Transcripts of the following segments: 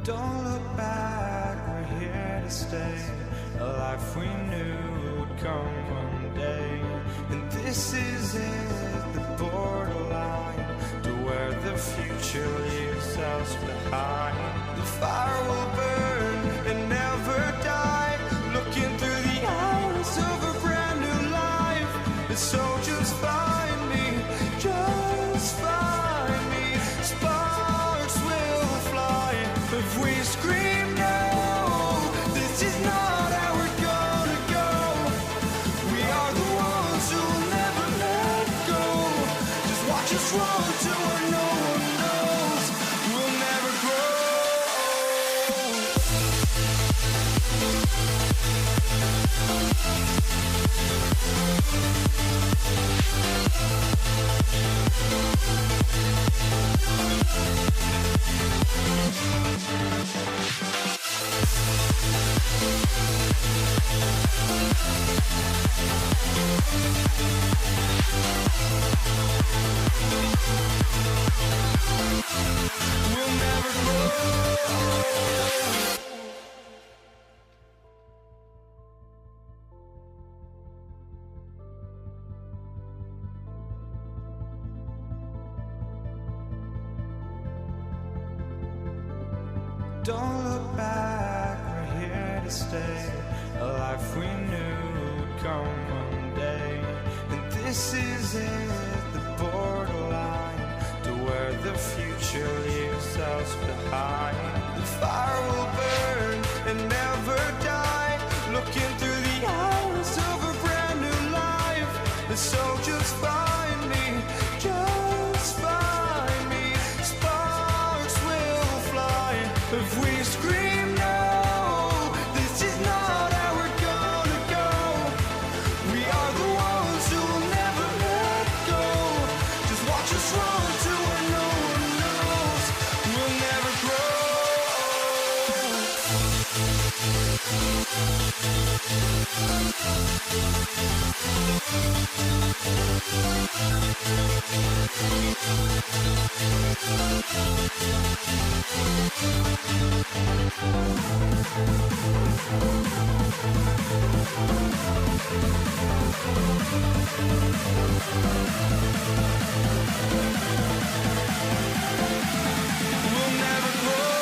Don't look back, we're here to stay. A life we knew would come one day. And this is it, the borderline to where the future leaves us behind. The fire will burn and never die, looking through the eyes of a brand new life. And so just find me, just find me. Sparks will fly if we scream. scream no, this is not how we're gonna go. We are the ones who will never let go. Just watch us run to where no one knows. We'll never grow. We'll never grow. Don't look back, we're here to stay. A life we knew would come one day. And this is it, the borderline to where the future leaves us behind. The fire will burn and never die, looking through the eyes of a brand new life. And so just find me, just find me. Sparks will fly if we scream no, this is not how we're gonna go. We are the ones who will never let go. Just watch us run to where no one knows. We'll never grow. We'll never grow.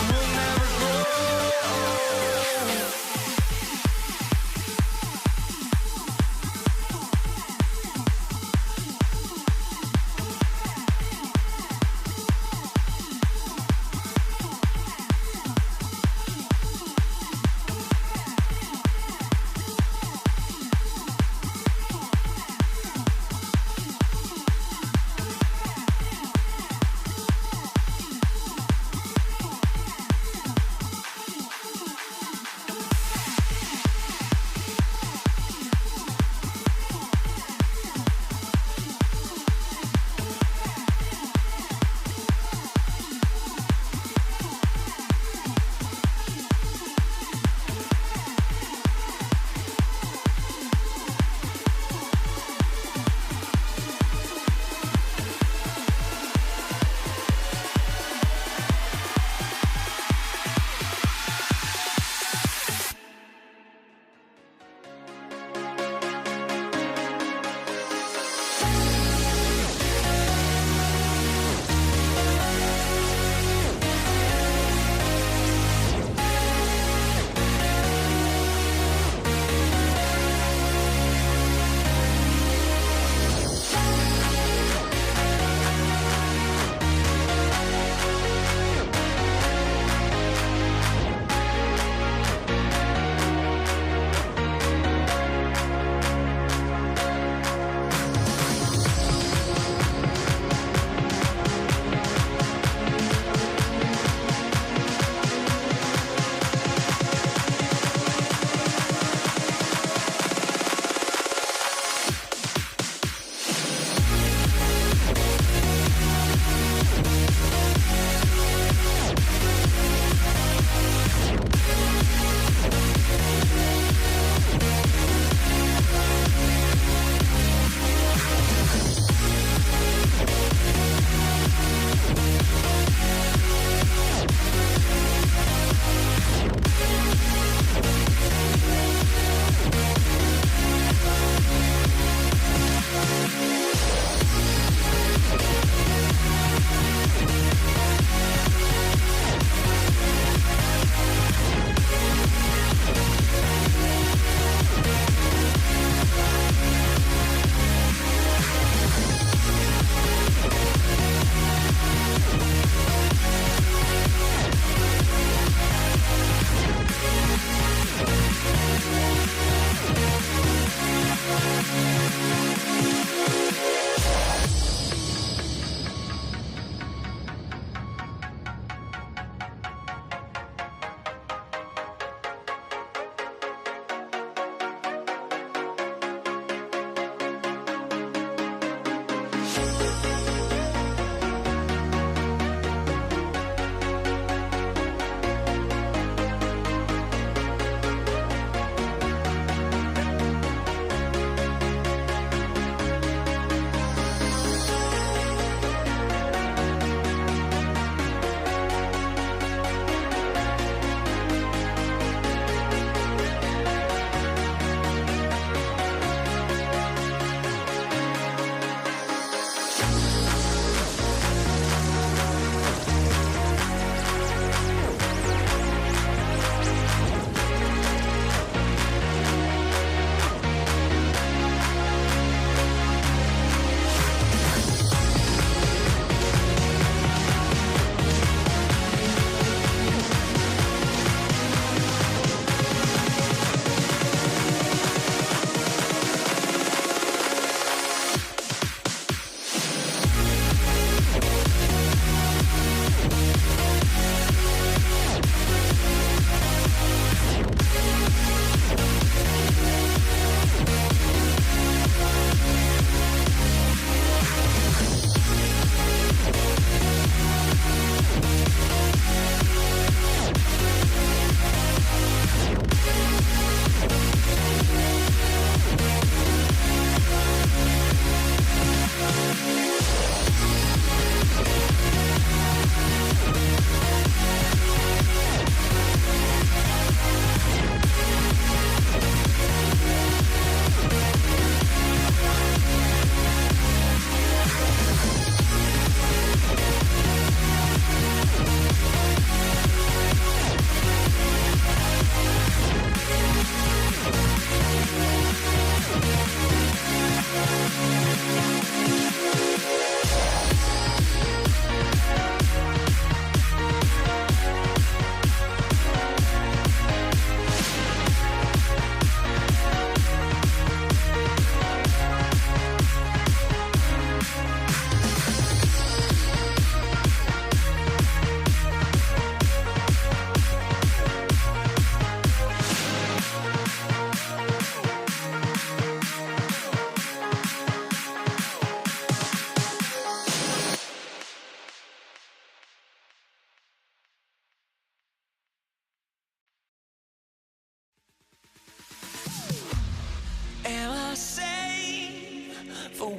We'll never grow.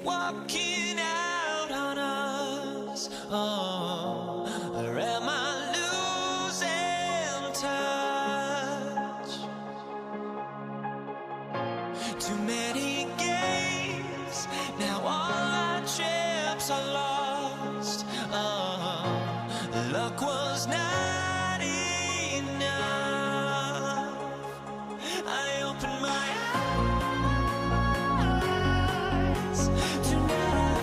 walking out on us. Oh, or am I losing touch? Too many games, now all our chips are lost. Oh, luck was not enough. I opened my eyes, tonight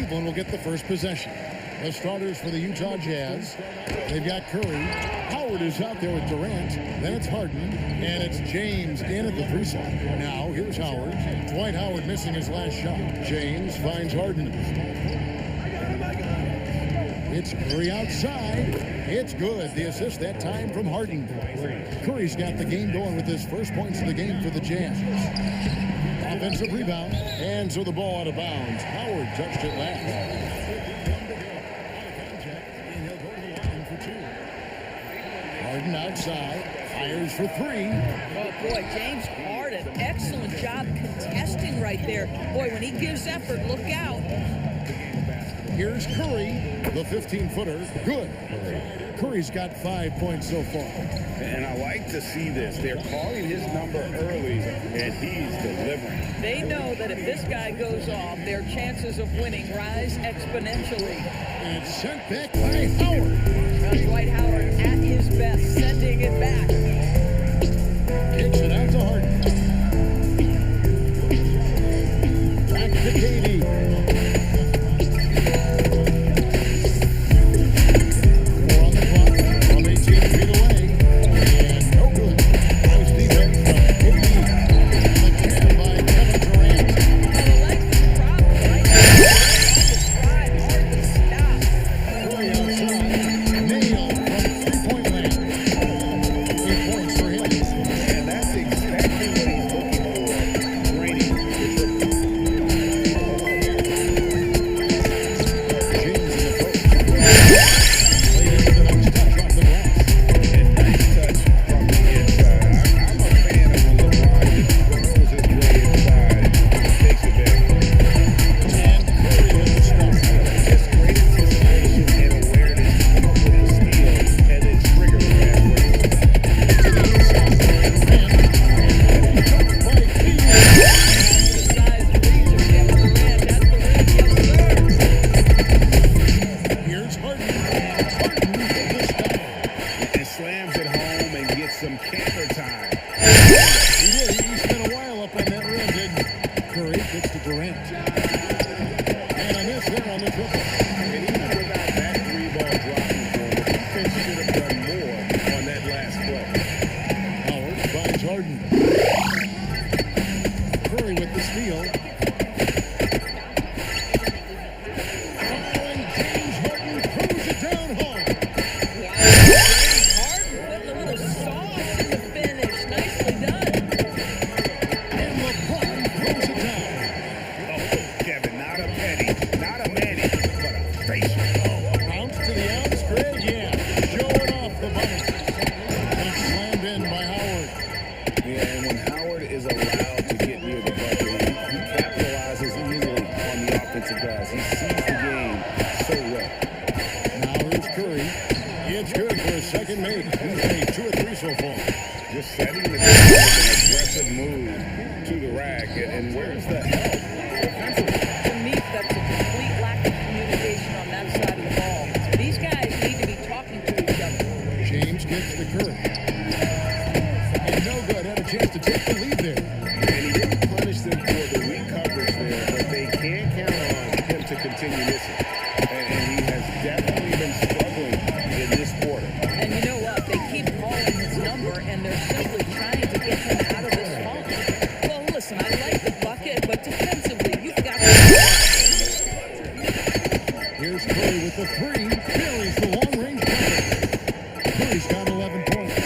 Cleveland will get the first possession. The starters for the Utah Jazz. They've got Curry. Howard is out there with Durant. Then it's Harden. And it's James in at the 3 slot. Now, here's Howard. Dwight Howard missing his last shot. James finds Harden. It's Curry outside. It's good. The assist that time from Harden. Curry's got the game going with his first points of the game for the Jazz. Offensive rebound. And so the ball out of bounds. Howard touched it last. Harden outside, fires for 3. Oh, boy, James Harden, excellent job contesting right there. Boy, when he gives effort, look out. Here's Curry, the 15-footer, good. Curry's got 5 points so far. And I like to see this. They're calling his number early, and he's delivering. They know that if this guy goes off, their chances of winning rise exponentially. And it's sent back by Howard. Dwight Howard at his best, sending it back. Kicks it out to Harden. Back to KD. 4 on the clock, from 18 feet away. And no good. Nice defense from KD. And the jam by Kevin Durant. Well, the length is the problem, right? On the drive, hard to stop. Curry outside. Nail from 3-point land. 8 points for him. And that's exactly what he's looking for. Draining the triple. James in the post. Played into the next touch off the glass. And nice touch from the inside. I'm a fan of when LeBron just throws his way inside and takes it back. And Curry with the stop. Just great anticipation and awareness to come up with the steal and then trigger the fast break. To the inside. And cut by Keaton. The size and reach of Kevin Durant, that's the ring, yes, sir. Here's Harden. Harden with the stop. And slams it home and gets some camper time. He did. He spent a while up on that rim, didn't he? Curry gets to Durant. And a miss there on the triple. And even without that 3-ball dropping for him, the defense should have done more on that last play. Howard finds Harden. Curry with the steal. And James Harden throws it down home. James Harden putting a little sauce in the finish. Nicely done. And LeBron throws it down. Oh, Kevin, not a penny, not a manny, but a facial. Bounce to the outs, Greg, yeah. Showing off the button. And slammed in by Howard. Yeah, and when Howard is allowed to get near the bucket, he capitalizes easily on the offensive guys. He sees the game so well. Now here's Curry. It's good for a second make. He's made 2 or 3 so far. Just setting the table with an aggressive move to the rack. And where's the help offensively? To me, that's a complete lack of communication on that side of the ball. These guys need to be talking to each other. James gets the Curry. And no good. Had a chance to take the lead there. And he didn't punish them for the weak coverage there, but they can't count on him to continue missing. And he has definitely been struggling in this quarter. And you know what? They keep calling his number, and they're simply trying to get him out of this funk. Well, listen, I like the bucket, but defensively, you've got to... Here's Curry with the 3. Buries the long-range bucket. Curry's got 11 points.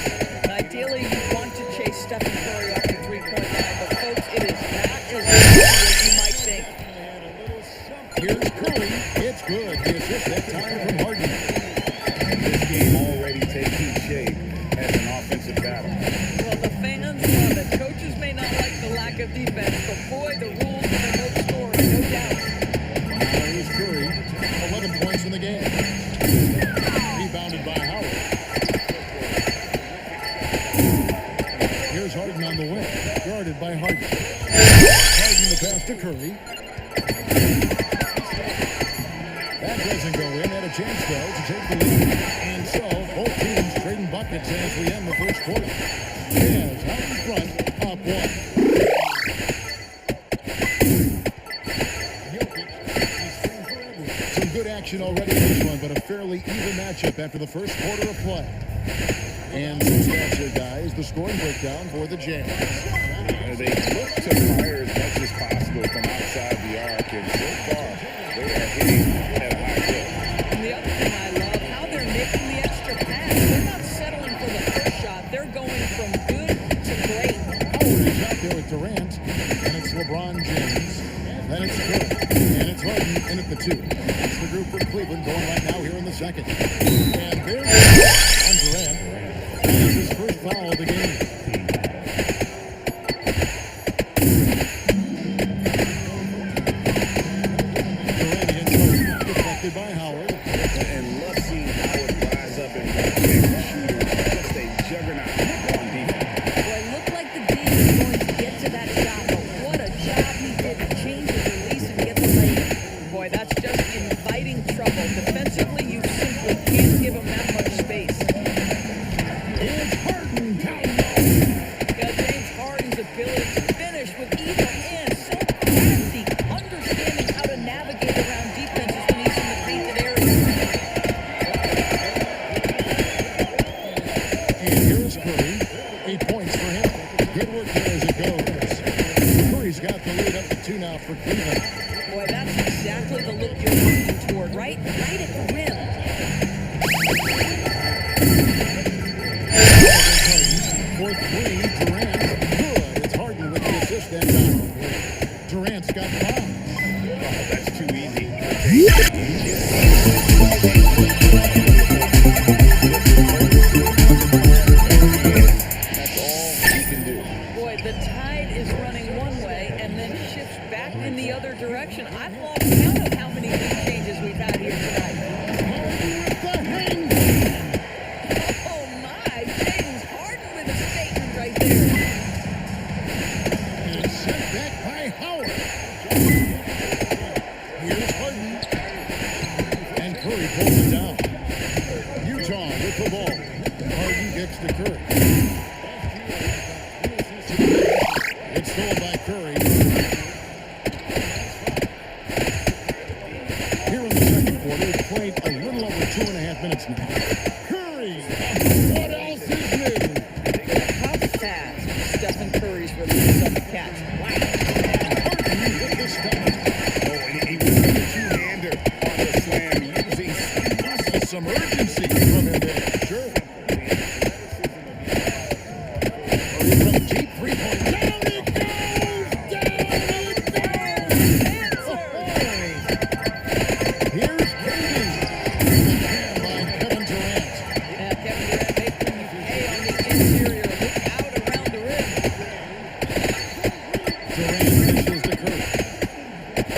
Ideally, you want to chase Stephen Curry off the 3-point line, but folks, it is not as easy as you might think. Here's Curry. It's good. The assist that time from Harden. And this game already taking shape as an offensive battle. Well, the fans love it. Coaches may not like the lack of defense, but boy, the rules are no story, no doubt. Now here's Curry. 11 points in the game. Rebounded by Howard. Here's Harden on the wing. Guarded by Harden. Harden the pass to Curry. That doesn't go in. Had a chance, though, to take the lead. And so, both teams trading buckets as we end the first quarter. Jazz out in front, up 1. Jokic is even matchup after the first quarter of play. And since that's your guys, the scoring breakdown for the Jazz. They look to fire as much as possible from outside the arc, and so far they are hitting at a high clip. And the other thing I love, how they're making the extra pass. They're not settling for the first shot. They're going from good to great. Howard is out there with Durant, and it's LeBron James. Then it's Curry, and it's Harden in at the 2. That's the group for Cleveland going right now here in the second. And there's on Durant. That is his first foul of the game. Durant against Harden, deflected by Howard. And love seeing Howard rise up and protect shooters. Just a juggernaut on defense. Well, it looked like the D was going to get to that shot, but what a job he did to change his release and get the lane. Boy, that's just inviting trouble. Defensively, you simply can't give him that much space. It's Harden down. Yeah, James Harden's ability to finish with either hand, so crafty, understanding how to navigate around defenses when he's in the painted area. And here's Curry. 8 points for him. Good work there as it goes. Curry's got the lead up to 2 now for Cleveland. Boy, that's exactly the look you're looking toward, right? Right at the rim. For 3, Durant. Good. It's Harden with the assist that time. Durant's got 5. Oh, that's too easy. That's all he can do. Boy, the tide is running one way and then shifts back in the other direction. I've lost count of how many lead changes we've had here tonight. Oh my, James Harden with a statement right there. And it's sent back by Howard. Here's Harden. And Curry pulls it down. Utah with the ball. Harden gets to Curry. It's stolen by Curry. Here in the second quarter, it's played a little over 2.5 minutes now. Curry! What else is new? Tough pass. Stephen Curry's release on the catch. Harden with the stop. Oh, and he was a two-hander on the slam using Some urgency from him there. Sure. Curry from deep 3-point. Down it goes! Down it goes! Here's KD. By Kevin Durant. Yeah, Kevin Durant making you pay on the interior. Look out around the rim. Durant dishes to Curry.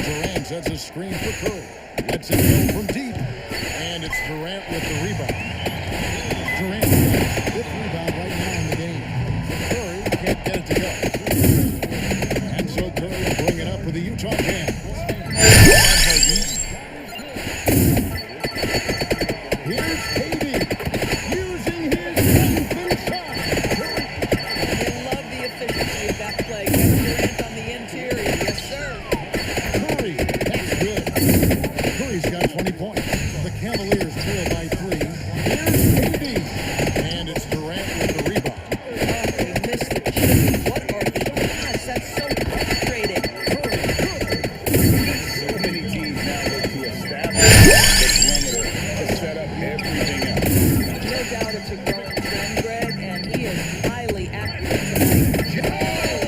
Durant sets a screen for Curry. Lets it go from deep. And it's Durant with the rebound. Durant got his 5th rebound right now in the game. Curry can't get it to go. And so Curry will bring it up for the Utah Jazz. Here's KD using his length inside. You love the efficiency of that play. Kevin Durant on the interior. Yes, sir. Curry, that's good. Curry's got 20 points. The Cavaliers trail by 3. Here's KD. And it's Durant with the rebound. Oh, he missed the chip. What are the odds? That's so frustrating. so many teams now look to establish the perimeter to set up everything else. No doubt it's a growing trend, Greg, and he is highly accurate tonight.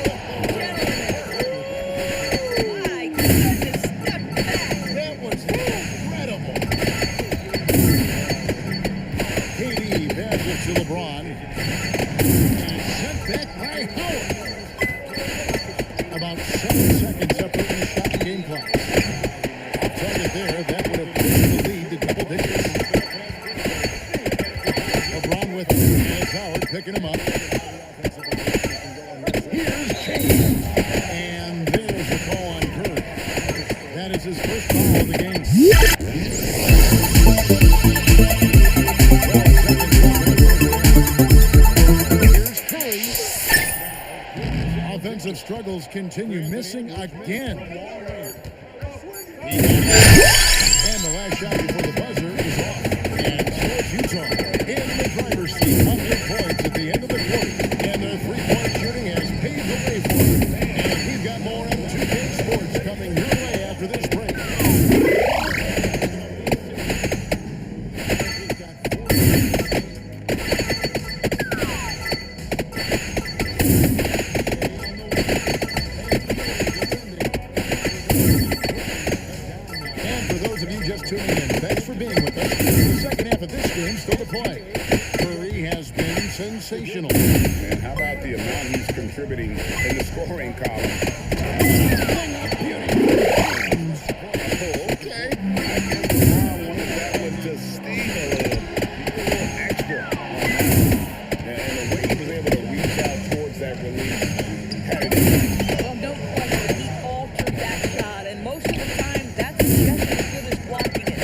My goodness, step back. That was incredible. KD passes to LeBron. And sent back by Howard. About 7 seconds separating the shot and game clock. Target there, that would have pushed the lead to double digits. LeBron with it, and it's Howard picking him up. Here's Kane. And there's the call on Curry. That is his first foul of the game. 12 seconds left in the third. Here's Curry. Offensive struggles continue, missing again. And the last shot before the buzzer is off. And And how about the amount he's contributing in the scoring column? Okay. I guess LeBron wanted that one to sting a little extra on that. And the way he was able to reach out towards that release had it in. Well, no question, he altered that shot, and most of the time, that's just as good as blocking it.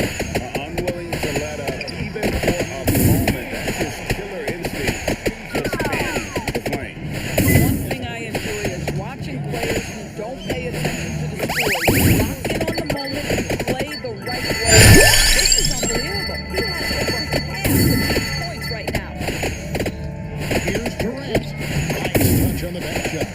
Unwilling to let up even for a moment. That's his killer instinct, just fanning the flame. One thing I enjoy is watching players who don't pay attention to the score. Lock in on the moment and play the right way. This is unbelievable. He has over half of these points right now. Here's Durant. Nice touch on the back shot.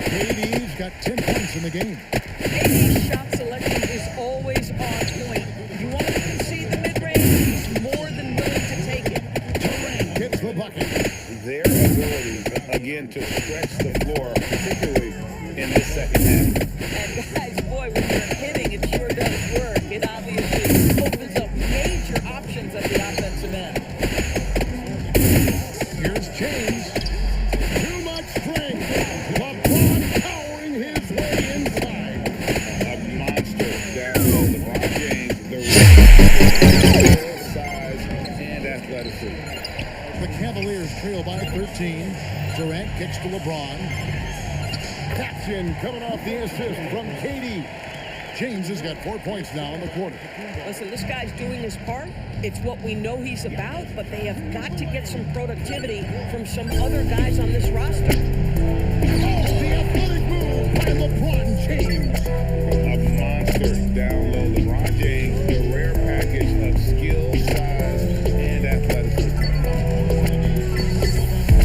KD's got 10 points in the game. KD's shot selection is always on point. You want to concede the mid-range, he's more than willing to take it. Durant gets the bucket. Their ability, again, to stretch the floor, particularly in this second half. And guys, boy, when you're hitting, it sure does work. It obviously opens up major options at the offensive end. Here's James. Too much strength. LeBron powering his way inside. A monster down low. LeBron James, the real size and athleticism. The Cavaliers trail by 13. Durant kicks to LeBron. Caption coming off the assist from KD. James has got 4 points now in the quarter. Listen, this guy's doing his part. It's what we know he's about, but they have got to get some productivity from some other guys on this roster. Oh, the athletic move by LeBron James. A monster down low. LeBron James, the rare package of skill, size, and athleticism.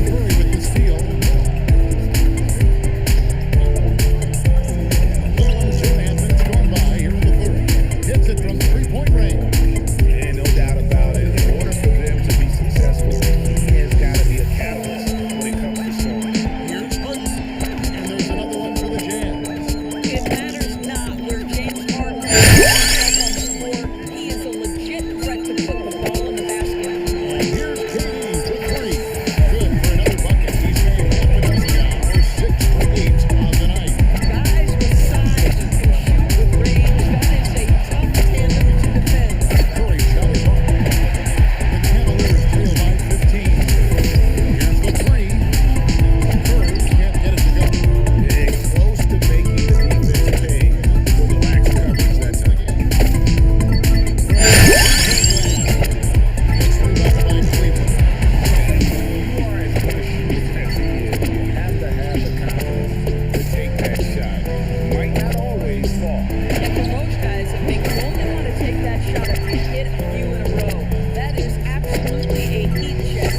Curry with the steal. Little under 2.5 minutes going by here in the third. Hits it from 3-point range. And no doubt about it, in order for them to be successful, he has got to be a catalyst when it comes to scoring. Here's Harden. And there's another one for the Jazz. It matters not where James Harden is on the floor. He is a legit threat to put the ball in the basket. Here's KD for 3. Good for another bucket. He's made half a dozen now. 6 for 8 on the night. Guys with size who can shoot with range, that is a tough tandem to defend. Curry shot is off. The Cavaliers trail by 15. Here's the 3. Curry can't get it to go. And close to making the defense pay for the lax coverage that time. It's rebounded by Cleveland. You are as good a shooter as he is. You have to have the confidence to take that shot. Might not always fall. And for most guys, if they only want to take that shot if they hit a few in a row, that is absolutely a heat check.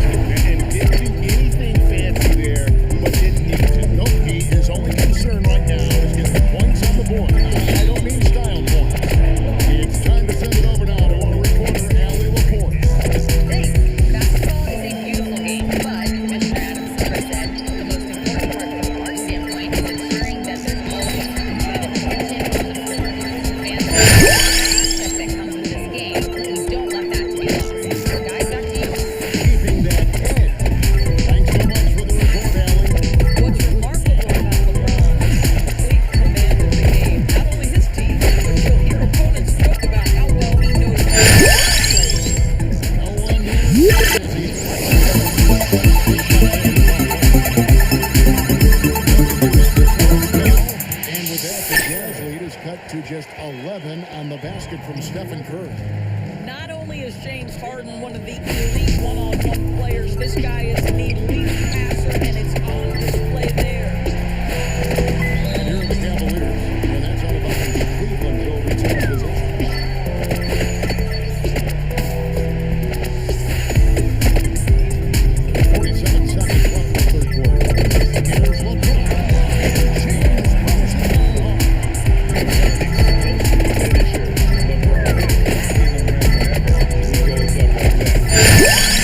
And didn't do anything fancy there, but didn't need to. Nope, his only concern right now is getting points on the board. I don't mean style points. It's time to send it over now to our reporter, Allie Laporte. Thanks. Basketball is a beautiful game, but Commissioner Adams never said the most important part from our standpoint is ensuring that there's always competitive tension on the floor. Fans are the aspect that comes with this game. We don't want that to be lost. Guys, back to you. Keeping that edge. Thanks so much for the report, Allie. What's remarkable about LeBron is his complete command of the game. Not only his team, but you'll hear opponents joke about how well he knows how to play. No one And with that, the Jazz lead is cut to just 11 on the basket from Stephen Curry. Not only is James Harden one of the elite one-on-one players, this guy is an elite passer, and it's on display there. And here are the Cavaliers. And that's all about the Cleveland will return position. 47 seconds left in the third quarter. Here's LeBron. James posts the ball up. Finisher, LeBron is knocking the rim whenever he goes up like that.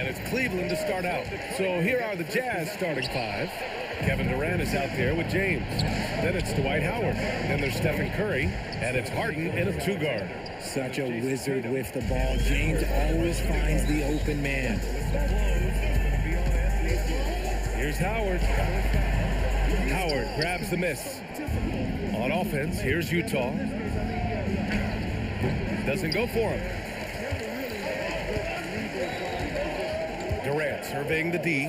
And it's Cleveland to start out. So here are the Jazz starting five. Kevin Durant is out there with James. Then it's Dwight Howard. Then there's Stephen Curry. And it's Harden in a two-guard. Such a wizard with the ball. James always finds the open man. Here's Howard. Howard grabs the miss. On offense, here's Utah. Doesn't go for him. Durant surveying the D.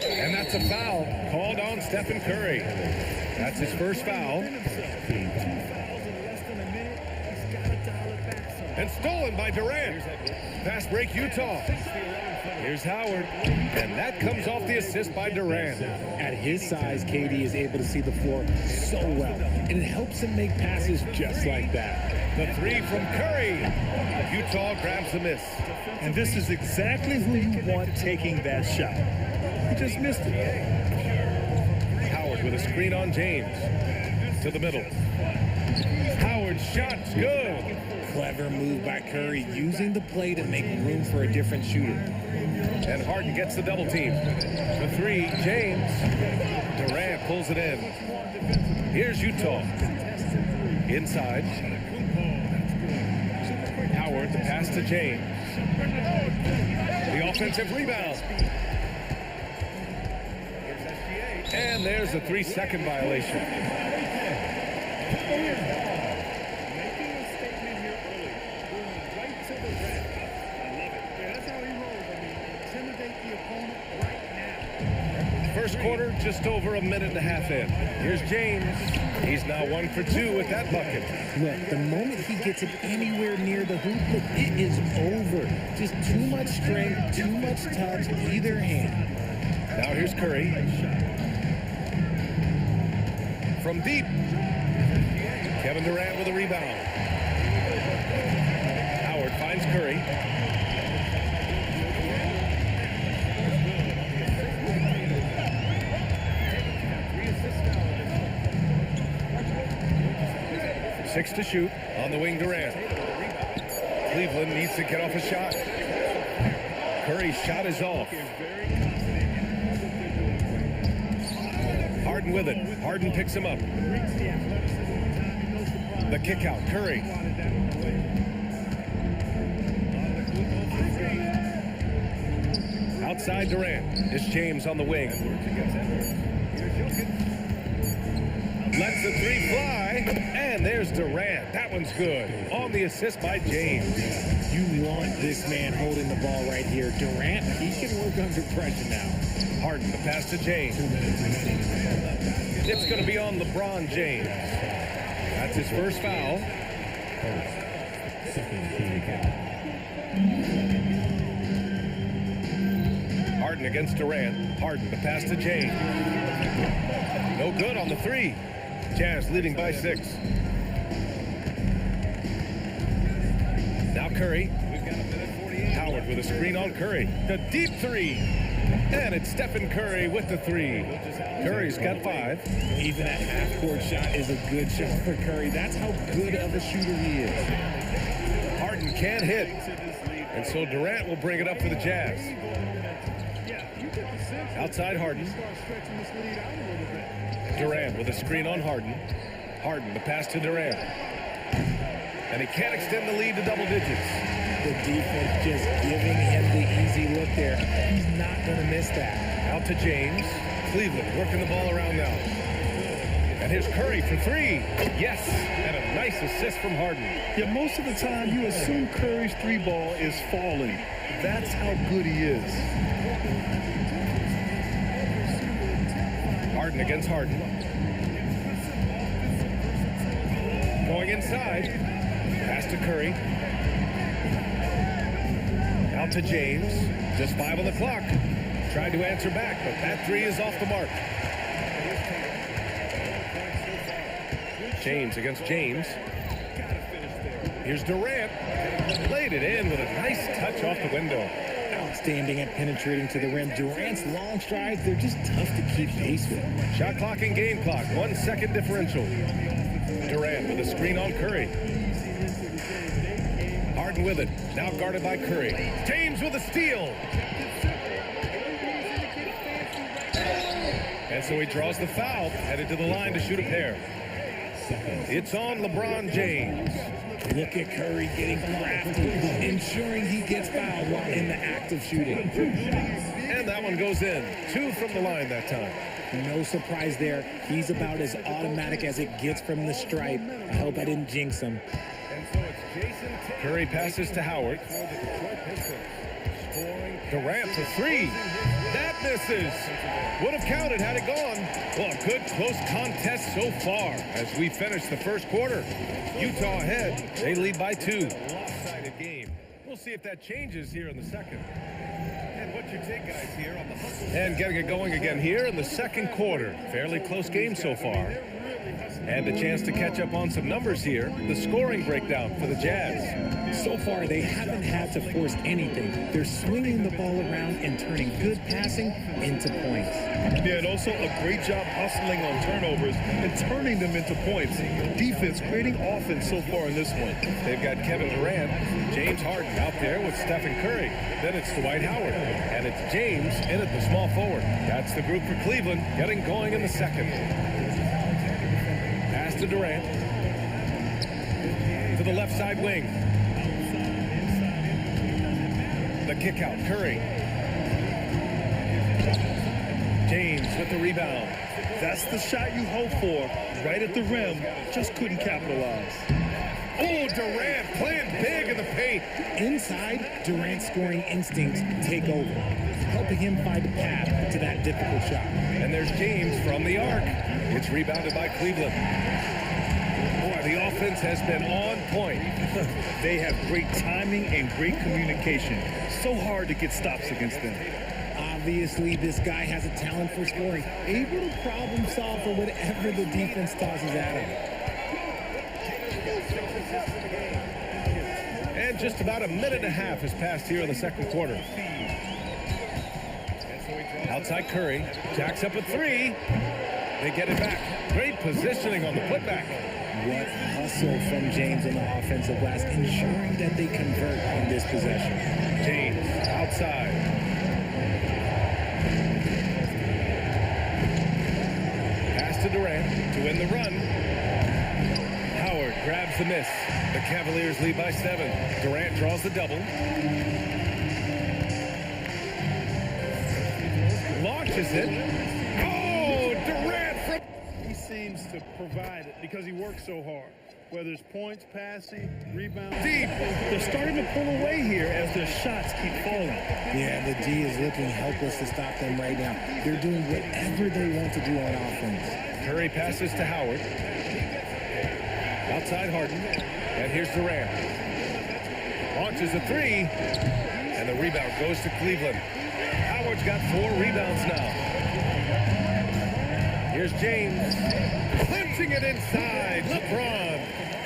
And that's a foul called on Stephen Curry. That's his first foul. And stolen by Durant. Fast break Utah. Here's Howard. And that comes off the assist by Durant. At his size, KD is able to see the floor so well. And it helps him make passes just like that. The three from Curry. Utah grabs the miss. And this is exactly who you want taking that shot. He just missed it. Howard with a screen on James. To the middle. Howard's shot's good. Clever move by Curry, using the play to make room for a different shooter. And Harden gets the double team. The three, James. Durant pulls it in. Here's Utah. Inside. Howard, the pass to James. The offensive rebound. And there's a 3-second violation. First quarter, just over a minute and a half in. Here's James. He's now 1 for 2 with that bucket. Look, the moment he gets it anywhere near the hoop, look, it is over. Just too much strength, too much touch, either hand. Now here's Curry. From deep. Kevin Durant with a rebound. Howard finds Curry. Six to shoot on the wing, Durant. Cleveland needs to get off a shot. Curry's shot is off. Harden with it. Harden picks him up. The kick out, Curry. Outside Durant. It's James on the wing. Lets the three fly, and there's Durant. That one's good. On the assist by James. You want this man holding the ball right here. Durant, he can work under pressure now. Harden, the pass to James. It's going to be on LeBron James. That's his first foul. Harden against Durant. Harden, the pass to James. No good on the three. Jazz leading by 6. Now Curry. Howard with a screen on Curry. The deep three. And it's Stephen Curry with the three. Curry's got 5. Even that half-court shot is a good shot for Curry. That's how good of a shooter he is. Harden can't hit. And so Durant will bring it up for the Jazz. Outside Harden. Durant with a screen on Harden. Harden, the pass to Durant. And he can't extend the lead to double digits. The defense just giving him the easy look there. He's not going to miss that. Out to James. Cleveland working the ball around now. And here's Curry for 3. Yes, and a nice assist from Harden. Yeah, most of the time you assume Curry's 3 ball is falling. That's how good he is. Harden against Harden. Going inside. Pass to Curry. Out to James. Just 5 on the clock. Tried to answer back, but that 3 is off the mark. James against James. Here's Durant. Laid it in with a nice touch off the window. Outstanding at penetrating to the rim. Durant's long strides, they're just tough to keep pace with. Shot clock and game clock. 1 second differential. Durant with a screen on Curry. Harden Harden with it. Now guarded by Curry. James with a steal. And so he draws the foul, headed to the line to shoot a pair. It's on LeBron James. Look at Curry getting crafty, ensuring he gets fouled while in the act of shooting. And that one goes in. 2 from the line that time. No surprise there. He's about as automatic as it gets from the stripe. I hope I didn't jinx him. Curry passes to Howard. Durant for 3. That misses. Would have counted had it gone. Well, a good close contest so far as we finish the first quarter. Utah ahead. They lead by 2. Lopsided game. We'll see if that changes here in the second. And what's your take, guys, here on the hustle? And getting it going again here in the second quarter. Fairly close game so far. And a chance to catch up on some numbers here. The scoring breakdown for the Jazz. So far, they haven't had to force anything. They're swinging the ball around and turning good passing into points. Yeah, and also a great job hustling on turnovers and turning them into points. Defense creating offense so far in this one. They've got Kevin Durant, James Harden out there with Stephen Curry. Then it's Dwight Howard. And it's James in at the small forward. That's the group for Cleveland getting going in the second. Pass to Durant. To the left side wing. The kick out, Curry. James with the rebound. That's the shot you hope for. Right at the rim. Just couldn't capitalize. Oh, Durant playing big in the paint. Inside, Durant's scoring instincts take over, helping him find a path to that difficult shot. And there's James from the arc. It's rebounded by Cleveland. Boy, the offense has been on point. They have great timing and great communication. So hard to get stops against them. Obviously, this guy has a talent for scoring, able to problem solve for whatever the defense tosses at him. And just about a minute and a half has passed here in the second quarter. Outside Curry, jacks up a 3. They get it back. Great positioning on the putback. What hustle from James on the offensive glass, ensuring that they convert on this possession. James outside. Pass to Durant to win the run. Howard grabs the miss. The Cavaliers lead by 7. Durant draws the double. Launches it. Oh, Durant from... He seems to provide it because he works so hard. Whether it's points, passing, rebounds. Deep. They're starting to pull away here as their shots keep falling. Yeah, the D is looking helpless to stop them right now. They're doing whatever they want to do on offense. Curry passes to Howard. Outside Harden. And here's Durant. Launches a 3. And the rebound goes to Cleveland. Howard's got 4 rebounds now. Here's James. Punching it inside. LeBron.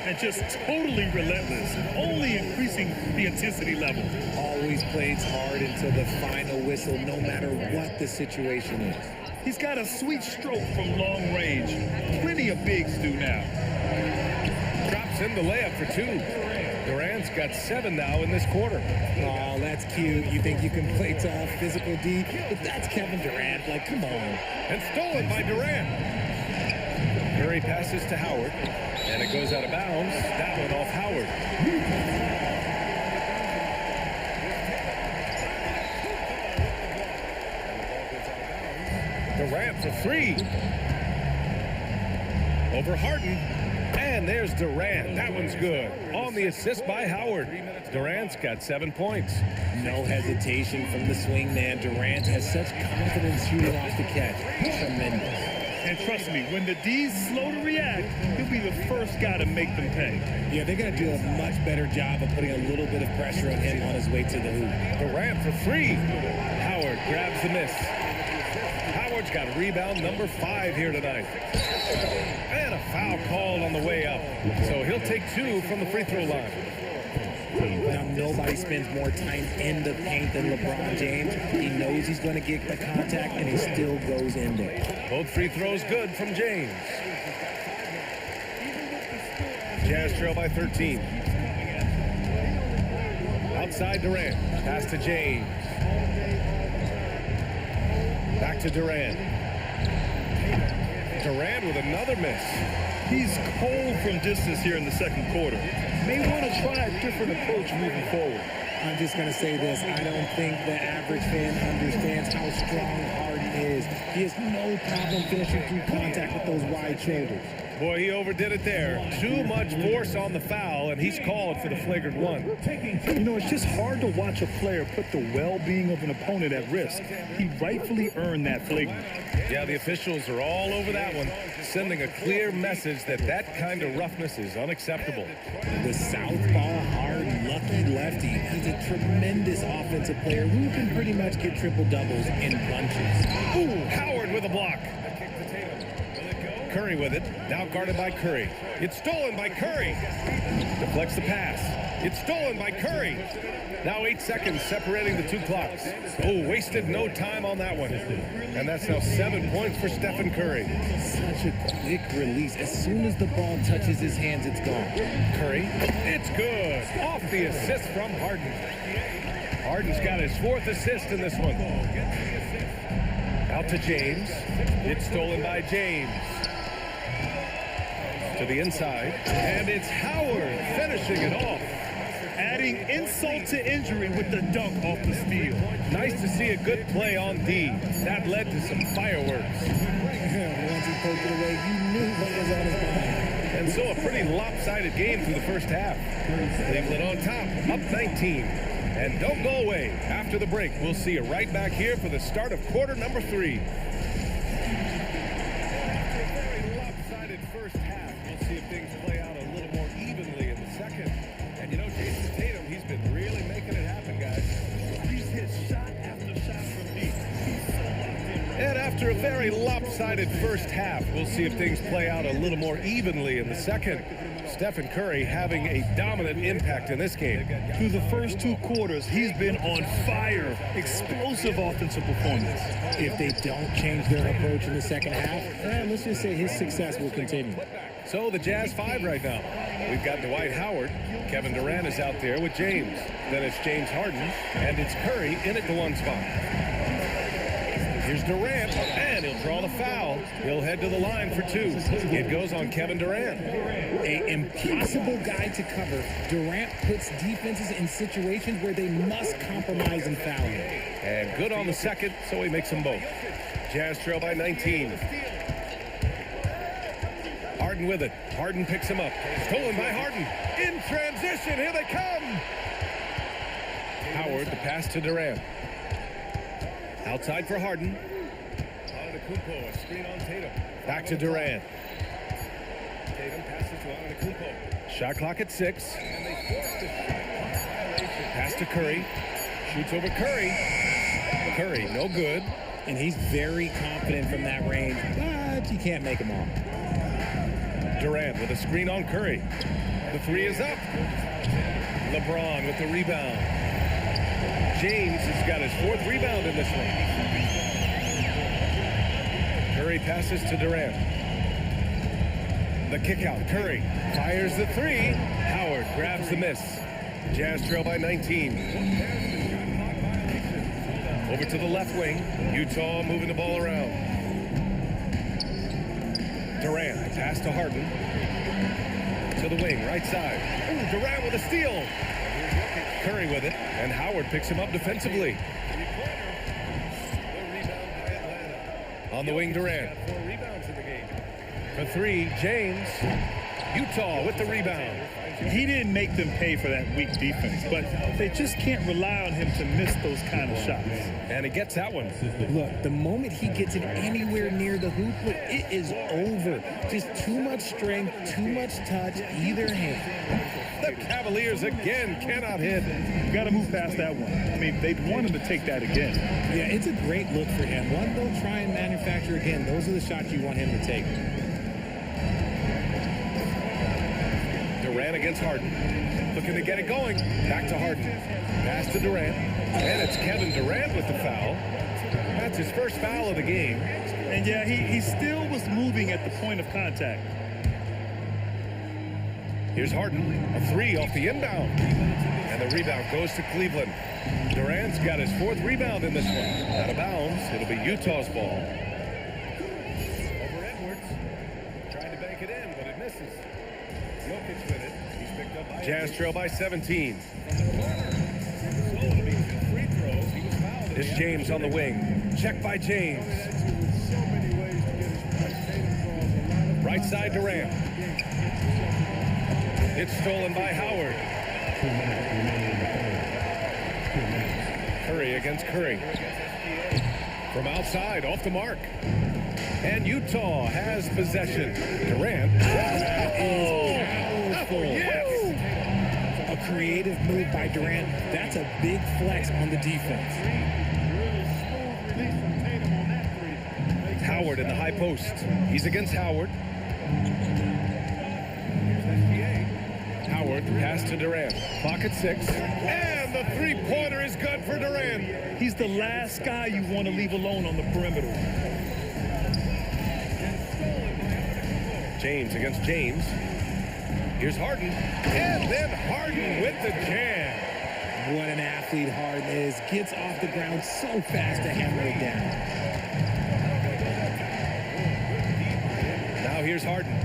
And just totally relentless, only increasing the intensity level. Always plays hard until the final whistle, no matter what the situation is. He's got a sweet stroke from long range. Plenty of bigs do now. Drops in the layup for 2. Durant's got 7 now in this quarter. Oh, that's cute. You think you can play tough, physical D? But that's Kevin Durant. Like, come on. And stolen by Durant. Curry passes to Howard. And it goes out of bounds. That one off Howard. Durant for 3. Over Harden. And there's Durant. That one's good. On the assist by Howard. Durant's got 7 points. No hesitation from the swing man. Durant has such confidence shooting off the catch. Tremendous. And trust me, when the D's slow to react, he'll be the first guy to make them pay. Yeah, they're going to do a much better job of putting a little bit of pressure on him on his way to the hoop. Durant for 3. Howard grabs the miss. Howard's got rebound number 5 here tonight. And a foul called on the way up. So he'll take 2 from the free throw line. Now, nobody spends more time in the paint than LeBron James. He knows he's going to get the contact, and he still goes in there. Both free throws good from James. Jazz trail by 13. Outside Durant. Pass to James. Back to Durant. Durant with another miss. He's cold from distance here in the second quarter. May want to try a different approach moving forward. I'm just going to say this. I don't think the average fan understands how strong Harden is. He has no problem finishing through contact with those wide shoulders. Boy, he overdid it there. Too much force on the foul, and he's called for the flagrant one. You know, it's just hard to watch a player put the well-being of an opponent at risk. He rightfully earned that flagrant. Yeah, the officials are all over that one, sending a clear message that that kind of roughness is unacceptable. The southpaw Harden lucky lefty. He's a tremendous offensive player who can pretty much get triple-doubles in bunches. Ooh, Howard with a block. Curry with it, now guarded by Curry. It's stolen by Curry. Deflects the pass. It's stolen by Curry. Now 8 seconds separating the two clocks. Oh, wasted no time on that one. And that's now 7 points for Stephen Curry. Such a quick release. As soon as the ball touches his hands, it's gone. Curry, it's good. Off the assist from Harden. Harden's got his 4th assist in this one. Out to James. It's stolen by James. To the inside, and it's Howard finishing it off. Adding insult to injury with the dunk off the steal. Nice to see a good play on D. That led to some fireworks. Once he poked it away, you knew what was on his mind. And so a pretty lopsided game through the first half. Cleveland on top, up 19. And don't go away. After the break, we'll see you right back here for the start of quarter number 3. First half, we'll see if things play out a little more evenly in the second. And you know, Jason Tatum, he's been really making it happen, guys. He's hit shot after shot from deep. He's so locked in. And after a very lopsided first half, we'll see if things play out a little more evenly in the second. Stephen Curry having a dominant impact in this game. Through the first 2 quarters, he's been on fire. Explosive offensive performance. If they don't change their approach in the second half, let's just say his success will continue. So the Jazz 5 right now. We've got Dwight Howard. Kevin Durant is out there with James. Then it's James Harden, and it's Curry in at the 1 spot. Here's Durant, and he'll draw the foul. He'll head to the line for 2. It goes on Kevin Durant. An impossible guy to cover. Durant puts defenses in situations where they must compromise and foul him. And good on the second, so he makes them both. Jazz trail by 19. Harden with it. Harden picks him up. Stolen by Harden. In transition, here they come. Howard, the pass to Durant. Outside for Harden. Antetokounmpo, a screen on Tatum. Back to Durant. Tatum passes to Antetokounmpo. Shot clock at 6. And they force the shot. Pass to Curry. Shoots over Curry. Curry, no good. And he's very confident from that range, but you can't make him all. Durant with a screen on Curry. The 3 is up. LeBron with the rebound. James has got his 4th rebound in this one. Curry passes to Durant. The kick out. Curry fires the 3. Howard grabs the miss. Jazz trail by 19. Over to the left wing. Utah moving the ball around. Durant, the pass to Harden. To the wing, right side. Ooh, Durant with a steal. Curry with it, and Howard picks him up defensively. On the wing, Durant. 4 rebounds in the game. For 3, James. Utah with the rebound. He didn't make them pay for that weak defense, but they just can't rely on him to miss those kind of shots. And he gets that one. Look, the moment he gets it anywhere near the hoop, look, it is over. Just too much strength, too much touch, either hand. The Cavaliers again cannot hit. You got to move past that one. I mean, they'd want him to take that again. Yeah, it's a great look for him. One they'll try and manufacture again. Those are the shots you want him to take. Durant against Harden. Looking to get it going. Back to Harden. Pass to Durant. And it's Kevin Durant with the foul. That's his first foul of the game. And yeah, he still was moving at the point of contact. Here's Harden. A 3 off the inbound. And And the rebound goes to Cleveland. Durant's got his 4th rebound in this one. Out of bounds. It'll be Utah's ball. Over Edwards. Trying to bank it in, but it misses. Jokic with it. He's picked up by Jazz trail by 17. It's James on the wing. Check by James. Right side Durant. It's stolen by Howard. Curry against Curry. From outside, off the mark. And Utah has possession. Durant. Oh, yes. A creative move by Durant. That's a big flex on the defense. Howard in the high post. He's against Howard. Howard pass to Durant. Clock at 6. And the three-pointer is good for Durant. He's the last guy you want to leave alone on the perimeter. James against James. Here's Harden. And then Harden with the jam. What an athlete Harden is. Gets off the ground so fast to hammer it down. Now here's Harden.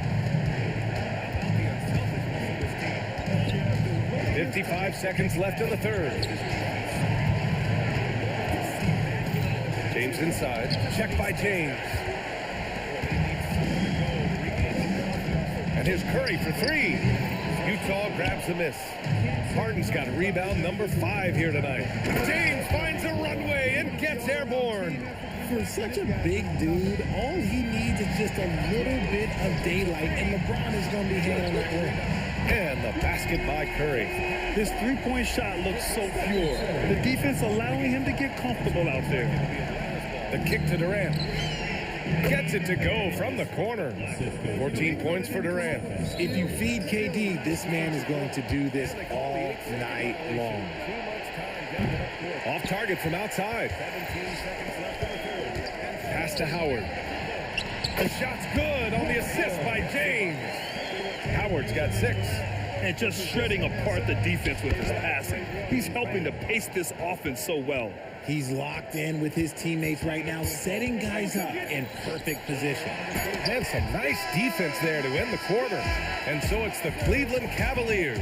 55 seconds left in the third. James inside. Check by James. And here's Curry for 3. Utah grabs the miss. Harden's got rebound number 5 here tonight. James finds a runway and gets airborne. For such a big dude, all he needs is just a little bit of daylight, and LeBron is going to be hanging on that rim. And the basket by Curry. This three-point shot looks so pure. The defense allowing him to get comfortable out there. The kick to Durant. Gets it to go from the corner. 14 points for Durant. If you feed KD, this man is going to do this all night long. Off target from outside. Pass to Howard. The shot's good on the assist by James. Howard's got 6. And just shredding apart the defense with his passing. He's helping to pace this offense so well. He's locked in with his teammates right now, setting guys up in perfect position. And some nice defense there to end the quarter. And so it's the Cleveland Cavaliers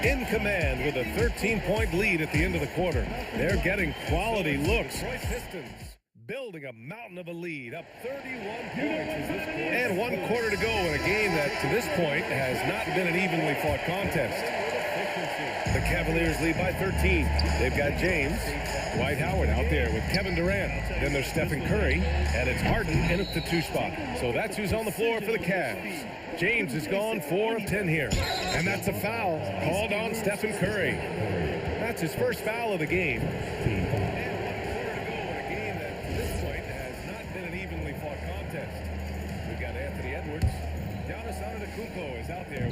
in command with a 13-point lead at the end of the quarter. They're getting quality looks. Pistons building a mountain of a lead, up 31 points. And 1 quarter to go in a game that, to this point, has not been an evenly fought contest. The Cavaliers lead by 13. They've got James, Dwight Howard out there with Kevin Durant. Then there's Stephen Curry, and it's Harden in at the 2 spot. So that's who's on the floor for the Cavs. James is gone 4 of 10 here. And that's a foul called on Stephen Curry. That's his first foul of the game.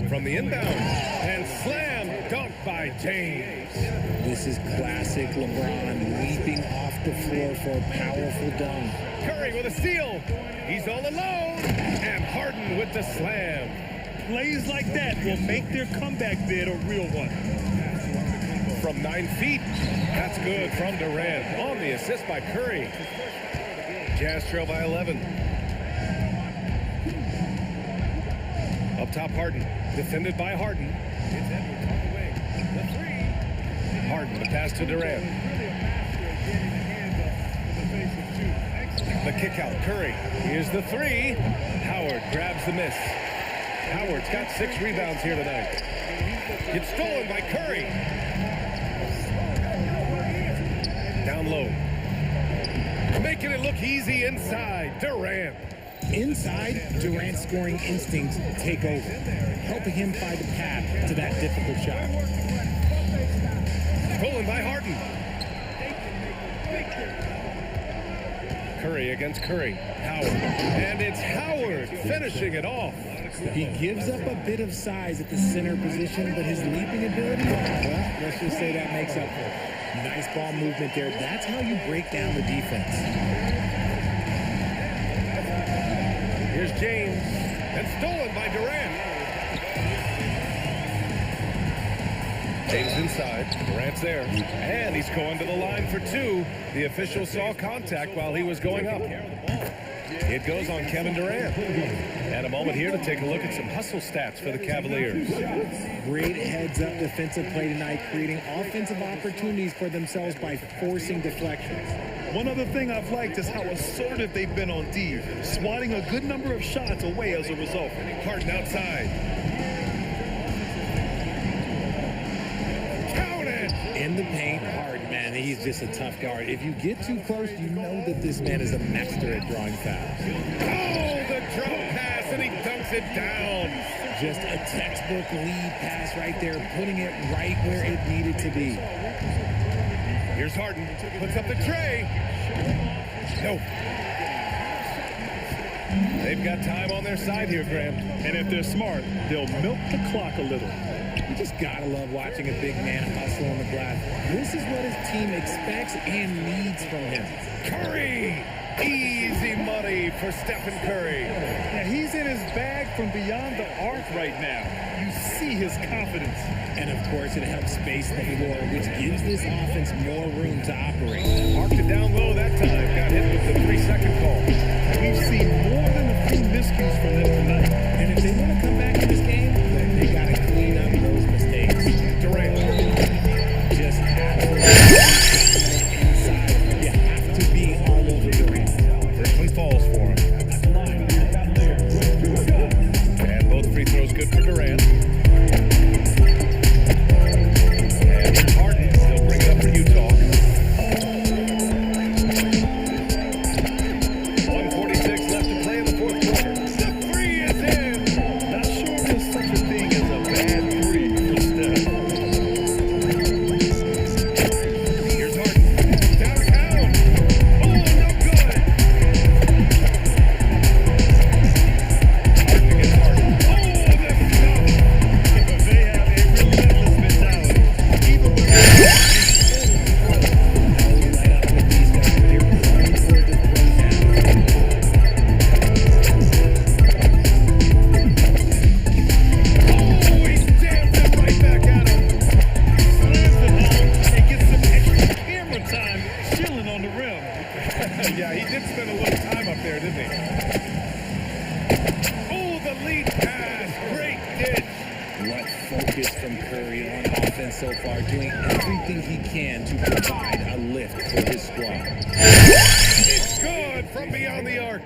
From the inbound, and slam dunk by James. This is classic LeBron leaping off the floor for a powerful dunk. Curry with a steal. He's all alone, and Harden with the slam. Plays like that will make their comeback bid a real one. From 9 feet, that's good from Durant on the assist by Curry. Jazz trail by 11. Up top, Harden. Defended by Harden. It's Edwards on the wing. The 3. Harden, the pass to Durant. The kick out, Curry. Here's the 3. Howard grabs the miss. Howard's got 6 rebounds here tonight. It's stolen by Curry. Down low. Making it look easy inside. Durant. Inside, Durant's scoring instincts take over, helping him find a path to that difficult shot. Stolen by Harden. Curry against Curry. Howard. And it's Howard finishing it off. He gives up a bit of size at the center position, but his leaping ability, well, let's just say that makes up for it. Nice ball movement there. That's how you break down the defense. Here's James, and stolen by Durant. James inside. Durant's there. And he's going to the line for two. The official saw contact while he was going up. It goes on Kevin Durant. And a moment here to take a look at some hustle stats for the Cavaliers. Great heads-up defensive play tonight, creating offensive opportunities for themselves by forcing deflections. One other thing I've liked is how assertive they've been on D, swatting a good number of shots away as a result. Harden outside. Count it! In the paint, Harden, man, he's just a tough guard. If you get too close, you know that this man is a master at drawing fouls. Oh, the drop pass, and he dunks it down. Just a textbook lead pass right there, putting it right where it needed to be. Here's Harden, puts up the tray. Nope. They've got time on their side here, Graham. And if they're smart, they'll milk the clock a little. You just gotta love watching a big man hustle on the glass. This is what his team expects and needs from him. Curry! Easy money for Stephen Curry. Yeah, he's in his bag from beyond the arc right now. You see his confidence. And of course, it helps space the floor, which gives this offense more room to operate. Marked it down low that time. Got hit with the 3-second call. We've seen more than a few miscues from them tonight. And if they want to come back in this game, then they got to clean up those mistakes. Durant. Just absolutely inside. You have to be all over Durant. First one falls for him. And both free throws good for Durant. And here's Harden. He'll bring it up for Utah. 1:46 left to play in the fourth quarter. The three is in. Not sure there's such a thing as a bad three for Steph. Here's Harden. Downtown. Oh, no good. Harden against Harden. Oh, that's enough. They have a relentless mentality. Even when Light up with these guys. They're going for the throwdown. Oh, he jammed it right back at him. slams it home and gets some extra camera time chilling on the rim. Yeah, he did spend a little time up there, didn't he? Oh, the lead pass. Great dish. What focus from Curry on offense so far, doing everything he can to provide a lift for his squad. It's good from beyond the arc.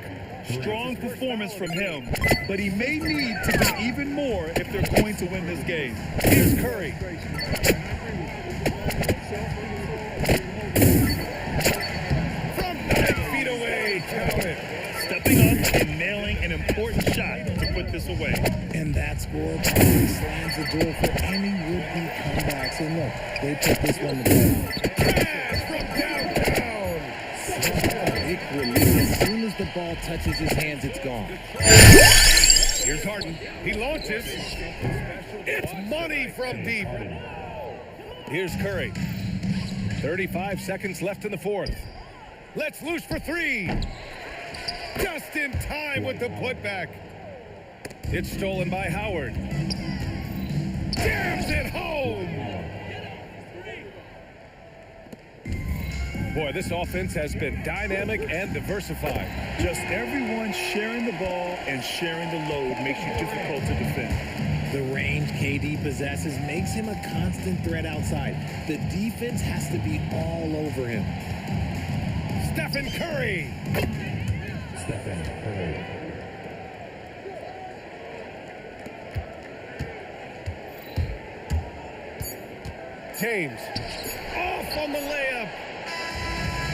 Strong performance from him, but he may need to do even more if they're going to win this game. Here's Curry. From 9 feet away. Count it. Stepping up and nailing an important shot to put this away. And that score probably slams the door for any would-be comebacks. And look, they put this one to bed. Pass from downtown. Quick release. As soon as the ball touches his hands, it's gone. Here's Harden. He launches. It's money from deep. Here's Curry. 35 seconds left in the fourth. Let's loose for three. Just in time with the putback. It's stolen by Howard. Jams it home. Boy, this offense has been dynamic and diversified. Just everyone sharing the ball and sharing the load makes you difficult to defend. The range KD possesses makes him a constant threat outside. The defense has to be all over him. Stephen Curry. James off on the layup.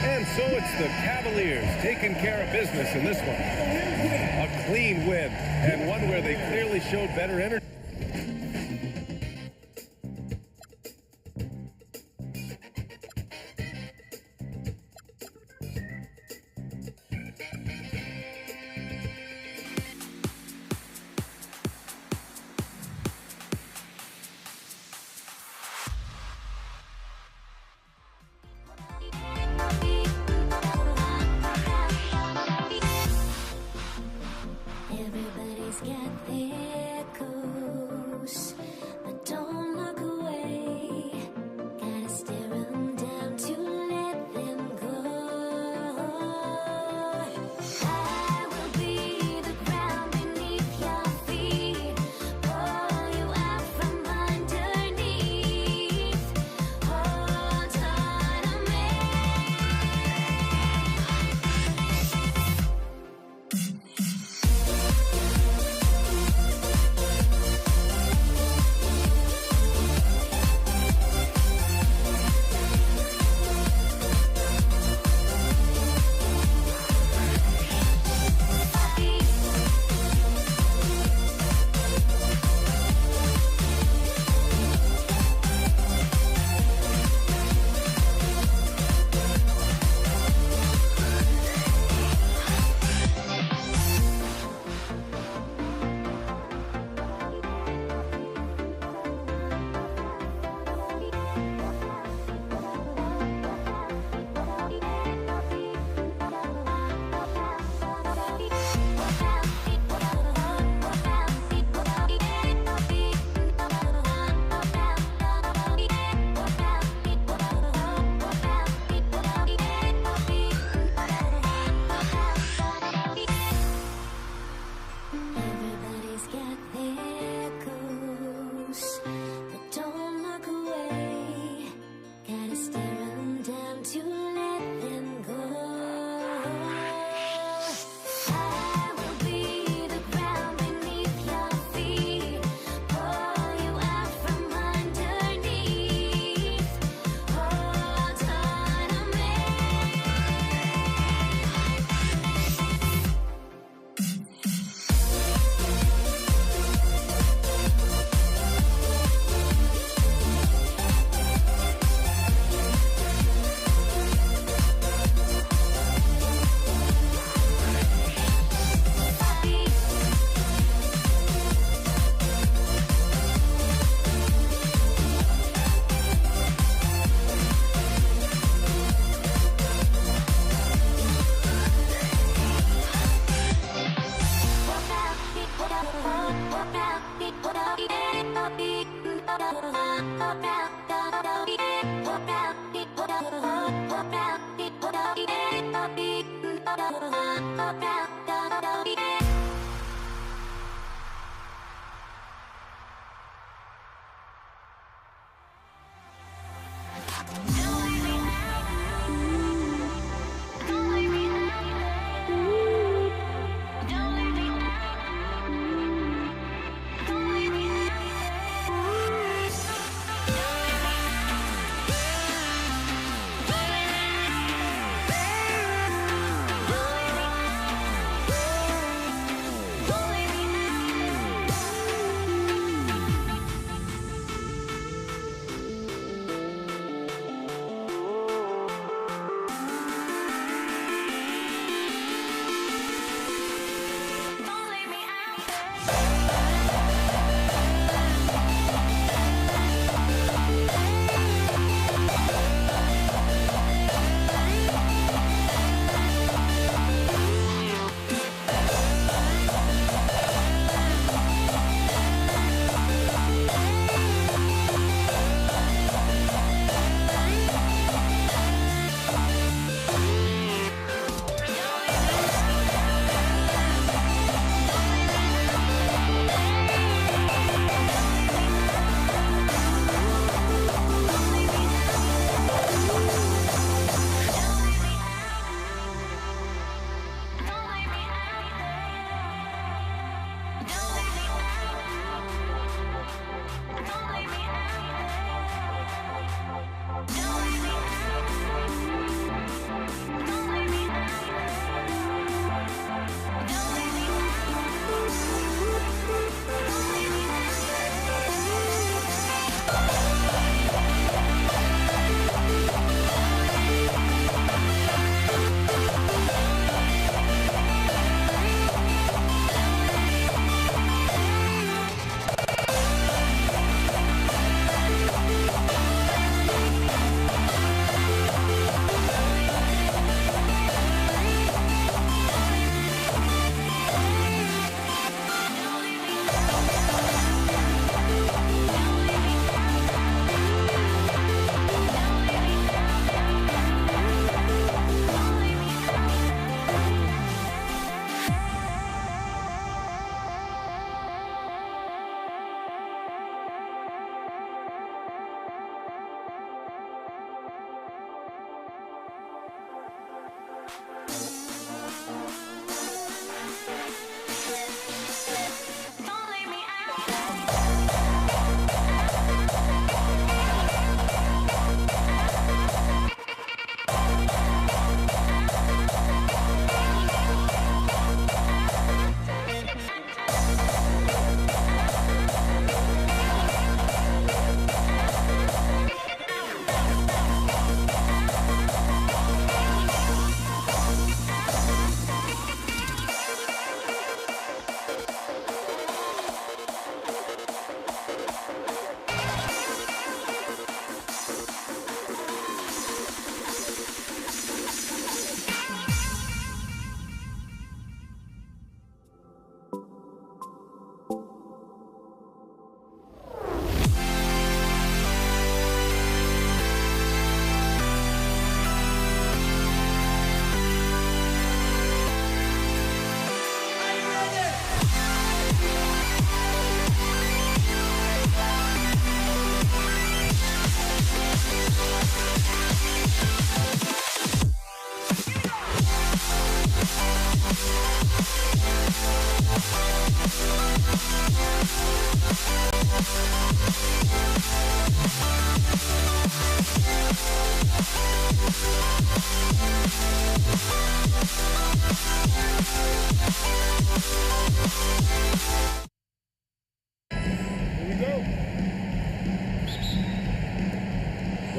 And so it's the Cavaliers taking care of business in this one. A clean win, and one where they clearly showed better energy. Everybody's got their cool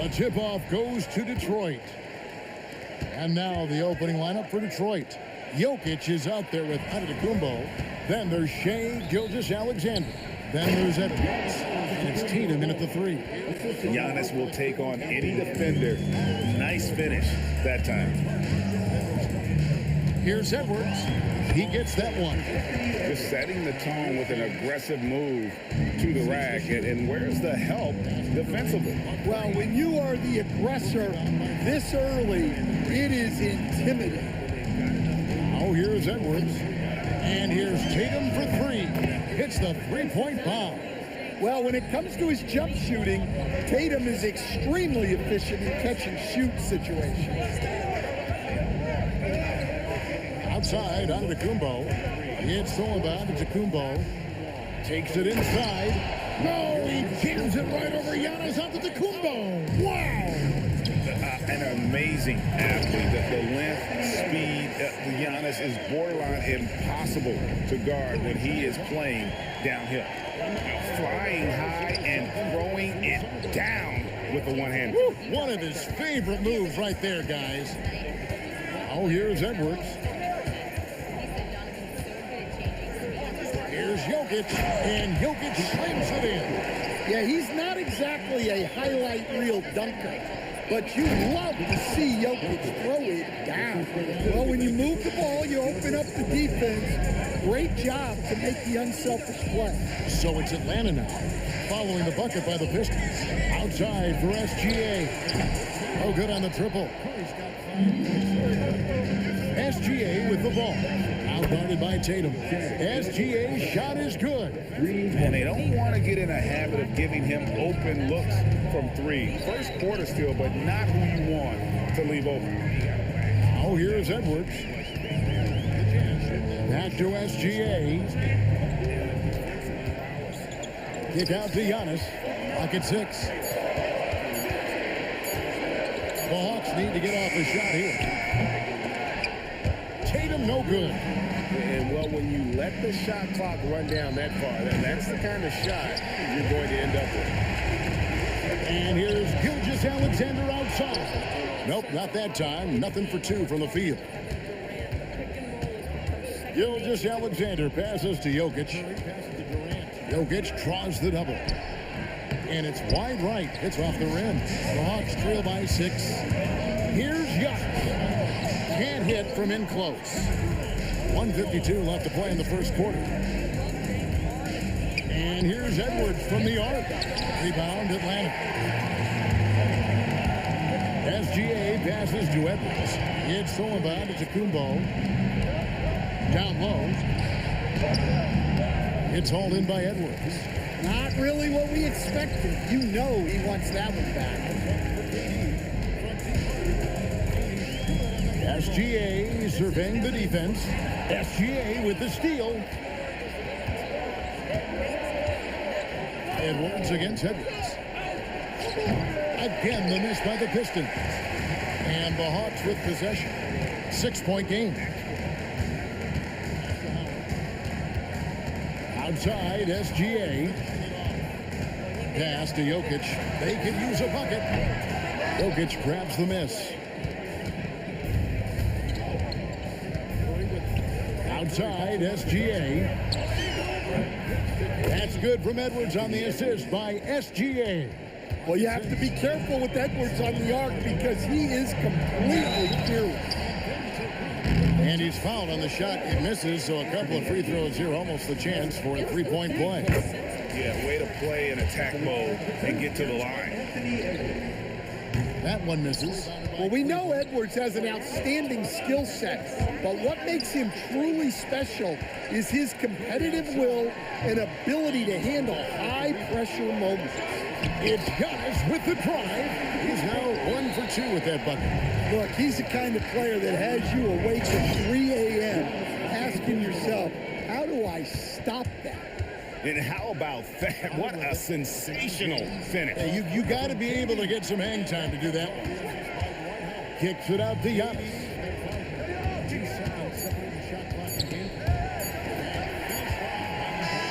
The tip-off goes to Detroit. And now the opening lineup for Detroit. Jokic is out there with Antetokounmpo. Then there's Shea Gilgeous-Alexander. Then there's Edwards. And it's Tatum in at the three. Giannis will take on any defender. Nice finish that time. Here's Edwards. He gets that one. Just setting the tone with an aggressive move to the rack. And where's the help defensively? Well, when you are the aggressor this early, it is intimidating. Oh, here's Edwards. And here's Tatum for three. Hits the three-point bomb. Well, when it comes to his jump shooting, Tatum is extremely efficient in catch-and-shoot situations. Outside, on to Kumbo. It's Sullivan to Kumbo. Takes it inside. No, he jams it right over Giannis onto the Kumbo. Wow! An amazing athlete. The length, speed, Giannis is borderline impossible to guard when he is playing downhill. Flying high and throwing it down with the one hand. One of his favorite moves right there, guys. Oh, here's Edwards. Here's Jokic, and Jokic slams it in. Yeah, he's not exactly a highlight reel dunker, but you love to see Jokic throw it down. Well, when you move the ball, you open up the defense. Great job to make the unselfish play. So it's Atlanta now, following the bucket by the Pistons. Outside for SGA. Oh, good on the triple. SGA with the ball. Outguarded by Tatum. SGA's shot is good. And they don't want to get in a habit of giving him open looks from three. First quarter still, but not who you want to leave open. Oh, here's Edwards. Back to SGA. Kick out to Giannis. Pocket six. The Hawks need to get off a shot here. Tatum, no good. And, well, when you let the shot clock run down that far, then that's the kind of shot you're going to end up with. And here's Gilgeous-Alexander outside. Nope, not that time. Nothing for two from the field. Gilgeous-Alexander passes to Jokic. Jokic draws the double. And it's wide right. It's off the rim. The Hawks trail by 6. Here's Giannis. Can't hit from in close. 1:52 left to play in the first quarter. And here's Edwards from the arc. Rebound Atlanta. SGA passes to Edwards. It's Sullivan to Kumbo. Down low. It's hauled in by Edwards. Not really what we expected. You know he wants that one back. SGA surveying the defense. SGA with the steal. Edwards against Edwards. Again, the miss by the Pistons. And the Hawks with possession. 6-point game. Outside, SGA. Pass to Jokic. They can use a bucket. Jokic grabs the miss. Outside, SGA. That's good from Edwards on the assist by SGA. Well, you have to be careful with Edwards on the arc because he is completely fearless. And he's fouled on the shot. It misses, so a couple of free throws here. Almost the chance for a three-point play. Yeah, way to play in attack mode and get to the line. That one misses. Well, we know Edwards has an outstanding skill set, but what makes him truly special is his competitive will and ability to handle high-pressure moments. It's Giannis with the drive. He's now 1 for 2 with that bucket. Look, he's the kind of player that has you awake at 3 a.m. asking yourself, how do I stop that? And how about that? What a sensational finish. Hey, you got to be able to get some hang time to do that one. Kicks it out to Giannis.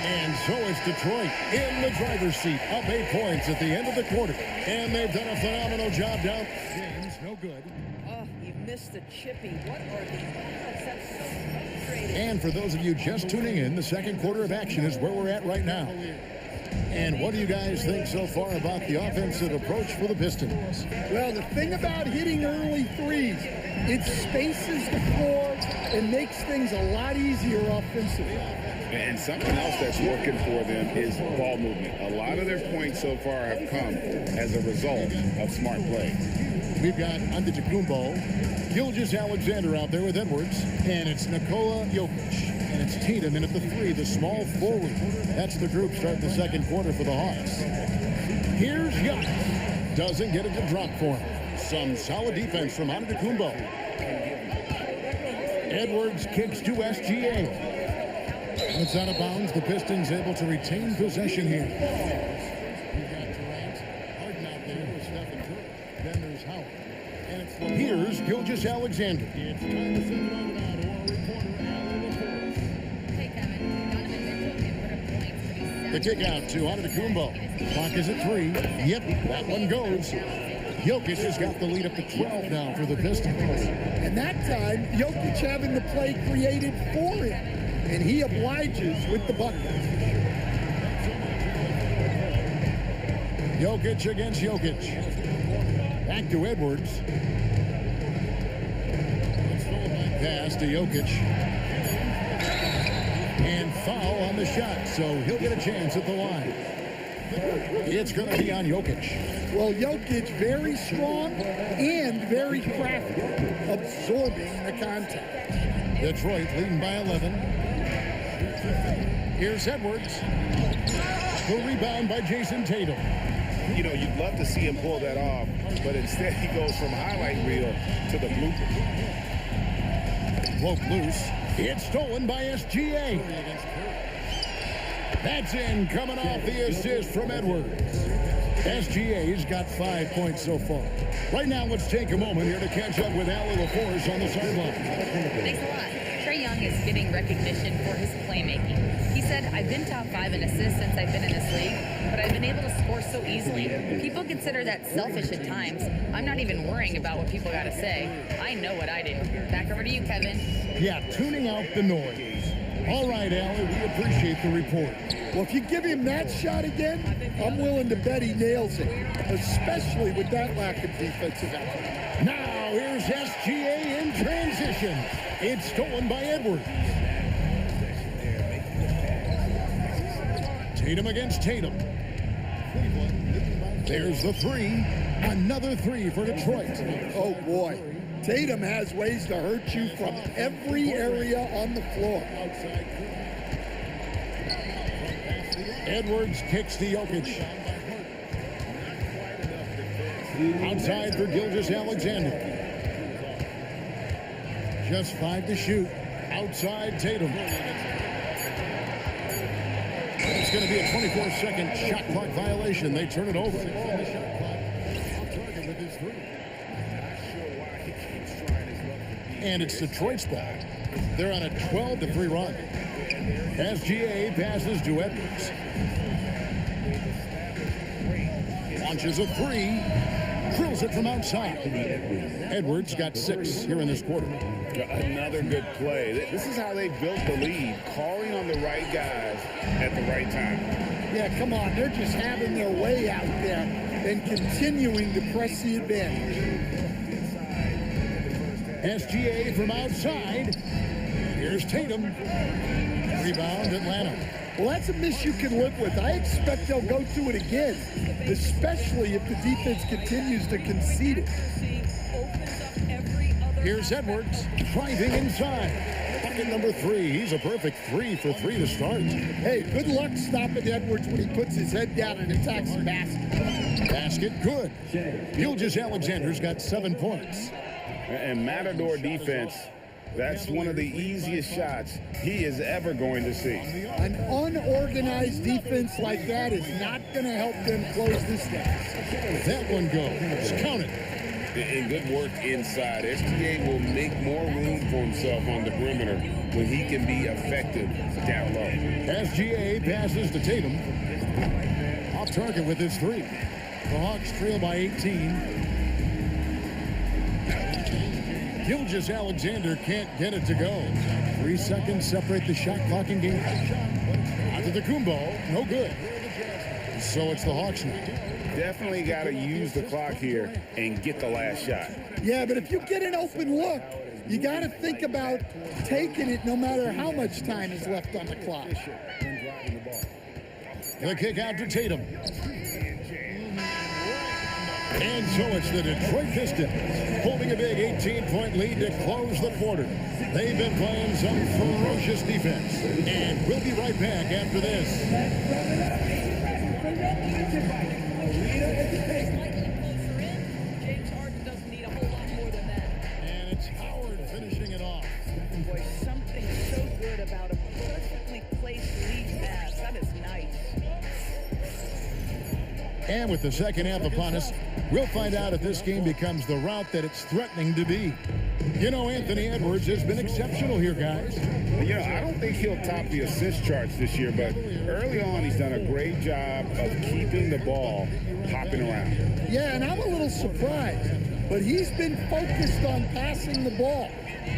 And so is Detroit in the driver's seat, up 8 points at the end of the quarter. And they've done a phenomenal job down. James, no good. Oh, you missed the chippy. What are the odds? That's so frustrating. And for those of you just tuning in, the second quarter of action is where we're at right now. And what do you guys think so far about the offensive approach for the Pistons? Well, the thing about hitting early threes, it spaces the floor and makes things a lot easier offensively. And something else that's working for them is ball movement. A lot of their points so far have come as a result of smart play. We've got Antetokounmpo, Gilgeous-Alexander out there with Edwards, and it's Nikola Jokic. And it's Tatum in at the 3, the small forward. That's the group starting the second quarter for the Hawks. Here's Giannis. Doesn't get it to drop for him. Some solid defense from Antetokounmpo. Edwards kicks to SGA. It's out of bounds. The Pistons able to retain possession here. We've got Durant, Harden out there with Stephen Curry. Then there's Howard. And it's here's Gilgeous-Alexander. It's time to send it over now to our reporter, Alan LaForce. Hey, Kevin. Donovan Mitchell can put up points, but he's The kick out to Antetokounmpo. Clock is at 3. Yep, that one goes. Jokic has got the lead up to 12 now for the Pistons. And that time, Jokic having the play created for him. And he obliges with the bucket. Jokic against Jokic. Back to Edwards. Pass to Jokic. And foul on the shot, so he'll get a chance at the line. It's going to be on Jokic. Well, Jokic very strong and very crafty, absorbing the contact. Detroit leading by 11. Here's Edwards. The rebound by Jason Tatum. You know, you'd love to see him pull that off, but instead he goes from highlight reel to the blooper. Broke loose. It's stolen by SGA. That's in, coming off the assist from Edwards. SGA's got 5 points so far. Right now, let's take a moment here to catch up with Alan LaForce on the sideline. Thanks a lot. Trae Young is getting recognition for his playmaking. He said, I've been top 5 in assists since I've been in this league, but I've been able to score so easily. People consider that selfish at times. I'm not even worrying about what people got to say. I know what I do. Back over to you, Kevin. Yeah, tuning out the noise. All right, Alan, we appreciate the report. Well, if you give him that shot again, I'm willing to bet he nails it, especially with that lack of defensive effort. Now, here's SGA in transition. It's stolen by Edwards. Tatum against Tatum. There's the 3. Another 3 for Detroit. Oh, boy. Tatum has ways to hurt you from every area on the floor. Edwards kicks to Jokic. Outside for Gilgeous-Alexander. Just 5 to shoot. Outside Tatum. It's going to be a 24-second shot clock violation. They turn it over. And it's Detroit's ball. They're on a 12-3 run. SGA passes to Edwards. Launches a 3. Drills it from outside. Edwards got 6 here in this quarter. Another good play. This is how they built the lead, calling on the right guys at the right time. Yeah, come on. They're just having their way out there and continuing to press the advantage. SGA from outside. Here's Tatum. Rebound, Atlanta. Well, that's a miss you can live with. I expect they'll go through it again, especially if the defense continues to concede it. Here's Edwards driving inside. Bucket number 3. He's a perfect 3 for 3 to start. Hey, good luck stopping Edwards when he puts his head down and attacks the basket. Basket good. Gilgeous-Alexander's got 7 points. And Matador defense, that's one of the easiest shots he is ever going to see. An unorganized defense like that is not going to help them close this down. That one goes. Count it. And good work inside. SGA will make more room for himself on the perimeter when he can be effective down low. SGA passes to Tatum. Off target with his 3. The Hawks trail by 18. Gilgeous-Alexander can't get it to go. 3 seconds separate the shot clock and game. Antetokounmpo, no good. So it's the Hawks now. Definitely got to use the clock here and get the last shot. Yeah, but if you get an open look, You got to think about taking it no matter how much time is left on the clock. The kick out to Tatum. And so it's the Detroit Pistons holding a big 18-point lead to close the quarter. They've been playing some ferocious defense. And we'll be right back after this. James Harden doesn't need a whole lot more than that. And it's Howard finishing it off. Boy, something so good about a perfectly placed lead pass. That is nice. And with the second half upon us, we'll find out if this game becomes the route that it's threatening to be. You know, Anthony Edwards has been exceptional here, guys. You know, I don't think he'll top the assist charts this year, but early on he's done a great job of keeping the ball hopping around. Yeah, and I'm a little surprised, but he's been focused on passing the ball.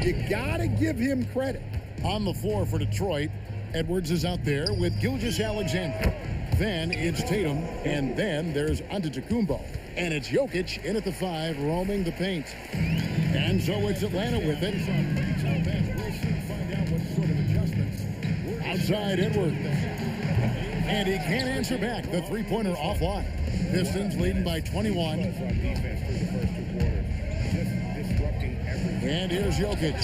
You got to give him credit. On the floor for Detroit, Edwards is out there with Gilgeous-Alexander. Then it's Tatum, and then there's Antetokounmpo. And it's Jokic in at the 5, roaming the paint. And so it's Atlanta with it. We'll soon find out what sort of adjustments. Outside Edwards. And he can't answer back. The three-pointer offline. Pistons leading by 21. And here's Jokic.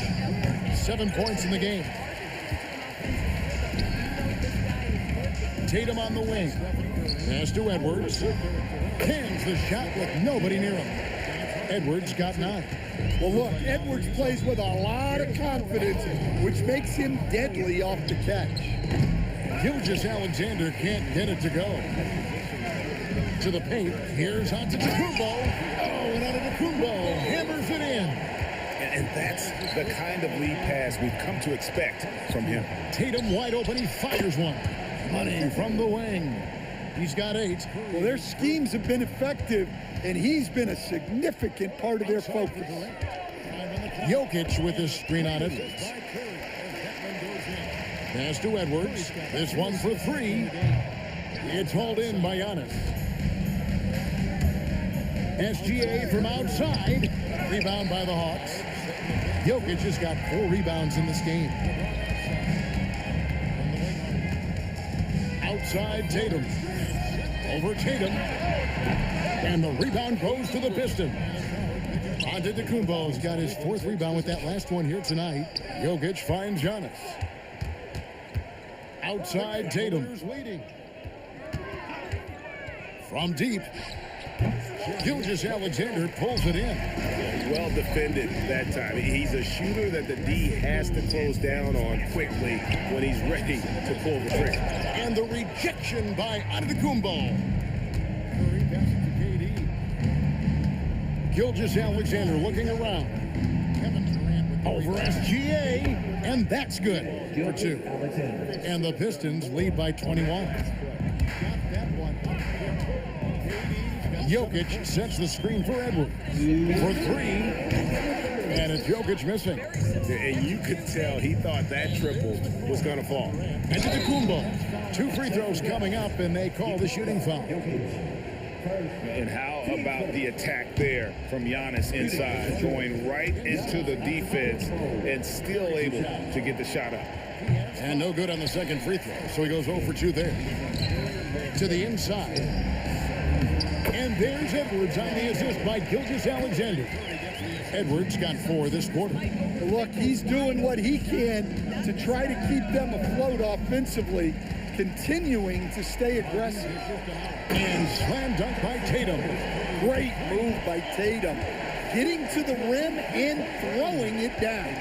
7 points in the game. Tatum on the wing. Pass to Edwards. Cans the shot with nobody near him. Edwards got 9. Well, look, Edwards plays with a lot of confidence, which makes him deadly off the catch. Gilgeous-Alexander can't get it to go. To the paint. Here's Antetokounmpo. Oh, and Antetokounmpo hammers it in. And that's the kind of lead pass we've come to expect from him. Tatum wide open. He fires one. Money from the wing. He's got 8. Well, their schemes have been effective, and he's been a significant part of their focus. Jokic with his screen on Edwards. Pass to Edwards. This one for 3. It's hauled in by Giannis. SGA from outside. Rebound by the Hawks. Jokic has got 4 rebounds in this game. Outside Tatum. Over Tatum. And the rebound goes to the Pistons. Antetokounmpo's got his 4th rebound with that last one here tonight. Jokic finds Giannis. Outside Tatum. From deep. Gilgeous-Alexander pulls it in. Well defended that time. He's a shooter that the D has to close down on quickly when he's ready to pull the trigger. And the rejection by Antetokounmpo. Curry passes to KD. Gilgeous-Alexander looking around. Kevin Durant over SGA, and that's good for 2. And the Pistons lead by 21. Jokic sets the screen for Edwards for 3, and it's Jokic missing. And you could tell he thought that triple was going to fall. Antetokounmpo, 2 free throws coming up, and they call the shooting foul. And how about the attack there from Giannis inside, going right into the defense and still able to get the shot up. And no good on the second free throw, so he goes 0 for 2 there. To the inside. And there's Edwards on the assist by Gilgeous-Alexander. Edwards got 4 this quarter. Look, he's doing what he can to try to keep them afloat offensively, continuing to stay aggressive. And slam dunk by Tatum. Great move by Tatum. Getting to the rim and throwing it down.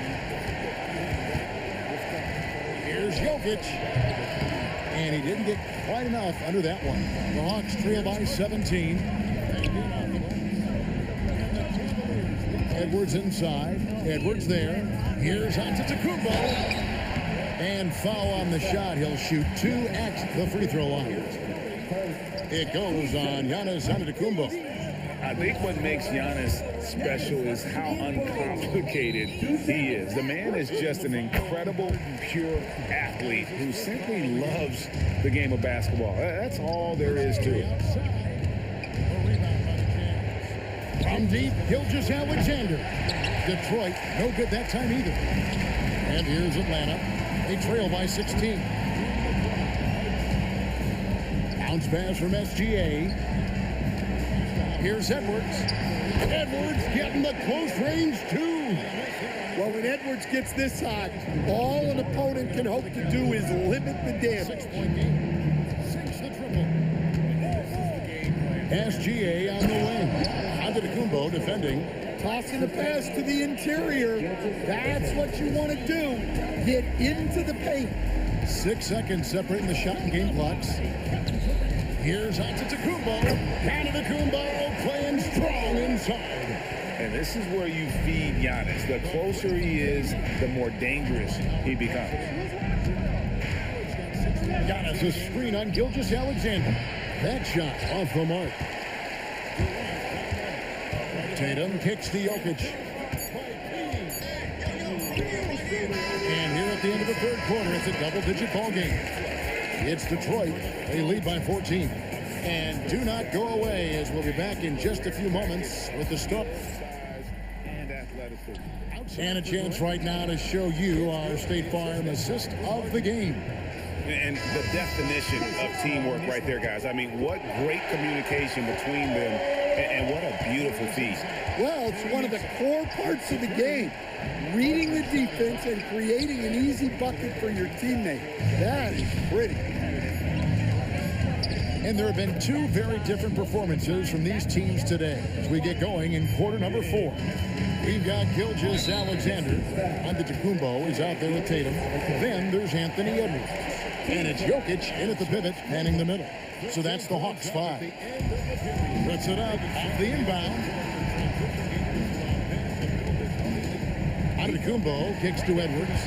Here's Jokic. And he didn't get quite enough under that one. The Hawks trail by 17. Edwards inside. Edwards there. Here's Antetokounmpo. And foul on the shot. He'll shoot 2 at the free throw line. It goes on Giannis Antetokounmpo. I think what makes Giannis special is how uncomplicated he is. The man is just an incredible, pure athlete who simply loves the game of basketball. That's all there is to it. From From deep, Gilgeous-Alexander. Detroit, no good that time either. And here's Atlanta. They trail by 16. Bounce pass from SGA. Here's Edwards. Edwards getting the close range, too. Well, when Edwards gets this hot, all an opponent can hope to do is limit the damage. 6-point game. 6 the triple. SGA on the wing. Antetokounmpo defending. Tossing the pass to the interior. That's what you want to do. Get into the paint. 6 seconds separating the shot and game clocks. Here's Antetokounmpo. Antetokounmpo playing strong inside. And this is where you feed Giannis. The closer he is, the more dangerous he becomes. Giannis a screen on Gilgeous-Alexander. That shot off the mark. Tatum kicks to Jokic. And here at the end of the third quarter, it's a double-digit ball game. It's Detroit. They lead by 14. And do not go away, as we'll be back in just a few moments with the stuff. And athleticism. And a chance right now to show you our State Farm assist of the game. And the definition of teamwork right there, guys. I mean, what great communication between them, and what a beautiful feat. Well, it's one of the core parts of the game. Reading the defense and creating an easy bucket for your teammate. That is pretty. And there have been two very different performances from these teams today as we get going in quarter number 4. We've got Gilgeous-Alexander. Antetokounmpo is out there with Tatum. Then there's Anthony Edwards. And it's Jokic in at the pivot, manning the middle. So that's the Hawks 5. Puts it up off the inbound. Antetokounmpo kicks to Edwards.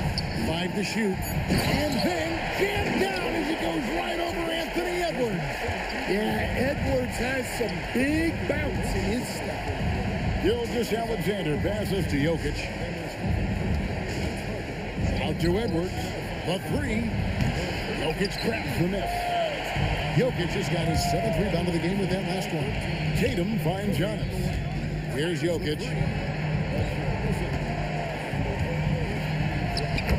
5 to shoot. And then jammed down as it goes right over Anthony Edwards. Yeah, Edwards has some big bounce in his step. Gilgeous-Alexander passes to Jokic. Out to Edwards. The 3. Jokic grabs the miss. Jokic has got his 7th rebound of the game with that last one. Tatum finds Giannis. Here's Jokic.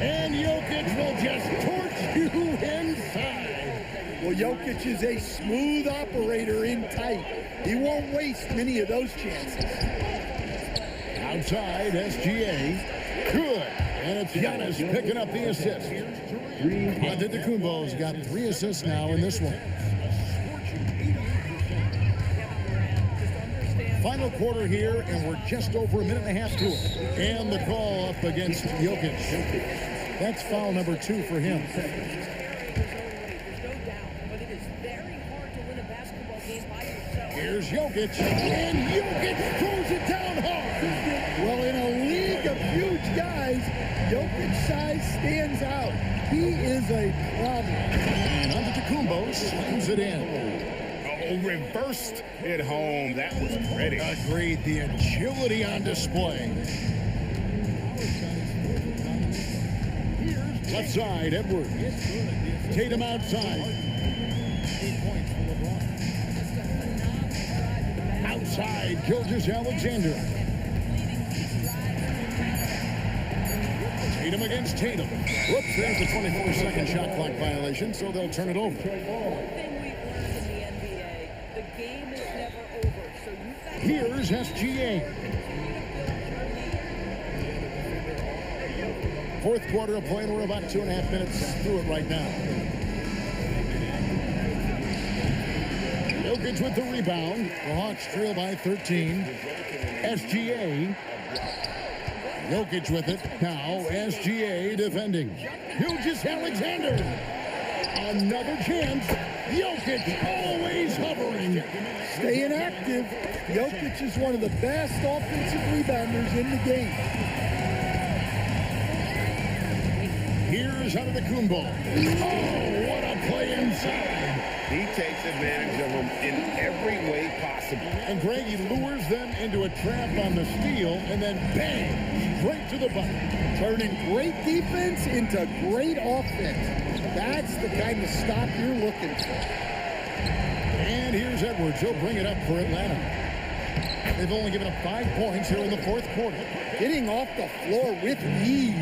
And Jokic will just torch you inside. Well, Jokic is a smooth operator in tight. He won't waste many of those chances. Outside, SGA. Good. And it's Giannis picking up the assist. Antetokounmpo's got 3 assists now in this one. Final quarter here, and we're just over a minute and a half to it. And the call up against Jokic. That's foul number 2 for him. Here's Jokic, and Jokic throws it down hard. Well, in a league of huge guys, Jokic's size stands out. He is a problem. And Antetokounmpo slams it in. Oh, reversed it home. That was pretty. Agreed. The agility on display. Left side, Edwards. Tatum outside. Outside, Gilgeous-Alexander. Tatum against Tatum. Whoops, there's a 24-second shot clock violation, so they'll turn it over. Here's SGA. Fourth quarter of play, and we're about 2.5 minutes through it right now. Jokic with the rebound. The Hawks trail by 13. SGA. Jokic with it. Now SGA defending. Gilgeous-Alexander. Another chance. Jokic always hovering. Staying active. Jokic is one of the best offensive rebounders in the game. Here's Antetokounmpo. Oh, what a play inside. He takes advantage of them in every way possible. And Greg, he lures them into a trap on the steal, and then bang, straight to the bucket. Turning great defense into great offense. That's the kind of stop you're looking for. And here's Edwards. He'll bring it up for Atlanta. They've only given up 5 points here in the fourth quarter. Getting off the floor with ease.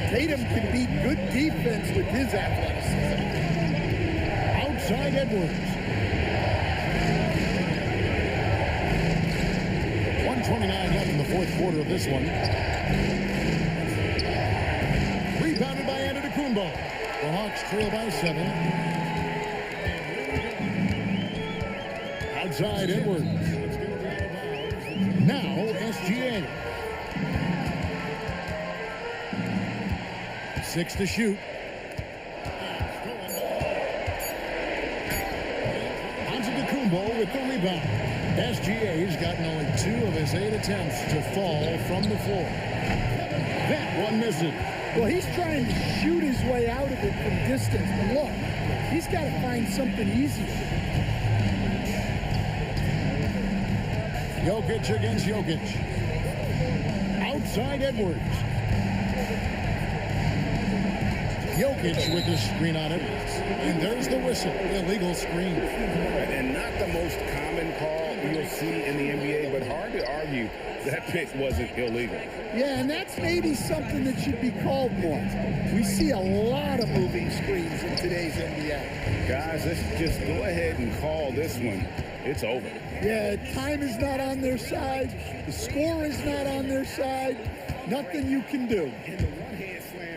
Tatum can beat good defense with his athleticism. Outside Edwards. 1:29 left in the fourth quarter of this one. Rebounded by Antetokounmpo. The Hawks trail by 7. Outside Edwards. Now SGA. 6 to shoot. Antetokounmpo with the rebound. SGA's gotten only 2 of his 8 attempts to fall from the floor. That one misses. Well, he's trying to shoot his way out of it from distance. But look, he's got to find something easy. Jokic against Jokic. Outside Edwards. Jokic with the screen on Edwards. And there's the whistle. Illegal screen. And not the most common call you'll see in the NBA, but hard to argue that pick wasn't illegal. Yeah, and that's maybe something that should be called more. We see a lot of moving screens in today's NBA. Guys, let's just go ahead and call this one. It's over. Yeah, time is not on their side. The score is not on their side. Nothing you can do.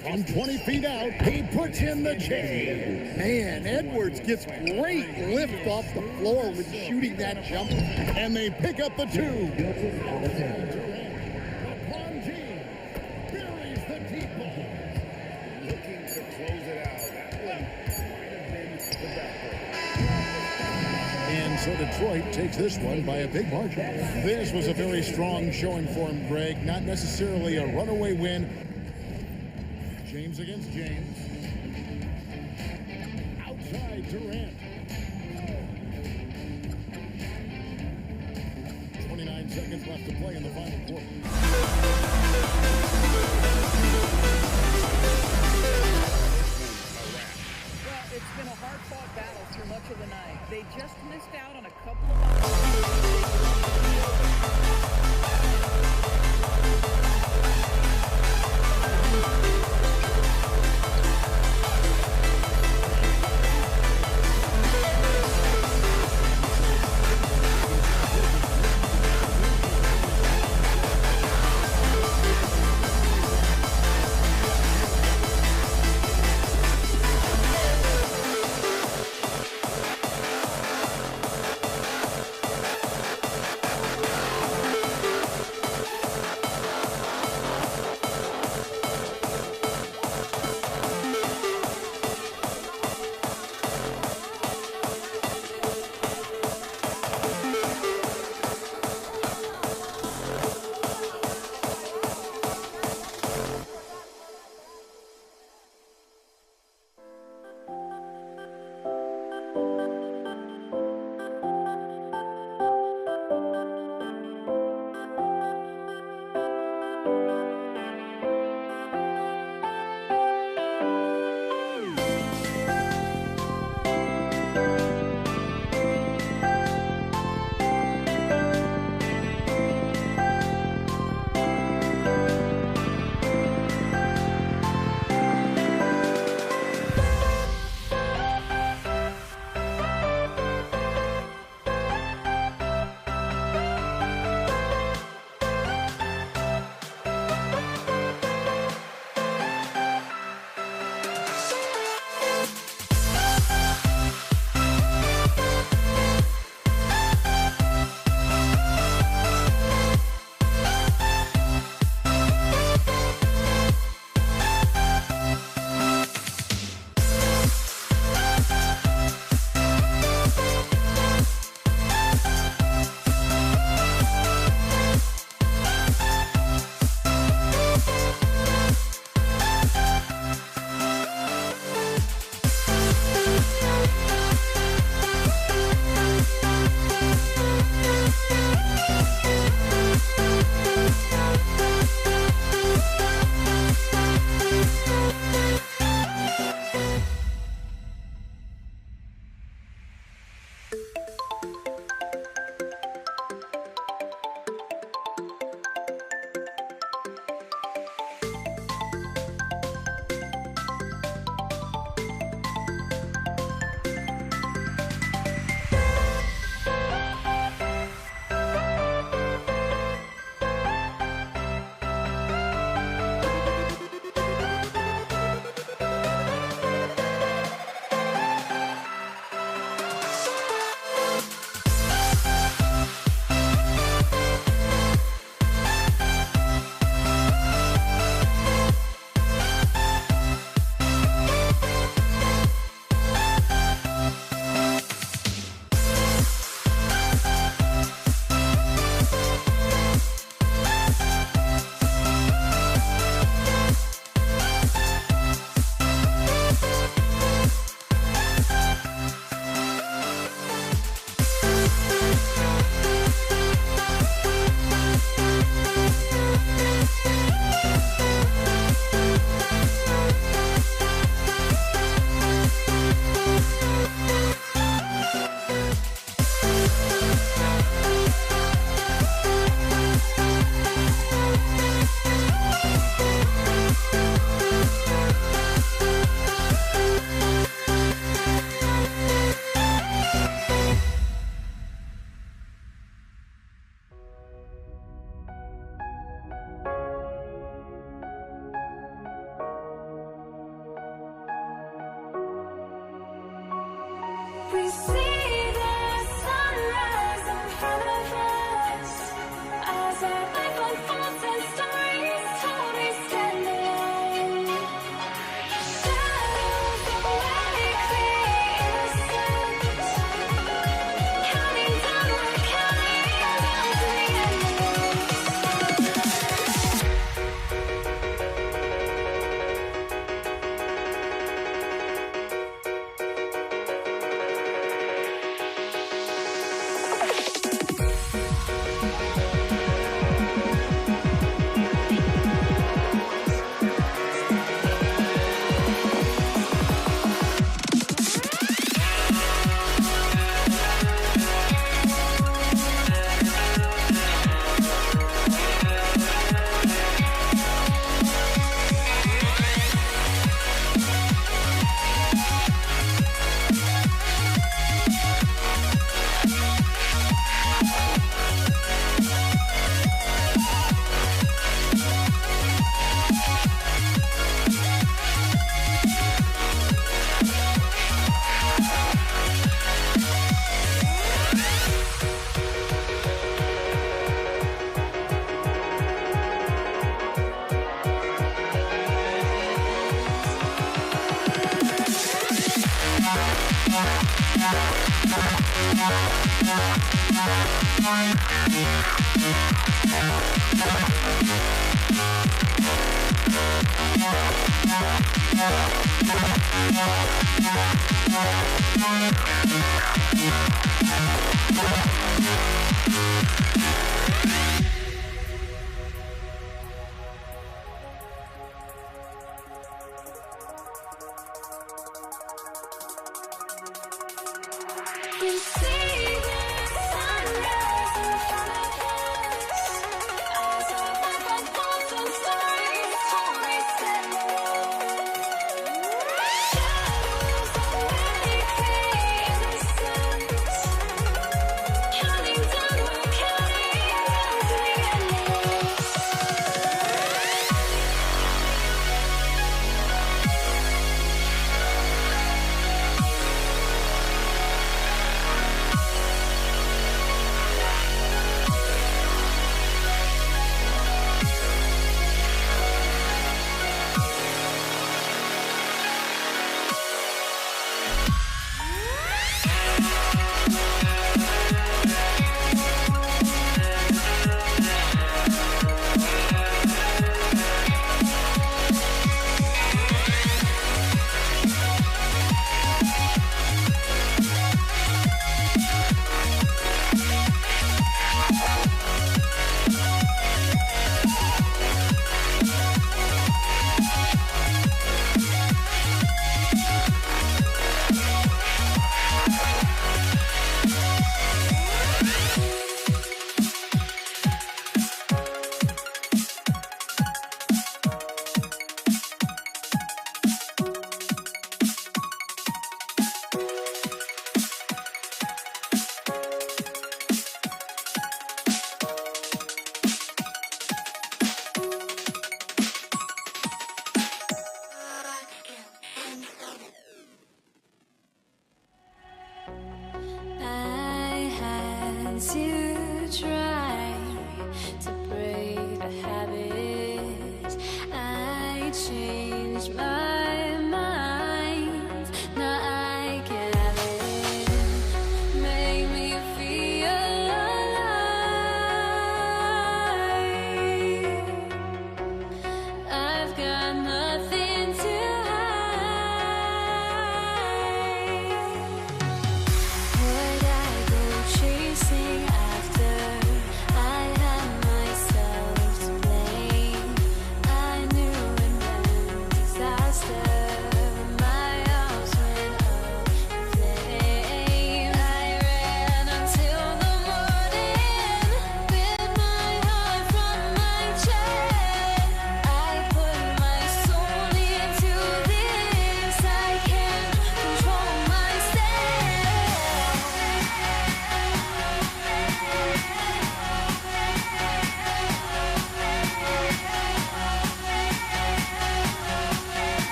From 20 feet out, he puts in the chain. Man, Edwards gets great lift off the floor with shooting that jumper. And they pick up the 2. Buries the deep ball. Looking to close it out. That one might have been the backboard. And so Detroit takes this one by a big margin. This was a very strong showing for him, Greg. Not necessarily a runaway win. James against James. Outside Durant. 29 seconds left to play in the final quarter. Well, it's been a hard-fought battle through much of the night. They just missed out on a couple of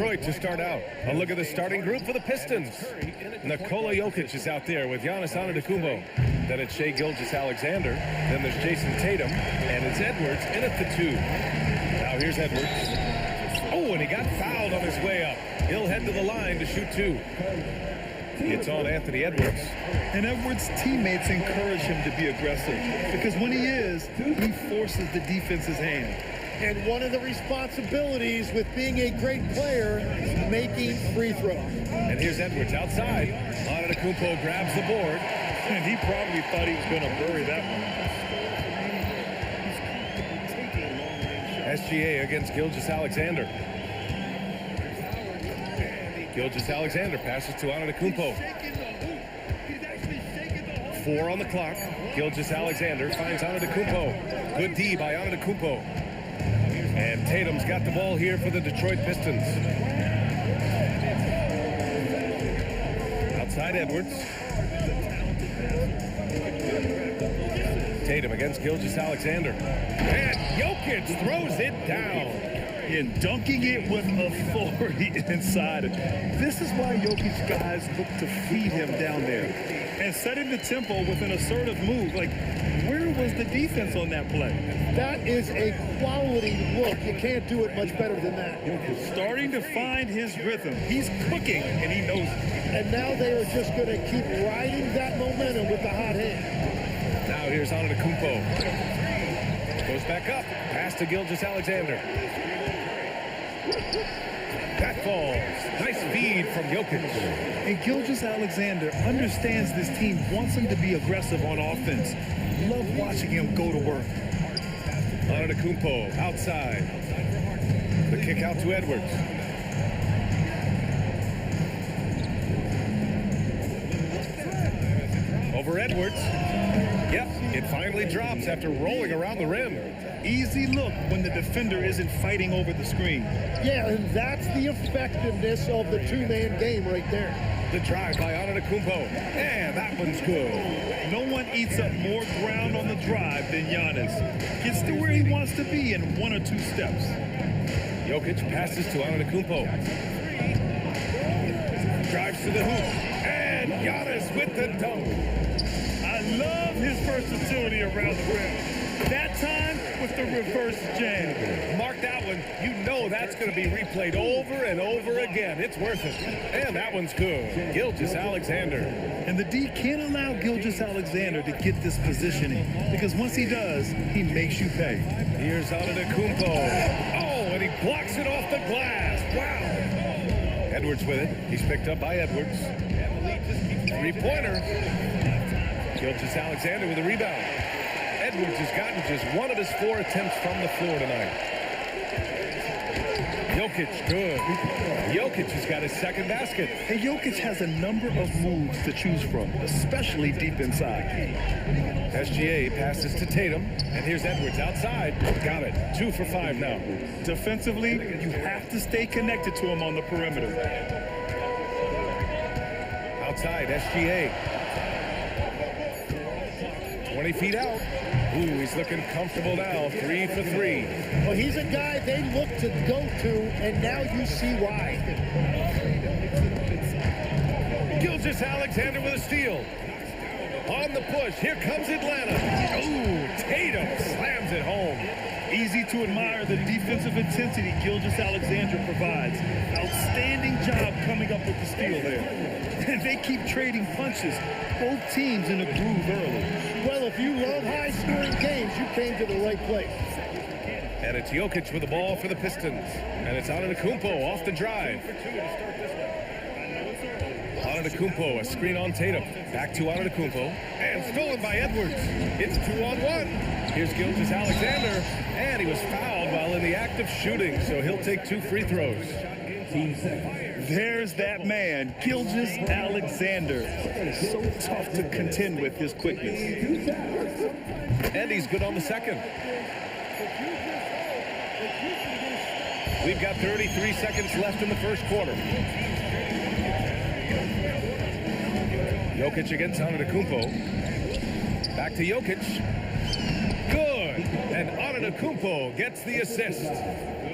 Detroit to start out. A look at the starting group for the Pistons. Nikola Jokic is out there with Giannis Antetokounmpo. Then it's Shai Gilgeous-Alexander. Then there's Jason Tatum. And it's Edwards in at the 2. Now here's Edwards. Oh, and he got fouled on his way up. He'll head to the line to shoot 2. It's on Anthony Edwards. And Edwards' teammates encourage him to be aggressive because when he is, he forces the defense's hand. And one of the responsibilities with being a great player is making free throws. And here's Edwards outside. Antetokounmpo grabs the board. And he probably thought he was going to bury that one. SGA against Gilgeous-Alexander. Gilgeous-Alexander passes to Antetokounmpo. 4 on the clock. Gilgeous-Alexander finds Antetokounmpo. Good D by Antetokounmpo. And Tatum's got the ball here for the Detroit Pistons. Outside Edwards. Tatum against Gilgeous-Alexander. And Jokic throws it down. And dunking it with authority inside. This is why Jokic guys look to feed him down there. And setting the tempo with an assertive move. Like, where was the defense on that play? That is a quality look. You can't do it much better than that. Starting to find his rhythm. He's cooking, and he knows it. And now they are just going to keep riding that momentum with the hot hand. Now here's Antetokounmpo. Goes back up. Pass to Gilgeous-Alexander. That falls. Nice feed from Jokic. And Gilgeous-Alexander understands this team wants him to be aggressive on offense. Love watching him go to work. Antetokounmpo outside. The kick out to Edwards. Over Edwards. Yep, it finally drops after rolling around the rim. Easy look when the defender isn't fighting over the screen. Yeah, and that's the effectiveness of the two-man game right there. The drive by Antetokounmpo. And that one's good. No one eats up more ground on the drive than Giannis. Gets to where he wants to be in 1 or 2 steps. Jokic passes to Antetokounmpo. Drives to the hoop. And Giannis with the dunk. I love his versatility around the rim. That time with the reverse jam. Mark that one. You know that's going to be replayed over and over again. It's worth it. And that one's good. Gilgeous-Alexander. And the D can't allow Gilgeous-Alexander to get this positioning because once he does, he makes you pay. Here's Antetokounmpo. Oh, and he blocks it off the glass. Wow. Edwards with it. He's picked up by Edwards. Three-pointer. Gilgeous-Alexander with a rebound. Edwards has gotten just 1 of his 4 attempts from the floor tonight. Jokic, good. Jokic has got his second basket. And Jokic has a number of moves to choose from, especially deep inside. SGA passes to Tatum, and here's Edwards outside. Got it. 2 for 5 now. Defensively, you have to stay connected to him on the perimeter. Outside, SGA. 20 feet out. Ooh, he's looking comfortable now. 3 for 3. Well, he's a guy they look to go to, and now you see why. Gilgeous-Alexander with a steal. On the push, here comes Atlanta. Ooh, Tatum slams it home. Easy to admire the defensive intensity Gilgeous-Alexander provides. Outstanding job coming up with the steal there. And they keep trading punches. Both teams in a groove early. Well, if you love high-scoring games, you came to the right place. And it's Jokic with the ball for the Pistons. And it's Antetokounmpo off the drive. Antetokounmpo, a screen on Tatum. Back to Antetokounmpo. And stolen by Edwards. It's 2-on-1. Here's Gilgeous-Alexander. And he was fouled while in the act of shooting, so he'll take 2 free throws. There's that man, Gilgeous-Alexander. So tough to contend with his quickness. And he's good on the second. We've got 33 seconds left in the first quarter. Jokic against Antetokounmpo. Back to Jokic. Good. And Antetokounmpo gets the assist.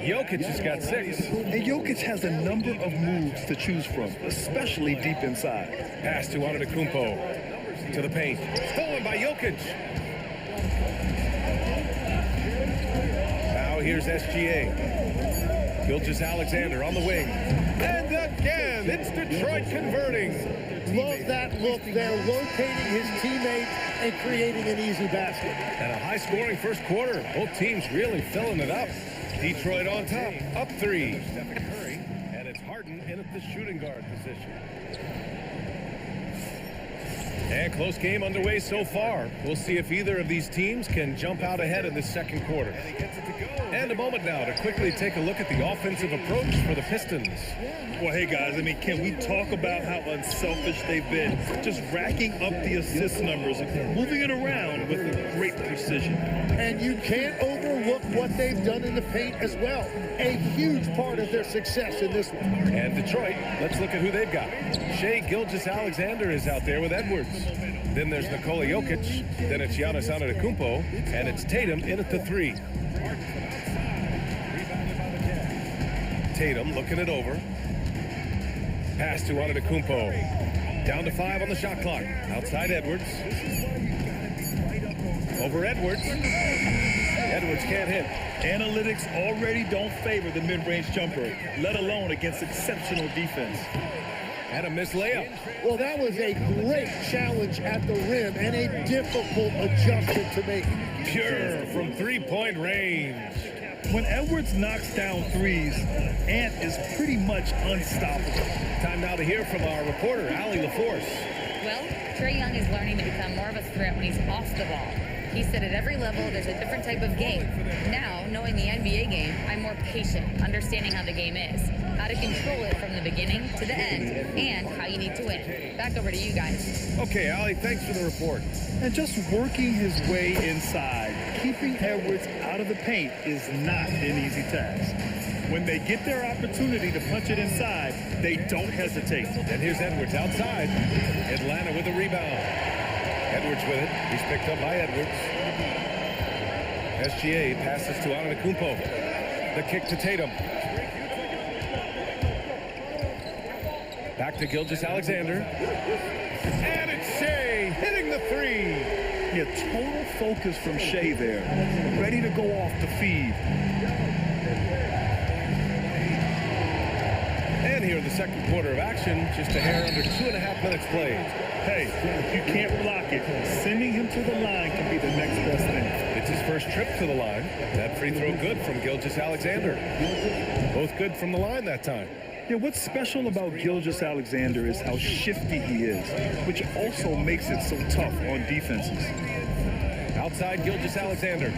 Jokic has got 6. And Jokic has a number of moves to choose from, especially deep inside. Pass to Antetokounmpo. To the paint. Stolen by Jokic. Now here's SGA. Gilgeous-Alexander on the wing. And again, it's Detroit converting. Love that look. They're rotating his teammate and creating an easy basket. And a high-scoring first quarter. Both teams really filling it up. Detroit on top, up 3. And it's Harden in at the shooting guard position. And close game underway so far. We'll see if either of these teams can jump out ahead in the second quarter. And a moment now to quickly take a look at the offensive approach for the Pistons. Well, hey, guys, I mean, can we talk about how unselfish they've been? Just racking up the assist numbers and moving it around with great precision. And you can't overlook what they've done in the paint as well. A huge part of their success in this one. And Detroit, let's look at who they've got. Shai Gilgeous-Alexander is out there with Edwards. Then there's Nikola Jokic. Then it's Giannis Antetokounmpo. And it's Tatum in at the 3. Tatum looking it over. Pass to Antetokounmpo. Down to 5 on the shot clock. Outside Edwards. Over Edwards. Edwards can't hit. Analytics already don't favor the mid-range jumper, let alone against exceptional defense. And a missed layup. Well, that was a great challenge at the rim and a difficult adjustment to make. Pure from three-point range. When Edwards knocks down threes, Ant is pretty much unstoppable. Time now to hear from our reporter, Allie LaForce. Well, Trae Young is learning to become more of a threat when he's off the ball. He said at every level there's a different type of game. Now, knowing the NBA game, I'm more patient, understanding how the game is, how to control it from the beginning to the end, and how you need to win. Back over to you guys. Okay, Allie, thanks for the report. And just working his way inside, keeping Edwards out of the paint is not an easy task. When they get their opportunity to punch it inside, they don't hesitate. And here's Edwards outside. Atlanta with a rebound. Edwards with it. He's picked up by Edwards. SGA passes to Antetokounmpo. The kick to Tatum. Back to Gilgeous-Alexander. And it's Shea hitting the three. Yeah, total focus from Shea there. Ready to go off the feed. And here in the second quarter of action, just a hair under 2.5 minutes played. Hey, you can't block it. Sending him to the line can be the next best thing. It's his first trip to the line. That free throw good from Gilgeous-Alexander. Both good from the line that time. Yeah, what's special about Gilgeous-Alexander is how shifty he is, which also makes it so tough on defenses. Outside Gilgeous-Alexander.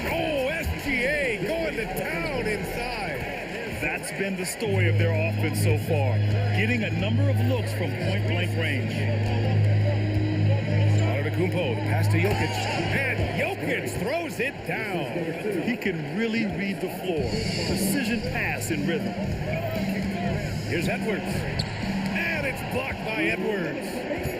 Oh, SGA going to town inside. That's been the story of their offense so far, getting a number of looks from point-blank range. Antetokounmpo, the pass to Jokic, and Jokic throws it down. He can really read the floor. Precision pass in rhythm. Here's Edwards, and it's blocked by Edwards.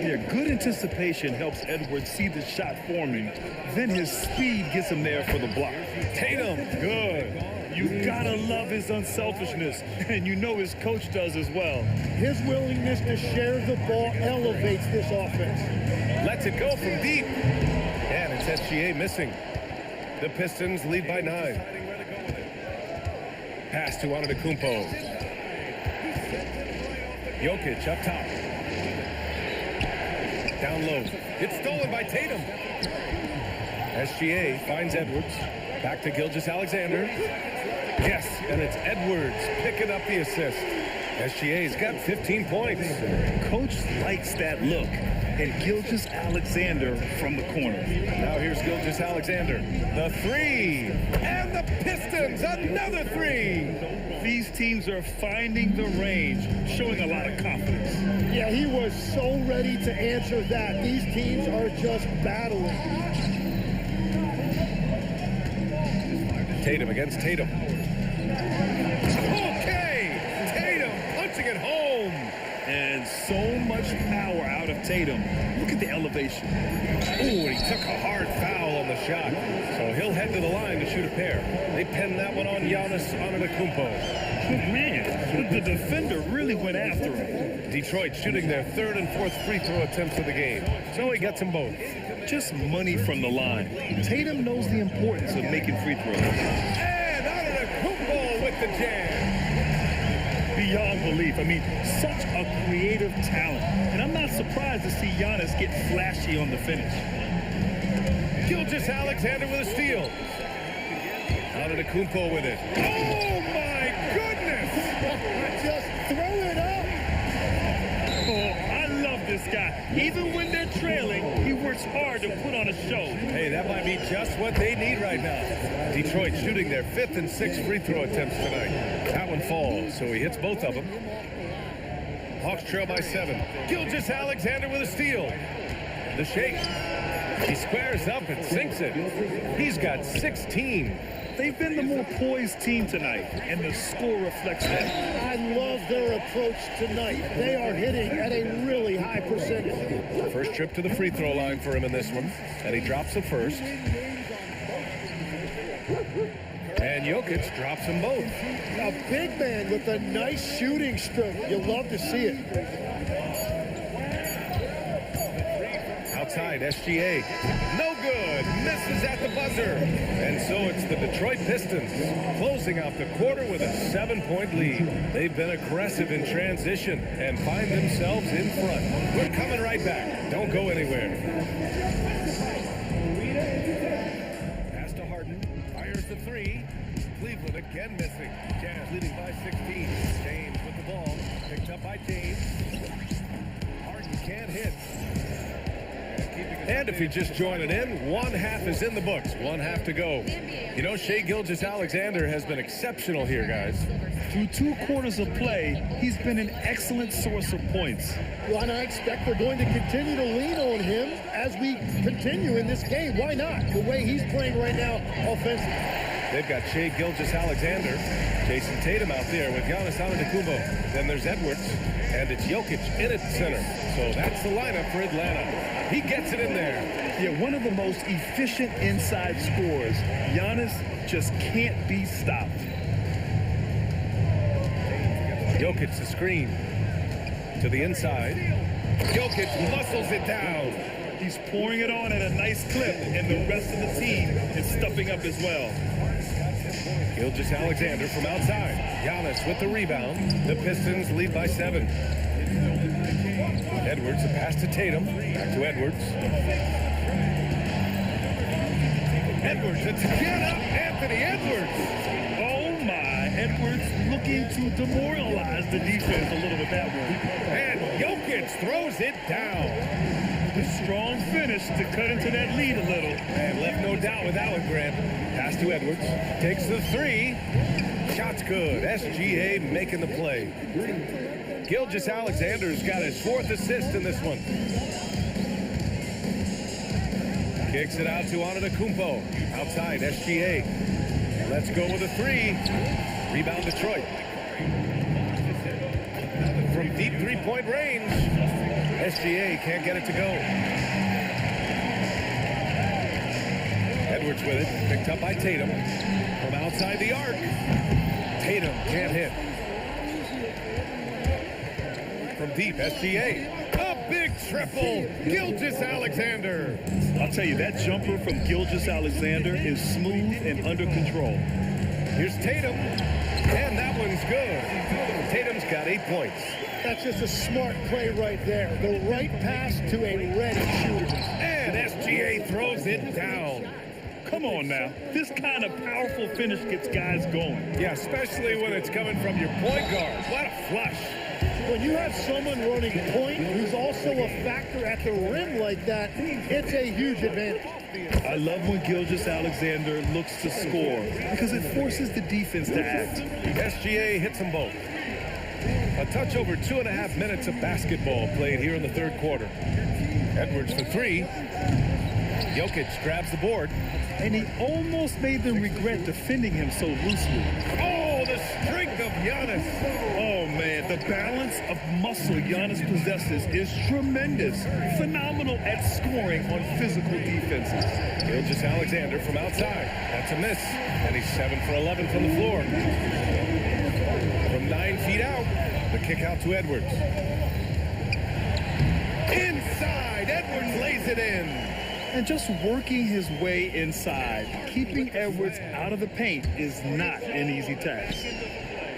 Yeah, good anticipation helps Edwards see the shot forming. Then his speed gets him there for the block. Tatum, good. You gotta love his unselfishness, and you know his coach does as well. His willingness to share the ball elevates this offense. Lets it go from deep. And it's SGA missing. The Pistons lead by 9. Pass to Antetokounmpo. Jokic up top. Down low. It's stolen by Tatum. SGA finds Edwards. Back to Gilgeous-Alexander. Yes, and it's Edwards picking up the assist. SGA's got 15 points. Coach likes that look. And Gilgeous-Alexander from the corner. Now here's Gilgeous-Alexander. The three. And the Pistons, another three. These teams are finding the range, showing a lot of confidence. Yeah, he was so ready to answer that. These teams are just battling. Tatum against Tatum. Okay! Tatum punching it home. And so much power out of Tatum. Look at the elevation. Ooh, he took a hard foul on the shot. So he'll head to the line to shoot a pair. They pinned that one on Giannis Antetokounmpo. Man, the defender really went after him. Detroit shooting their third and fourth free throw attempts of the game. So he gets them both. Just money from the line. Tatum knows the importance of making free throws. And Antetokounmpo with the jam. Beyond belief. I mean, such a creative talent. And I'm not surprised to see Giannis get flashy on the finish. Gilgeous-Alexander with a steal. Antetokounmpo with it. Oh, my goodness! Just throw it up. Oh, I love this guy. Even when they're trailing, he works hard to put on a show. Hey, that might be just what they need right now. Detroit shooting their 5th and 6th free throw attempts tonight. That one falls, so he hits both of them. Hawks trail by 7. Gilgeous-Alexander with a steal. The shake. He squares up and sinks it. He's got 16. They've been the more poised team tonight, and the score reflects that. I love their approach tonight. They are hitting at a really high percentage. First trip to the free throw line for him in this one, and he drops the first. And Jokic drops them both. A big man with a nice shooting stroke. You'll love to see it. Outside, SGA. No good. Misses at the buzzer. And so it's the Detroit Pistons closing out the quarter with a 7-point lead. They've been aggressive in transition and find themselves in front. We're coming right back. Don't go anywhere. Pass to Harden. Fires the three. Cleveland again missing. Jazz leading by 16. James with the ball. Picked up by James. Harden can't hit. And if you're just joining in, one half is in the books. One half to go. You know, Shai Gilgeous-Alexander has been exceptional here, guys. Through 2 quarters of play, he's been an excellent source of points. Well, and I expect we're going to continue to lean on him as we continue in this game. Why not? The way he's playing right now offensively. They've got Shai Gilgeous-Alexander, Jason Tatum out there with Giannis Antetokounmpo. Then there's Edwards, and it's Jokic in at center. So that's the lineup for Atlanta. He gets it in there. Yeah, one of the most efficient inside scorers. Giannis just can't be stopped. Jokic the screen to the inside. Jokic muscles it down. He's pouring it on at a nice clip, and the rest of the team is stepping up as well. Gilgeous-Alexander from outside. Giannis with the rebound. The Pistons lead by 7. Edwards, a pass to Tatum. Back to Edwards. Edwards, it's again up. Anthony Edwards. Oh, my. Edwards looking to demoralize the defense a little with that one. And Jokic throws it down. A strong finish to cut into that lead a little. And left no doubt with that one, Grant. Pass to Edwards. Takes the three. Shot's good. SGA making the play. Gilgeous-Alexander's got his 4th assist in this one. Kicks it out to Antetokounmpo. Outside, SGA. Let's go with a 3. Rebound Detroit. From deep 3-point range. SGA can't get it to go. Edwards with it. Picked up by Tatum. From outside the arc. Tatum can't hit. From deep, SGA. A big triple. Gilgeous-Alexander. I'll tell you, that jumper from Gilgeous-Alexander is smooth and under control. Here's Tatum. And that one's good. Tatum's got 8 points. That's just a smart play right there. The right pass to a ready shooter. And SGA throws it down. Come on now. This kind of powerful finish gets guys going. Yeah, especially when it's coming from your point guard. What a flush. When you have someone running point who's also a factor at the rim like that, it's a huge advantage. I love when Gilgeous-Alexander looks to score because it forces the defense to act. SGA hits them both. A touch over 2.5 minutes of basketball played here in the 3rd quarter. Edwards for 3. Jokic grabs the board. And he almost made them regret defending him so loosely. Oh, the strength of Giannis. Oh, man, the balance of muscle Giannis possesses is tremendous. Phenomenal at scoring on physical defenses. Gilgeous-Alexander from outside. That's a miss. And he's 7 for 11 from the floor. From 9 feet out, the kick out to Edwards. Inside, Edwards lays it in. And just working his way inside, keeping Edwards out of the paint is not an easy task.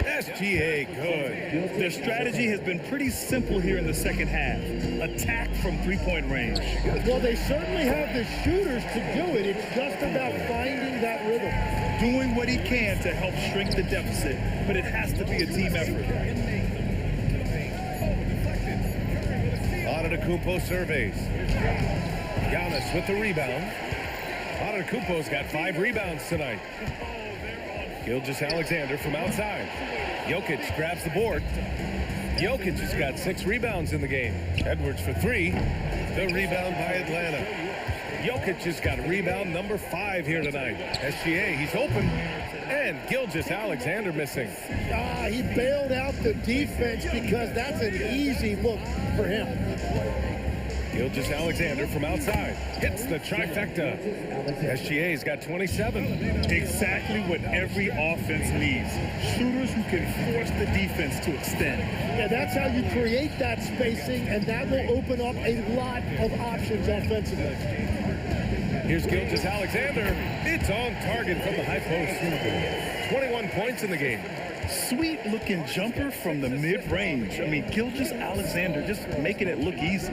SGA good. Their strategy has been pretty simple here in the second half. Attack from 3-point range. Well, they certainly have the shooters to do it. It's just about finding that rhythm. Doing what he can to help shrink the deficit, but it has to be a team effort. Antetokounmpo surveys. Giannis with the rebound. Antetokounmpo's got 5 rebounds tonight. Gilgeous-Alexander from outside. Jokic grabs the board. Jokic has got 6 rebounds in the game. Edwards for 3. The rebound by Atlanta. Jokic has got rebound number 5 here tonight. SGA, he's open. And Gilgeous-Alexander missing. He bailed out the defense because that's an easy look for him. Gilgeous Alexander from outside hits the trifecta. SGA's got 27. Exactly what every offense needs. Shooters who can force the defense to extend. Yeah, that's how you create that spacing, and that will open up a lot of options offensively. Here's Gilgeous Alexander. It's on target from the high post. 21 points in the game. Sweet looking jumper from the mid-range. I mean, Gilgeous Alexander just making it look easy.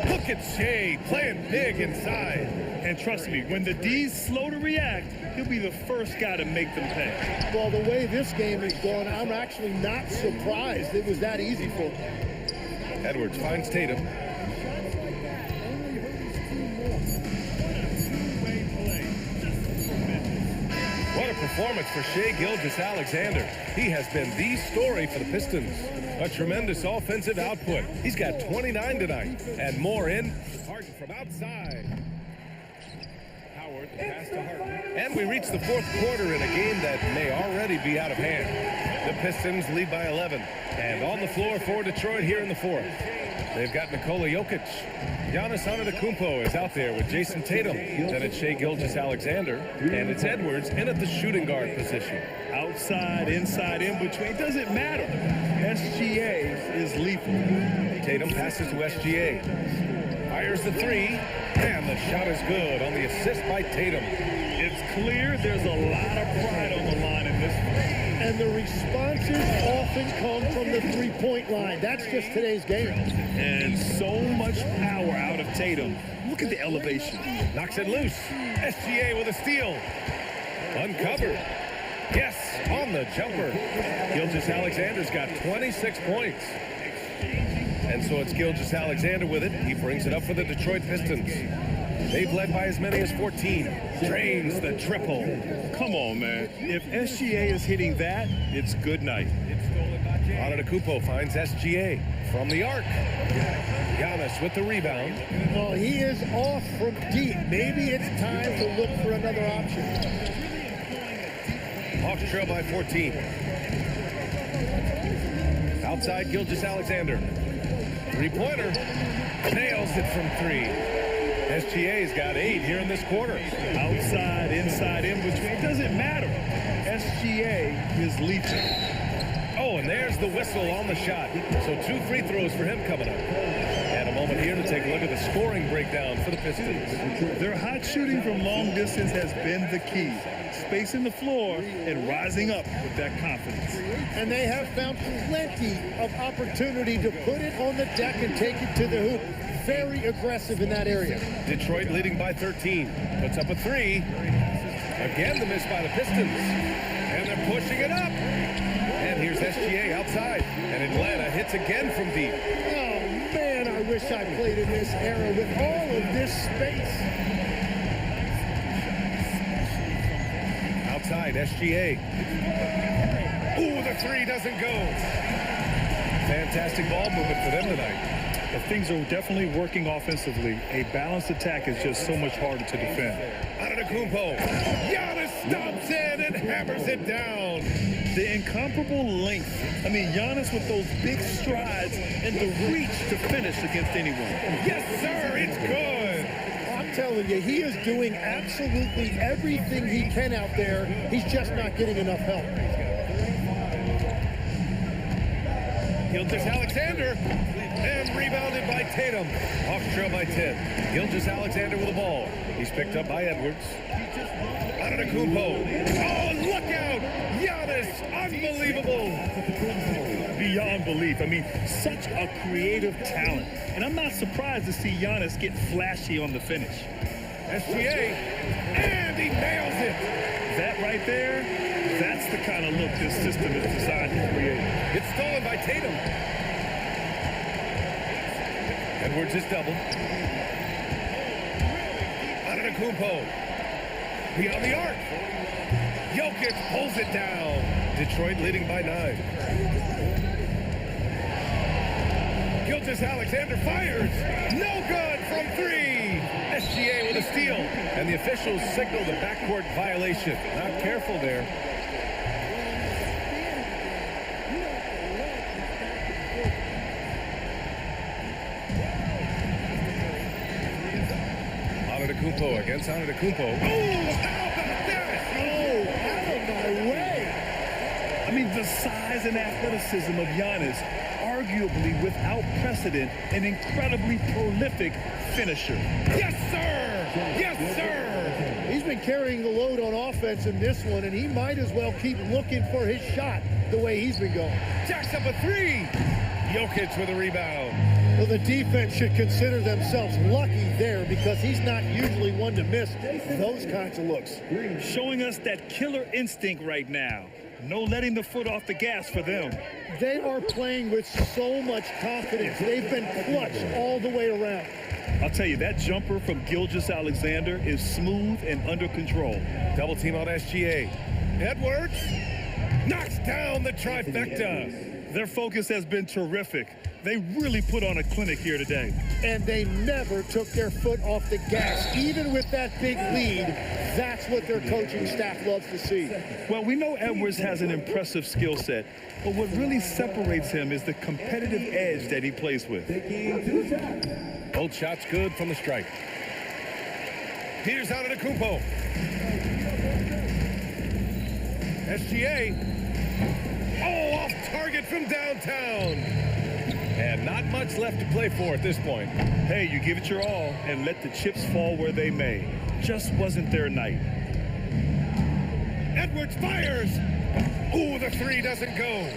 Look at Shea playing big inside. And trust me, when the D's slow to react, he'll be the first guy to make them pay. Well, the way this game is going, I'm actually not surprised it was that easy for him. Edwards finds Tatum. What a performance for Shea Gilgeous Alexander. He has been the story for the Pistons. A tremendous offensive output. He's got 29 tonight and more in. Harden from outside. Howard, the pass to Harden. And we reach the fourth quarter in a game that may already be out of hand. The Pistons lead by 11. And on the floor for Detroit here in the fourth. They've got Nikola Jokic. Giannis Antetokounmpo is out there with Jason Tatum. Then it's Shea Gilgeous Alexander. And it's Edwards in at the shooting guard position. Outside, inside, in between, doesn't matter. SGA is lethal. Tatum passes to SGA. Fires the three. And the shot is good on the assist by Tatum. It's clear there's a lot of pride on the line in this one. And the responses often come from the three-point line. That's just today's game. And so much power out of Tatum. Look at the elevation. Knocks it loose. SGA with a steal. Uncovered. Yes, on the jumper. Gilgeous Alexander's got 26 points. And so it's Gilgeous Alexander with it. He brings it up for the Detroit Pistons. They've led by as many as 14. Drains the triple. Come on, man. If SGA is hitting that, it's good night. Antetokounmpo finds SGA from the arc. Giannis with the rebound. Well, he is off from deep. Maybe it's time to look for another option. Hawks trail by 14. Outside, Gilgeous Alexander. Three-pointer. Nails it from three. SGA's got 8 here in this quarter. Outside, inside, in between, doesn't matter. SGA is lethal. Oh, and there's the whistle on the shot. So 2 free throws for him coming up. And a moment here to take a look at the scoring breakdown for the Pistons. Their hot shooting from long distance has been the key. Spacing the floor and rising up with that confidence. And they have found plenty of opportunity to put it on the deck and take it to the hoop. Very aggressive in that area. Detroit leading by 13. Puts up a 3. Again, the miss by the Pistons. And they're pushing it up. And here's SGA outside. And Atlanta hits again from deep. Oh, man, I wish I played in this era with all of this space. Outside, SGA. Ooh, the 3 doesn't go. Fantastic ball movement for them tonight. But things are definitely working offensively. A balanced attack is just so much harder to defend. Antetokounmpo. Giannis stops in and hammers it down. The incomparable length. I mean, Giannis with those big strides and the reach to finish against anyone. Yes, sir, it's good. I'm telling you, he is doing absolutely everything he can out there. He's just not getting enough help. Gilgeous Alexander. And rebounded by Tatum. Hawks trail by 10. Gilgeous Alexander with the ball. He's picked up by Edwards. Antetokounmpo. Oh, look out! Giannis, unbelievable. Beyond belief. I mean, such a creative talent. And I'm not surprised to see Giannis get flashy on the finish. SGA. And he nails it. That right there, that's the kind of look this system is designed to create. It's stolen by Tatum. Edwards is doubled. Antetokounmpo. Beyond the arc. Jokic pulls it down. Detroit leading by 9. Gilgeous Alexander fires. No good from 3. SGA with a steal. And the officials signal the backcourt violation. Not careful there. Antetokounmpo against Antetokounmpo. Oh, how about that? Oh, out of my way. I mean, the size and athleticism of Giannis, arguably without precedent, an incredibly prolific finisher. Yes, sir! Yes, sir! He's been carrying the load on offense in this one, and he might as well keep looking for his shot the way he's been going. Jacks up a three. Jokic with a rebound. Well, the defense should consider themselves lucky there because he's not usually one to miss those kinds of looks. Showing us that killer instinct right now. No letting the foot off the gas for them. They are playing with so much confidence. They've been clutch all the way around. I'll tell you, that jumper from Gilgeous-Alexander is smooth and under control. Double team on SGA. Edwards knocks down the trifecta. Their focus has been terrific. They really put on a clinic here today. And they never took their foot off the gas. Even with that big lead, that's what their coaching staff loves to see. Well, we know Edwards has an impressive skill set, but what really separates him is the competitive edge that he plays with. Both shots good from the stripe. Here's Antetokounmpo. SGA. Oh, off target from downtown. And not much left to play for at this point. Hey, you give it your all and let the chips fall where they may. Just wasn't their night. Edwards fires. Ooh, the three doesn't go.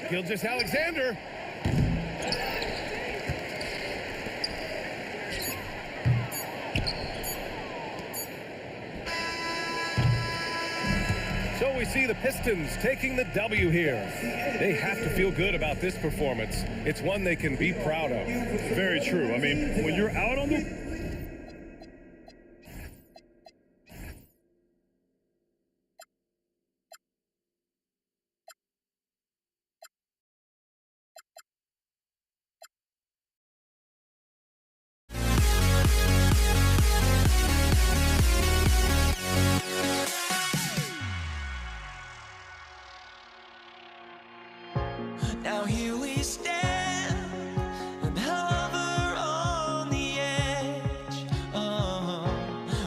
Gilgeous-Alexander. So we see the Pistons taking the W here. They have to feel good about this performance. It's one they can be proud of. Very true. I mean, when you're out on the... Now here we stand and hover on the edge.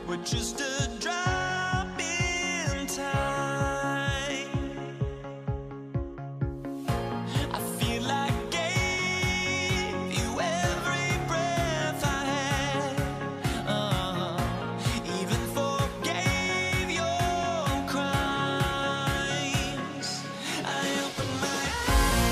We're just a drop in time. I feel like I gave you every breath I had. Even forgave your crimes. I opened my eyes.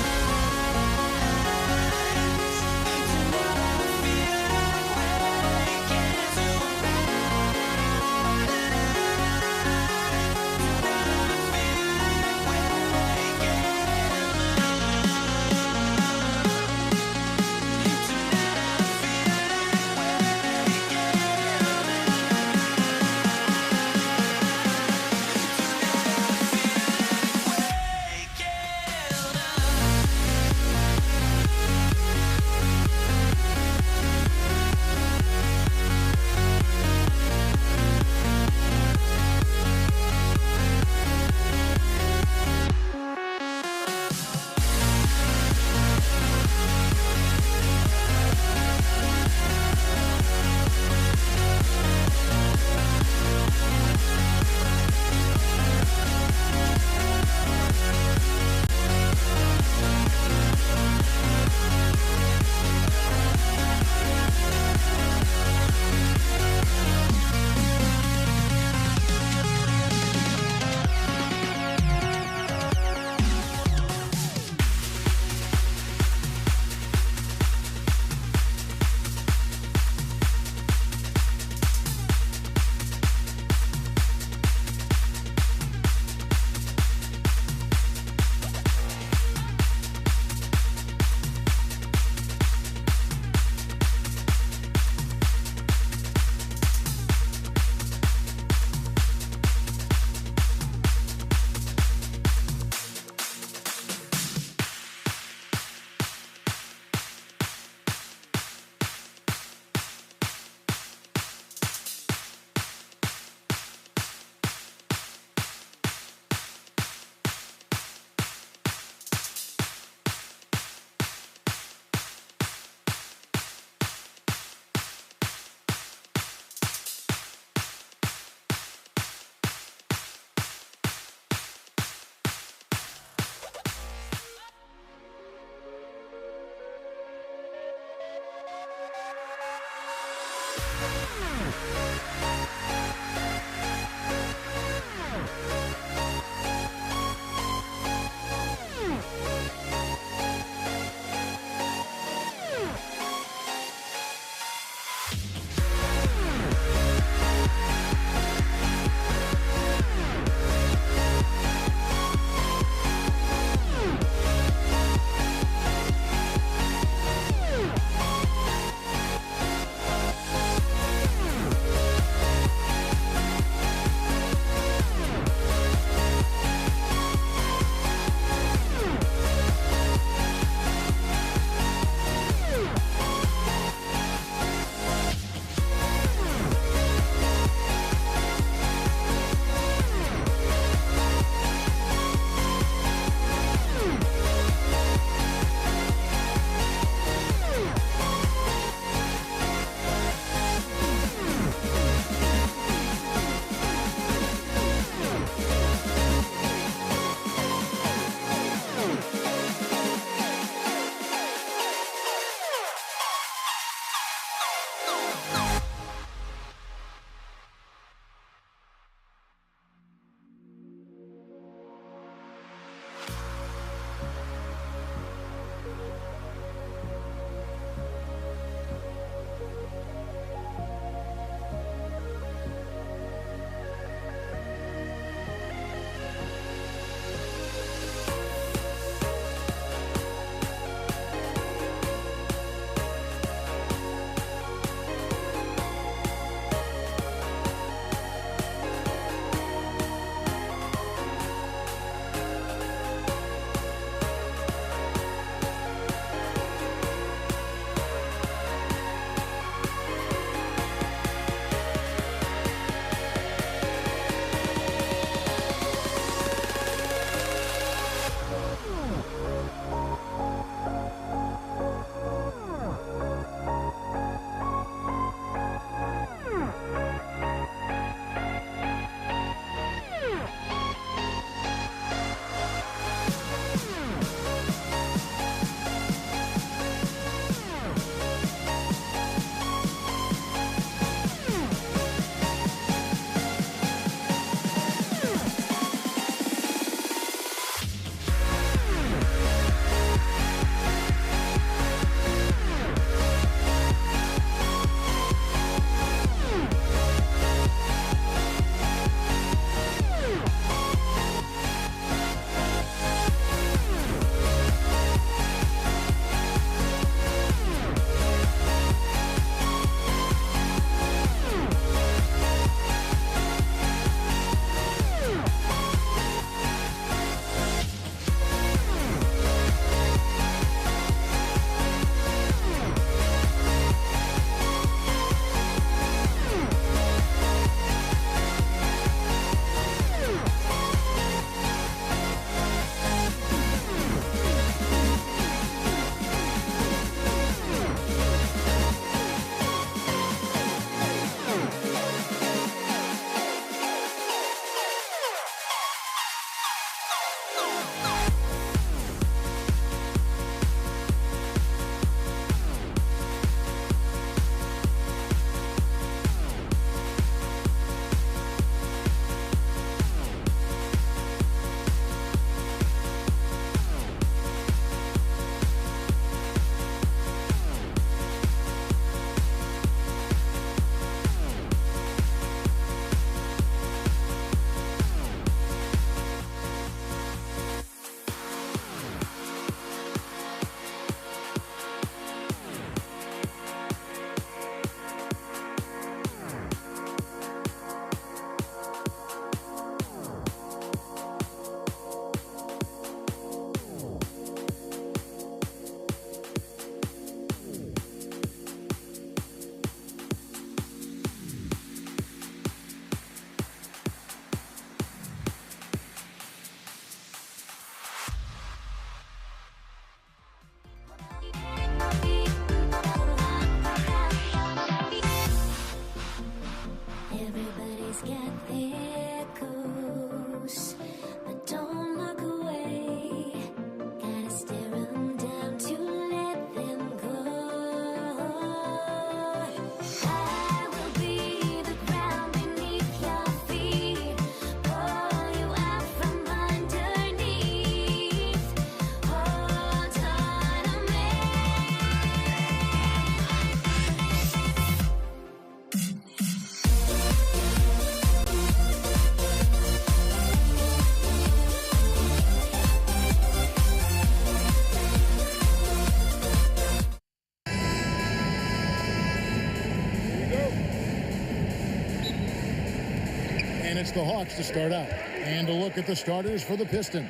it's the Hawks to start out. And a look at the starters for the Pistons.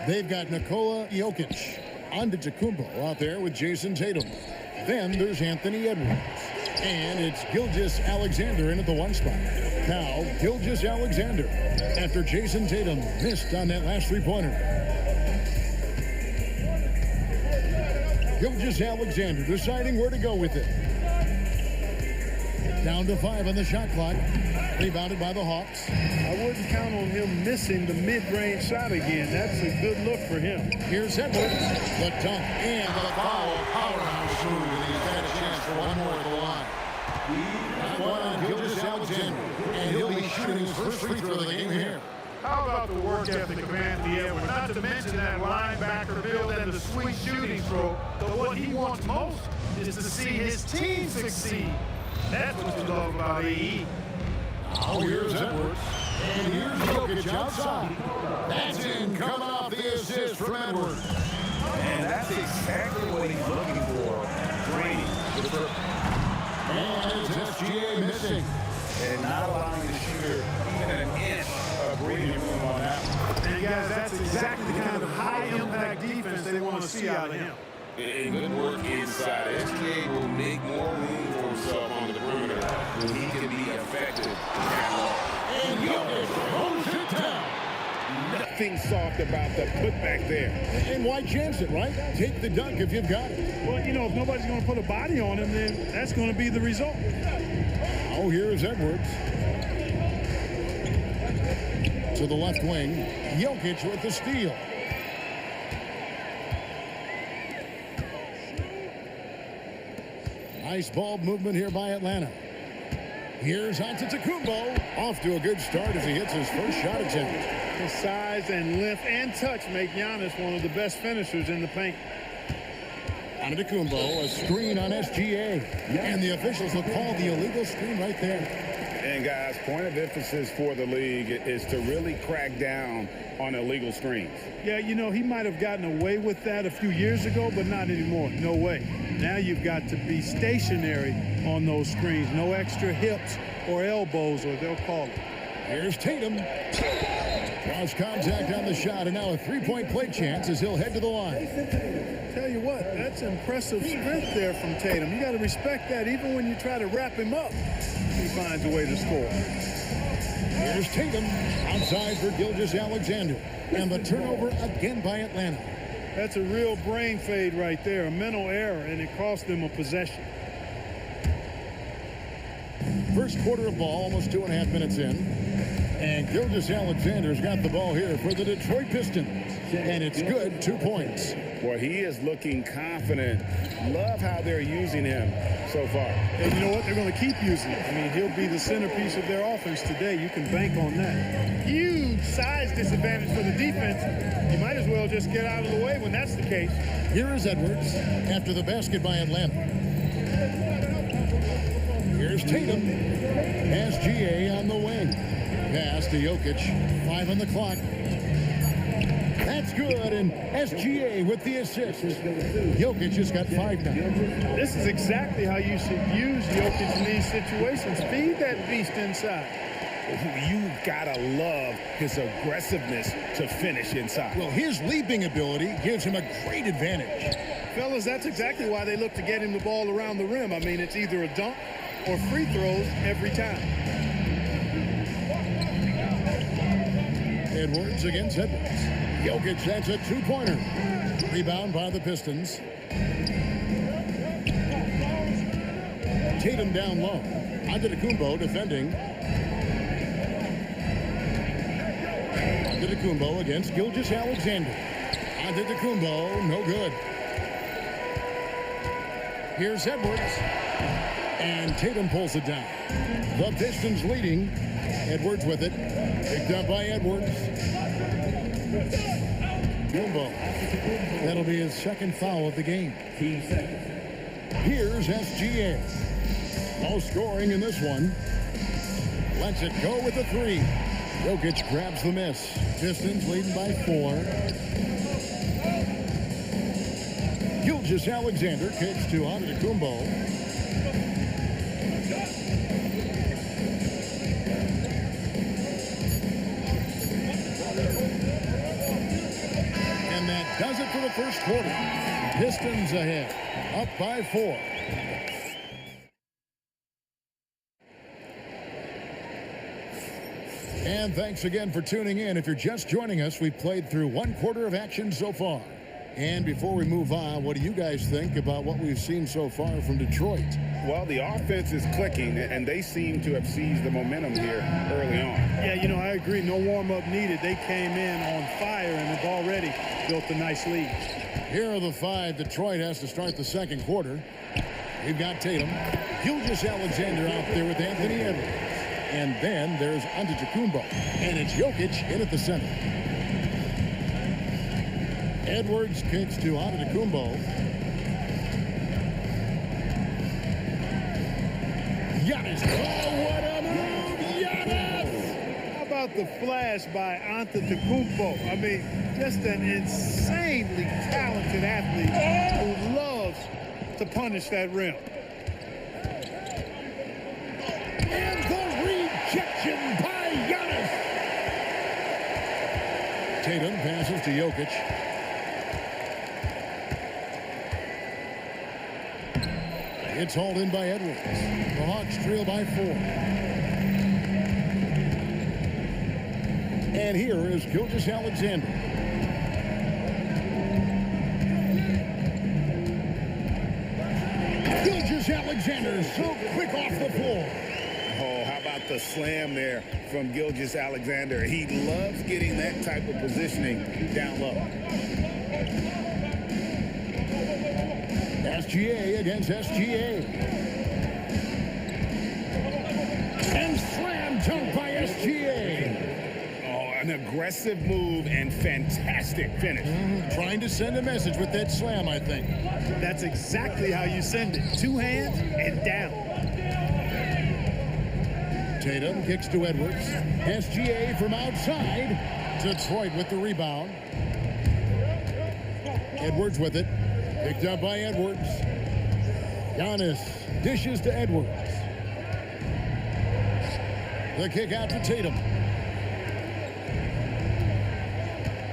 They've got Nikola Jokic, Antetokounmpo out there with Jason Tatum. Then there's Anthony Edwards. And it's Gilgeous-Alexander in at the 1 spot. Now, Gilgeous-Alexander after Jason Tatum missed on that last three-pointer. Gilgeous-Alexander deciding where to go with it. Down to 5 on the shot clock. Rebounded by the Hawks. I wouldn't count on him missing the mid-range shot again. That's a good look for him. Here's Edwards. The dunk and the foul. Powerhouse move. And he's got a chance for one more at the line. That one on Gilgeous-Alexander. And he'll be shooting his first free throw of the game here. How about the work ethic of Anthony Edwards? Not to mention that linebacker build and the sweet shooting stroke. But what he wants most is to see his team succeed. That's what you love about AE. Now here's Edwards. And here's Jokic outside. That's in, coming off the assist from Edwards. And that's exactly what he's looking for. Draining. And it's SGA missing. And not allowing the shooter even an inch of breathing room on that. And guys, that's exactly the kind of high-impact defense they want to see out of him. And good work inside. SGA will make more room for himself on the perimeter when he can be effective. And Jokic holds it down. Nothing soft about the putback there. And why chance it, right? Take the dunk if you've got it. Well, you know, if nobody's going to put a body on him, then that's going to be the result. Oh, here's Edwards. To the left wing. Jokic with the steal. Nice ball movement here by Atlanta. Here's Antetokounmpo. Off to a good start as he hits his first shot attempt. His size and length and touch make Giannis one of the best finishers in the paint. Antetokounmpo, a screen on SGA. And the officials will call the illegal screen right there. And guys, point of emphasis for the league is to really crack down on illegal screens. Yeah, you know, he might have gotten away with that a few years ago, but not anymore. No way. Now you've got to be stationary on those screens. No extra hips or elbows, or they'll call it. Here's Tatum. Cross contact on the shot, and now a three-point play chance as he'll head to the line. Tell you what, that's impressive strength there from Tatum. You got to respect that. Even when you try to wrap him up, he finds a way to score. Here's Tatum outside for Gilgeous-Alexander, and the turnover again by Atlanta. That's a real brain fade right there, a mental error, and it cost them a possession. First quarter of ball, almost 2.5 minutes in. And Gilgeous-Alexander's got the ball here for the Detroit Pistons. And it's good, 2 points. Well, he is looking confident. Love how they're using him so far. And you know what? They're going to keep using him. I mean, he'll be the centerpiece of their offense today. You can bank on that. Huge size disadvantage for the defense. You might as well just get out of the way when that's the case. Here is Edwards after the basket by Atlanta. Here's Tatum. SGA on the wing. Pass to Jokic. 5 on the clock. That's good, and SGA with the assist. Jokic just got 5 now. This is exactly how you should use Jokic in these situations. Feed that beast inside. You gotta love his aggressiveness to finish inside. Well, his leaping ability gives him a great advantage. Fellas, that's exactly why they look to get him the ball around the rim. I mean, it's either a dunk or free throws every time. Edwards against Edwards. Jokic, that's a 2-pointer. Rebound by the Pistons. Tatum down low. Antetokounmpo defending. Antetokounmpo against Gilgeous-Alexander. Antetokounmpo, no good. Here's Edwards. And Tatum pulls it down. The Pistons leading. Edwards with it. Picked up by Edwards. Kumbo. That'll be his second foul of the game. Here's SGA. No scoring in this one. Lets it go with a 3. Jokic grabs the miss. Pistons leading by 4. Gilgeous-Alexander kicks to Antetokounmpo. first quarter. Pistons ahead, up by 4. And thanks again for tuning in. If you're just joining us, we've played through one quarter of action so far. And before we move on, what do you guys think about what we've seen so far from Detroit? Well, the offense is clicking, and they seem to have seized the momentum here early on. Yeah, you know, I agree. No warm-up needed. They came in on fire and have already built a nice lead. Here are the 5 Detroit has to start the second quarter. We've got Tatum, Gilgeous-Alexander out there with Anthony Edwards. And then there's Antetokounmpo, and it's Jokic in at the center. Edwards kicks to Antetokounmpo. Giannis, oh, what a move, Giannis! How about the flash by Antetokounmpo? I mean, just an insanely talented athlete who loves to punish that rim. And the rejection by Giannis. Tatum passes to Jokic. It's hauled in by Edwards. The Hawks trail by 4. And here is Gilgeous-Alexander. Gilgeous-Alexander so quick off the floor. Oh, how about the slam there from Gilgeous-Alexander? He loves getting that type of positioning down low. SGA against SGA. And slam dunk by SGA. Oh, an aggressive move and fantastic finish. Trying to send a message with that slam, I think. That's exactly how you send it. 2 hands and down. Tatum kicks to Edwards. SGA from outside. Detroit with the rebound. Edwards with it. Picked up by Edwards. Giannis dishes to Edwards. The kick out to Tatum.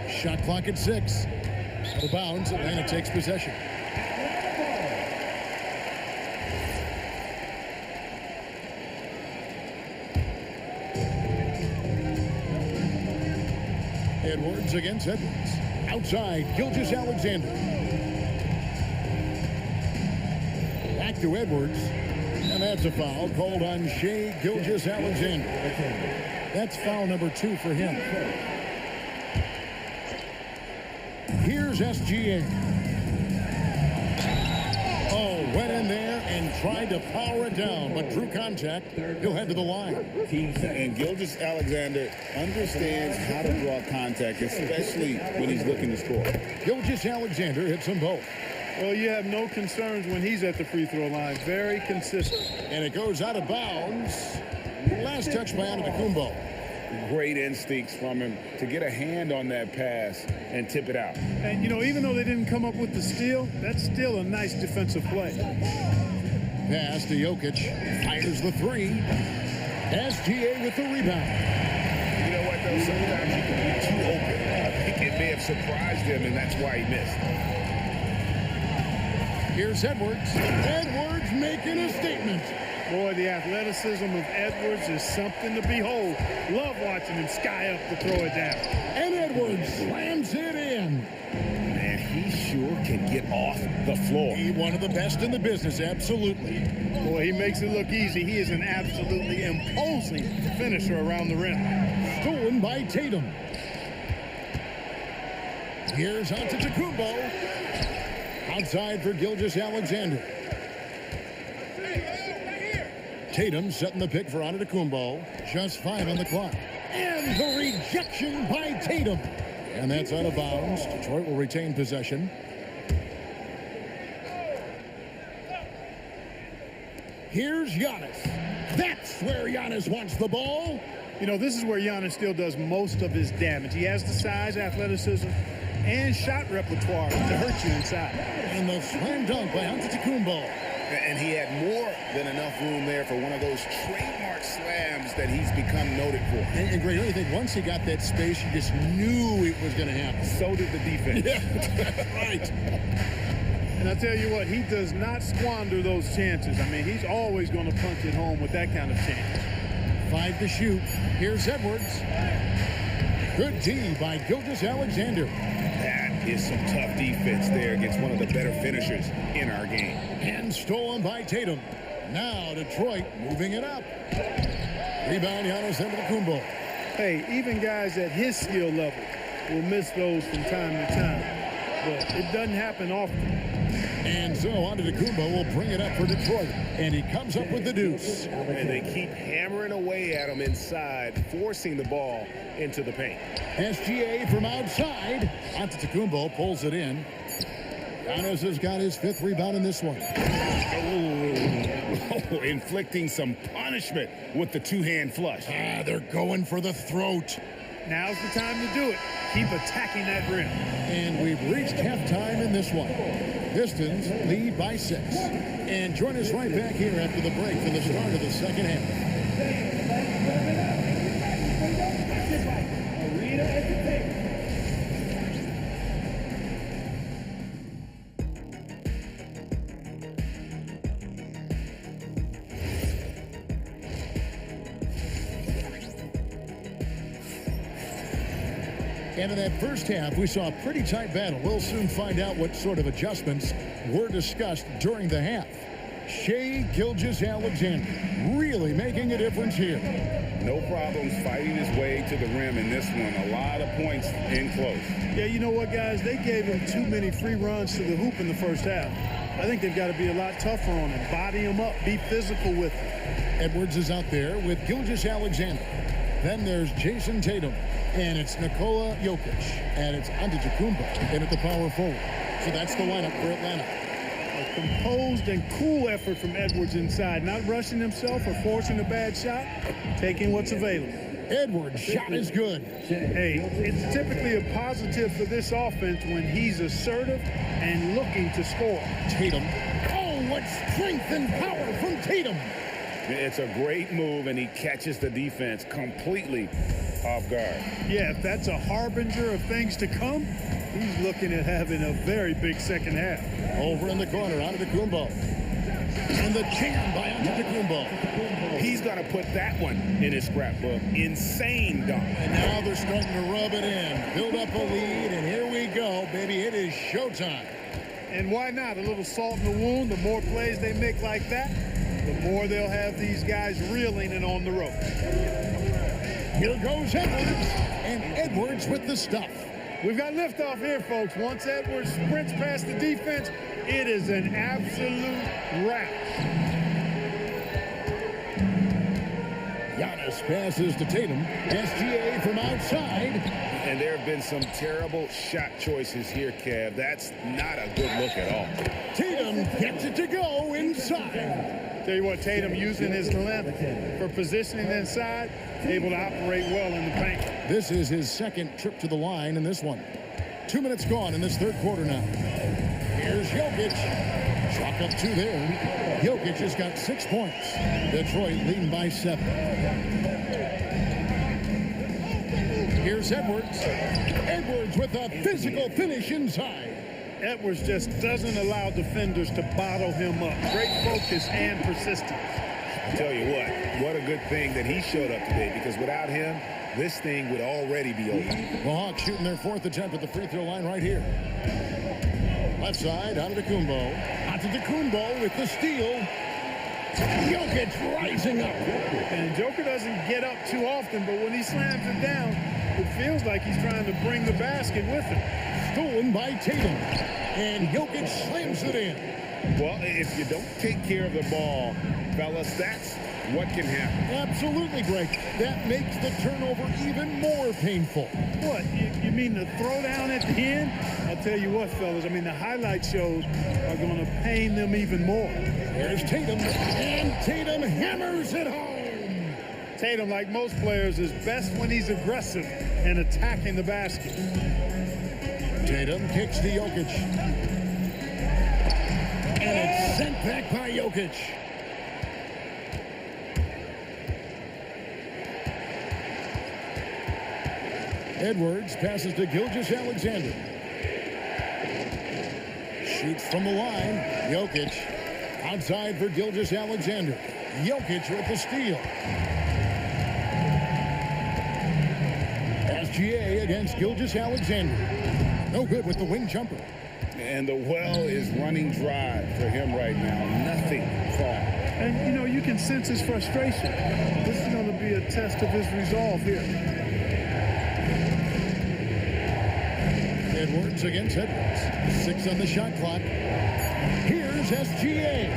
Shot clock at 6. Out of bounds, Atlanta takes possession. Edwards against Edwards. Outside, Gilgeous-Alexander. Back to Edwards. And that's a foul called on Shai Gilgeous-Alexander. That's foul number 2 for him. Here's SGA. Oh, went in there and tried to power it down, but drew contact. He'll head to the line. And Gilgeous-Alexander understands how to draw contact, especially when he's looking to score. Gilgeous-Alexander hits them both. Well, you have no concerns when he's at the free throw line. Very consistent. And it goes out of bounds. Last touch by Antetokounmpo. Great instincts from him to get a hand on that pass and tip it out. And, you know, even though they didn't come up with the steal, that's still a nice defensive play. Pass to Jokic. Fires the 3. SGA with the rebound. You know what, though? Sometimes you can be too open. I think it may have surprised him, and that's why he missed. Here's Edwards. Edwards making a statement. Boy, the athleticism of Edwards is something to behold. Love watching him sky up to throw it down. And Edwards slams it in. Man, he sure can get off the floor. He's one of the best in the business, absolutely. Boy, he makes it look easy. He is an absolutely imposing finisher around the rim. Stolen by Tatum. Here's Antetokounmpo. Outside for Gilgeous-Alexander. Tatum setting the pick for Antetokounmpo. Just 5 on the clock. And the rejection by Tatum. And that's out of bounds. Detroit will retain possession. Here's Giannis. That's where Giannis wants the ball. You know, this is where Giannis still does most of his damage. He has the size, athleticism, and shot repertoire to hurt you inside. And the slam dunk by Antetokounmpo. And he had more than enough room there for one of those trademark slams that he's become noted for. And Greg, I think once he got that space, you just knew it was going to happen. So did the defense. Yeah, right. And I tell you what, he does not squander those chances. I mean, he's always going to punch it home with that kind of chance. 5 to shoot. Here's Edwards. Good D by Gilgeous-Alexander. That is some tough defense there against one of the better finishers in our game. And stolen by Tatum. Now Detroit moving it up. Rebound, Giannis Antetokounmpo. Hey, even guys at his skill level will miss those from time to time. But it doesn't happen often. And so Antetokounmpo will bring it up for Detroit. And he comes up with the deuce. And they keep hammering away at him inside, forcing the ball into the paint. SGA from outside. Antetokounmpo pulls it in. Giannis has got his 5th rebound in this one. Oh, inflicting some punishment with the two-hand flush. They're going for the throat. Now's the time to do it. Keep attacking that rim. And we've reached halftime in this one. Pistons lead by 6. And join us right back here after the break for the start of the second half. And in that first half, we saw a pretty tight battle. We'll soon find out what sort of adjustments were discussed during the half. Shai Gilgeous-Alexander really making a difference here. No problems fighting his way to the rim in this one. A lot of points in close. Yeah, you know what, guys? They gave him too many free runs to the hoop in the first half. I think they've got to be a lot tougher on him. Body him up. Be physical with him. Edwards is out there with Gilgeous-Alexander. Then there's Jason Tatum. And it's Nikola Jokic. And it's Antetokounmpo in at the power forward. So that's the lineup for Atlanta. A composed and cool effort from Edwards inside. Not rushing himself or forcing a bad shot. Taking what's available. Edwards' shot is good. Hey, it's typically a positive for this offense when he's assertive and looking to score. Tatum. Oh, what strength and power from Tatum. It's a great move, and he catches the defense completely off guard. Yeah, if that's a harbinger of things to come, he's looking at having a very big second half. Over in the corner, Antetokounmpo. And the jam by Antetokounmpo. He's going to put that one in his scrapbook. Insane dunk. And now they're starting to rub it in. Build up a lead, and here we go, baby. It is showtime. And why not? A little salt in the wound. The more plays they make like that, the more they'll have these guys reeling and on the rope. Here goes Edwards, and Edwards with the stuff. We've got liftoff here, folks. Once Edwards sprints past the defense, it is an absolute wrap. Giannis passes to Tatum. SGA from outside. And there have been some terrible shot choices here, Kev. That's not a good look at all. Tatum gets it to go inside. Tell you what, Tatum using his length for positioning inside, able to operate well in the paint. This is his second trip to the line in this one. 2 minutes gone in this third quarter now. Here's Jokic. Chalk up 2 there. Jokic has got 6 points. Detroit leading by 7. Here's Edwards. Edwards with a physical finish inside. Edwards just doesn't allow defenders to bottle him up. Great focus and persistence. I'll tell you what a good thing that he showed up today, because without him, this thing would already be over. The Hawks shooting their 4th attempt at the free throw line right here. Left side, Antetokounmpo. Antetokounmpo with the steal. Jokic rising up. And Joker doesn't get up too often, but when he slams it down, it feels like he's trying to bring the basket with him. Stolen by Tatum. And Jokic slams it in. Well, if you don't take care of the ball, fellas, that's what can happen. Absolutely, Greg. That makes the turnover even more painful. What? You mean the throwdown at the end? I'll tell you what, fellas. I mean, the highlight shows are going to pain them even more. There's Tatum. And Tatum hammers it home. Tatum, like most players, is best when he's aggressive and attacking the basket. Tatum kicks to Jokic. And it's sent back by Jokic. Edwards passes to Gilgeous-Alexander. Shoots from the line. Jokic outside for Gilgeous-Alexander. Jokic with the steal. SGA against Gilgeous-Alexander. No good with the wing jumper. And the well is running dry for him right now. Nothing far. And, you know, you can sense his frustration. This is going to be a test of his resolve here. Edwards against Edwards. 6 on the shot clock. Here's SGA.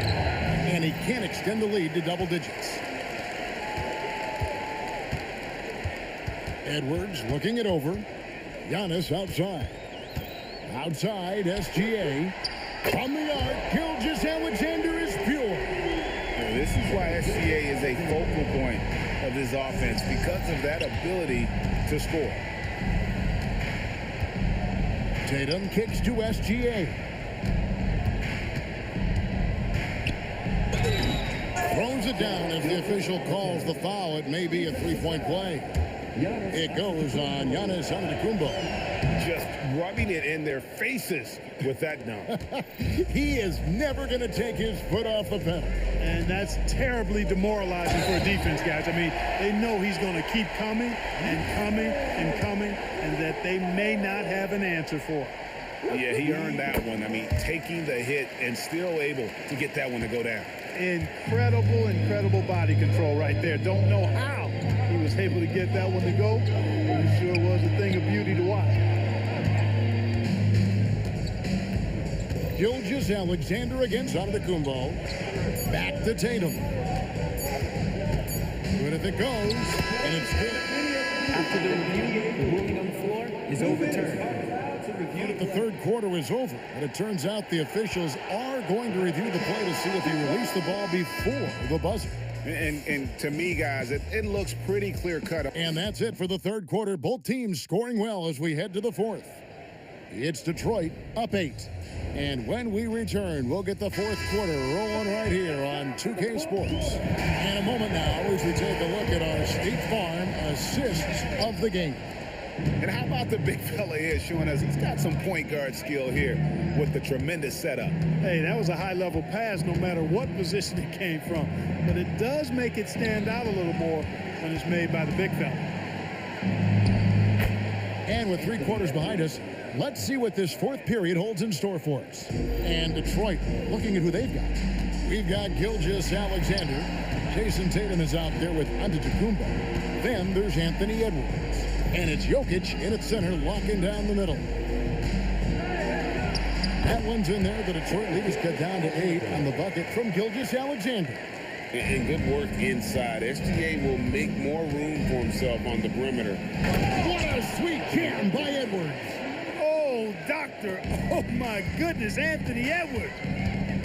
And he can't extend the lead to double digits. Edwards looking it over. Giannis outside. Outside, SGA. From the arc, Gilgeous-Alexander is pure. Now, this is why SGA is a focal point of this offense, because of that ability to score. Tatum kicks to SGA. Throws it down as the official calls the foul. It may be a three-point play. It goes on Giannis Antetokounmpo. Just rubbing it in their faces with that dunk. He is never going to take his foot off the pedal. And that's terribly demoralizing for a defense, guys. I mean, they know he's going to keep coming and coming and coming, and that they may not have an answer for. Yeah, he earned that one. I mean, taking the hit and still able to get that one to go down. Incredible body control right there. Don't know how he was able to get that one to go. It sure was a thing of beauty to watch. Gilgeous-Alexander against Antetokounmpo. Back to Tatum. Good if it goes, and it's good. After the review, the ruling on the floor is overturned. The third quarter is over, but it turns out the officials are going to review the play to see if he released the ball before the buzzer. And to me, guys, it looks pretty clear-cut. And that's it for the third quarter. Both teams scoring well as we head to the fourth. It's Detroit up 8. And when we return, we'll get the fourth quarter rolling right here on 2K Sports. In a moment now, as we take a look at our State Farm assists of the game. And how about the big fella here showing us he's got some point guard skill here with the tremendous setup. Hey, that was a high-level pass no matter what position it came from. But it does make it stand out a little more when it's made by the big fella. And with 3 quarters behind us, let's see what this fourth period holds in store for us. And Detroit, looking at who they've got. We've got Gilgeous-Alexander. Jason Tatum is out there with Antetokounmpo. Then there's Anthony Edwards. And it's Jokic in at center, locking down the middle. That one's in there. The Detroit lead is cut down to 8 on the bucket from Gilgeous-Alexander. And good work inside. SGA will make more room for himself on the perimeter. What a sweet jam by Edwards. Oh, doctor. Oh, my goodness. Anthony Edwards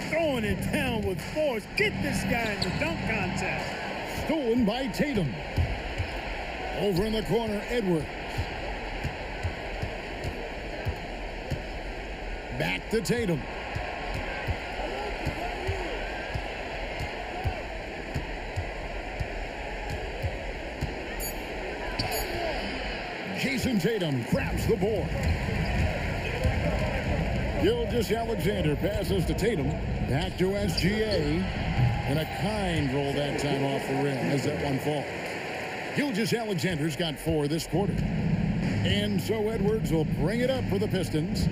throwing it down with force. Get this guy in the dunk contest. Stolen by Tatum. Over in the corner, Edwards. Back to Tatum. Jason Tatum grabs the board. Gilgeous-Alexander passes to Tatum. Back to SGA. And a kind roll that time off the rim as that one falls. Gilgeous-Alexander's got 4 this quarter. And so Edwards will bring it up for the Pistons.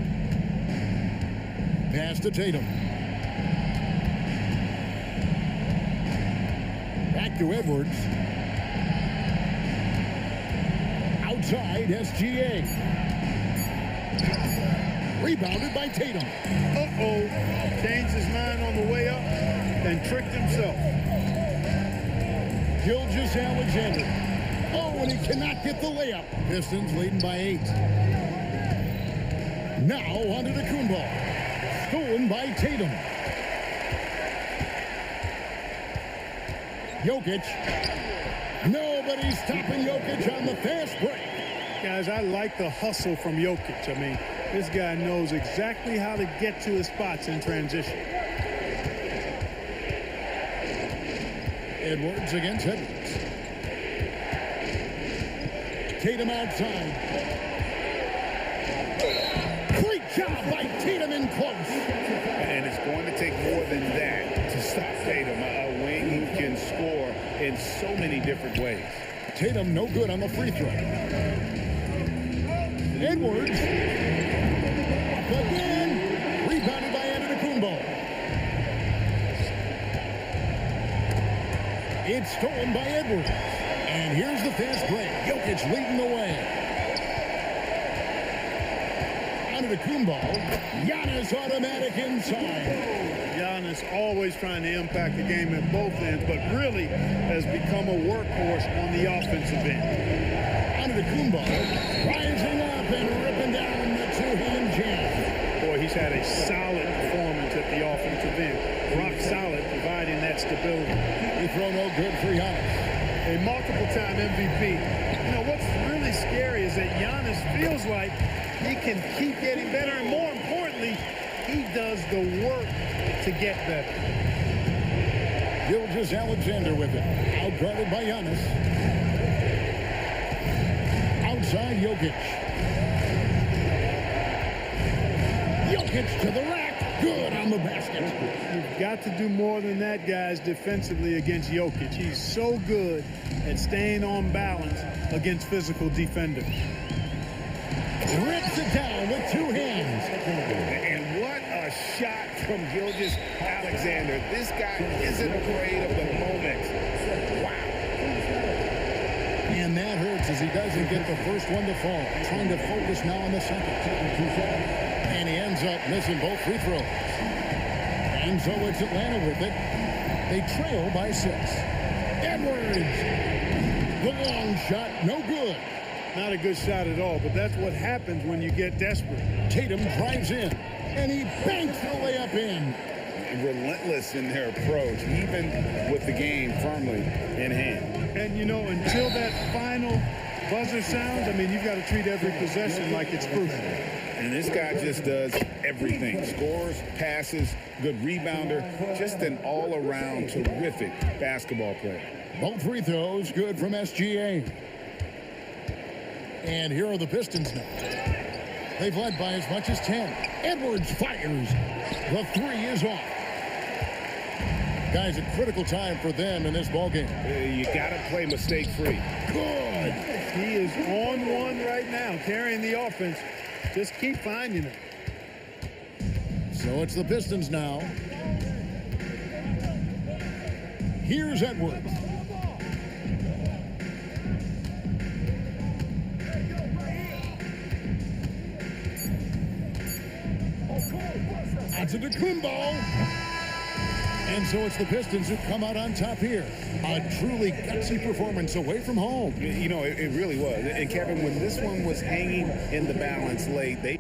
Pass to Tatum. Back to Edwards. Outside, SGA. Rebounded by Tatum. Uh-oh. Changed his mind on the way up and tricked himself. Gilgeous-Alexander. Oh, and he cannot get the layup. Pistons leading by 8. Now Antetokounmpo. Stolen by Tatum. Jokic. Nobody's stopping Jokic on the fast break. Guys, I like the hustle from Jokic. I mean, this guy knows exactly how to get to his spots in transition. Edwards against Edwards. Tatum outside. Great job by Tatum in close. And it's going to take more than that to stop Tatum. A wing who can score in so many different ways. Tatum no good on the free throw. Edwards. Up again. Rebounded by Antetokounmpo. It's stolen by Edwards. And here's the fast break. Jokic leading the way. Antetokounmpo. Giannis automatic inside. Giannis always trying to impact the game at both ends, but really has become a workhorse on the offensive end. Antetokounmpo rising up and ripping down the two-hand jam. Boy, he's had a solid performance at the offensive end. Rock solid, providing that stability. He throw no good for Giannis. A multiple-time MVP. You know, what's really scary is that Giannis feels like he can keep getting better, and more importantly, he does the work to get better. Gilgeous-Alexander with it. Outguarded by Giannis. Outside Jokic. Jokic to the rack. Good on the basket. You've got to do more than that, guys, defensively against Jokic. He's so good at staying on balance against physical defenders. Rips it down with two hands. And what a shot from Gilgeous-Alexander. This guy isn't afraid of the moment. Wow. And that hurts as he doesn't get the first one to fall. Trying to focus now on the second. And he ends up missing both free throws. And so it's Atlanta with it. They trail by 6. Edwards. The long shot, no good. Not a good shot at all, but that's what happens when you get desperate. Tatum drives in, and he banks the layup in. Relentless in their approach, even with the game firmly in hand. And, you know, until that final buzzer sounds, I mean, you've got to treat every possession like it's crucial. And this guy just does everything. Scores, passes, good rebounder, just an all-around terrific basketball player. Both free throws good from SGA. And here are the Pistons now. They've led by as much as 10. Edwards fires. The three is off. Guys, a critical time for them in this ballgame. You got to play mistake-free. Good. He is on one right now, carrying the offense. Just keep finding it. So it's the Pistons now. Here's Edwards. Antetokounmpo. And so it's the Pistons who come out on top here. A truly gutsy performance away from home. You know, it really was. And Kevin, when this one was hanging in the balance late, they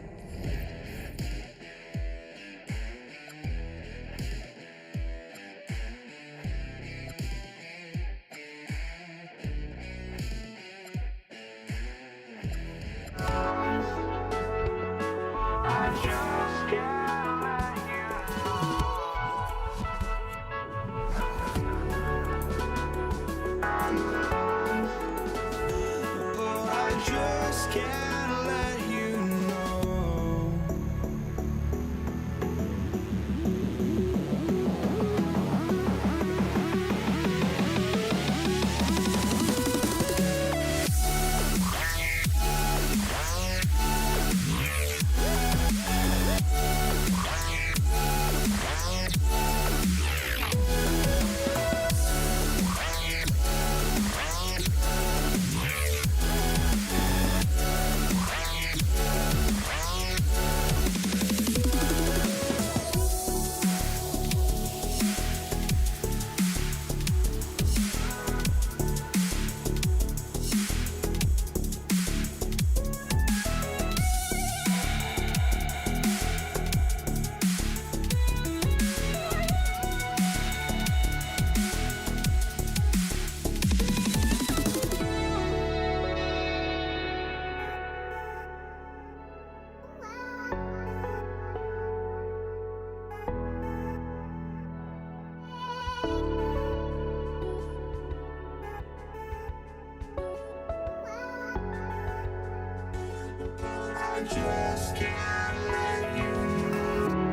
I just can't let you know.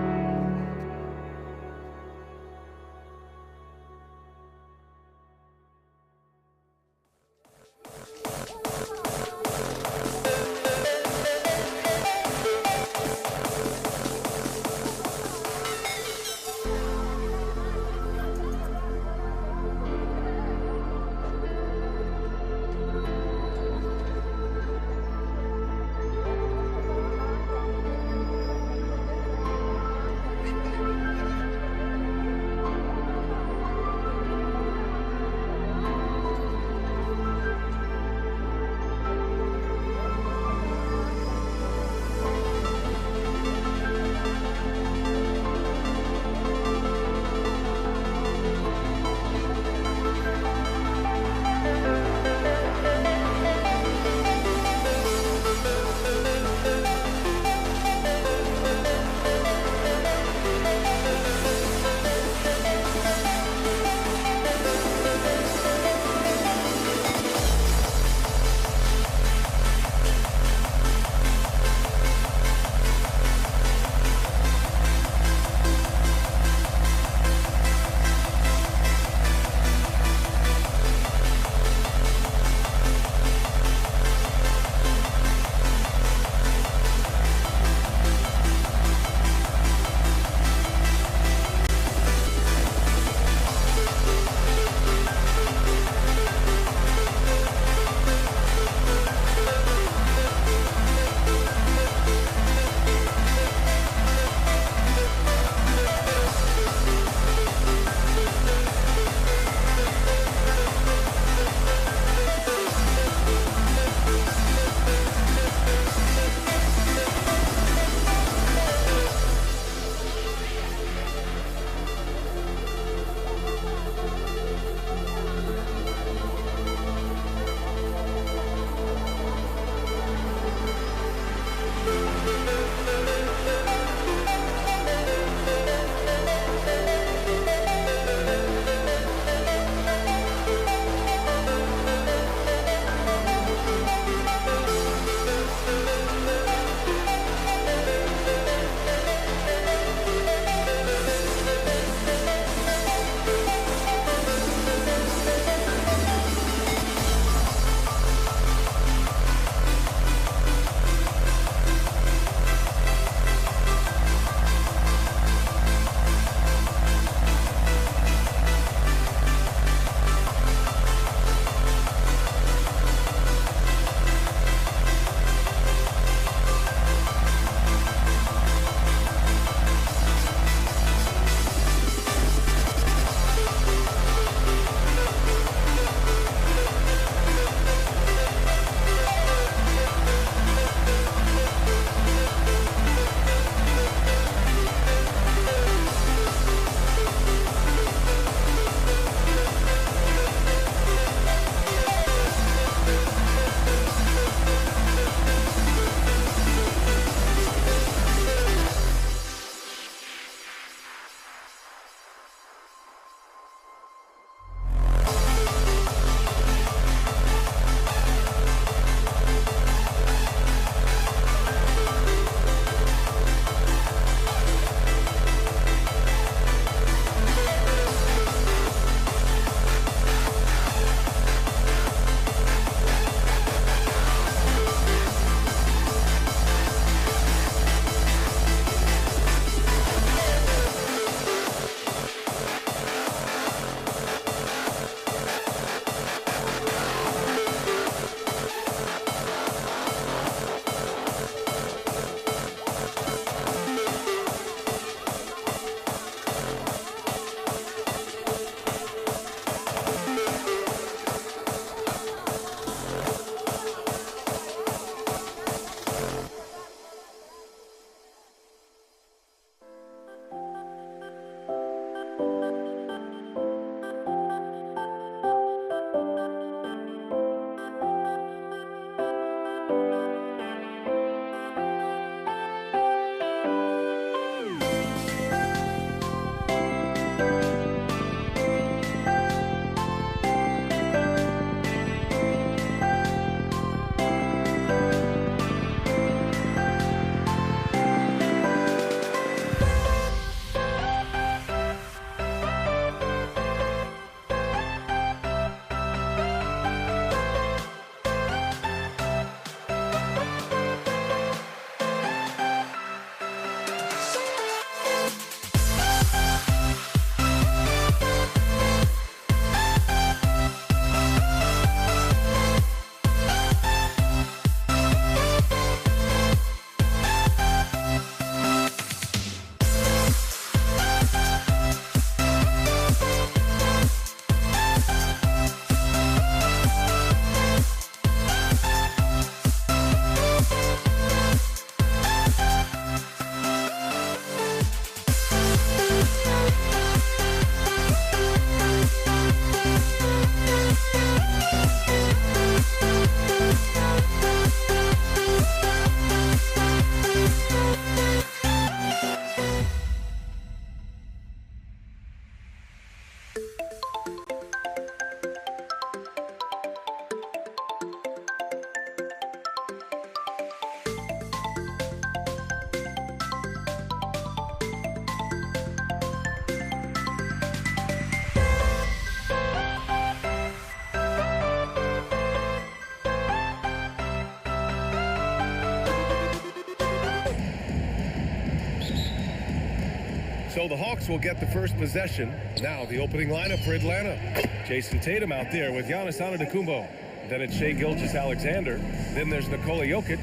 So the Hawks will get the first possession. Now the opening lineup for Atlanta. Jason Tatum out there with Giannis Antetokounmpo. Then it's Shai Gilgeous-Alexander. Then there's Nikola Jokic.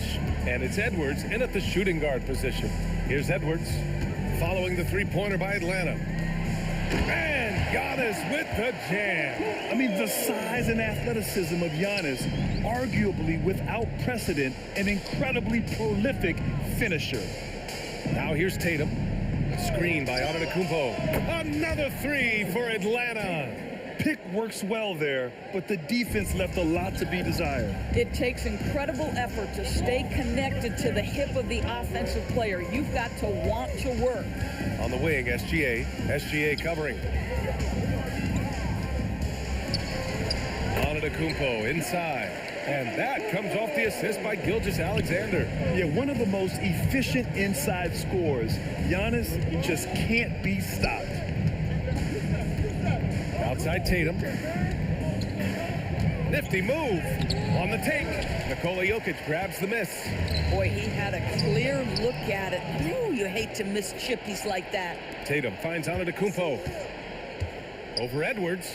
And it's Edwards in at the shooting guard position. Here's Edwards following the three-pointer by Atlanta. And Giannis with the jam. I mean, the size and athleticism of Giannis, arguably without precedent, an incredibly prolific finisher. Now here's Tatum. Screen by Antetokounmpo. Another three for Atlanta. Pick works well there, but the defense left a lot to be desired. It takes incredible effort to stay connected to the hip of the offensive player. You've got to want to work. On the wing, SGA. SGA covering. Antetokounmpo inside. And that comes off the assist by Gilgeous-Alexander. Yeah, one of the most efficient inside scorers. Giannis just can't be stopped. Outside Tatum. Nifty move on the take. Nikola Jokic grabs the miss. Boy, he had a clear look at it. Ooh, you hate to miss chippies like that. Tatum finds Antetokounmpo. Over Edwards.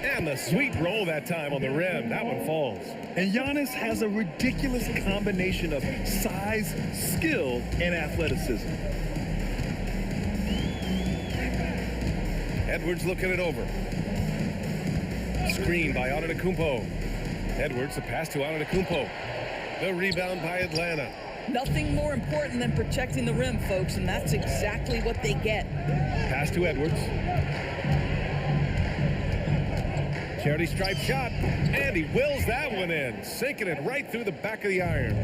And the sweet roll that time on the rim. That one falls. And Giannis has a ridiculous combination of size, skill, and athleticism. Edwards looking it over. Screen by Antetokounmpo. Edwards, the pass to Antetokounmpo. The rebound by Atlanta. Nothing more important than protecting the rim, folks, and that's exactly what they get. Pass to Edwards. Charity stripe shot, and he wills that one in, sinking it right through the back of the iron.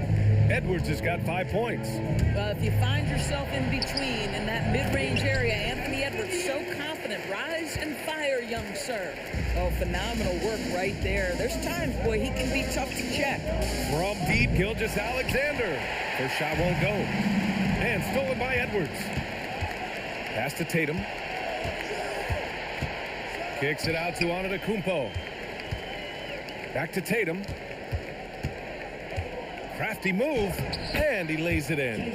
Edwards has got 5 points. If you find yourself in between in that mid-range area, Anthony Edwards so confident. Rise and fire, young sir. Oh, phenomenal work right there. There's times, boy, he can be tough to check. From deep, Gilgeous-Alexander. First shot won't go. And stolen by Edwards. Pass to Tatum. Kicks it out to Antetokounmpo. Back to Tatum. Crafty move, and he lays it in.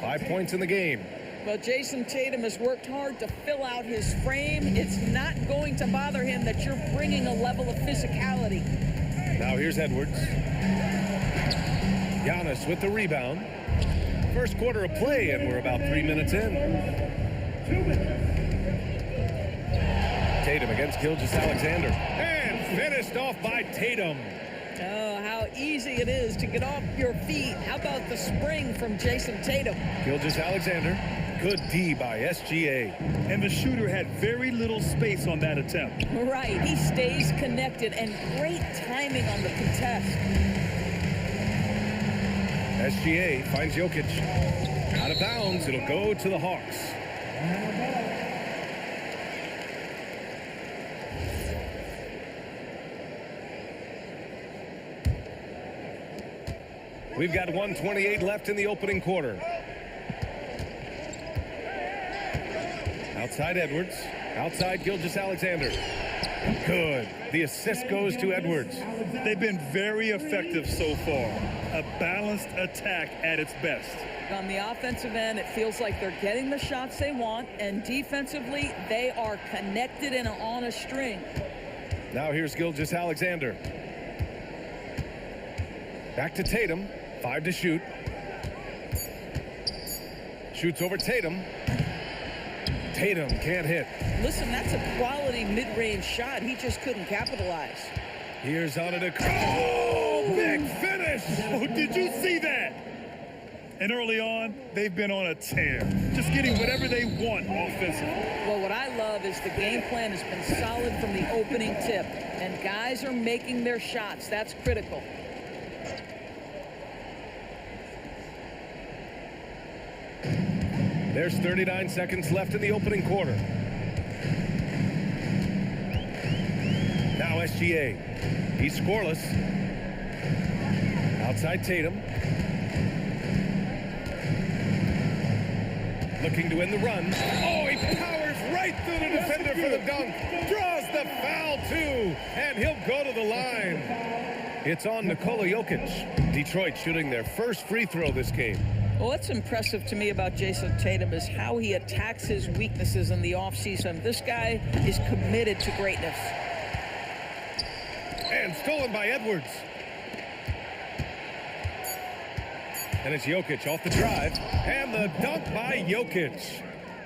5 points in the game. Well, Jason Tatum has worked hard to fill out his frame. It's not going to bother him that you're bringing a level of physicality. Now here's Edwards. Giannis with the rebound. First quarter of play, and we're about 3 minutes in. Tatum against Gilgeous-Alexander. And finished off by Tatum. Oh, how easy it is to get off your feet. How about the spring from Jason Tatum? Gilgeous-Alexander. Good D by SGA. And the shooter had very little space on that attempt. Right. He stays connected, and great timing on the contest. SGA finds Jokic. Out of bounds. It'll go to the Hawks. We've got 1:28 left in the opening quarter. Outside Edwards. Outside Gilgeous-Alexander. Good. The assist goes to Edwards. They've been very effective so far. A balanced attack at its best. On the offensive end, it feels like they're getting the shots they want, and defensively, they are connected and on a string. Now here's Gilgeous-Alexander. Back to Tatum. 5 to shoot. Shoots over Tatum. Tatum can't hit. Listen, that's a quality mid-range shot. He just couldn't capitalize. Here's Antetokounmpo. Oh, big finish. Oh, did you see that? And early on, they've been on a tear. Just getting whatever they want offensively. Well, what I love is the game plan has been solid from the opening tip. And guys are making their shots. That's critical. There's 39 seconds left in the opening quarter. Now SGA. He's scoreless. Outside Tatum. Looking to win the run. Oh, he powers right through the defender for the dunk. Draws the foul too. And he'll go to the line. It's on Nikola Jokic. Detroit shooting their first free throw this game. Well, what's impressive to me about Jason Tatum is how he attacks his weaknesses in the offseason. This guy is committed to greatness. And stolen by Edwards. And it's Jokic off the drive. And the dunk by Jokic.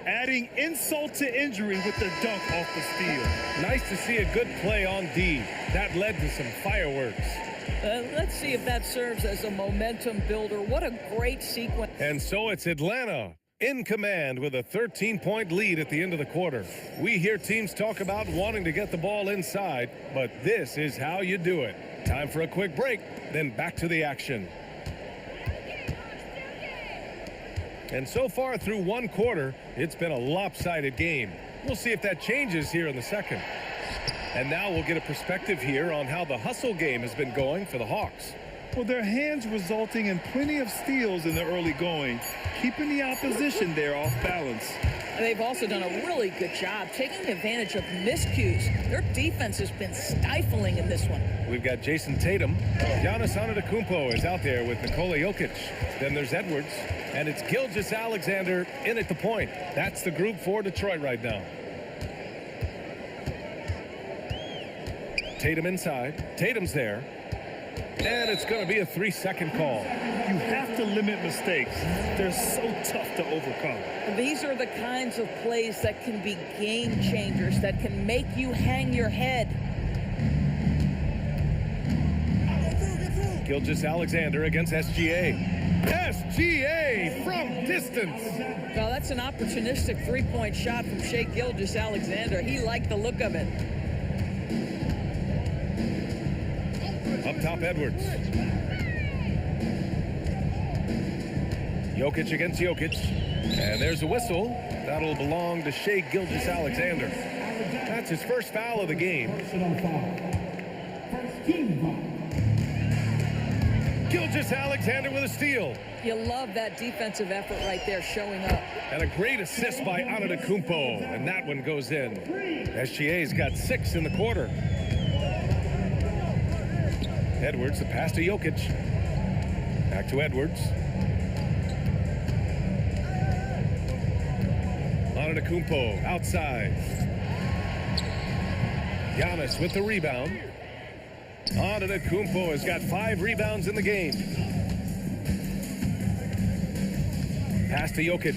Adding insult to injury with the dunk off the steal. Nice to see a good play on D. That led to some fireworks. Let's see if that serves as a momentum builder. What a great sequence. And so it's Atlanta in command with a 13-point lead at the end of the quarter. We hear teams talk about wanting to get the ball inside, but this is how you do it. Time for a quick break, then back to the action. And so far through one quarter, it's been a lopsided game. We'll see if that changes here in the second. And now we'll get a perspective here on how the hustle game has been going for the Hawks. Well, their hands resulting in plenty of steals in the early going, keeping the opposition there off balance. They've also done a really good job taking advantage of miscues. Their defense has been stifling in this one. We've got Jason Tatum. Giannis Antetokounmpo is out there with Nikola Jokic. Then there's Edwards. And it's Gilgeous-Alexander in at the point. That's the group for Detroit right now. Tatum inside. Tatum's there. And it's going to be a 3-second call. You have to limit mistakes. They're so tough to overcome. These are the kinds of plays that can be game changers, that can make you hang your head. Gilgeous-Alexander against SGA. SGA from distance. Well, that's an opportunistic three-point shot from Shai Gilgeous-Alexander. He liked the look of it. Up top, Edwards. Jokic against Jokic. And there's a whistle. That'll belong to Shai Gilgeous-Alexander. That's his first foul of the game. Gilgeous-Alexander with a steal. You love that defensive effort right there showing up. And a great assist by Antetokounmpo. And that one goes in. SGA's got 6 in the quarter. Edwards, the pass to Jokic. Back to Edwards. Antetokounmpo outside. Giannis with the rebound. Antetokounmpo has got 5 rebounds in the game. Pass to Jokic.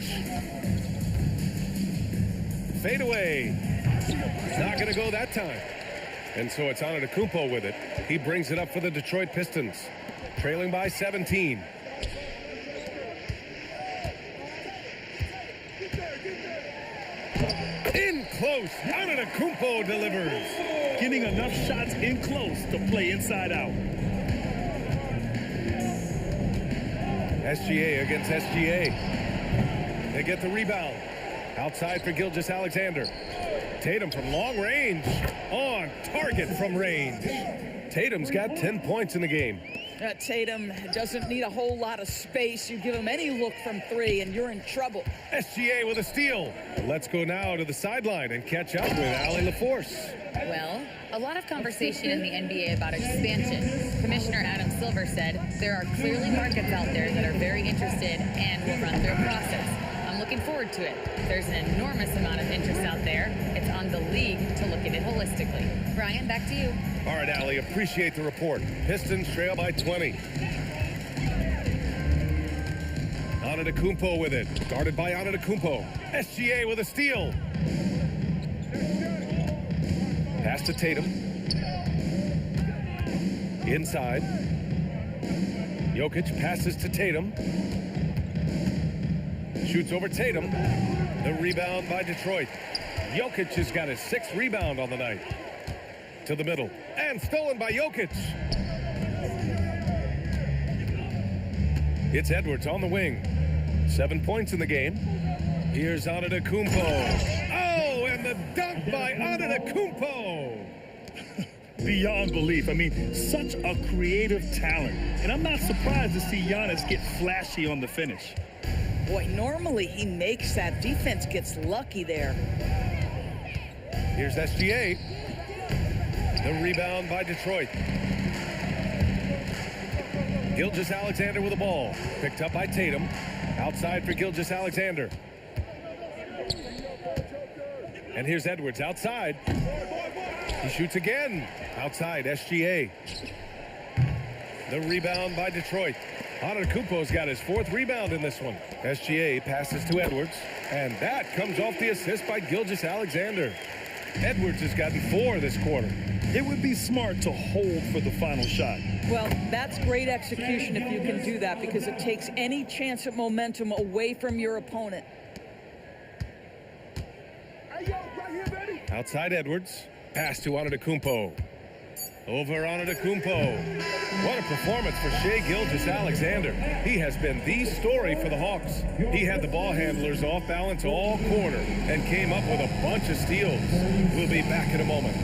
Fade away. Not going to go that time. And so it's Antetokounmpo with it. He brings it up for the Detroit Pistons. Trailing by 17. In close. Antetokounmpo delivers. Getting enough shots in close to play inside out. SGA against SGA. They get the rebound. Outside for Gilgeous-Alexander. Tatum from long range. On target from range. Tatum's got 10 points in the game. Tatum doesn't need a whole lot of space. You give him any look from 3 and you're in trouble. SGA with a steal. Let's go now to the sideline and catch up with Allie LaForce. Well, a lot of conversation in the NBA about expansion. Commissioner Adam Silver said there are clearly markets out there that are very interested and will run through a process. I'm looking forward to it. There's an enormous amount of interest out there. It's on the league to look at it holistically. Brian, back to you. All right, Allie, appreciate the report. Pistons trail by 20. Antetokounmpo with it. Guarded by Antetokounmpo. SGA with a steal. Pass to Tatum. Inside. Jokic passes to Tatum. Shoots over Tatum. The rebound by Detroit. Jokic has got his 6th rebound on the night. To the middle. And stolen by Jokic. It's Edwards on the wing. 7 points in the game. Here's Antetokounmpo. Oh, and the dunk by Antetokounmpo. Beyond belief. I mean, such a creative talent. And I'm not surprised to see Giannis get flashy on the finish. Boy, normally he makes that. Defense gets lucky there. Here's SGA. The rebound by Detroit. Gilgeous-Alexander with the ball. Picked up by Tatum. Outside for Gilgeous-Alexander. And here's Edwards outside. He shoots again. Outside, SGA. The rebound by Detroit. Antetokounmpo's got his 4th rebound in this one. SGA passes to Edwards. And that comes off the assist by Gilgeous-Alexander. Edwards has gotten 4 this quarter. It would be smart to hold for the final shot. Well, that's great execution if you can do that, because it takes any chance at momentum away from your opponent. Outside Edwards. Pass to Antetokounmpo. Over Antetokounmpo. What a performance for Shai Gilgeous-Alexander. He has been the story for the Hawks. He had the ball handlers off balance all quarter and came up with a bunch of steals. We'll be back in a moment.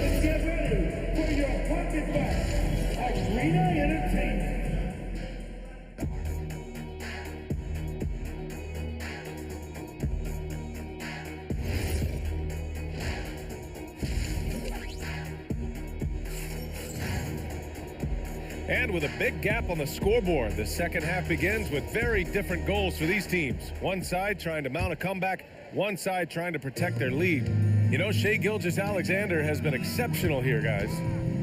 Let's get ready for your pocket back. Arena Entertainment. And with a big gap on the scoreboard, the second half begins with very different goals for these teams. One side trying to mount a comeback, one side trying to protect their lead. You know, Shai Gilgeous-Alexander has been exceptional here, guys.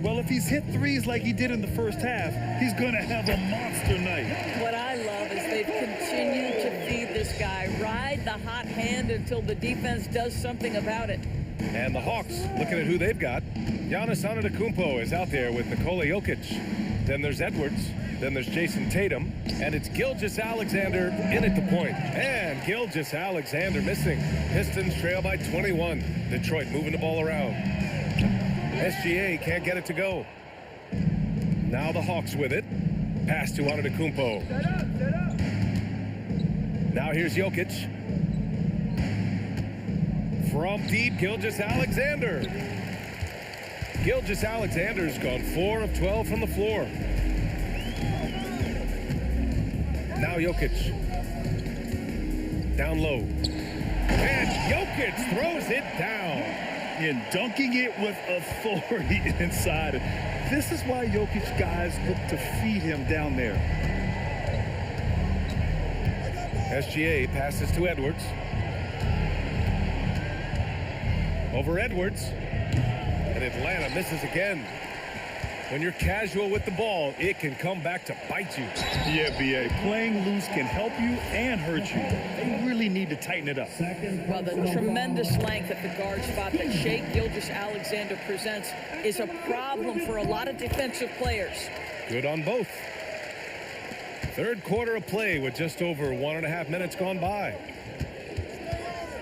Well, if he's hit threes like he did in the first half, he's going to have a monster night. What I love is they've continued to feed this guy, ride the hot hand until the defense does something about it. And the Hawks, looking at who they've got. Giannis Antetokounmpo is out there with Nikola Jokic. Then there's Edwards. Then there's Jason Tatum. And it's Gilgeous-Alexander in at the point. And Gilgeous-Alexander missing. Pistons trail by 21. Detroit moving the ball around. SGA can't get it to go. Now the Hawks with it. Pass to Antetokounmpo. Now here's Jokic. From deep, Gilgeous-Alexander. Gilgeous-Alexander's gone 4 of 12 from the floor. Now Jokic. Down low. And Jokic throws it down. And dunking it with authority inside. This is why Jokic guys look to feed him down there. SGA passes to Edwards. Over Edwards. And Atlanta misses again. When you're casual with the ball, it can come back to bite you. Yeah, B.A. Playing loose can help you and hurt you. They really need to tighten it up. Well, the tremendous length at the guard spot that Shai Gilgeous-Alexander presents is a problem for a lot of defensive players. Good on both. Third quarter of play with just over 1.5 minutes gone by.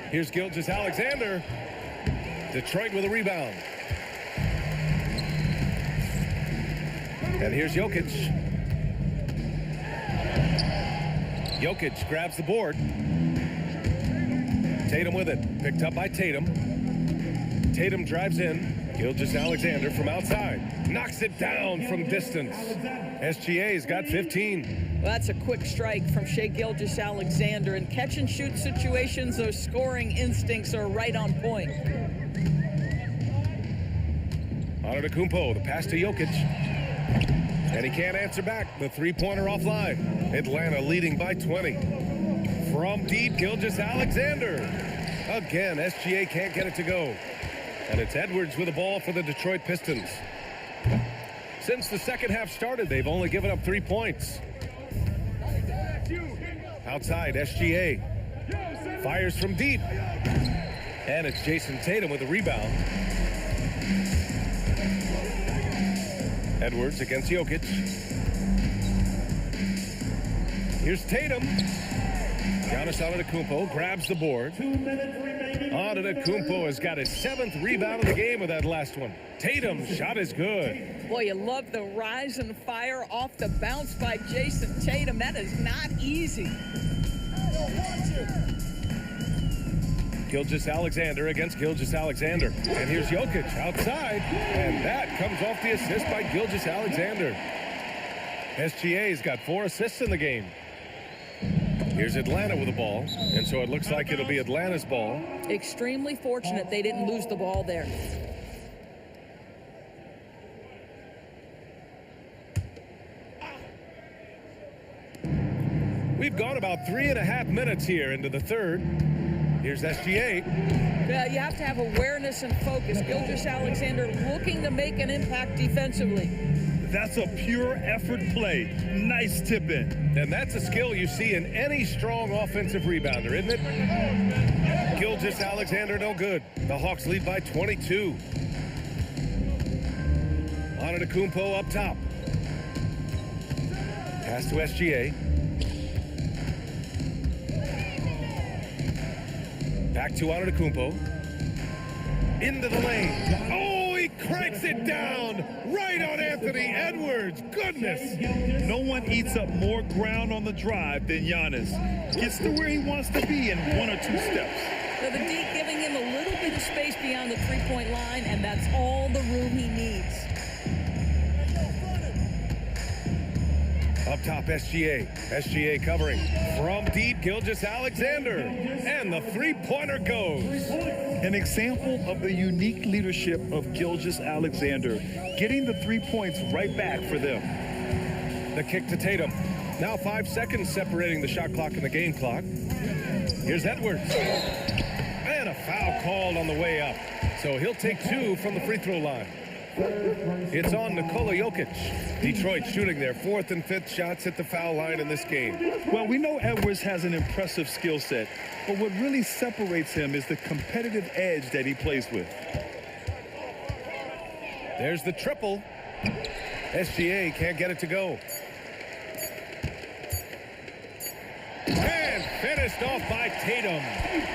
Here's Gilgeous-Alexander. Detroit with a rebound. And here's Jokic. Jokic grabs the board. Tatum with it. Picked up by Tatum. Tatum drives in. Gilgeous-Alexander from outside. Knocks it down from distance. SGA's got 15. Well, that's a quick strike from Shai Gilgeous-Alexander. In catch-and-shoot situations, those scoring instincts are right on point. Antetokounmpo, the pass to Jokic. And he can't answer back. The three-pointer offline. Atlanta leading by 20. From deep, Gilgeous-Alexander. Again, SGA can't get it to go. And it's Edwards with the ball for the Detroit Pistons. Since the second half started, they've only given up 3 points. Outside, SGA. Fires from deep. And it's Jason Tatum with the rebound. Edwards against Jokic. Here's Tatum. Giannis Antetokounmpo grabs the board. Antetokounmpo has got his 7th rebound of the game with that last one. Tatum's shot is good. Boy, you love the rise and fire off the bounce by Jason Tatum. That is not easy. Gilgeous-Alexander against Gilgeous-Alexander. And here's Jokic outside. And that comes off the assist by Gilgeous-Alexander. SGA's got 4 assists in the game. Here's Atlanta with the ball. And so it looks like it'll be Atlanta's ball. Extremely fortunate they didn't lose the ball there. We've gone about 3.5 minutes here into the third. Here's SGA. Yeah, you have to have awareness and focus. Gilgeous-Alexander looking to make an impact defensively. That's a pure effort play. Nice tip in. And that's a skill you see in any strong offensive rebounder, isn't it? Gilgeous-Alexander no good. The Hawks lead by 22. Antetokounmpo up top. Pass to SGA. Back to Antetokounmpo. Into the lane. Oh, he cranks it down right on Anthony Edwards. Goodness. No one eats up more ground on the drive than Giannis. Gets to where he wants to be in 1 or 2 steps. So the D giving him a little bit of space beyond the three-point line, and that's all the room he needs. Up top, SGA. SGA covering. From deep, Gilgeous-Alexander. And the three-pointer goes. An example of the unique leadership of Gilgeous-Alexander, getting the 3 points right back for them. The kick to Tatum. Now 5 seconds separating the shot clock and the game clock. Here's Edwards. And a foul called on the way up. So he'll take 2 from the free throw line. It's on Nikola Jokic. Detroit shooting their 4th and 5th shots at the foul line in this game. Well, we know Edwards has an impressive skill set, but what really separates him is the competitive edge that he plays with. There's the triple. SGA can't get it to go. And finished off by Tatum.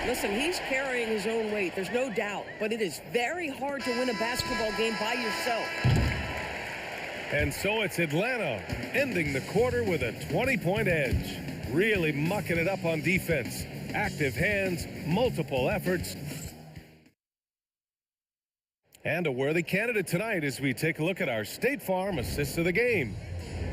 Listen, he's carrying his own weight. There's no doubt. But it is very hard to win a basketball game by yourself. And so it's Atlanta ending the quarter with a 20-point edge. Really mucking it up on defense. Active hands, multiple efforts. And a worthy candidate tonight as we take a look at our State Farm assist of the game.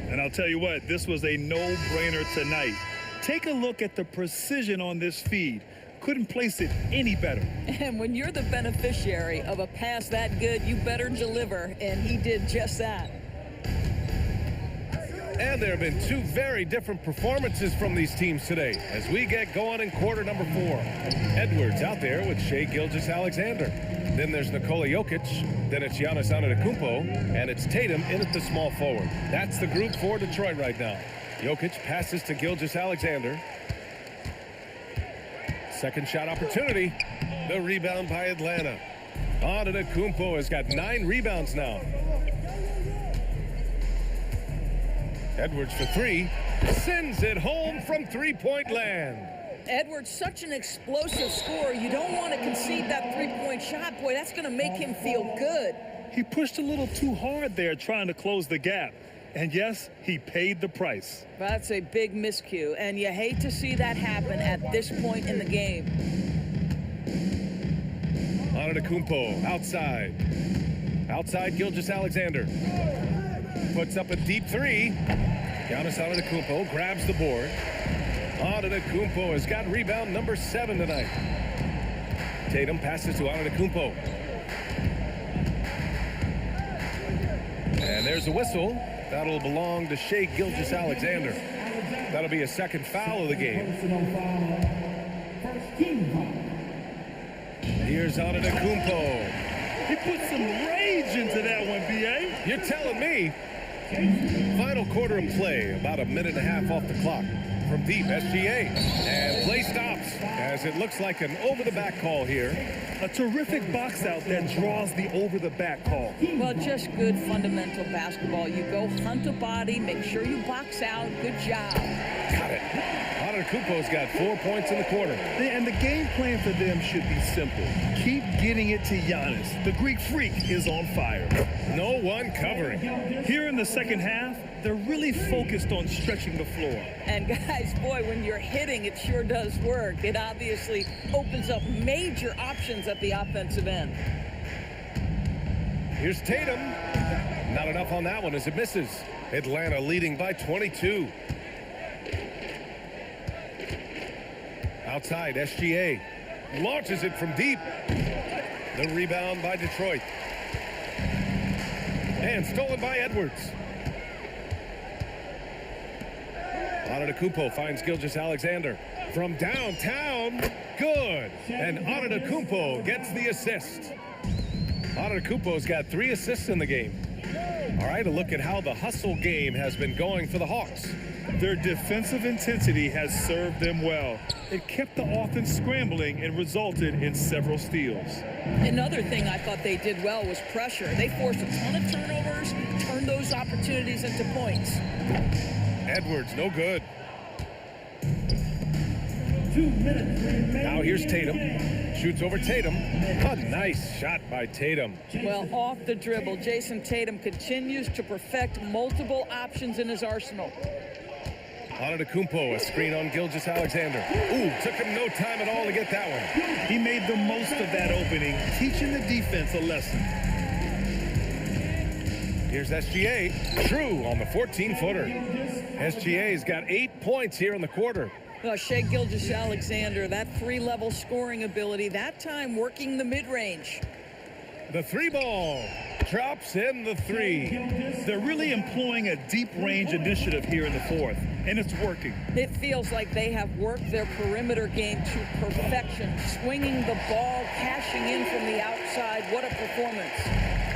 And I'll tell you what, this was a no-brainer tonight. Take a look at the precision on this feed. Couldn't place it any better. And when you're the beneficiary of a pass that good, you better deliver, and he did just that. And there have been 2 very different performances from these teams today as we get going in quarter number 4. Edwards out there with Shai Gilgeous-Alexander. Then there's Nikola Jokic. Then it's Giannis Antetokounmpo. And it's Tatum in at the small forward. That's the group for Detroit right now. Jokic passes to Gilgeous-Alexander. Second shot opportunity. The rebound by Atlanta. Antetokounmpo has got 9 rebounds now. Edwards for 3. Sends it home from three-point land. Edwards, such an explosive scorer. You don't want to concede that three-point shot. Boy, that's going to make him feel good. He pushed a little too hard there trying to close the gap. And yes, he paid the price. That's a big miscue, and you hate to see that happen at this point in the game. Antetokounmpo outside. Outside Gilgeous-Alexander. Puts up a deep 3. Giannis Antetokounmpo grabs the board. Antetokounmpo has got rebound number 7 tonight. Tatum passes to Antetokounmpo. And there's a whistle. That'll belong to Shai Gilgeous-Alexander. That'll be a second foul of the game. Here's Antetokounmpo. He put some rage into that one, B.A. You're telling me. Final quarter of play, about a minute and a half off the clock. From deep, SGA. And play stops as it looks like an over-the-back call here. A terrific box out that draws the over-the-back call. Well, just good fundamental basketball. You go hunt a body, make sure you box out. Good job. Got it. Antetokounmpo's got 4 points in the quarter. And the game plan for them should be simple. Keep getting it to Giannis. The Greek freak is on fire. No one covering. Here in the second half, they're really focused on stretching the floor. And guys, boy, when you're hitting, it sure does work. It obviously opens up major options at the offensive end. Here's Tatum. Not enough on that one as it misses. Atlanta leading by 22. Outside, SGA launches it from deep. The rebound by Detroit. And stolen by Edwards. Antetokounmpo finds Gilgeous-Alexander from downtown. Good. And Antetokounmpo gets the assist. Antetokounmpo's got 3 assists in the game. All right, a look at how the hustle game has been going for the Hawks. Their defensive intensity has served them well. It kept the offense scrambling and resulted in several steals. Another thing I thought they did well was pressure. They forced a ton of turnovers, turned those opportunities into points. Edwards, no good. 2 minutes remaining. Now here's Tatum. Shoots over Tatum. A nice shot by Tatum. Well, off the dribble, Jason Tatum continues to perfect multiple options in his arsenal. Antetokounmpo, a screen on Gilgeous-Alexander. Ooh, took him no time at all to get that one. He made the most of that opening, teaching the defense a lesson. Here's SGA. True on the 14-footer. SGA's got 8 points here in the quarter. Well, Shai Gilgeous-Alexander, that 3-level scoring ability, that time working the mid-range. The 3-ball drops in the 3. They're really employing a deep-range initiative here in the fourth, and it's working. It feels like they have worked their perimeter game to perfection, swinging the ball, cashing in from the outside. What a performance.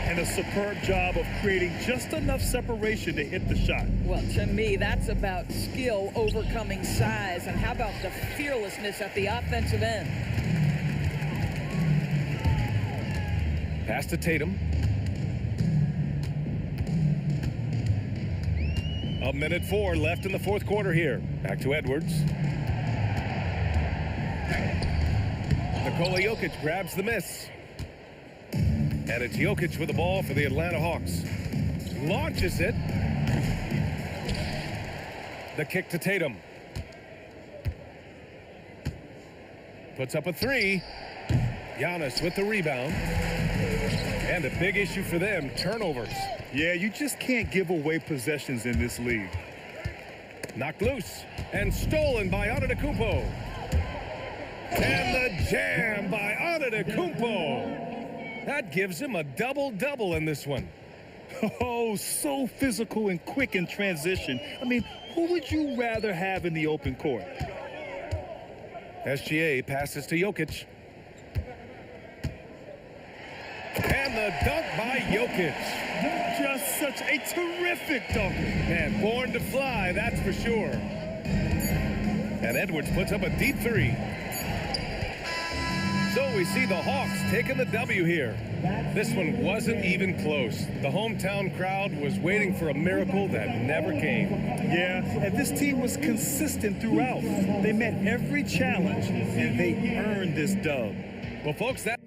And a superb job of creating just enough separation to hit the shot. Well, to me, that's about skill overcoming size. And how about the fearlessness at the offensive end? Pass to Tatum. A minute 4 left in the fourth quarter here. Back to Edwards. Nikola Jokic grabs the miss. And it's Jokic with the ball for the Atlanta Hawks. Launches it. The kick to Tatum. Puts up a 3. Giannis with the rebound. And a big issue for them, turnovers. Yeah, you just can't give away possessions in this league. Knocked loose and stolen by Antetokounmpo. And the jam by Antetokounmpo. That gives him a double-double in this one. Oh, so physical and quick in transition. I mean, who would you rather have in the open court? SGA passes to Jokic. And the dunk by Jokic. Just such a terrific dunk. Man, born to fly, that's for sure. And Edwards puts up a deep 3. So we see the Hawks taking the W here. This one wasn't even close. The hometown crowd was waiting for a miracle that never came. Yeah, and this team was consistent throughout. They met every challenge, and they earned this dub. Well, folks, that...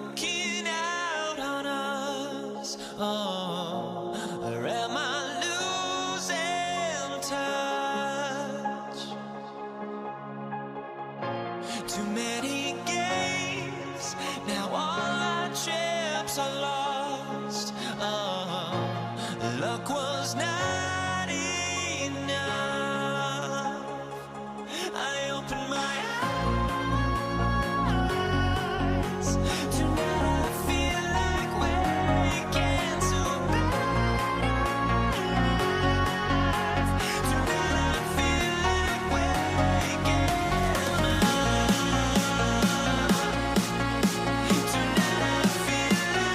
walking out on us? Oh, or am I losing touch? Too many games, now all our chips are lost. Oh, luck was not enough. I opened my eyes. Tonight I feel like waking to life. Tonight I feel like waking up. Tonight I feel like waking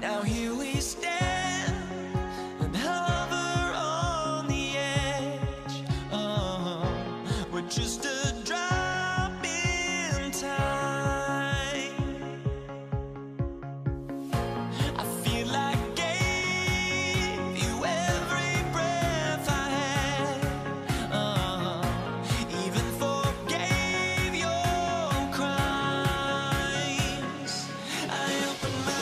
Now here we stand and hover on the edge. Oh, we're just a drop in time. I feel like gave you every breath I had. Oh, even forgave your crimes. I opened my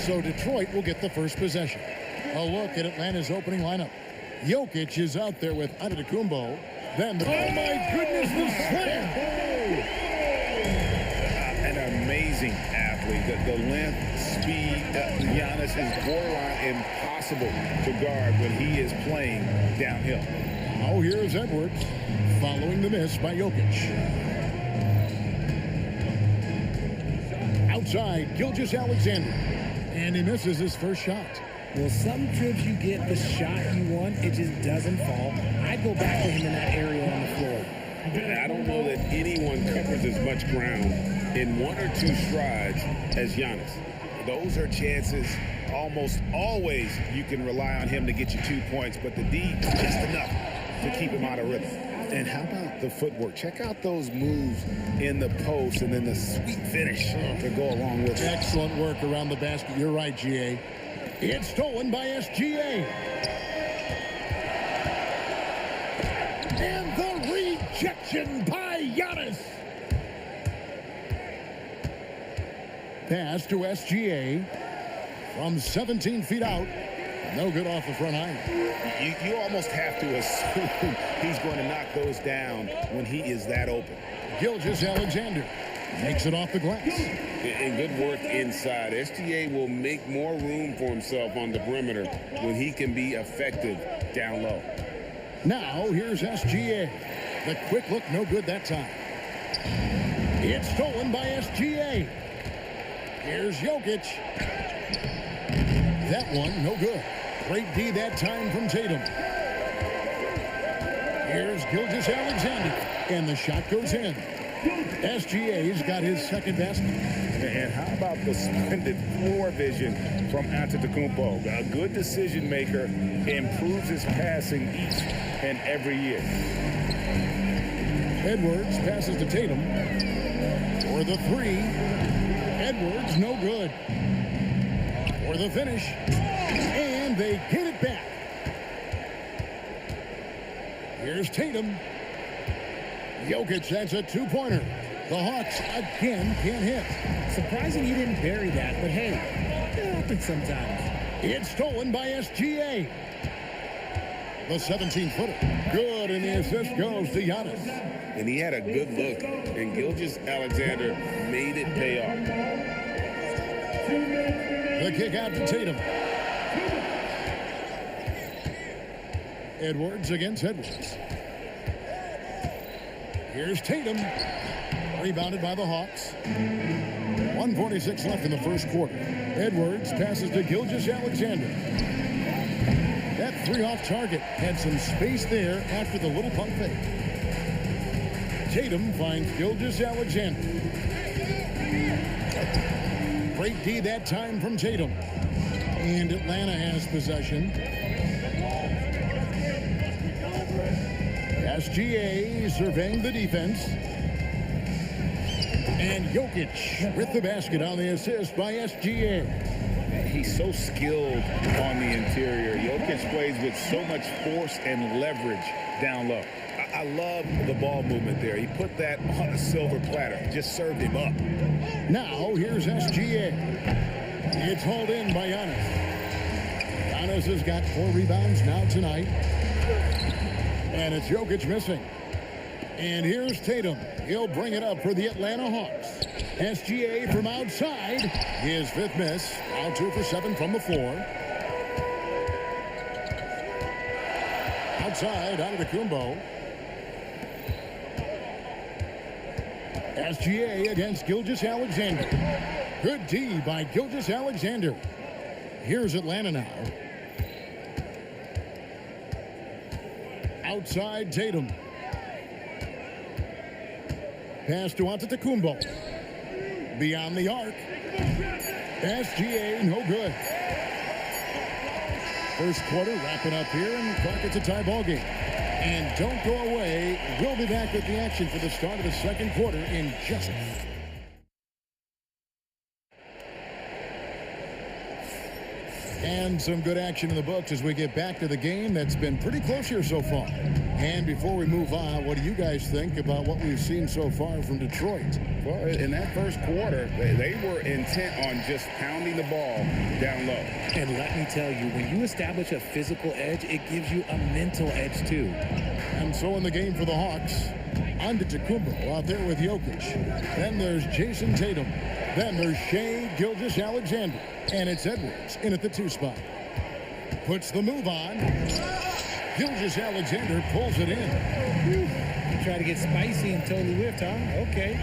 So Detroit will get the first possession. A look at Atlanta's opening lineup. Jokic is out there with Antetokounmpo. Then the, oh my goodness, the slam! An amazing athlete. The length, speed, Giannis is borderline impossible to guard when he is playing downhill. Now here's Edwards, following the miss by Jokic. Outside, Gilgeous-Alexander. And he misses his first shot. Well, some trips you get the shot you want, it just doesn't fall. I'd go back to him in that area on the floor. I don't know that anyone covers as much ground in one or two strides as Giannis. Those are chances almost always you can rely on him to get you 2 points, but the D just enough to keep him out of rhythm. And how about the footwork? Check out those moves in the post and then the sweet finish to go along with it. Excellent work around the basket. You're right, GA. It's stolen by SGA. And the rejection by Giannis. Pass to SGA from 17 feet out. No good off the front iron. You almost have to assume he's going to knock those down when he is that open. Gilgeous-Alexander Makes it off the glass. And good work inside. SGA will make more room for himself on the perimeter when he can be effective down low. Now, here's SGA. The quick look, no good that time. It's stolen by SGA. Here's Jokic. That one, no good. Great D that time from Tatum. Here's Gilgeous-Alexander. And the shot goes in. SGA's got his second basket. And how about the splendid floor vision from Antetokounmpo? A good decision maker, improves his passing each and every year. Edwards passes to Tatum for the three. Edwards, no good. For the finish. And they get it back. Here's Tatum. Jokic, that's a two-pointer. The Hawks again can't hit. Surprising he didn't bury that, but hey, it happens sometimes. It's stolen by SGA. The 17-footer. Good, and the assist goes to Giannis. And he had a good look, and Gilgeous-Alexander made it pay off. The kick out to Tatum. Edwards against Edwards. Here's Tatum. Rebounded by the Hawks. 1:46 left in the first quarter. Edwards passes to Gilgeous-Alexander. That three off target had some space there after the little pump fake. Tatum finds Gilgeous-Alexander. Great D that time from Tatum. And Atlanta has possession. SGA surveying the defense. And Jokic with the basket on the assist by SGA. He's so skilled on the interior. Jokic plays with so much force and leverage down low. I love the ball movement there. He put that on a silver platter. Just served him up. Now here's SGA. It's hauled in by Giannis. Giannis has got 4 rebounds now tonight. And it's Jokic missing. And here's Tatum. He'll bring it up for the Atlanta Hawks. SGA from outside. His 5th miss. Now 2 for 7 from the floor. Outside, Antetokounmpo. SGA against Gilgeous-Alexander. Good D by Gilgeous-Alexander. Here's Atlanta now. Outside Tatum. Pass to Antetokounmpo. Beyond the arc. SGA, no good. First quarter wrapping up here, and clock it's a tie ball game. And don't go away. We'll be back with the action for the start of the second quarter in just a minute. And some good action in the books as we get back to the game that's been pretty close here so far. And before we move on, what do you guys think about what we've seen so far from Detroit? Well, in that first quarter, they were intent on just pounding the ball down low. And let me tell you, when you establish a physical edge, it gives you a mental edge too. And so in the game for the Hawks, Antetokounmpo out there with Jokic. Then there's Jason Tatum. Then there's Shai Gilgeous-Alexander. And it's Edwards in at the 2 spot. Puts the move on. Gilgeous-Alexander pulls it in. Try to get spicy and totally whiffed, huh? Okay.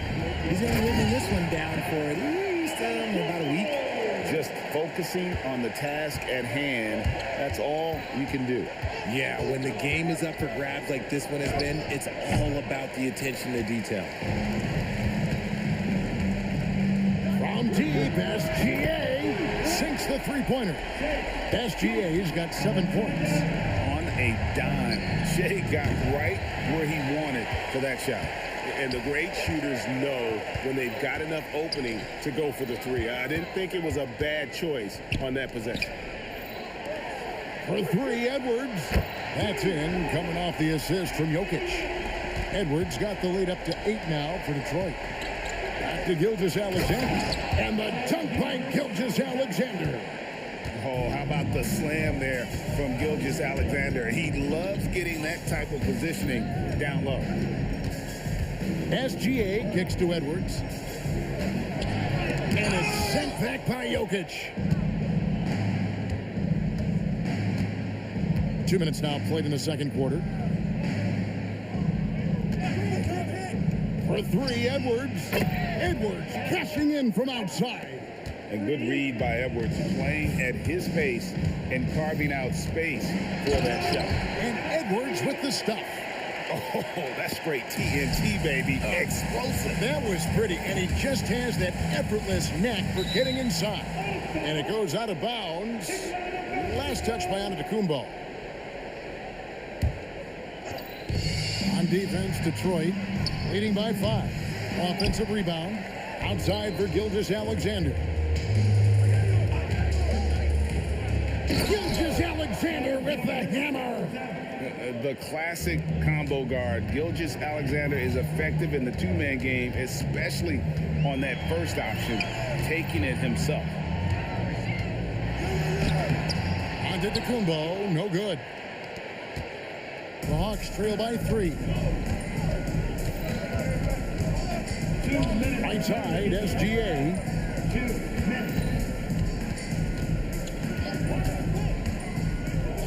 He's going to be living this one down for at least about a week. Just focusing on the task at hand, that's all you can do. Yeah, when the game is up for grabs like this one has been, it's all about the attention to detail. From deep, SGA sinks the three-pointer. SGA's got 7 points. On a dime, Shai got right where he wanted for that shot. And the great shooters know when they've got enough opening to go for the 3. I didn't think it was a bad choice on that possession. For 3, Edwards. That's in, coming off the assist from Jokic. Edwards got the lead up to 8 now for Detroit. Back to Gilgeous-Alexander. And the dunk by Gilgeous-Alexander. Oh, how about the slam there from Gilgeous-Alexander? He loves getting that type of positioning down low. SGA kicks to Edwards. And it's sent back by Jokic. 2 minutes now played in the second quarter. For three, Edwards. Edwards cashing in from outside. A good read by Edwards, playing at his pace and carving out space for that shot. And Edwards with the stuff. Oh, that's great TNT, baby. Explosive. That was pretty, and he just has that effortless knack for getting inside. And it goes out of bounds. Last touch by Antetokounmpo. On defense, Detroit leading by 5. Offensive rebound. Outside for Gilgeous-Alexander. Gilgeous-Alexander with the hammer. The classic combo guard. Gilgeous-Alexander is effective in the two-man game, especially on that first option, taking it himself. Antetokounmpo, no good. The Hawks trail by 3. Right side, SGA. 2 minutes.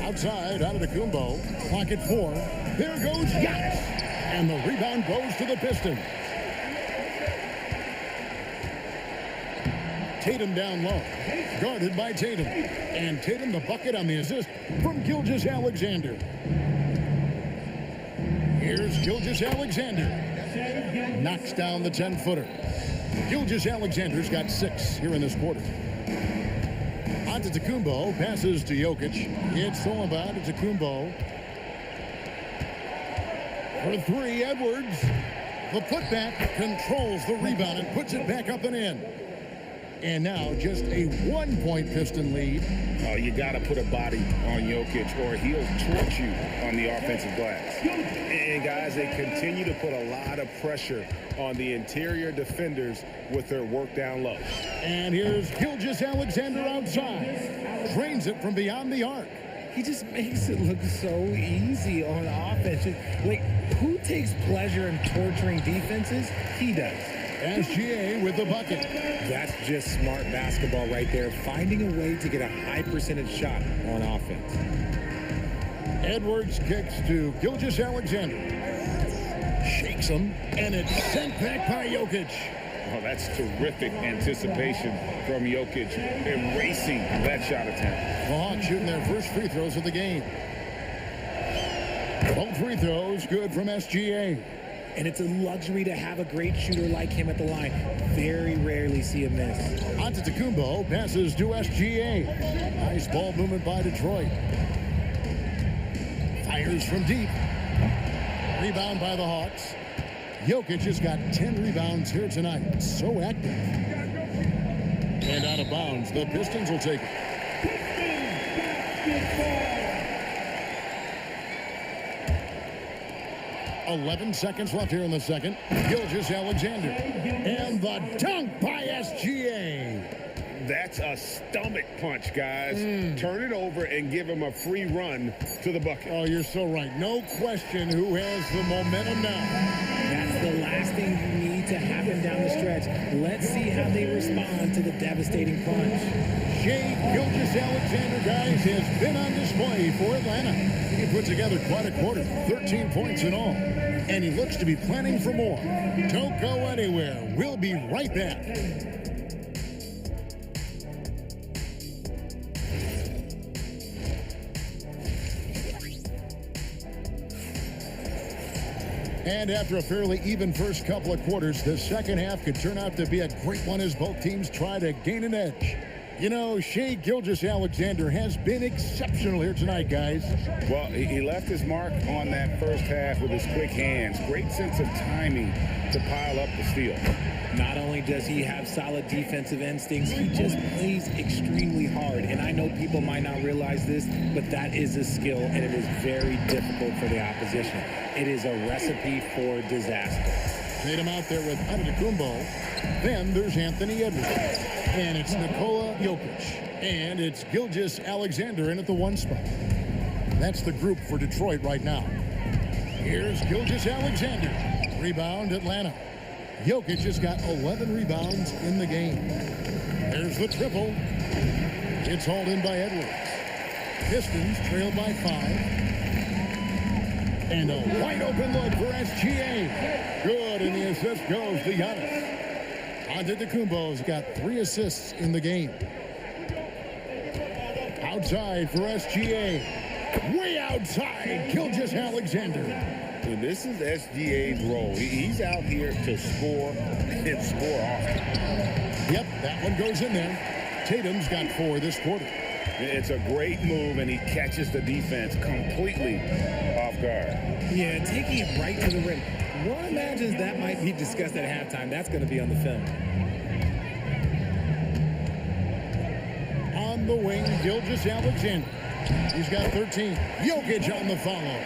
Outside, Antetokounmpo. Clock at 4. There goes Giannis. And the rebound goes to the Pistons. Tatum down low. Guarded by Tatum. And Tatum the bucket on the assist from Gilgeous-Alexander. Here's Gilgeous-Alexander. Knocks down the 10-footer. Gilgeous-Alexander's got 6 here in this quarter. Antetokounmpo passes to Jokic. It's all about Antetokounmpo. For 3, Edwards. The putback controls the rebound and puts it back up and in. And now just a 1-point Piston lead. Oh, you got to put a body on Jokic or he'll torch you on the offensive glass. And guys, they continue to put a lot of pressure on the interior defenders with their work down low. And here's Gilgeous-Alexander outside. Drains it from beyond the arc. He just makes it look so easy on offense. Like, who takes pleasure in torturing defenses? He does. SGA with the bucket. That's just smart basketball right there, finding a way to get a high percentage shot on offense. Edwards kicks to Gilgeous-Alexander. Shakes him, and it's sent back by Jokic. Oh, that's terrific anticipation from Jokic, erasing that shot attempt. The Hawks shooting their first free throws of the game. Both free throws good from SGA. And it's a luxury to have a great shooter like him at the line. Very rarely see him miss. Antetokounmpo passes to SGA. Nice ball movement by Detroit. Fires from deep. Rebound by the Hawks. Jokic has got 10 rebounds here tonight. So active. And out of bounds. The Pistons will take it. 11 seconds left here in the second. Gilgeous-Alexander. And the dunk by SGA. That's a stomach punch, guys. Turn it over and give him a free run to the bucket. Oh, you're so right. No question who has the momentum now. That's the last thing you need to happen down the stretch. Let's see how they respond to the devastating punch. Shai Gilgeous-Alexander, guys, has been on display for Atlanta. He put together quite a quarter, 13 points in all. And he looks to be planning for more. Don't go anywhere. We'll be right back. And after a fairly even first couple of quarters, the second half could turn out to be a great one as both teams try to gain an edge. You know, Shai Gilgeous-Alexander has been exceptional here tonight, guys. Well, he left his mark on that first half with his quick hands. Great sense of timing to pile up the steal. Not only does he have solid defensive instincts, he just plays extremely hard. And I know people might not realize this, but that is a skill, and it is very difficult for the opposition. It is a recipe for disaster. Tatum out there with Antetokounmpo. Then there's Anthony Edwards. And it's Nikola Jokic. And it's Gilgeous-Alexander in at the 1 spot. That's the group for Detroit right now. Here's Gilgeous-Alexander. Rebound, Atlanta. Jokic just got 11 rebounds in the game. There's the triple. It's hauled in by Edwards. Pistons trail by 5. And a wide open look for SGA. Good, and the assist goes to Giannis. Antetokounmpo's got 3 assists in the game. Outside for SGA. Way outside, Gilgeous-Alexander. And this is SGA's role. He's out here to score and score often. Yep, that one goes in there. Tatum's got 4 this quarter. It's a great move, and he catches the defense completely off guard. Yeah, taking it right to the rim. One imagines that might be discussed at halftime. That's going to be on the film. On the wing, Gilgeous-Alexander. He's got 13. Jokic on the follow.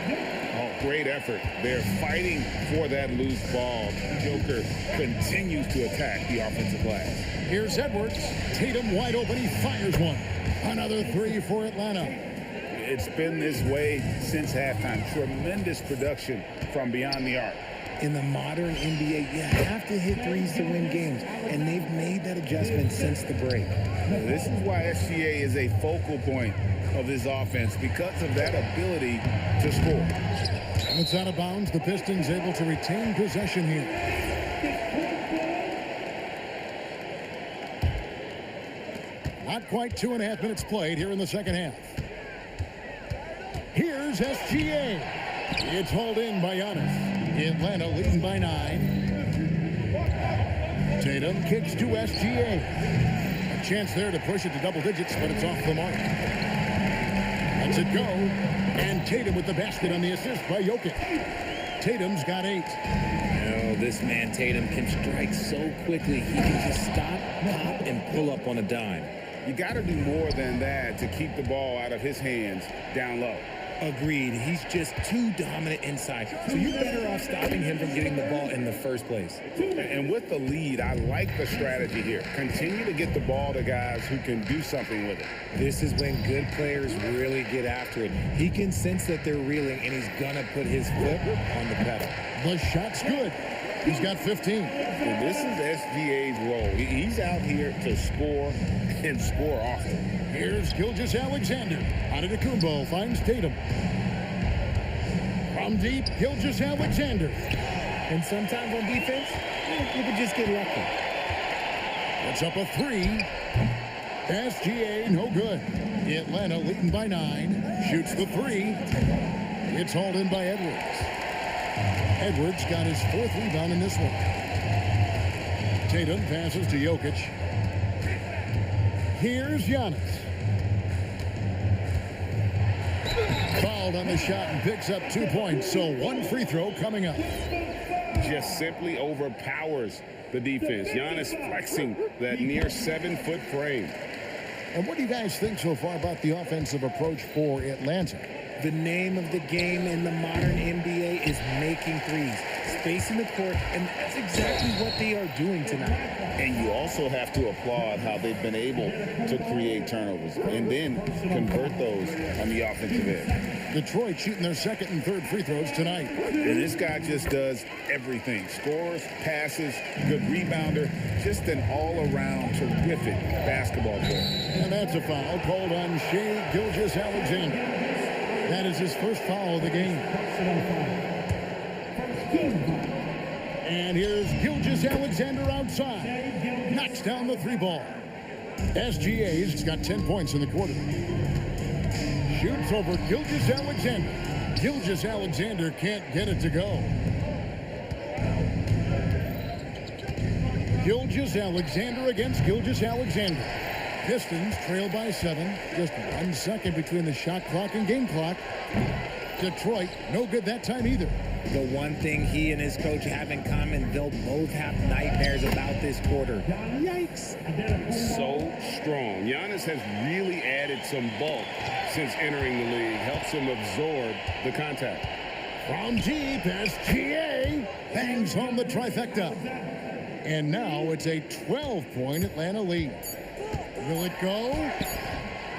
Oh, great effort. They're fighting for that loose ball. Joker continues to attack the offensive glass. Here's Edwards. Tatum wide open. He fires one. Another 3 for Atlanta. It's been this way since halftime. Tremendous production from beyond the arc. In the modern NBA, you have to hit threes to win games, and they've made that adjustment since the break. This is why SGA is a focal point of this offense, because of that ability to score. And it's out of bounds. The Pistons able to retain possession here. Not quite 2.5 minutes played here in the second half. Here's SGA. It's hauled in by Giannis. Atlanta leading by 9. Tatum kicks to SGA. A chance there to push it to double digits, but it's off the mark. Lets it go. And Tatum with the basket on the assist by Jokic. Tatum's got 8. Oh, this man Tatum can strike so quickly. He can just stop, pop, and pull up on a dime. You got to do more than that to keep the ball out of his hands down low. Agreed. He's just too dominant inside. So you're better off stopping him from getting the ball in the first place. And with the lead, I like the strategy here. Continue to get the ball to guys who can do something with it. This is when good players really get after it. He can sense that they're reeling, and he's going to put his foot on the pedal. The shot's good. He's got 15. And this is SGA's role. He's out here to score and score often. Here's Gilgeous-Alexander. Antetokounmpo finds Tatum. From deep, Gilgeous-Alexander. And sometimes on defense, you can just get lucky. It's up a 3. SGA, no good. Atlanta leading by 9. Shoots the 3. It's hauled in by Edwards. Edwards got his 4th rebound in this one. Tatum passes to Jokic. Here's Giannis. Fouled on the shot and picks up 2 points, so 1 free throw coming up. Just simply overpowers the defense. Giannis flexing that near 7-foot frame. And what do you guys think so far about the offensive approach for Atlanta? The name of the game in the modern NBA is making threes, spacing the court, and that's exactly what they are doing tonight. And you also have to applaud how they've been able to create turnovers and then convert those on the offensive end. Detroit shooting their 2nd and 3rd free throws tonight. And this guy just does everything. Scores, passes, good rebounder, just an all-around terrific basketball player. And that's a foul called on Shai Gilgeous-Alexander. That is his first foul of the game. And here's Gilgeous-Alexander outside. Knocks down the 3 ball. SGA's got 10 points in the quarter. Shoots over Gilgeous-Alexander. Gilgeous-Alexander can't get it to go. Gilgeous-Alexander against Gilgeous-Alexander. Pistons trail by 7. Just 1 second between the shot clock and game clock. Detroit, no good that time either. The one thing he and his coach have in common, they'll both have nightmares about this quarter. Yikes. So strong. Giannis has really added some bulk since entering the league. Helps him absorb the contact. From deep, SGA bangs home the trifecta. And now it's a 12-point Atlanta lead. Will it go?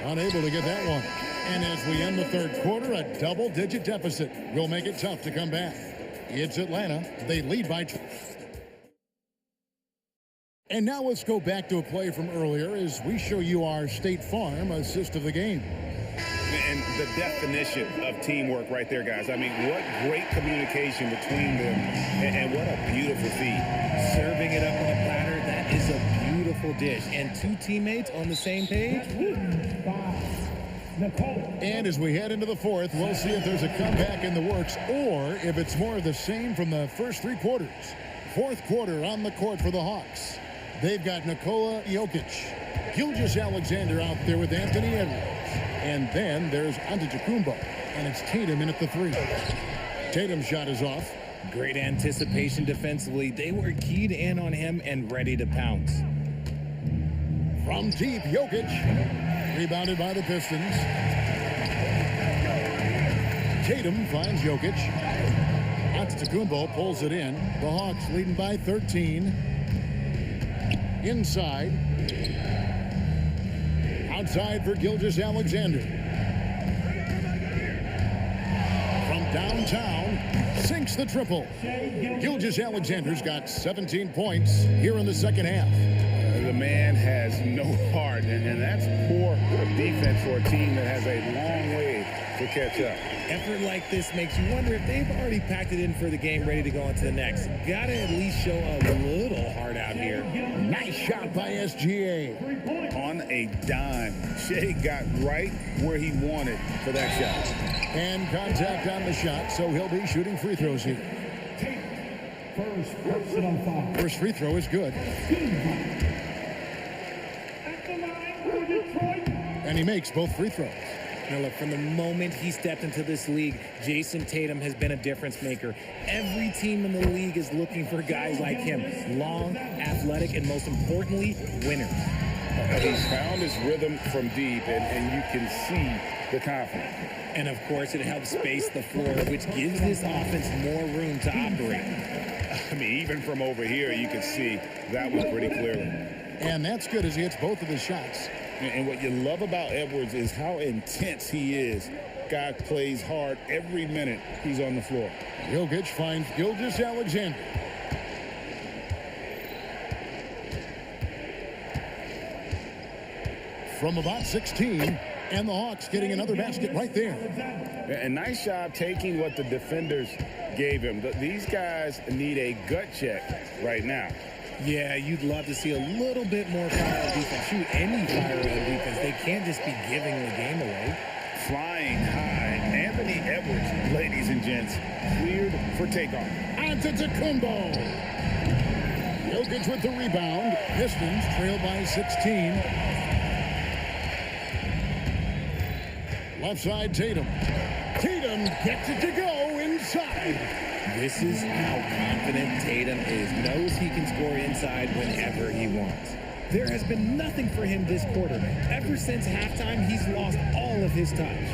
Unable to get that one. And as we end the 3rd quarter, a double-digit deficit will make it tough to come back. It's Atlanta. They lead by And now let's go back to a play from earlier as we show you our State Farm assist of the game. And the definition of teamwork right there, guys. I mean, what great communication between them, and what a beautiful feed. Serving it up on a platter, that is a beautiful dish. And two teammates on the same page. And as we head into the fourth, we'll see if there's a comeback in the works or if it's more of the same from the first three quarters. Fourth quarter on the court for the Hawks. They've got Nikola Jokic, Gilgeous-Alexander out there with Anthony Edwards. And then there's Antetokounmpo, and it's Tatum in at the three. Tatum's shot is off. Great anticipation defensively. They were keyed in on him and ready to pounce. From deep, Jokic, rebounded by the Pistons. Tatum finds Jokic. Antetokounmpo pulls it in. The Hawks leading by 13. Inside. Outside for Gilgeous-Alexander. From downtown, sinks the triple. Gilgeous-Alexander's got 17 points here in the second half. The man has no heart, and that's poor defense for a team that has a long way to catch up. Effort like this makes you wonder if they've already packed it in for the game, ready to go on to the next. Gotta at least show a little heart out here. Nice shot by SGA. On a dime, Shea got right where he wanted for that shot. And contact on the shot, so he'll be shooting free throws here. First free throw is good. And he makes both free throws. Now look, from the moment he stepped into this league, Jason Tatum has been a difference maker. Every team in the league is looking for guys like him. Long, athletic, and most importantly, winners. He's found his rhythm from deep, and you can see the confidence. And of course, it helps space the floor, which gives this offense more room to operate. I mean, even from over here, you can see that one pretty clearly. And that's good as he hits both of his shots. And what you love about Edwards is how intense he is. Guy plays hard every minute he's on the floor. Jokic finds Gilgeous-Alexander. From about 16, and the Hawks getting another basket right there. A nice job taking what the defenders gave him. These guys need a gut check right now. Yeah, you'd love to see a little bit more fire on defense. Shoot any fire on defense. They can't just be giving the game away. Flying high. Anthony Edwards, ladies and gents, cleared for takeoff. Antetokounmpo. Jokic with the rebound. Pistons trail by 16. Left side, Tatum. Tatum gets it to go inside. This is how confident Tatum is. Knows he can score inside whenever he wants. There has been nothing for him this quarter. Ever since halftime, he's lost all of his touch.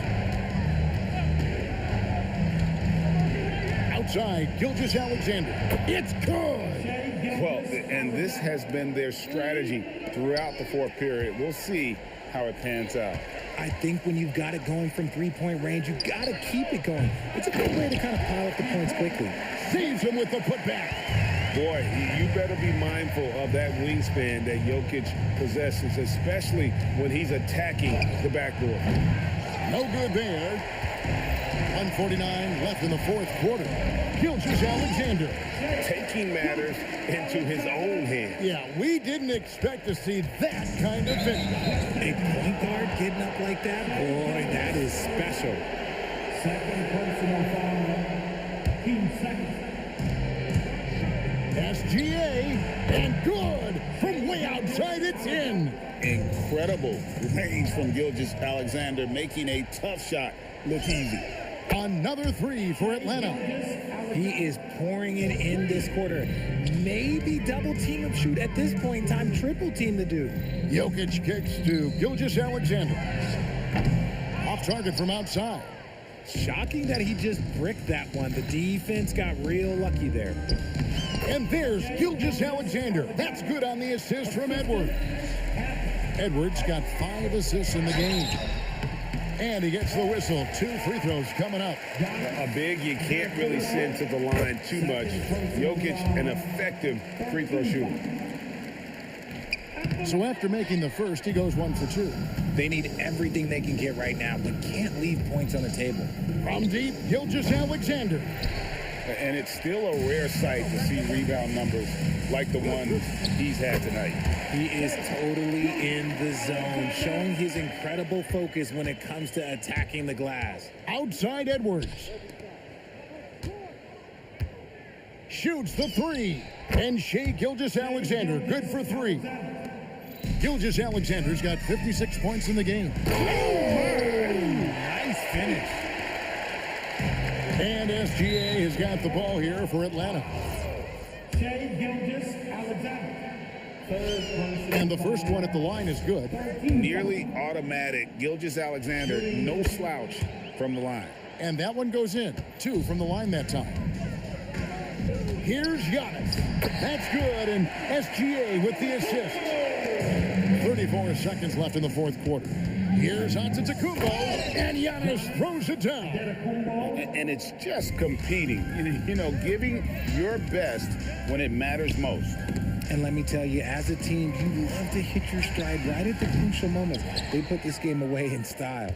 Outside, Gilgeous-Alexander. It's good. Well, and this has been their strategy throughout the fourth period. We'll see how it pans out. I think when you've got it going from three-point range, you've got to keep it going. It's a good way to kind of pile up the points quickly. Saves him with the putback. Boy, you better be mindful of that wingspan that Jokic possesses, especially when he's attacking the backboard. No good there. 1:49 left in the fourth quarter. Gilgeous-Alexander taking matters into his own hands. Yeah, we didn't expect to see that kind of finish. A point guard getting up like that, boy, that is special. Second personal foul. 15 seconds. SGA, and good. From way outside, it's in. Incredible range from Gilgeous-Alexander, making a tough shot look easy. Another three for Atlanta. He is pouring it in this quarter. Maybe double team him, shoot at this point in time, triple team the dude. Jokic kicks to Gilgeous-Alexander. Off target from outside. Shocking that he just bricked that one. The defense got real lucky there. And there's Gilgeous-Alexander. That's good on the assist from Edwards. Edwards got 5 assists in the game. And he gets the whistle. 2 free throws coming up. A big you can't really send to the line too much. Jokic, an effective free throw shooter. So after making the first, he goes 1 for 2. They need everything they can get right now, but can't leave points on the table. From deep, Gilgeous-Alexander. And it's still a rare sight to see rebound numbers like the ones he's had tonight. He is totally in the zone, showing his incredible focus when it comes to attacking the glass. Outside Edwards. Shoots the 3. And Shai Gilgeous-Alexander, good for 3. Gilgeous-Alexander's got 56 points in the game. Nice finish. And SGA has got the ball here for Atlanta. Shai Gilgeous-Alexander. And the first one at the line is good. Nearly automatic. Gilgeous-Alexander, no slouch from the line. And that one goes in. 2 from the line that time. Here's Giannis. That's good, and SGA with the assist. 34 seconds left in the fourth quarter. Here's Antetokounmpo, and Giannis throws it down. And it's just competing, you know, giving your best when it matters most. And let me tell you, as a team, you love to hit your stride right at the crucial moments. They put this game away in style.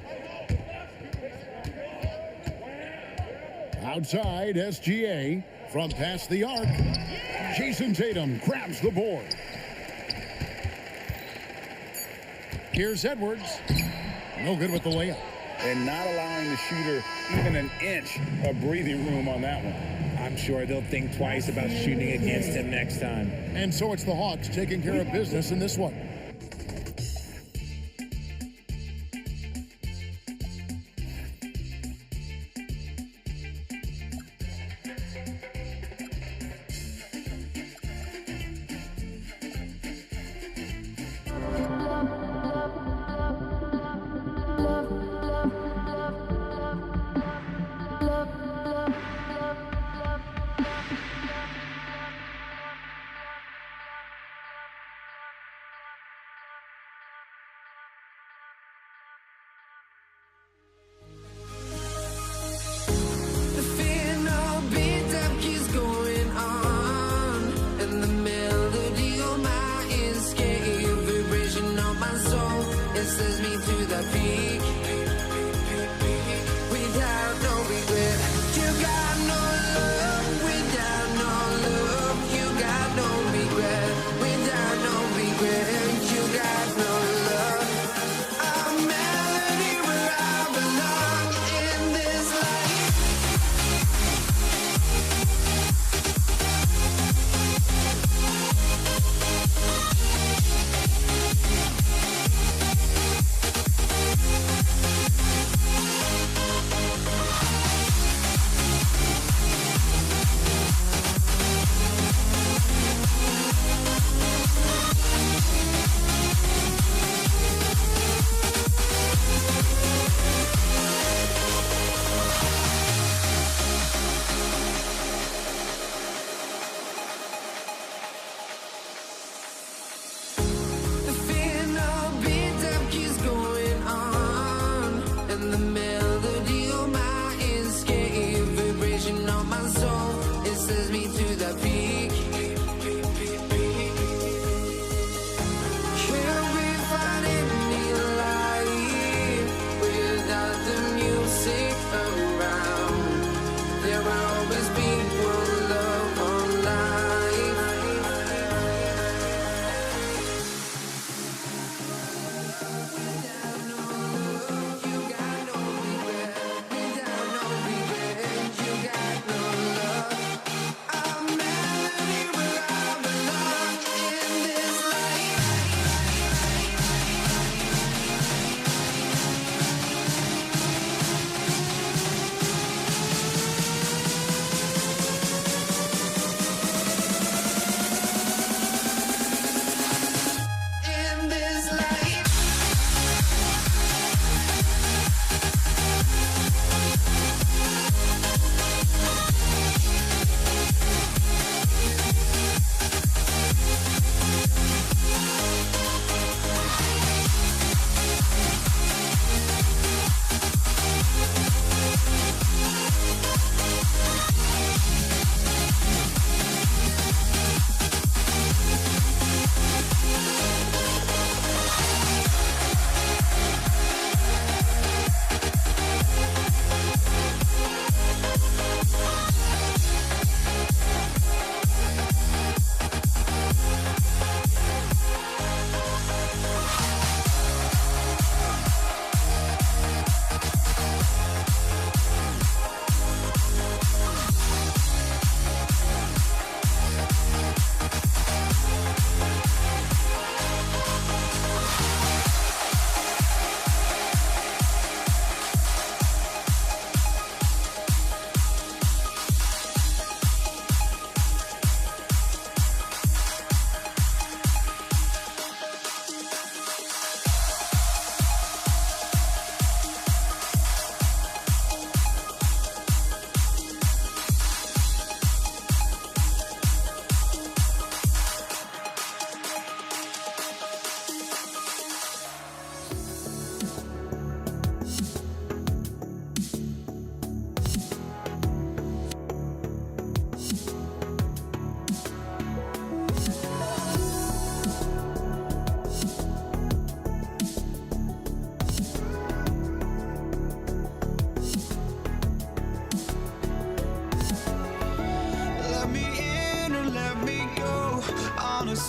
Outside, SGA from past the arc. Jason Tatum grabs the board. Here's Edwards. No good with the layup. And not allowing the shooter even an inch of breathing room on that one. I'm sure they'll think twice about shooting against him next time. And so it's the Hawks taking care of business in this one.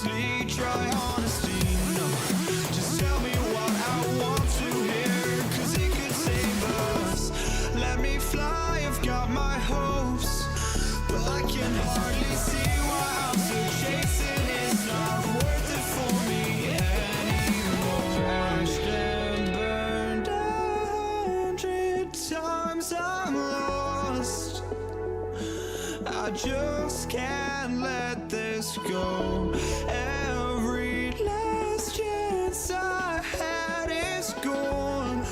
honestly, try honesty. No, just tell me what I want to hear, 'cause it could save us. Let me fly, I've got my hopes, but I can hardly see why I'm still chasing. It's not worth it for me anymore. Crashed and burned 100 times, I'm lost. I just can't let this go. Every last chance I had is gone,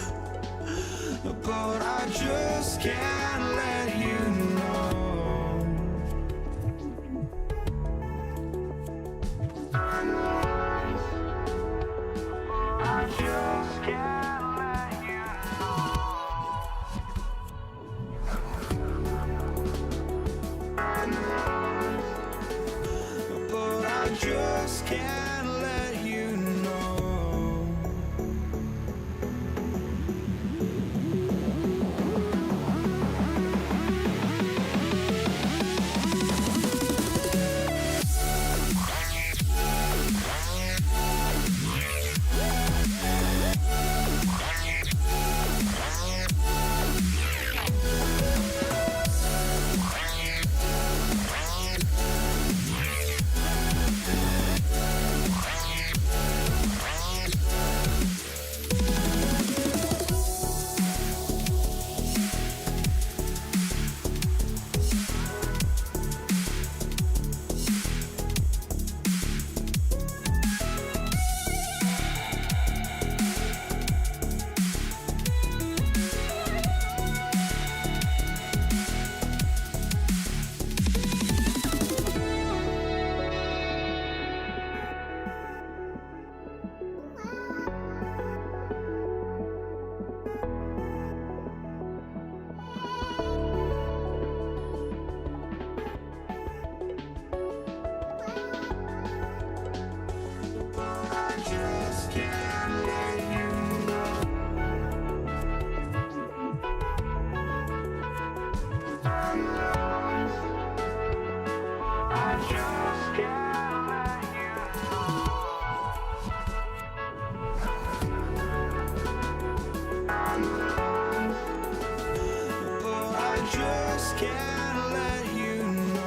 but I just can't let you know. I just can't let you know. But I just can't let you know.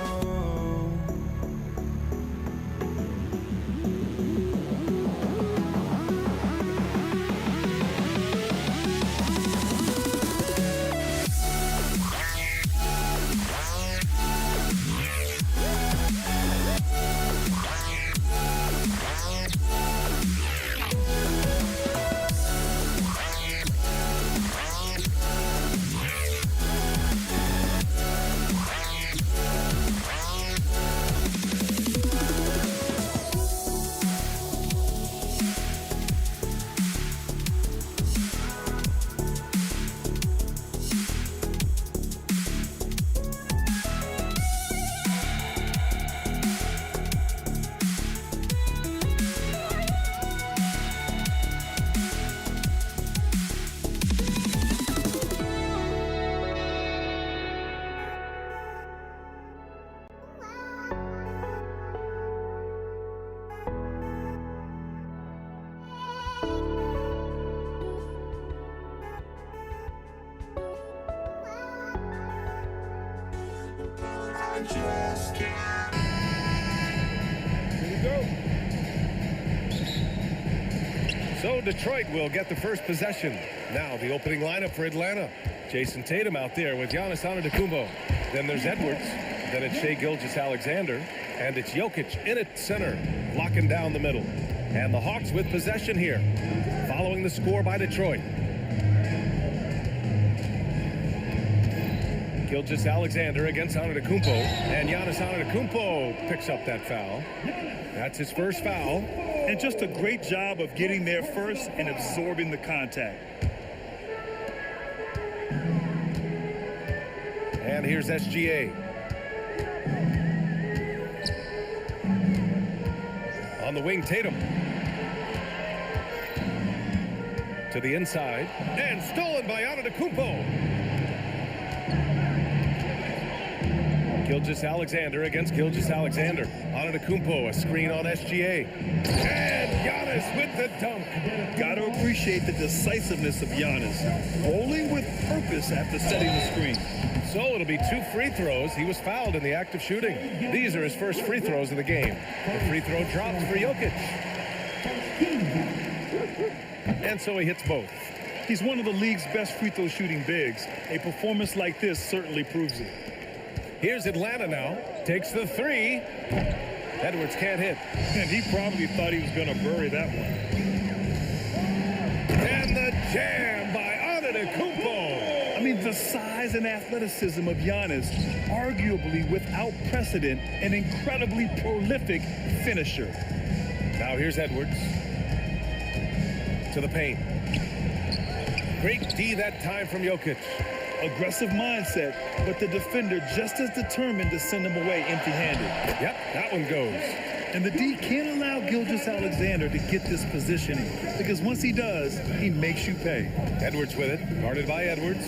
So Detroit will get the first possession. Now the opening lineup for Atlanta. Jason Tatum out there with Giannis Antetokounmpo. Then there's Edwards. Then it's Shai Gilgeous-Alexander. And it's Jokic in at center, locking down the middle. And the Hawks with possession here, following the score by Detroit. Gilgeous-Alexander against Antetokounmpo. And Giannis Antetokounmpo picks up that foul. That's his first foul. And just a great job of getting there first and absorbing the contact. And here's SGA. On the wing, Tatum. To the inside. And stolen by Antetokounmpo. Gilgeous-Alexander against Gilgeous-Alexander. Antetokounmpo, a screen on SGA. And Giannis with the dunk. Got to appreciate the decisiveness of Giannis. Rolling with purpose after setting the screen. So it'll be 2 free throws. He was fouled in the act of shooting. These are his first free throws of the game. The free throw drops for Jokic. And so he hits both. He's one of the league's best free throw shooting bigs. A performance like this certainly proves it. Here's Atlanta now. Takes the 3. Edwards can't hit. And he probably thought he was going to bury that one. And the jam by Antetokounmpo. I mean, the size and athleticism of Giannis, arguably without precedent, an incredibly prolific finisher. Now here's Edwards. To the paint. Great D that time from Jokic. Aggressive mindset, but the defender just as determined to send him away empty-handed. Yep, that one goes. And the D can't allow Gilgeous-Alexander to get this positioning, because once he does, he makes you pay. Edwards with it, guarded by Edwards.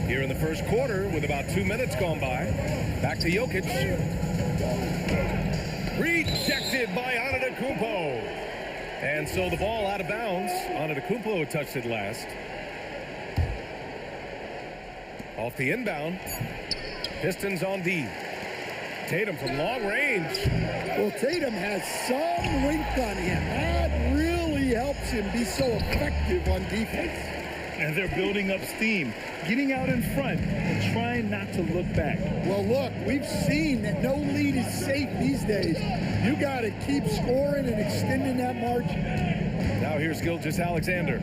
Here in the first quarter, with about 2 minutes gone by, back to Jokic. Rejected by Antetokounmpo. And so the ball out of bounds. Antetokounmpo touched it last. Off the inbound. Pistons on D. Tatum from long range. Well, Tatum has some rink on him. That really helps him be so effective on defense. And they're building up steam, getting out in front and trying not to look back. Well, look, we've seen that no lead is safe these days. You got to keep scoring and extending that margin. Now here's Gilgeous-Alexander.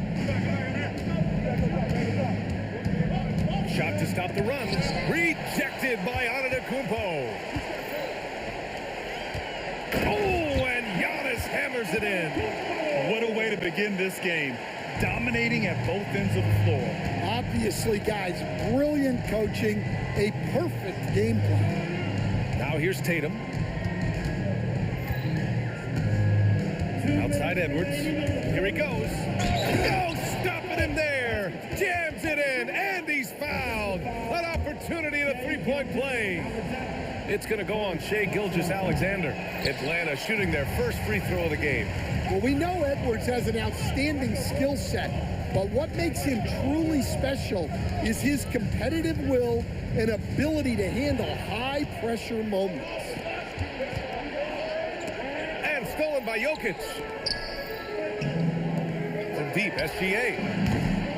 Shot to stop the run. Rejected by Antetokounmpo. Oh, and Giannis hammers it in. What a way to begin this game. Dominating at both ends of the floor. Obviously, guys, brilliant coaching, a perfect game plan. Now here's Tatum. Outside Edwards. Here he goes. No, stopping him there. Jams it in, and he's fouled. An opportunity in a three-point play. It's going to go on Shai Gilgeous-Alexander. Atlanta shooting their first free throw of the game. Well, we know Edwards has an outstanding skill set, but what makes him truly special is his competitive will and ability to handle high-pressure moments. And stolen by Jokic. From deep, SGA.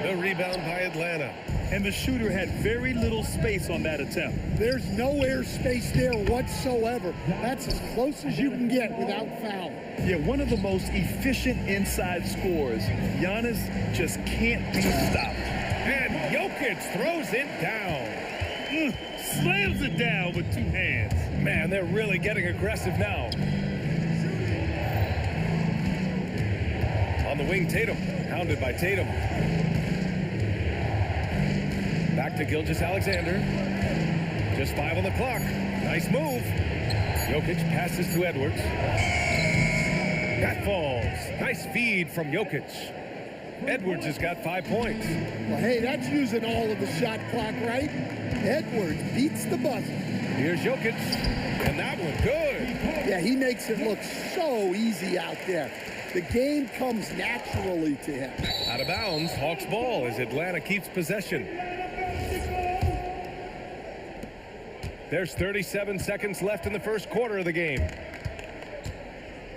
The rebound by Atlanta. And the shooter had very little space on that attempt. There's no air space there whatsoever. That's as close as you can get without foul. Yeah, one of the most efficient inside scorers. Giannis just can't be stopped. And Jokic throws it down. Slams it down with 2 hands. Man, they're really getting aggressive now. On the wing, Tatum. Hounded by Tatum. Back to Gilgeous-Alexander. Just 5 on the clock. Nice move. Jokic passes to Edwards. That falls. Nice feed from Jokic. Edwards has got 5 points. Well, hey, that's using all of the shot clock, right? Edwards beats the buzzer. Here's Jokic. And that one good. Yeah, he makes it look so easy out there. The game comes naturally to him. Out of bounds, Hawks ball as Atlanta keeps possession. There's 37 seconds left in the first quarter of the game.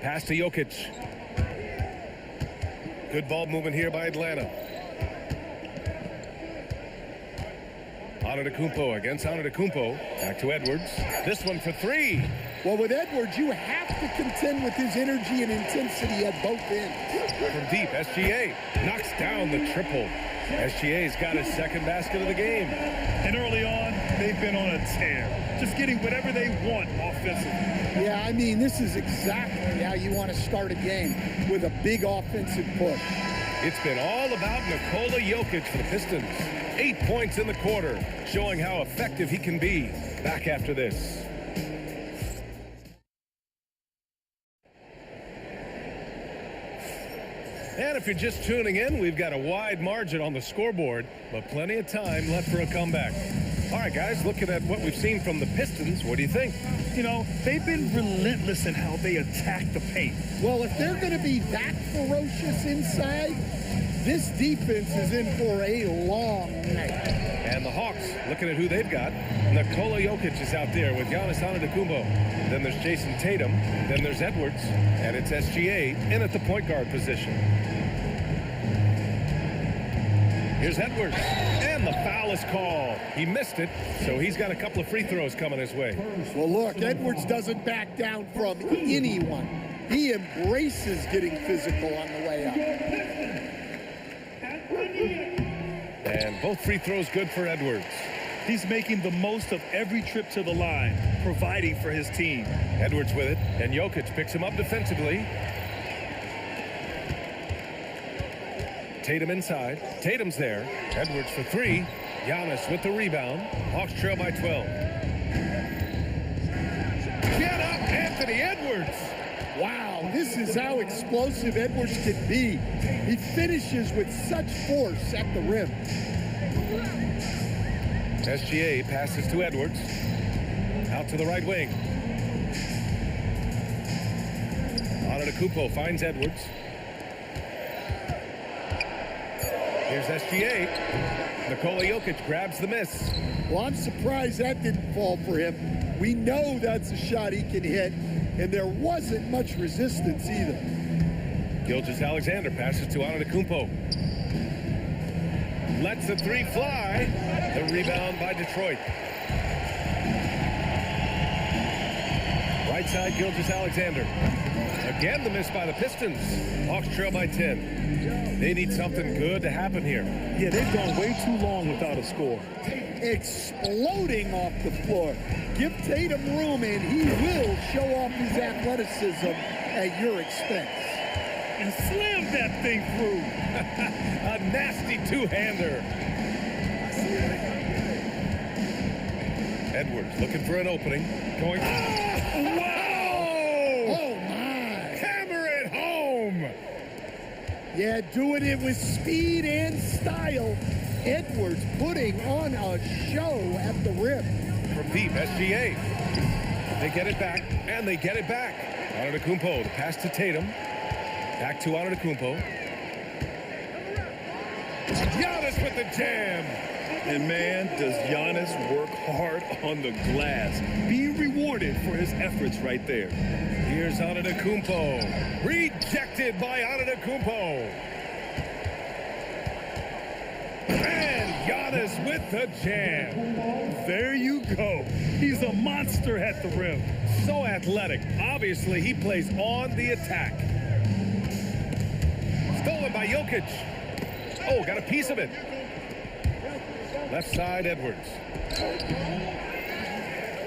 Pass to Jokic. Good ball movement here by Atlanta. Antetokounmpo against Antetokounmpo. Back to Edwards. This one for 3. Well, with Edwards, you have to contend with his energy and intensity at both ends. From deep, SGA knocks down the triple. SGA's got his second basket of the game. And early on, they've been on a tear. Just getting whatever they want offensively. Yeah, I mean, this is exactly how you want to start a game, with a big offensive push. It's been all about Nikola Jokic for the Pistons. 8 points in the quarter, showing how effective he can be. Back after this. And a if you're just tuning in, we've got a wide margin on the scoreboard, but plenty of time left for a comeback. All right, guys, looking at what we've seen from the Pistons, what do you think? You know, they've been relentless in how they attack the paint. Well, if they're going to be that ferocious inside, this defense is in for a long night. And the Hawks, looking at who they've got. Nikola Jokic is out there with Giannis Antetokounmpo. Then there's Jason Tatum. Then there's Edwards. And it's SGA in at the point guard position. Here's Edwards. And the foul is called. He missed it, so he's got a couple of free throws coming his way. Well, look, Edwards doesn't back down from anyone. He embraces getting physical on the way up. And both free throws good for Edwards. He's making the most of every trip to the line, providing for his team. Edwards with it, and Jokic picks him up defensively. Tatum inside. Tatum's there. Edwards for three. Giannis with the rebound. Hawks trail by 12. Get up, Anthony Edwards! Wow, this is how explosive Edwards can be. He finishes with such force at the rim. SGA passes to Edwards. Out to the right wing. Antetokounmpo finds Edwards. Here's SGA. Nikola Jokic grabs the miss. Well, I'm surprised that didn't fall for him. We know that's a shot he can hit, and there wasn't much resistance either. Gilgeous-Alexander passes to Antetokounmpo. Lets the three fly. The rebound by Detroit. Right side, Gilgeous-Alexander. Again, the miss by the Pistons. Hawks trail by 10. They need something good to happen here. Yeah, they've gone way too long without a score. Exploding off the floor. Give Tatum room, and he will show off his athleticism at your expense. And slam that thing through. A nasty two-hander. Edwards looking for an opening. Going. Oh, wow! Oh, my. Hammer it home. Yeah, doing it with speed and style. Edwards putting on a show at the rim. From deep, SGA. They get it back, and they get it back. Antetokounmpo, the pass to Tatum. Back to Antetokounmpo. Giannis with the jam. And man, does Giannis work hard on the glass. Being rewarded for his efforts right there. Here's Antetokounmpo. Rejected by Antetokounmpo. And Giannis with the jam. There you go. He's a monster at the rim. So athletic. Obviously, he plays on the attack. Stolen by Jokic. Oh, got a piece of it. Left side, Edwards.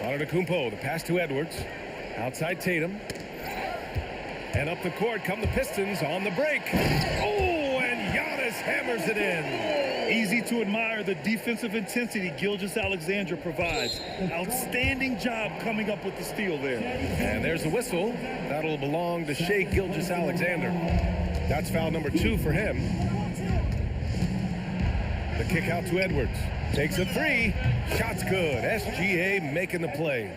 Antetokounmpo, the pass to Edwards. Outside Tatum. And up the court come the Pistons on the break. Oh, and Giannis hammers it in. Easy to admire the defensive intensity Gilgeous-Alexander provides. Outstanding job coming up with the steal there. And there's the whistle. That'll belong to Shai Gilgeous-Alexander. That's foul number 2 for him. The kick out to Edwards. Takes a three. Shot's good. SGA making the play.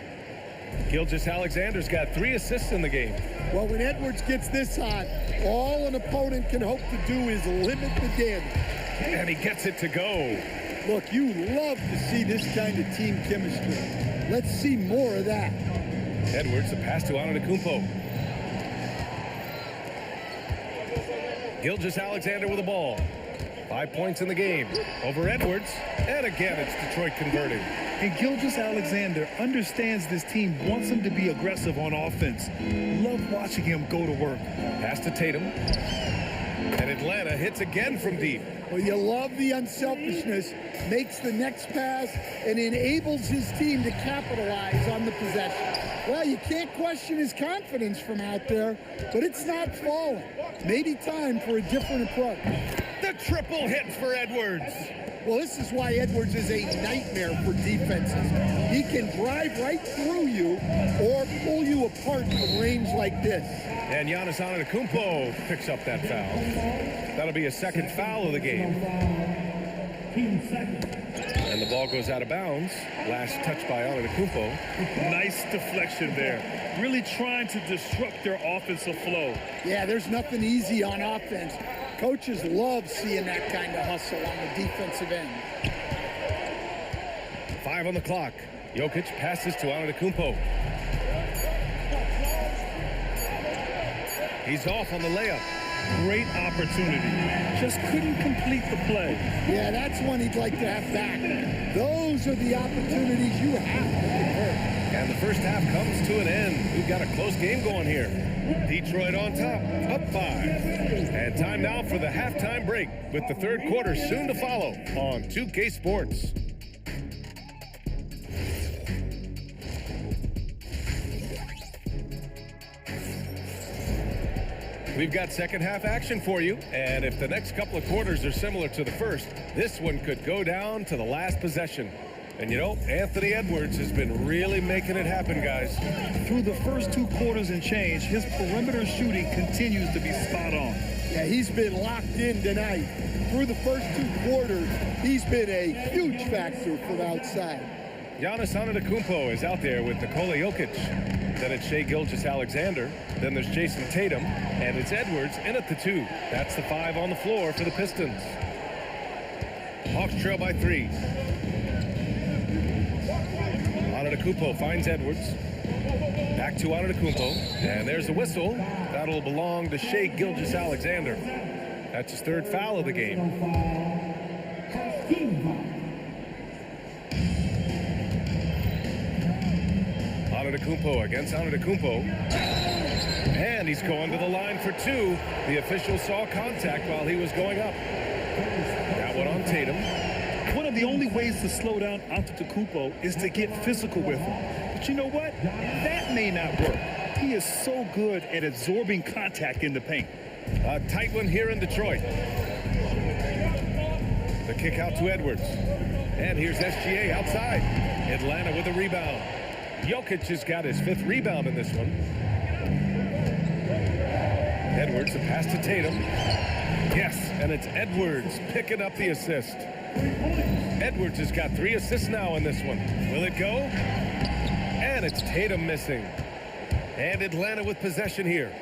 Gilgeous-Alexander's got 3 assists in the game. Well, when Edwards gets this hot, all an opponent can hope to do is limit the damage. And he gets it to go. Look, you love to see this kind of team chemistry. Let's see more of that. Edwards, the pass to Antetokounmpo. Gilgeous-Alexander with the ball. 5 points in the game over Edwards. And again, it's Detroit converting. And Gilgeous-Alexander understands this team wants him to be aggressive on offense. Love watching him go to work. Pass to Tatum. And Atlanta hits again from deep. Well, you love the unselfishness, makes the next pass, and enables his team to capitalize on the possession. Well, you can't question his confidence from out there, but it's not falling. Maybe time for a different approach. The triple hits for Edwards. Well, this is why Edwards is a nightmare for defenses. He can drive right through you or pull you apart from range like this. And Giannis Antetokounmpo picks up that foul. That'll be a second foul of the game. And the ball goes out of bounds. Last touch by Antetokounmpo. Nice deflection there. Really trying to disrupt their offensive flow. Yeah, there's nothing easy on offense. Coaches love seeing that kind of hustle on the defensive end. 5 on the clock. Jokic passes to Antetokounmpo. He's off on the layup. Great opportunity. Just couldn't complete the play. Yeah, that's one he'd like to have back. Those are the opportunities you have to convert. And the first half comes to an end. We've got a close game going here. Detroit on top, up 5. And time now for the halftime break with the third quarter soon to follow on 2K Sports. We've got second half action for you, and if the next couple of quarters are similar to the first, this one could go down to the last possession. And you know, Anthony Edwards has been really making it happen, guys. Through the first 2 quarters and change, his perimeter shooting continues to be spot on. Yeah, he's been locked in tonight. Through the first 2 quarters, he's been a huge factor from outside. Giannis Antetokounmpo is out there with Nikola Jokic. Then it's Shai Gilgeous-Alexander. Then there's Jason Tatum. And it's Edwards in at the 2. That's the 5 on the floor for the Pistons. Hawks trail by 3. Antetokounmpo finds Edwards. Back to Antetokounmpo. And there's the whistle. That'll belong to Shai Gilgeous-Alexander. That's his third foul of the game. Antetokounmpo against Antetokounmpo. And he's going to the line for 2. The official saw contact while he was going up. That one on Tatum. One of the only ways to slow down Antetokounmpo is to get physical with him. But you know what? That may not work. He is so good at absorbing contact in the paint. A tight one here in Detroit. The kick out to Edwards. And here's SGA outside. Atlanta with a rebound. Jokic has got his 5th rebound in this one. Edwards, a pass to Tatum. Yes, and it's Edwards picking up the assist. Edwards has got 3 assists now in this one. Will it go? And it's Tatum missing. And Atlanta with possession here.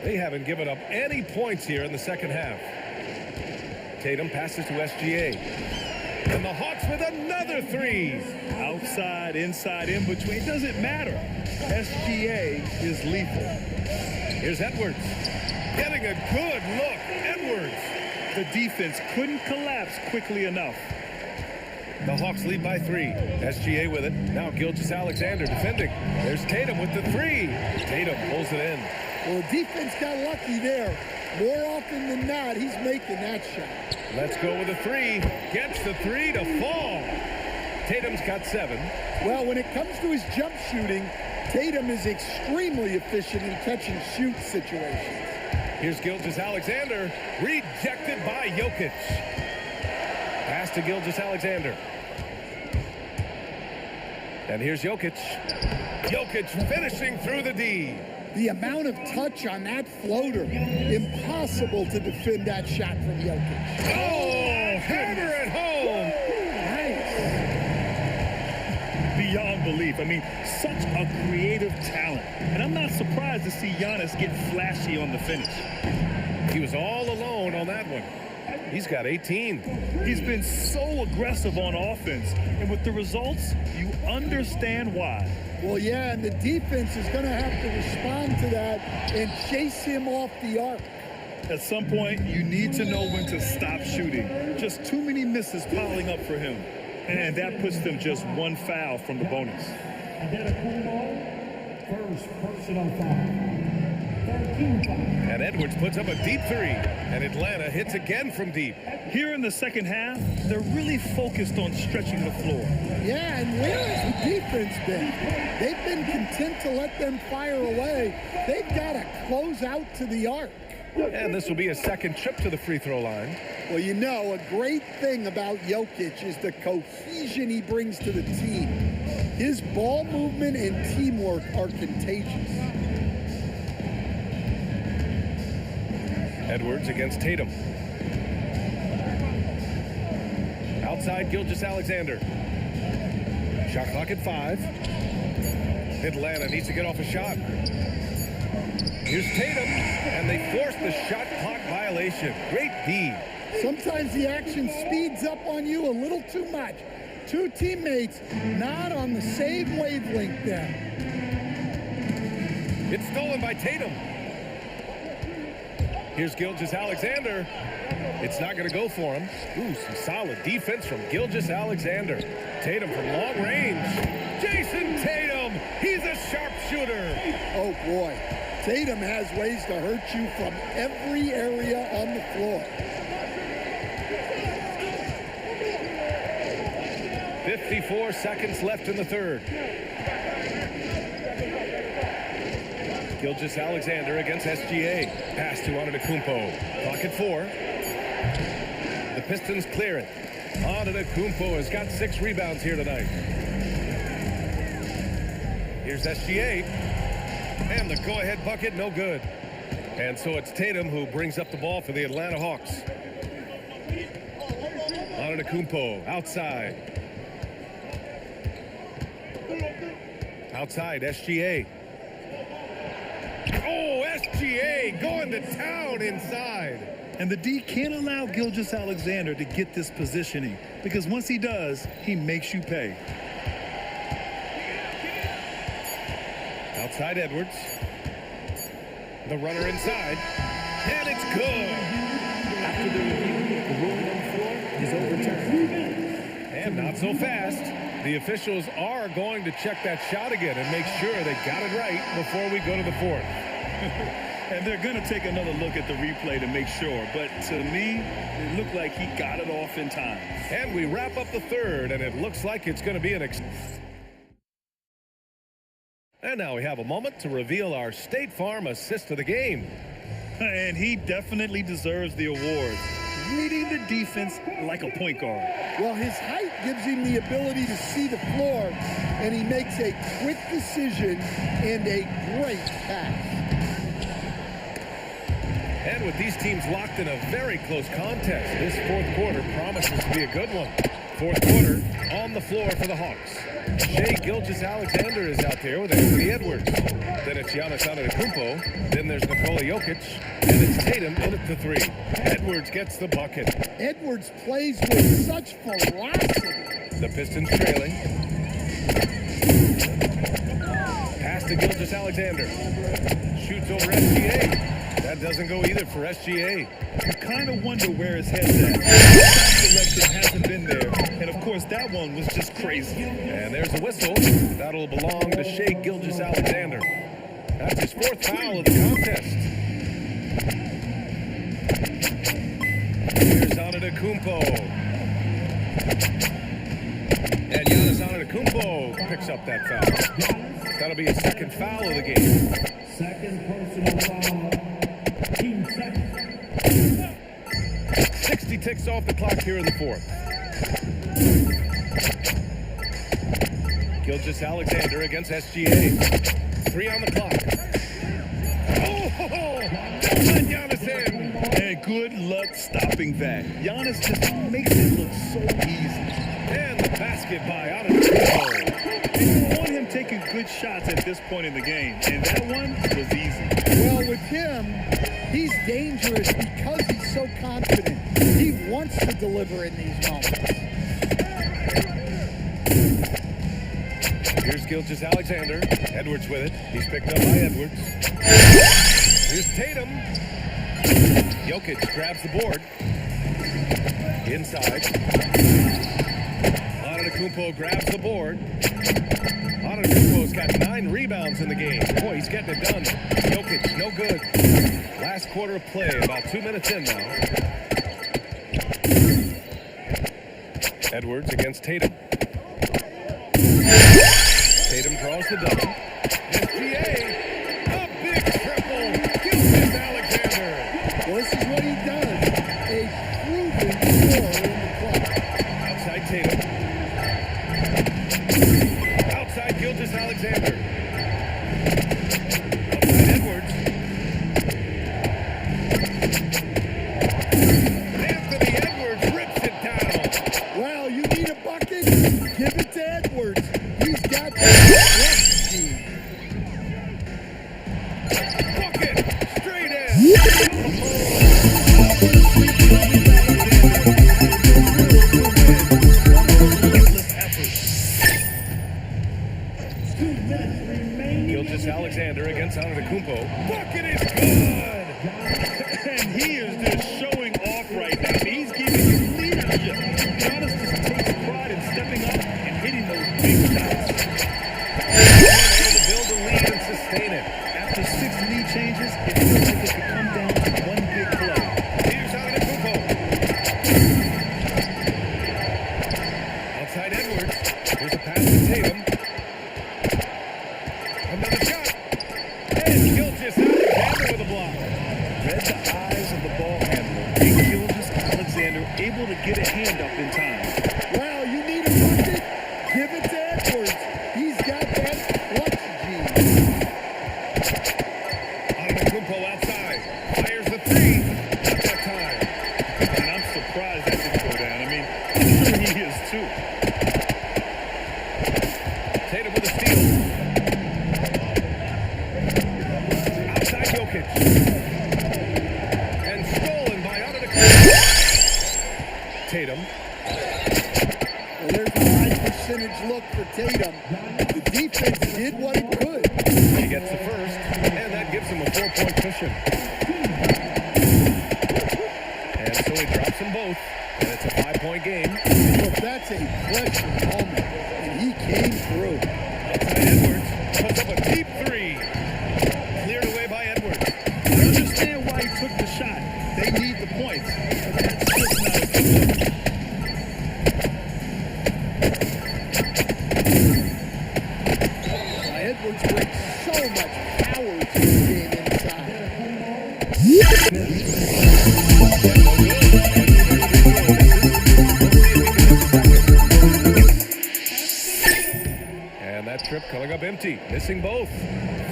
They haven't given up any points here in the second half. Tatum passes to SGA. And the Hawks with another 3. Outside, inside, in between, it doesn't matter. SGA is lethal. Here's Edwards. Getting a good look. Edwards. The defense couldn't collapse quickly enough. The Hawks lead by 3. SGA with it. Now Gilgeous-Alexander defending. There's Tatum with the 3. Tatum pulls it in. Well, the defense got lucky there. More often than not, he's making that shot. Let's go with a 3. Gets the 3 to fall. Tatum's got 7. Well, when it comes to his jump shooting, Tatum is extremely efficient in catch and shoot situations. Here's Gilgeous-Alexander, rejected by Jokic. Pass to Gilgeous-Alexander. And here's Jokic. Jokic finishing through the D. The amount of touch on that floater, impossible to defend that shot from Jokic. Oh, hammer it home. Nice. Beyond belief. I mean, such a creative talent. And I'm not surprised to see Giannis get flashy on the finish. He was all alone on that one. He's got 18. He's been so aggressive on offense. And with the results, you understand why. Well, yeah, and the defense is going to have to respond to that and chase him off the arc. At some point, you need to know when to stop shooting. Just too many misses piling up for him. And that puts them just 1 foul from the bonus. First personal foul. 13 foul. And Edwards puts up a deep 3. And Atlanta hits again from deep. Here in the second half, they're really focused on stretching the floor. Yeah, and where has the defense been? They've been content to let them fire away. They've got to close out to the arc. And this will be a second trip to the free throw line. Well, you know, a great thing about Jokic is the cohesion he brings to the team. His ball movement and teamwork are contagious. Edwards against Tatum. Outside Gilgeous-Alexander. Shot clock at 5. Atlanta needs to get off a shot. Here's Tatum, and they force the shot clock violation. Great D. Sometimes the action speeds up on you a little too much. Two teammates not on the same wavelength then. It's stolen by Tatum. Here's Gilgeous-Alexander. It's not going to go for him. Ooh, some solid defense from Gilgeous-Alexander. Tatum from long range. Jason Tatum, he's a sharpshooter. Oh boy, Tatum has ways to hurt you from every area on the floor. 54 seconds left in the third. Gilgeous-Alexander against SGA. Pass to Antetokounmpo. Clock at 4. The Pistons clear it. Antetokounmpo has got 6 rebounds here tonight. Here's SGA. And the go-ahead bucket, no good. And so it's Tatum who brings up the ball for the Atlanta Hawks. Antetokounmpo outside. Outside, SGA. Oh, SGA going to town inside. And the D can't allow Gilgeous-Alexander to get this positioning, because once he does, he makes you pay. Outside Edwards. The runner inside. And it's good. After the review, the ruling on the floor is overturned. And not so fast. The officials are going to check that shot again and make sure they got it right before we go to the fourth. And they're going to take another look at the replay to make sure. But to me, it looked like he got it off in time. And we wrap up the third, and it looks like it's going to be an And now we have a moment to reveal our State Farm assist of the game. And he definitely deserves the award. Reading the defense like a point guard. Well, his height gives him the ability to see the floor, and he makes a quick decision and a great pass. And with these teams locked in a very close contest, this fourth quarter promises to be a good one. Fourth quarter on the floor for the Hawks. Shai Gilgeous-Alexander is out there with Anthony Edwards. Then it's Giannis Antetokounmpo. Then there's Nikola Jokic. And it's Tatum in at the 3. Edwards gets the bucket. Edwards plays with such ferocity. The Pistons trailing. Pass to Gilgeous-Alexander. Shoots over SGA. That doesn't go either for SGA. You kind of wonder where his head's at. Shot selection hasn't been there. And, of course, that one was just crazy. And there's a whistle. That'll belong to Shai Gilgeous-Alexander. That's his 4th foul of the contest. Here's Antetokounmpo. And Giannis Antetokounmpo picks up that foul. That'll be his 2nd foul of the game. Second personal foul. 60 ticks off the clock here in the 4th. Gilgeous-Alexander against SGA. 3 on the clock. Oh, don't let Giannis in. And good luck stopping that. Giannis just makes it look so easy. And the basket by Antetokounmpo. And you want him taking good shots at this point in the game. And that one was easy. Well, with him, he's dangerous because he's so confident. He wants to deliver in these moments. Here's Gilgeous-Alexander. Edwards with it. He's picked up by Edwards. Here's Tatum. Jokic grabs the board. Inside. Antetokounmpo grabs the board. Antetokounmpo's got 9 rebounds in the game. Boy, he's getting it done. Jokic, no good. Last quarter of play, about 2 minutes in now. Edwards against Tatum. Tatum draws the double. SGA, a big triple. Gilgeous-Alexander. Give it to Edwards. He's got that speed. Bucket! Straight in! Gilgeous Alexander against Antetokounmpo. Bucket is good! And he is just showing off right now. He's giving you leadership. Giannis just takes pride in stepping up and hitting those big shots. Able to build the lead and sustain it. After 6 lead changes, it feels like it could come down to one big play. Here's Antetokounmpo. Outside Edwards. Here's a pass to Tatum. Another shot. And Gilgeous Alexander with a block. Read the eyes of the ball handler. Gilgeous Alexander able to get a hand up in time. Wow, you need a bucket? Give it to Edwards. He's got that clutch gene. Antetokounmpo outside. Fires the three. Not that time. And I'm surprised that didn't go down. I mean, I'm sure he is too. Tatum with a steal. Outside Jokic. And stolen by Antetokounmpo. Tatum. Well, there's a high percentage look for Tatum. The defense did what it could. He gets the first, and that gives him a 4-point cushion. And so he drops them both, and it's a 5-point game. Look, that's a pressure moment, and he came through. Outside Edwards puts up a deep three. Cleared away by Edwards. I understand why he took the shot. They need the points. But that's just not a good look. Edwards brings so much power to the game inside. And that trip coming up empty, missing both.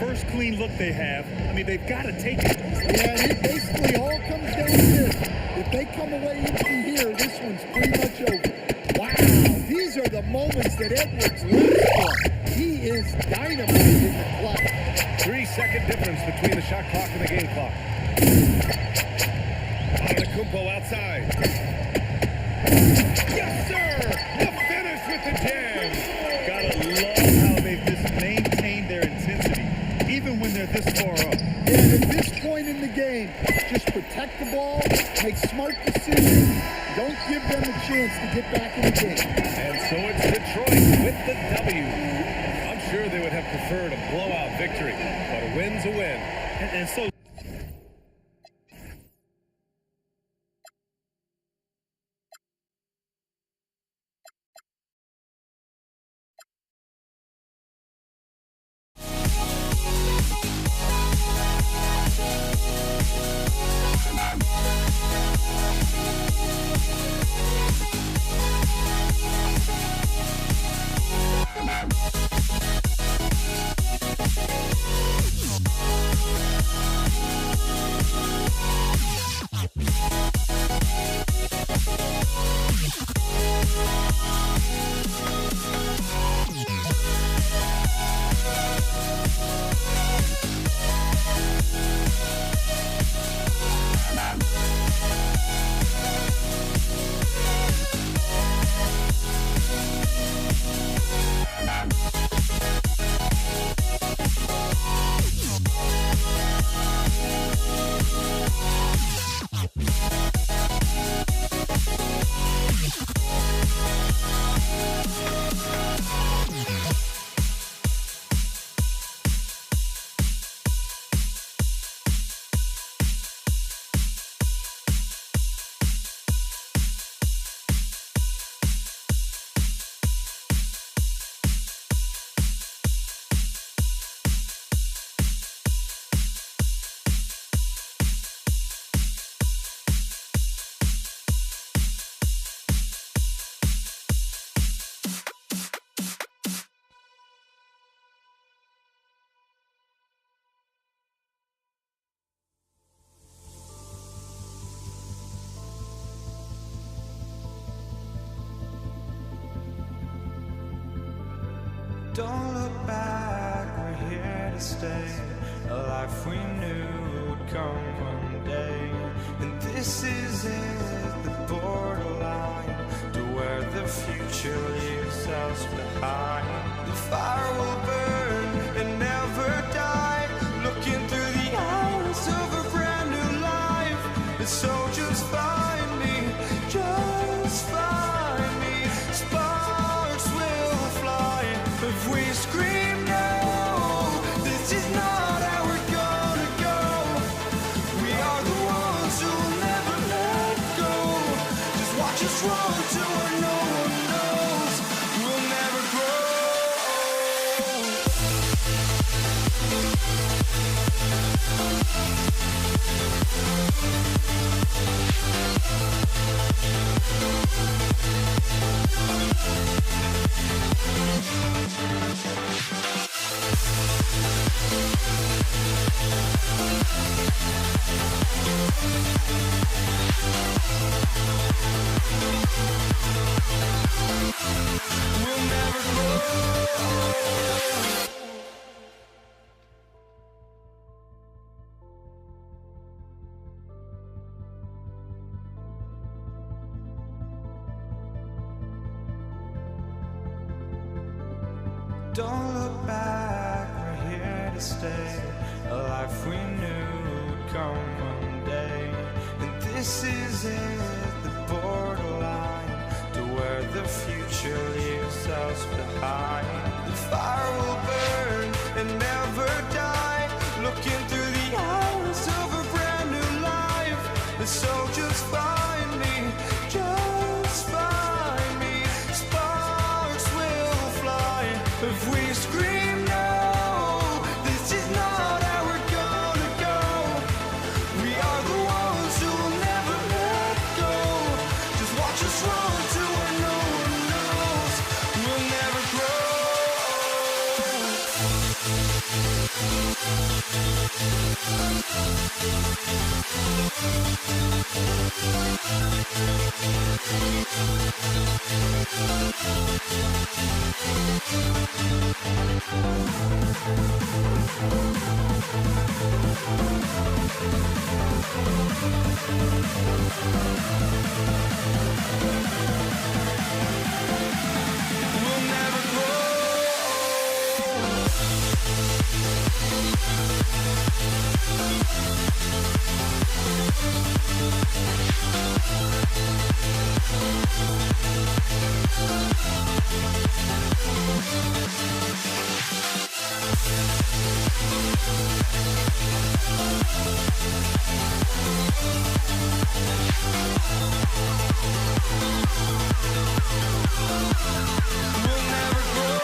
First clean look they have. I mean, they've got to take it. Yeah, and it basically all comes down to this. If they come away empty here, this one's pretty much over. Wow, these are the moments that Edwards lives for. He is dynamite in the clutch. 3-second difference between the shot clock and the game clock. Antetokounmpo outside. Yes, sir! The finish with the jam. Gotta love how they've just maintained their intensity, even when they're this far up. And at this point in the game, just protect the ball, make smart decisions, don't give them a chance to get back in the game. And so it's Detroit with the W. I'm sure they would have preferred a blowout victory, but a win's a win. And so Don't look back, we're here to stay. A life we knew would come one day. And this is it, the borderline, to where the future leaves us behind. The fire will burn and never die, looking through the eyes of a brand new life. And so just find me, just find me. Sparks will fly if we scream no. This is not how we're gonna go. We are the ones who'll never let go. Just watch us run to where no one knows. We'll never grow. We'll never grow. Don't look back, we're here to stay. A life we knew would come one day. And this is it, the borderline, to where the future leaves us behind. The fire will burn and never die, looking through the eyes of a brand new life. And so just find me, just find me. Sparks will fly if we scream no. This is not how we're gonna go. We are the ones who will never let go. Just watch us run to where no one knows. We'll never grow. We'll never grow. We'll never grow.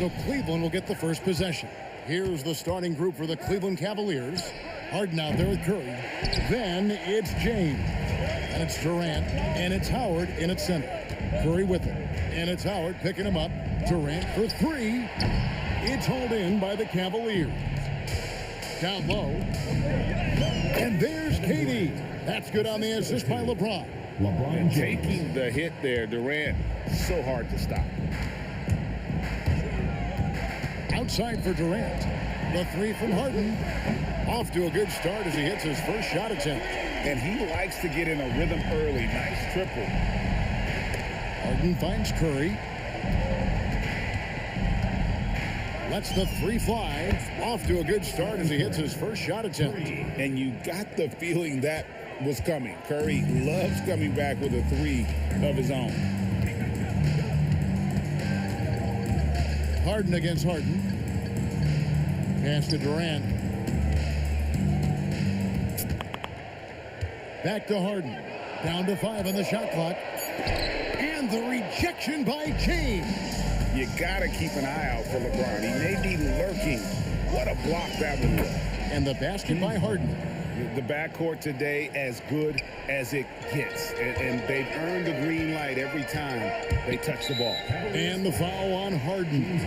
So Cleveland will get the first possession. Here's the starting group for the Cleveland Cavaliers. Harden out there with Curry. Then it's James. And it's Durant. And it's Howard in at center. Curry with it. And it's Howard picking him up. Durant for three. It's hauled in by the Cavaliers. Down low. And there's KD. That's good on the assist by LeBron. And taking the hit there, Durant, so hard to stop. Outside for Durant. The three from Harden. Off to a good start as he hits his first shot attempt. And he likes to get in a rhythm early. Nice triple. Harden finds Curry. Lets the three fly. Off to a good start as he hits his first shot attempt. And you got the feeling that was coming. Curry loves coming back with a three of his own. Harden against Harden. Pass to Durant. Back to Harden. Down to 5 on the shot clock. And the rejection by James. You got to keep an eye out for LeBron. He may be lurking. What a block that one was. And the basket by Harden. The backcourt today as good as it gets. And they've earned the green light every time they touch the ball. And the foul on Harden.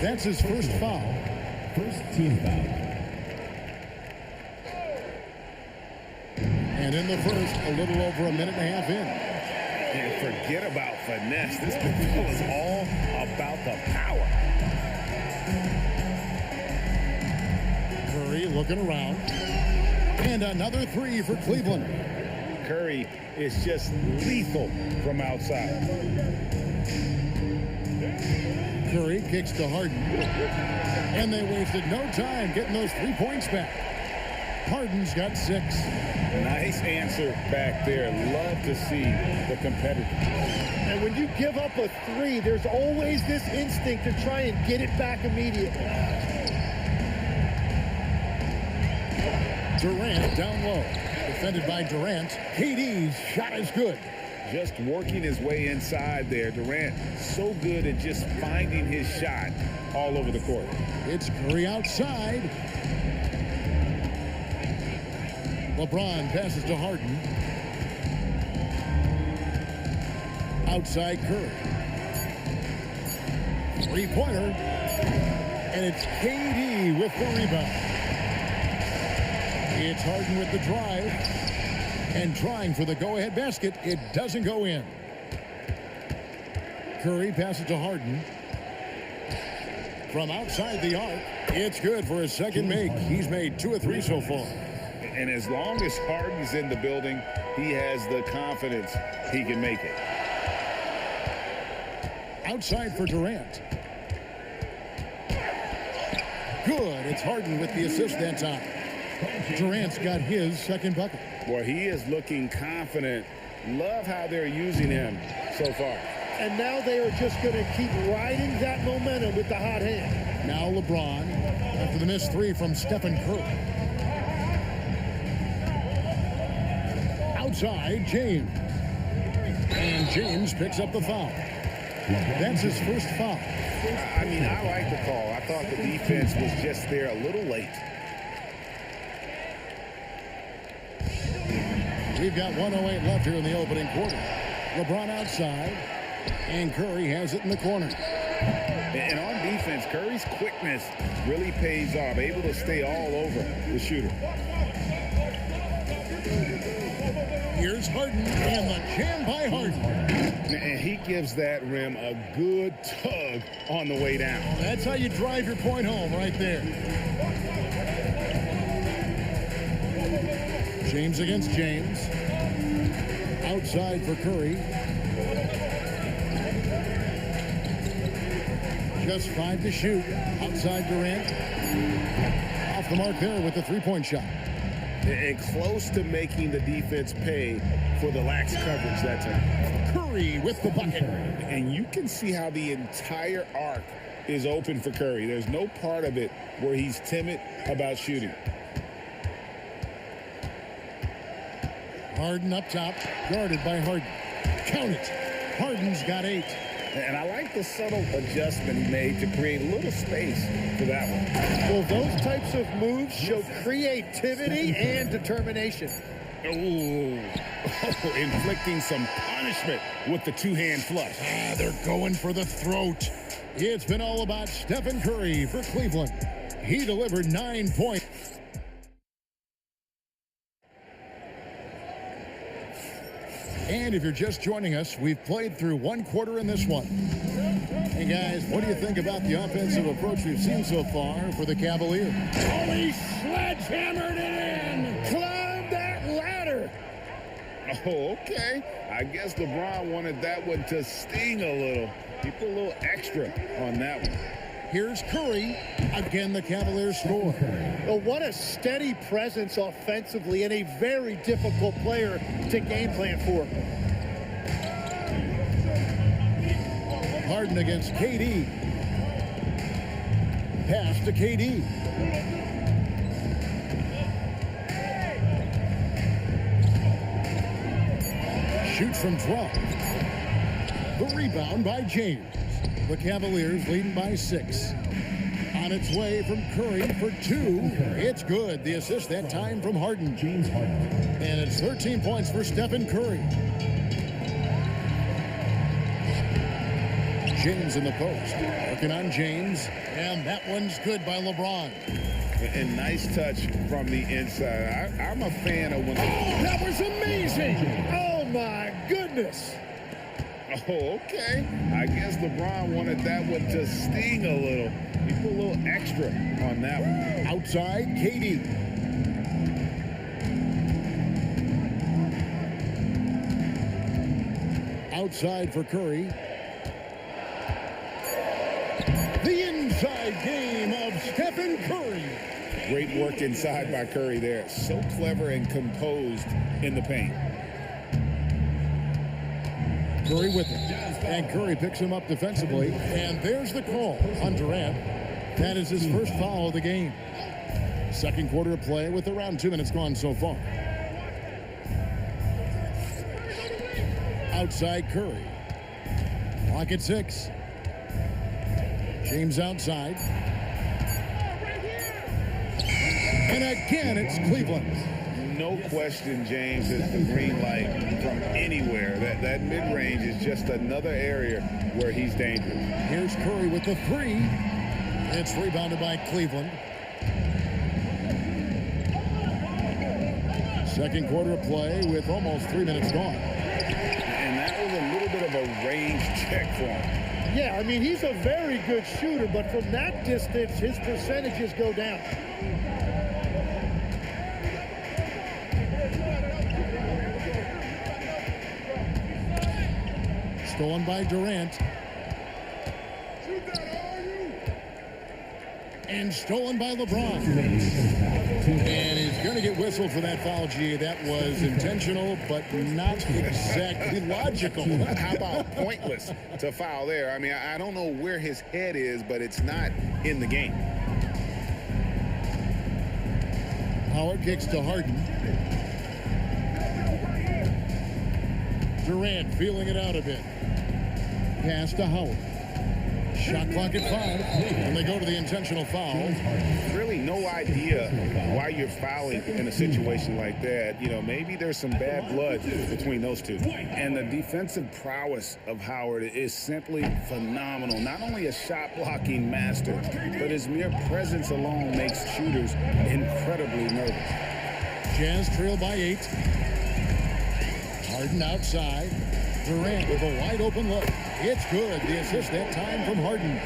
That's his first foul. First team foul. And in the first, a little over a minute and a half in. And forget about finesse. This was all about the power. Curry looking around. And another three for Cleveland. Curry is just lethal from outside. Curry kicks to Harden. And they wasted no time getting those 3 points back. Harden's got 6. Nice answer back there. Love to see the competitor. And when you give up a three, there's always this instinct to try and get it back immediately. Durant down low. Defended by Durant. KD's shot is good. Just working his way inside there. Durant so good at just finding his shot all over the court. It's Curry outside. LeBron passes to Harden. Outside Curry. Three-pointer. And it's KD with the rebound. It's Harden with the drive. And trying for the go-ahead basket. It doesn't go in. Curry passes to Harden. From outside the arc. It's good for his second make. He's made 2 of 3 so far. And as long as Harden's in the building, he has the confidence he can make it. Outside for Durant. Good. It's Harden with the assist that time. Durant's got his second bucket. Boy, he is looking confident. Love how they're using him so far. And now they are just going to keep riding that momentum with the hot hand. Now LeBron after the missed 3 from Stephen Curry. Outside, James. And James picks up the foul. That's his first foul. I mean, I like the call. I thought the defense was just there a little late. We've got 1:08 left here in the opening quarter. LeBron outside, and Curry has it in the corner. And on defense, Curry's quickness really pays off, able to stay all over the shooter. Here's Harden, and the jam by Harden. And he gives that rim a good tug on the way down. That's how you drive your point home right there. James against James. Outside for Curry. Just 5 to shoot. Outside Durant. Off the mark there with the three-point shot. And close to making the defense pay for the lax coverage that time. Curry with the bucket. And you can see how the entire arc is open for Curry. There's no part of it where he's timid about shooting. Harden up top, guarded by Harden. Count it. Harden's got 8. And I like the subtle adjustment he made to create a little space for that one. Well, those types of moves show creativity and determination. Ooh. Oh, inflicting some punishment with the two-hand flush. They're going for the throat. It's been all about Stephen Curry for Cleveland. He delivered 9 points. And if you're just joining us, we've played through one quarter in this one. Hey, guys, what do you think about the offensive approach we've seen so far for the Cavaliers? Oh, he sledgehammered it in. Climb that ladder. Oh, okay. I guess LeBron wanted that one to sting a little. He put a little extra on that one. Here's Curry. Again, the Cavaliers score. Well, what a steady presence offensively and a very difficult player to game plan for. Harden against KD. Pass to KD. Shoots from 12. The rebound by James. The Cavaliers leading by 6. On its way from Curry for 2. It's good. The assist that time from Harden. James Harden. And it's 13 points for Stephen Curry. James in the post. Working on James. And that one's good by LeBron. And nice touch from the inside. I'm a fan of when... Oh, that was amazing! Oh, my goodness! Oh, okay. I guess LeBron wanted that one to sting a little. He put a little extra on that one. Outside, KD. Outside for Curry. The inside game of Stephen Curry. Great work inside by Curry there. So clever and composed in the paint. Curry with it. And Curry picks him up defensively. And there's the call on Durant. That is his first foul of the game. Second quarter of play with around 2 minutes gone so far. Outside Curry. Clock at 6. James outside. And again, it's Cleveland. No question, James, is the green light from anywhere. That mid-range is just another area where he's dangerous. Here's Curry with the 3. It's rebounded by Cleveland. Second quarter of play with almost 3 minutes gone. And that was a little bit of a range check for him. Yeah, I mean, he's a very good shooter, but from that distance, his percentages go down. Stolen by Durant. And stolen by LeBron. And he's going to get whistled for that foul, G. That was intentional, but not exactly logical. How about pointless to foul there? I mean, I don't know where his head is, but it's not in the game. Howard kicks to Harden. Durant feeling it out a bit. Pass to Howard. Shot clock at 5, and they go to the intentional foul. Really no idea why you're fouling in a situation like that. You know, maybe there's some bad blood between those two. And the defensive prowess of Howard is simply phenomenal. Not only a shot-blocking master, but his mere presence alone makes shooters incredibly nervous. Jazz trail by 8. Harden outside. Durant with a wide open look. It's good. The assist that time from Harden.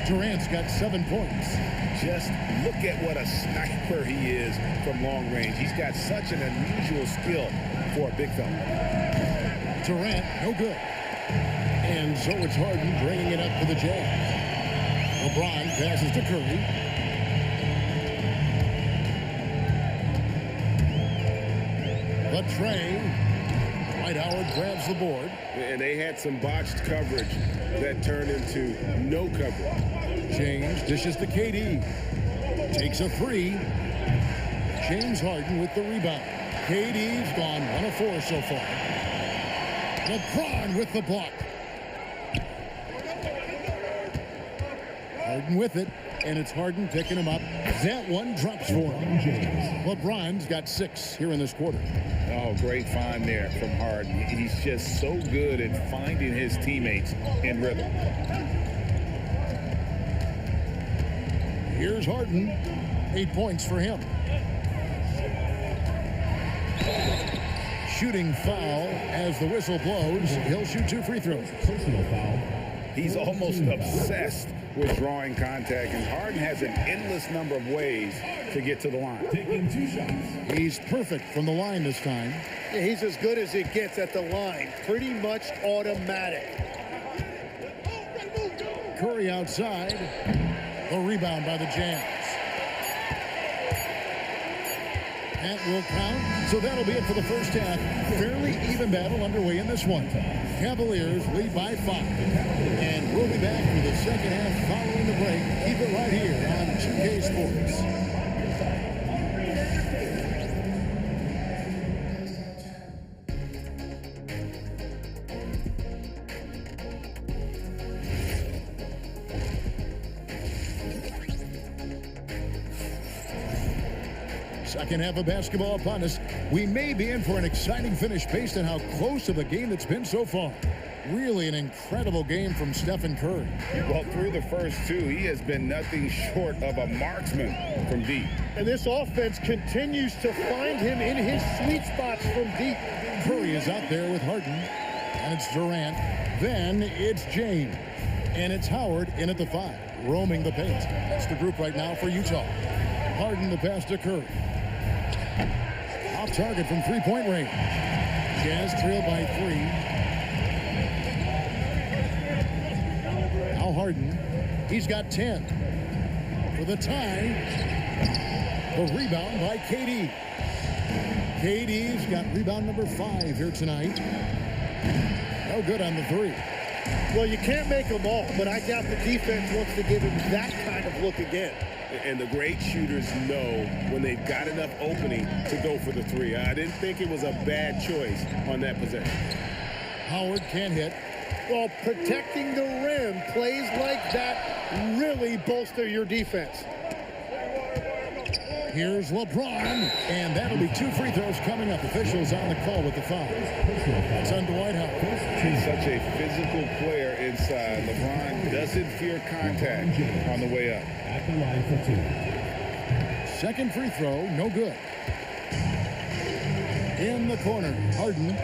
Durant's got 7 points. Just look at what a sniper he is from long range. He's got such an unusual skill for a big fella. Durant, no good. And so it's Harden bringing it up for the Jazz. LeBron passes to Curry. The tray. Dwight Howard grabs the board. And they had some botched coverage that turned into no coverage. James dishes to KD. Takes a 3. James Harden with the rebound. KD's gone 1 of 4 so far. LeBron with the block. Harden with it, and it's Harden picking him up. That one drops for him. LeBron's got 6 here in this quarter. Oh, great find there from Harden. He's just so good at finding his teammates in rhythm. Here's Harden. 8 points for him. Shooting foul as the whistle blows. He'll shoot 2 free throws. Personal foul. He's almost obsessed with drawing contact, and Harden has an endless number of ways to get to the line. Taking 2 shots. He's perfect from the line this time. Yeah, he's as good as it gets at the line. Pretty much automatic. Curry outside. The rebound by the Jazz. That will count. So that'll be it for the first half. Fairly even battle underway in this one. Cavaliers lead by 5. And we'll be back for the second half following the break. Keep it right here on 2K Sports. Second half of basketball upon us. We may be in for an exciting finish based on how close of a game it's been so far. Really an incredible game from Stephen Curry. Well, through the first 2, he has been nothing short of a marksman from deep. And this offense continues to find him in his sweet spots from deep. Curry is out there with Harden, and it's Durant. Then it's James, and it's Howard in at the 5, roaming the paint. That's the group right now for Utah. Harden the pass to Curry. Off target from 3-point range. Jazz trail by 3. Now Harden. He's got 10. For the tie. The rebound by KD. KD's got rebound number 5 here tonight. No good on the 3. Well, you can't make them all, but I doubt the defense wants to give him that kind of look again. And the great shooters know when they've got enough opening to go for the 3. I didn't think it was a bad choice on that possession. Howard can't hit. Well, protecting the rim, plays like that really bolster your defense. Here's LeBron, and that'll be 2 free throws coming up. Officials on the call with the foul. It's on Dwight Howard. He's such a physical player inside. LeBron doesn't fear contact on the way up. At the line for 2. Second free throw, no good. In the corner, Harden.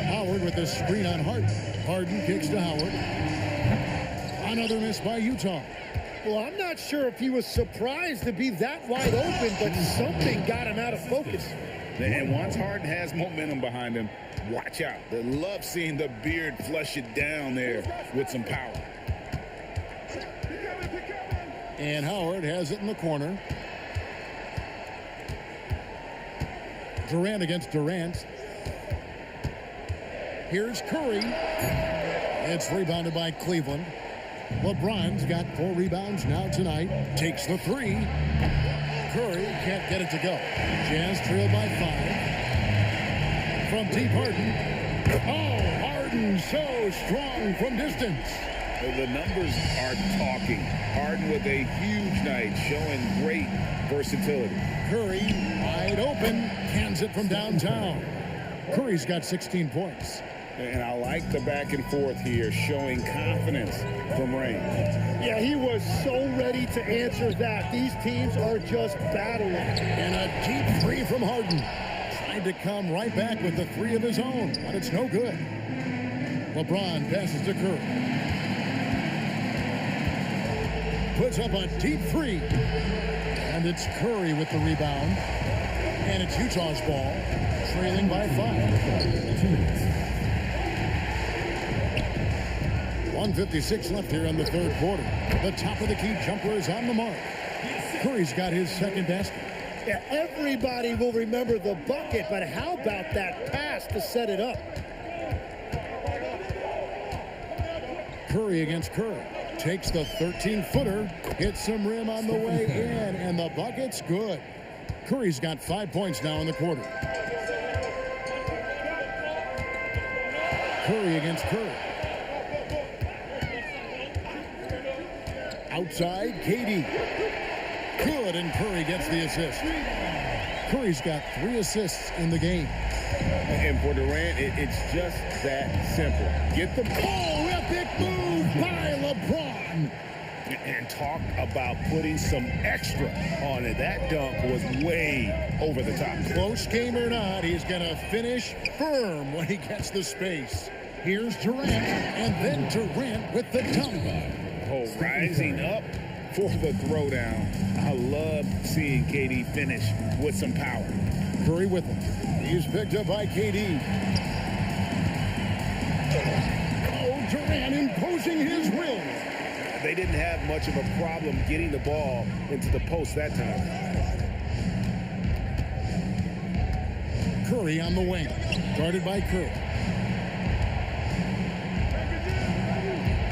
Howard with the screen on Harden. Harden kicks to Howard. Another miss by Utah. Well, I'm not sure if he was surprised to be that wide open, but something got him out of focus. And once Harden has momentum behind him, watch out. They love seeing the beard flush it down there with some power. And Howard has it in the corner. Durant against Durant. Here's Curry. It's rebounded by Cleveland. LeBron's got 4 rebounds now tonight. Takes the 3. Curry can't get it to go. Jazz trail by 5. From deep, Harden. Oh, Harden so strong from distance. The numbers are talking. Harden with a huge night, showing great versatility. Curry wide open, cans it from downtown. Curry's got 16 points. And I like the back and forth here, showing confidence from range. Yeah, he was so ready to answer that. These teams are just battling. And a deep 3 from Harden. Tried to come right back with the 3 of his own, but it's no good. LeBron passes to Curry. Puts up a deep 3. And it's Curry with the rebound. And it's Utah's ball, trailing by 5. 2 minutes. 1:56 left here in the 3rd quarter. The top of the key jumper is on the mark. Curry's got his second basket. Yeah, everybody will remember the bucket, but how about that pass to set it up? Curry against Curry. Takes the 13-footer, hits some rim on the way in, and the bucket's good. Curry's got 5 points now in the quarter. Curry against Curry. Outside, KD. Good, and Curry gets the assist. Curry's got 3 assists in the game. And for Durant, it's just that simple. Get the ball. Epic move by LeBron. And talk about putting some extra on it. That dunk was way over the top. Close game or not, he's going to finish firm when he gets the space. Here's Durant, and then Durant with the dunk. Oh, rising up for the throwdown. I love seeing KD finish with some power. Curry with him. He's picked up by KD. Oh, Durant imposing his will. They didn't have much of a problem getting the ball into the post that time. Curry on the wing. Guarded by Curry.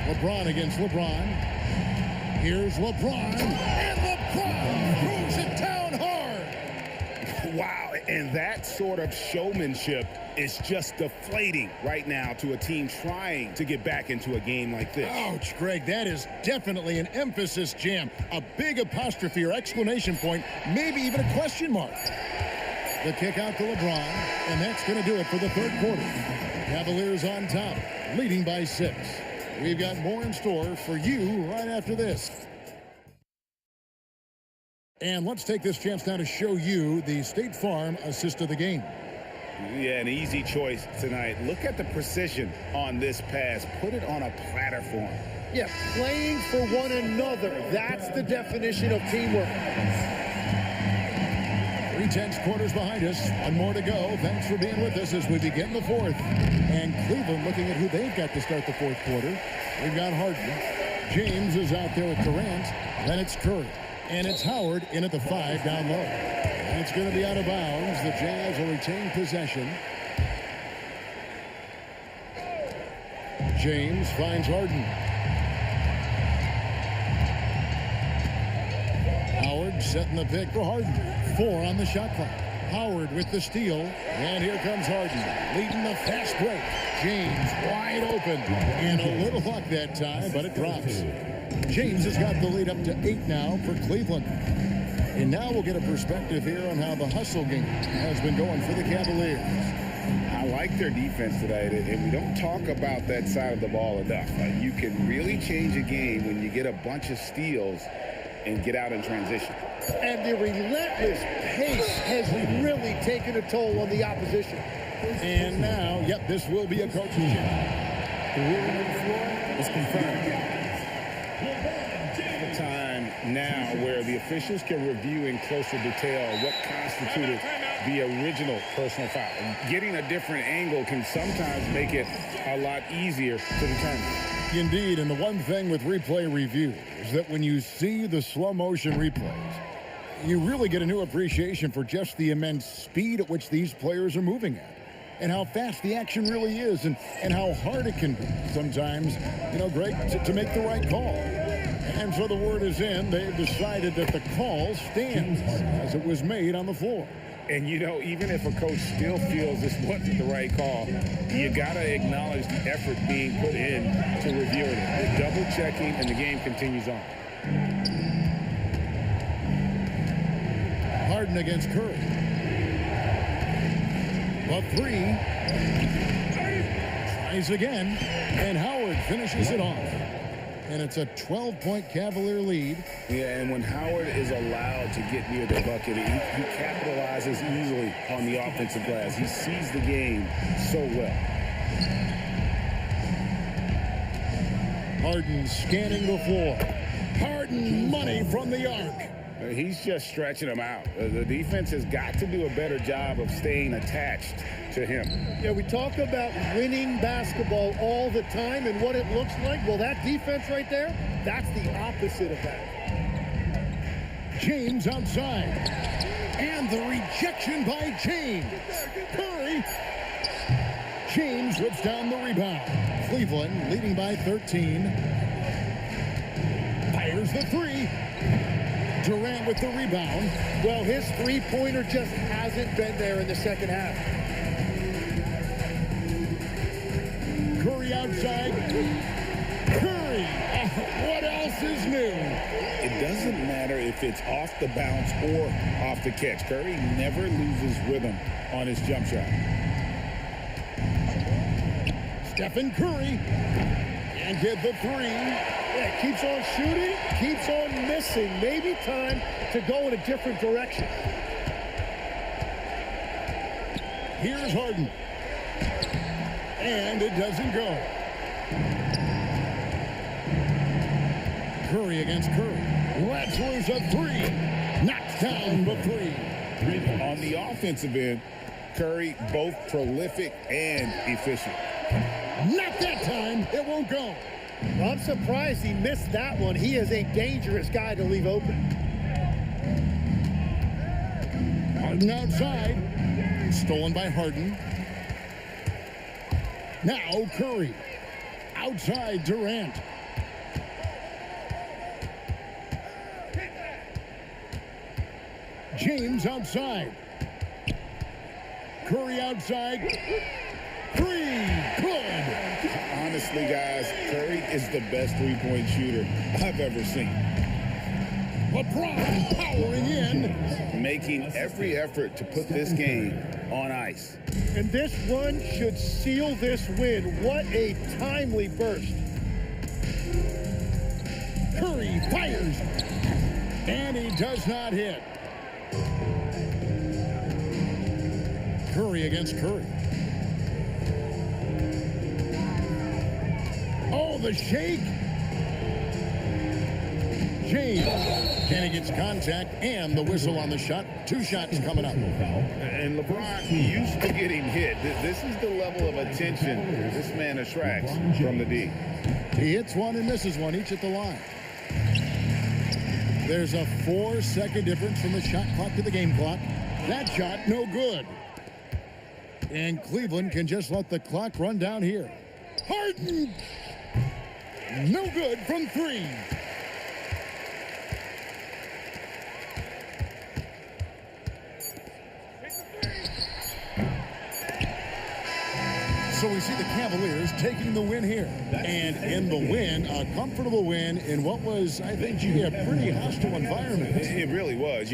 LeBron against LeBron. Here's LeBron. And LeBron throws it down hard. Wow, and that sort of showmanship is just deflating right now to a team trying to get back into a game like this. Ouch, Greg, that is definitely an emphasis jam. A big apostrophe or exclamation point, maybe even a question mark. The kick out to LeBron, and that's going to do it for the third quarter. Cavaliers on top, leading by 6. We've got more in store for you right after this. And let's take this chance now to show you the State Farm assist of the game. Yeah, an easy choice tonight. Look at the precision on this pass. Put it on a platform. Yeah, playing for one another. That's the definition of teamwork. 3/10 quarters behind us. One more to go. Thanks for being with us as we begin the fourth. And Cleveland looking at who they've got to start the fourth quarter. We've got Harden. James is out there with Durant. Then it's Curry. And it's Howard in at the 5 down low. And it's going to be out of bounds. The Jazz will retain possession. James finds Harden. Howard setting the pick for Harden. 4 on the shot clock. Howard with the steal. And here comes Harden, leading the fast break. James wide open. And a little luck that time, but it drops. James has got the lead up to 8 now for Cleveland. And now we'll get a perspective here on how the hustle game has been going for the Cavaliers. I like their defense tonight, and we don't talk about that side of the ball enough. You can really change a game when you get a bunch of steals and get out in transition. And the relentless pace has really taken a toll on the opposition. And now, yep, this will be a coaching job. The ruling on the floor is confirmed. The time now where the officials can review in closer detail what constituted the original personal foul. Getting a different angle can sometimes make it a lot easier to determine. Indeed, and the one thing with replay review is that when you see the slow motion replays, you really get a new appreciation for just the immense speed at which these players are moving at. And how fast the action really is, and how hard it can be sometimes, Greg, to make the right call. And so the word is in. They've decided that the call stands as it was made on the floor. And, even if a coach still feels this wasn't the right call, you got to acknowledge the effort being put in to reviewing it. Double checking, and the game continues on. Harden against Curry. The 3. Tries again. And Howard finishes it off. And it's a 12-point Cavalier lead. Yeah, and when Howard is allowed to get near the bucket, he capitalizes easily on the offensive glass. He sees the game so well. Harden scanning the floor. Harden money from the arc. He's just stretching them out. The defense has got to do a better job of staying attached to him. Yeah, we talk about winning basketball all the time and what it looks like. Well, that defense right there, that's the opposite of that. James outside. And the rejection by James. Curry. James rips down the rebound. Cleveland leading by 13. Fires the 3. Durant with the rebound. Well, his three-pointer just hasn't been there in the second half. Curry outside. Curry What else is new? It doesn't matter if it's off the bounce or off the catch. Curry never loses rhythm on his jump shot. Stephen Curry. And get the three. Yeah, keeps on shooting, keeps on missing. Maybe time to go in a different direction. Here's Harden. And it doesn't go. Curry against Curry. Lets loose a three. Knocks down the three. On the offensive end, Curry both prolific and efficient. Not that time. It won't go. Well, I'm surprised he missed that one. He is a dangerous guy to leave open. Harden outside. Stolen by Harden. Now Curry. Outside Durant. James outside. Curry outside. Three. Good. Honestly, guys, Curry is the best three-point shooter I've ever seen. LeBron powering in. Making every effort to put this game on ice. And this run should seal this win. What a timely burst. Curry fires. And he does not hit. Curry against Curry. Oh, the shake. James. And he gets contact and the whistle on the shot. Two shots coming up. And LeBron used to getting hit. This is the level of attention this man attracts from the D. He hits one and misses one, each at the line. There's a 4-second difference from the shot clock to the game clock. That shot, no good. And Cleveland can just let the clock run down here. Harden! No good from three. So we see the Cavaliers taking the win here. And in the win, a comfortable win in what was, I think, a pretty hostile environment. It really was.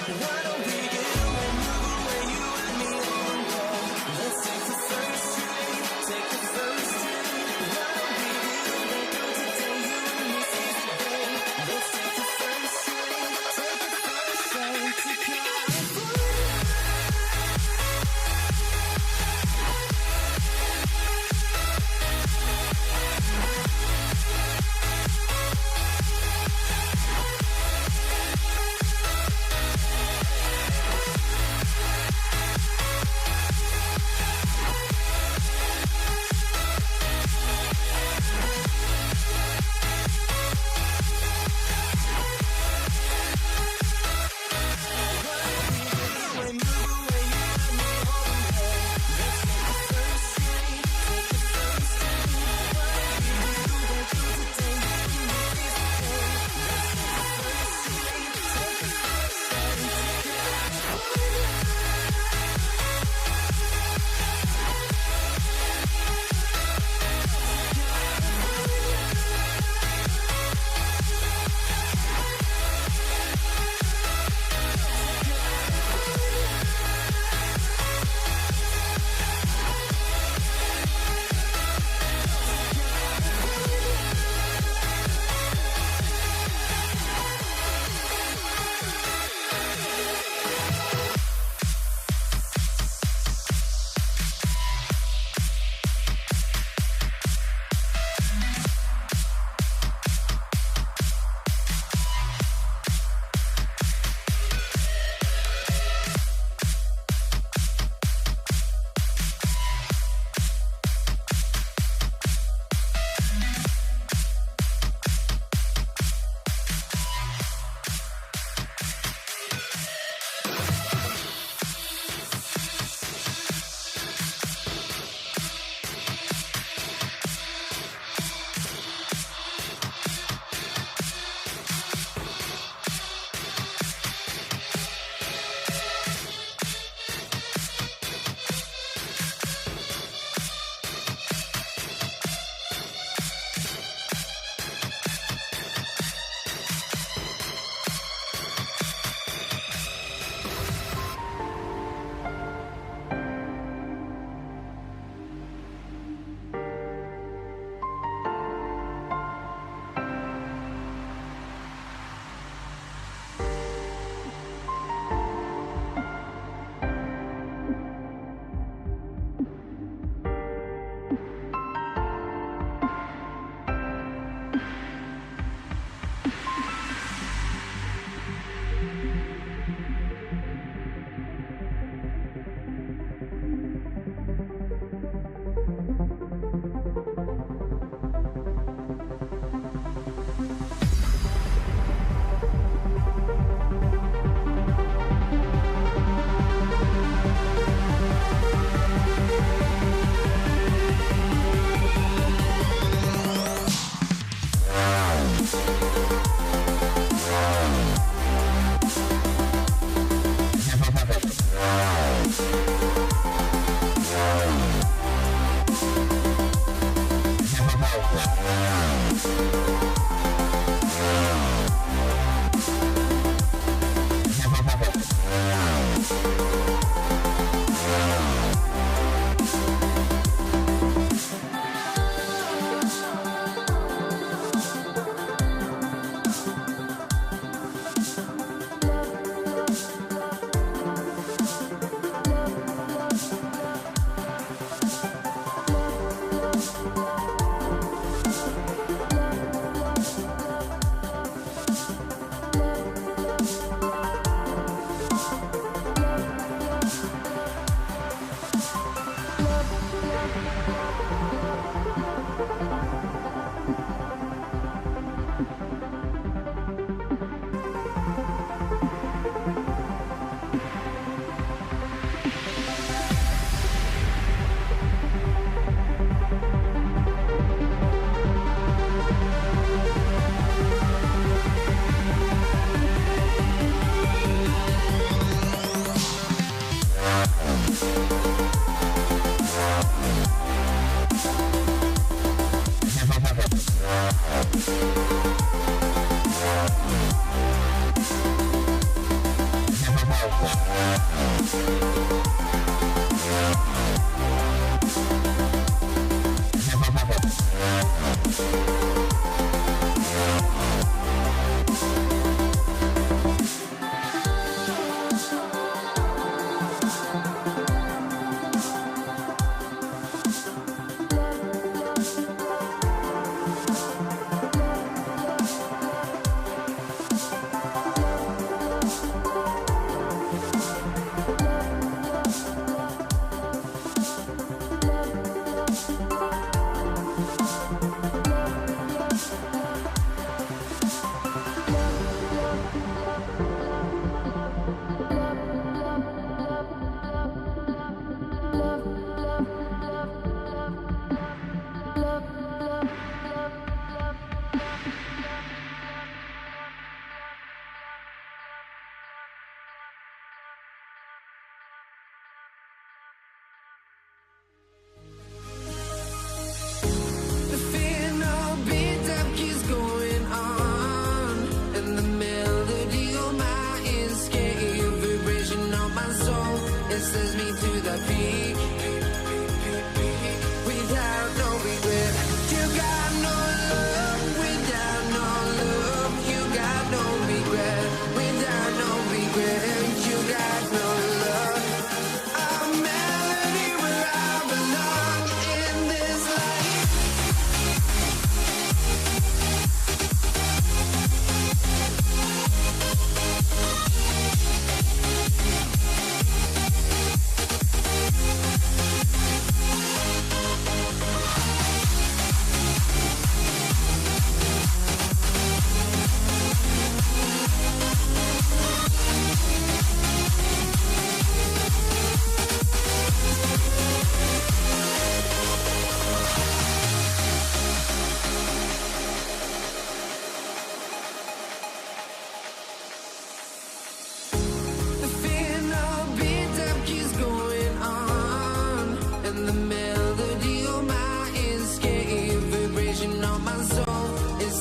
What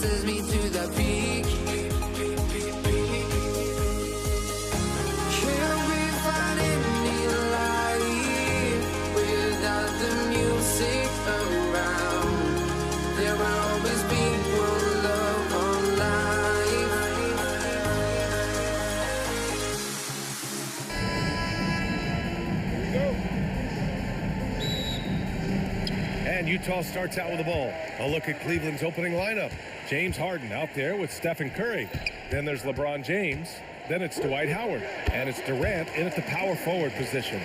forces me to the peak. Can we find any light without the music around? There will always be one love, one life. And Utah starts out with the ball. A look at Cleveland's opening lineup. James Harden out there with Stephen Curry. Then there's LeBron James. Then it's Dwight Howard. And it's Durant in at the power forward position.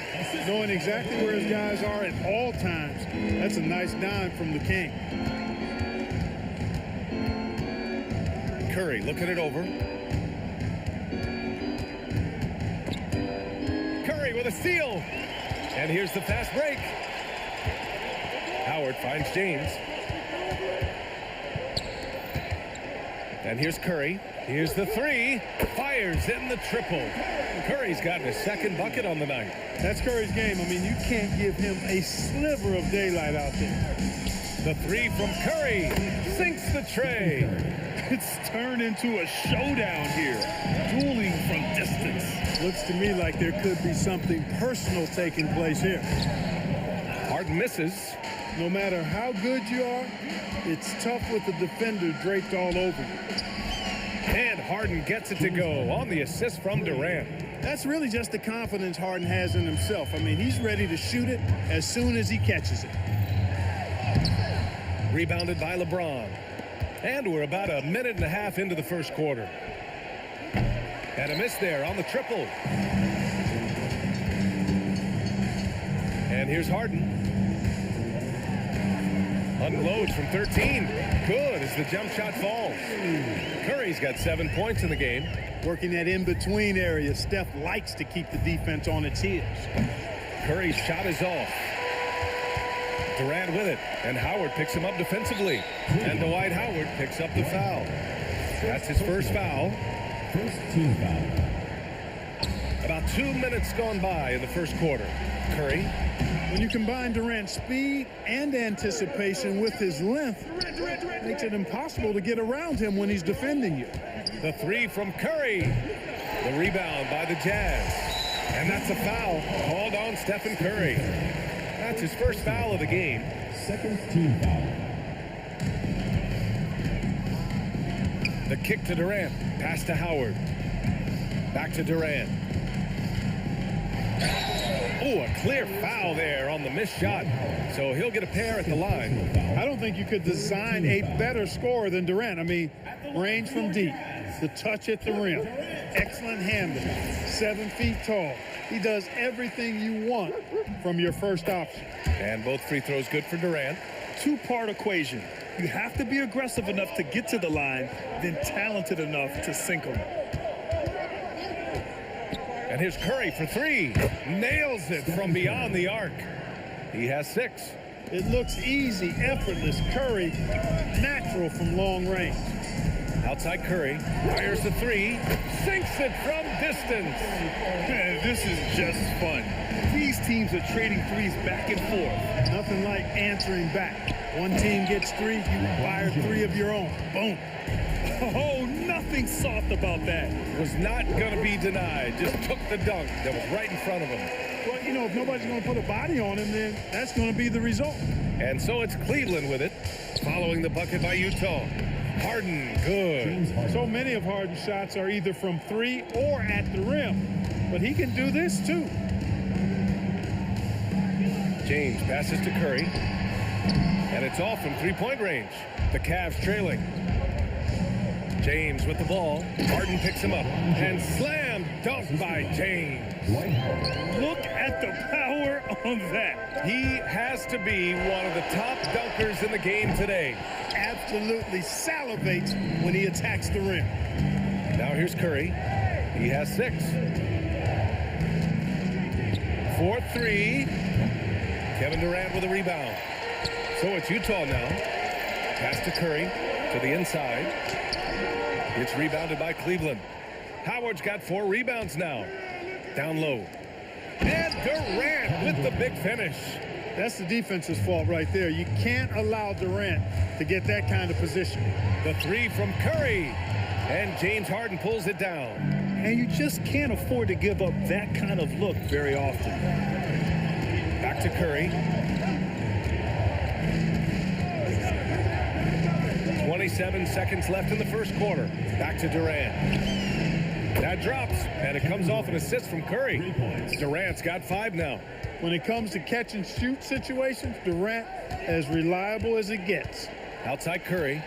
Knowing exactly where his guys are at all times. That's a nice dime from the King. Curry looking it over. Curry with a steal. And here's the fast break. Howard finds James. And here's Curry. Here's the three. Fires in the triple. Curry's gotten his second bucket on the night. That's Curry's game. I mean, you can't give him a sliver of daylight out there. The three from Curry sinks the tray. It's turned into a showdown here. Dueling from distance. Looks to me like there could be something personal taking place here. Harden misses. No matter how good you are, it's tough with the defender draped all over you. And Harden gets it to go on the assist from Durant. That's really just the confidence Harden has in himself. I mean, he's ready to shoot it as soon as he catches it. Rebounded by LeBron. And we're about a minute and a half into the first quarter. And a miss there on the triple. And here's Harden. Unloads from 13. Good as the jump shot falls. Curry's got 7 points in the game. Working that in-between area. Steph likes to keep the defense on its heels. Curry's shot is off. Durant with it. And Howard picks him up defensively. And Dwight Howard picks up the foul. That's his first foul. First team foul. About 2 minutes gone by in the first quarter. Curry. When you combine Durant's speed and anticipation with his length, it makes it impossible to get around him when he's defending you. The three from Curry. The rebound by the Jazz. And that's a foul called on Stephen Curry. That's his first foul of the game. Second team foul. The kick to Durant. Pass to Howard. Back to Durant. Oh, a clear foul there on the missed shot. So he'll get a pair at the line. I don't think you could design a better scorer than Durant. I mean, range from deep, the touch at the rim, excellent handle, 7 feet tall. He does everything you want from your first option. And both free throws good for Durant. Two-part equation. You have to be aggressive enough to get to the line, then talented enough to sink them. And here's Curry for three. Nails it from beyond the arc. He has 6. It looks easy, effortless. Curry, natural from long range. Outside Curry, fires the three, sinks it from distance. Man, this is just fun. These teams are trading threes back and forth. Nothing like answering back. One team gets 3, you fire 3 of your own. Boom. Oh, nothing soft about that. Was not going to be denied. Just took the dunk that was right in front of him. Well, you know, if nobody's going to put a body on him, then that's going to be the result. And so it's Cleveland with it, following the bucket by Utah. Harden, good. So many of Harden's shots are either from 3 or at the rim. But he can do this, too. James passes to Curry. And it's off from three-point range. The Cavs trailing. James with the ball. Harden picks him up. And slam dunk by James. Look at the power on that. He has to be one of the top dunkers in the game today. Absolutely salivates when he attacks the rim. Now here's Curry. He has 6. 4-3. Kevin Durant with a rebound. So it's Utah now. Pass to Curry to the inside. It's rebounded by Cleveland. Howard's got 4 rebounds now. Down low. And Durant with the big finish. That's the defense's fault right there. You can't allow Durant to get that kind of position. The three from Curry. And James Harden pulls it down. And you just can't afford to give up that kind of look very often. Back to Curry. 27 seconds left in the first quarter. Back to Durant. That drops, and it comes off an assist from Curry. Durant's got 5 now. When it comes to catch and shoot situations, Durant as reliable as it gets. Outside Curry.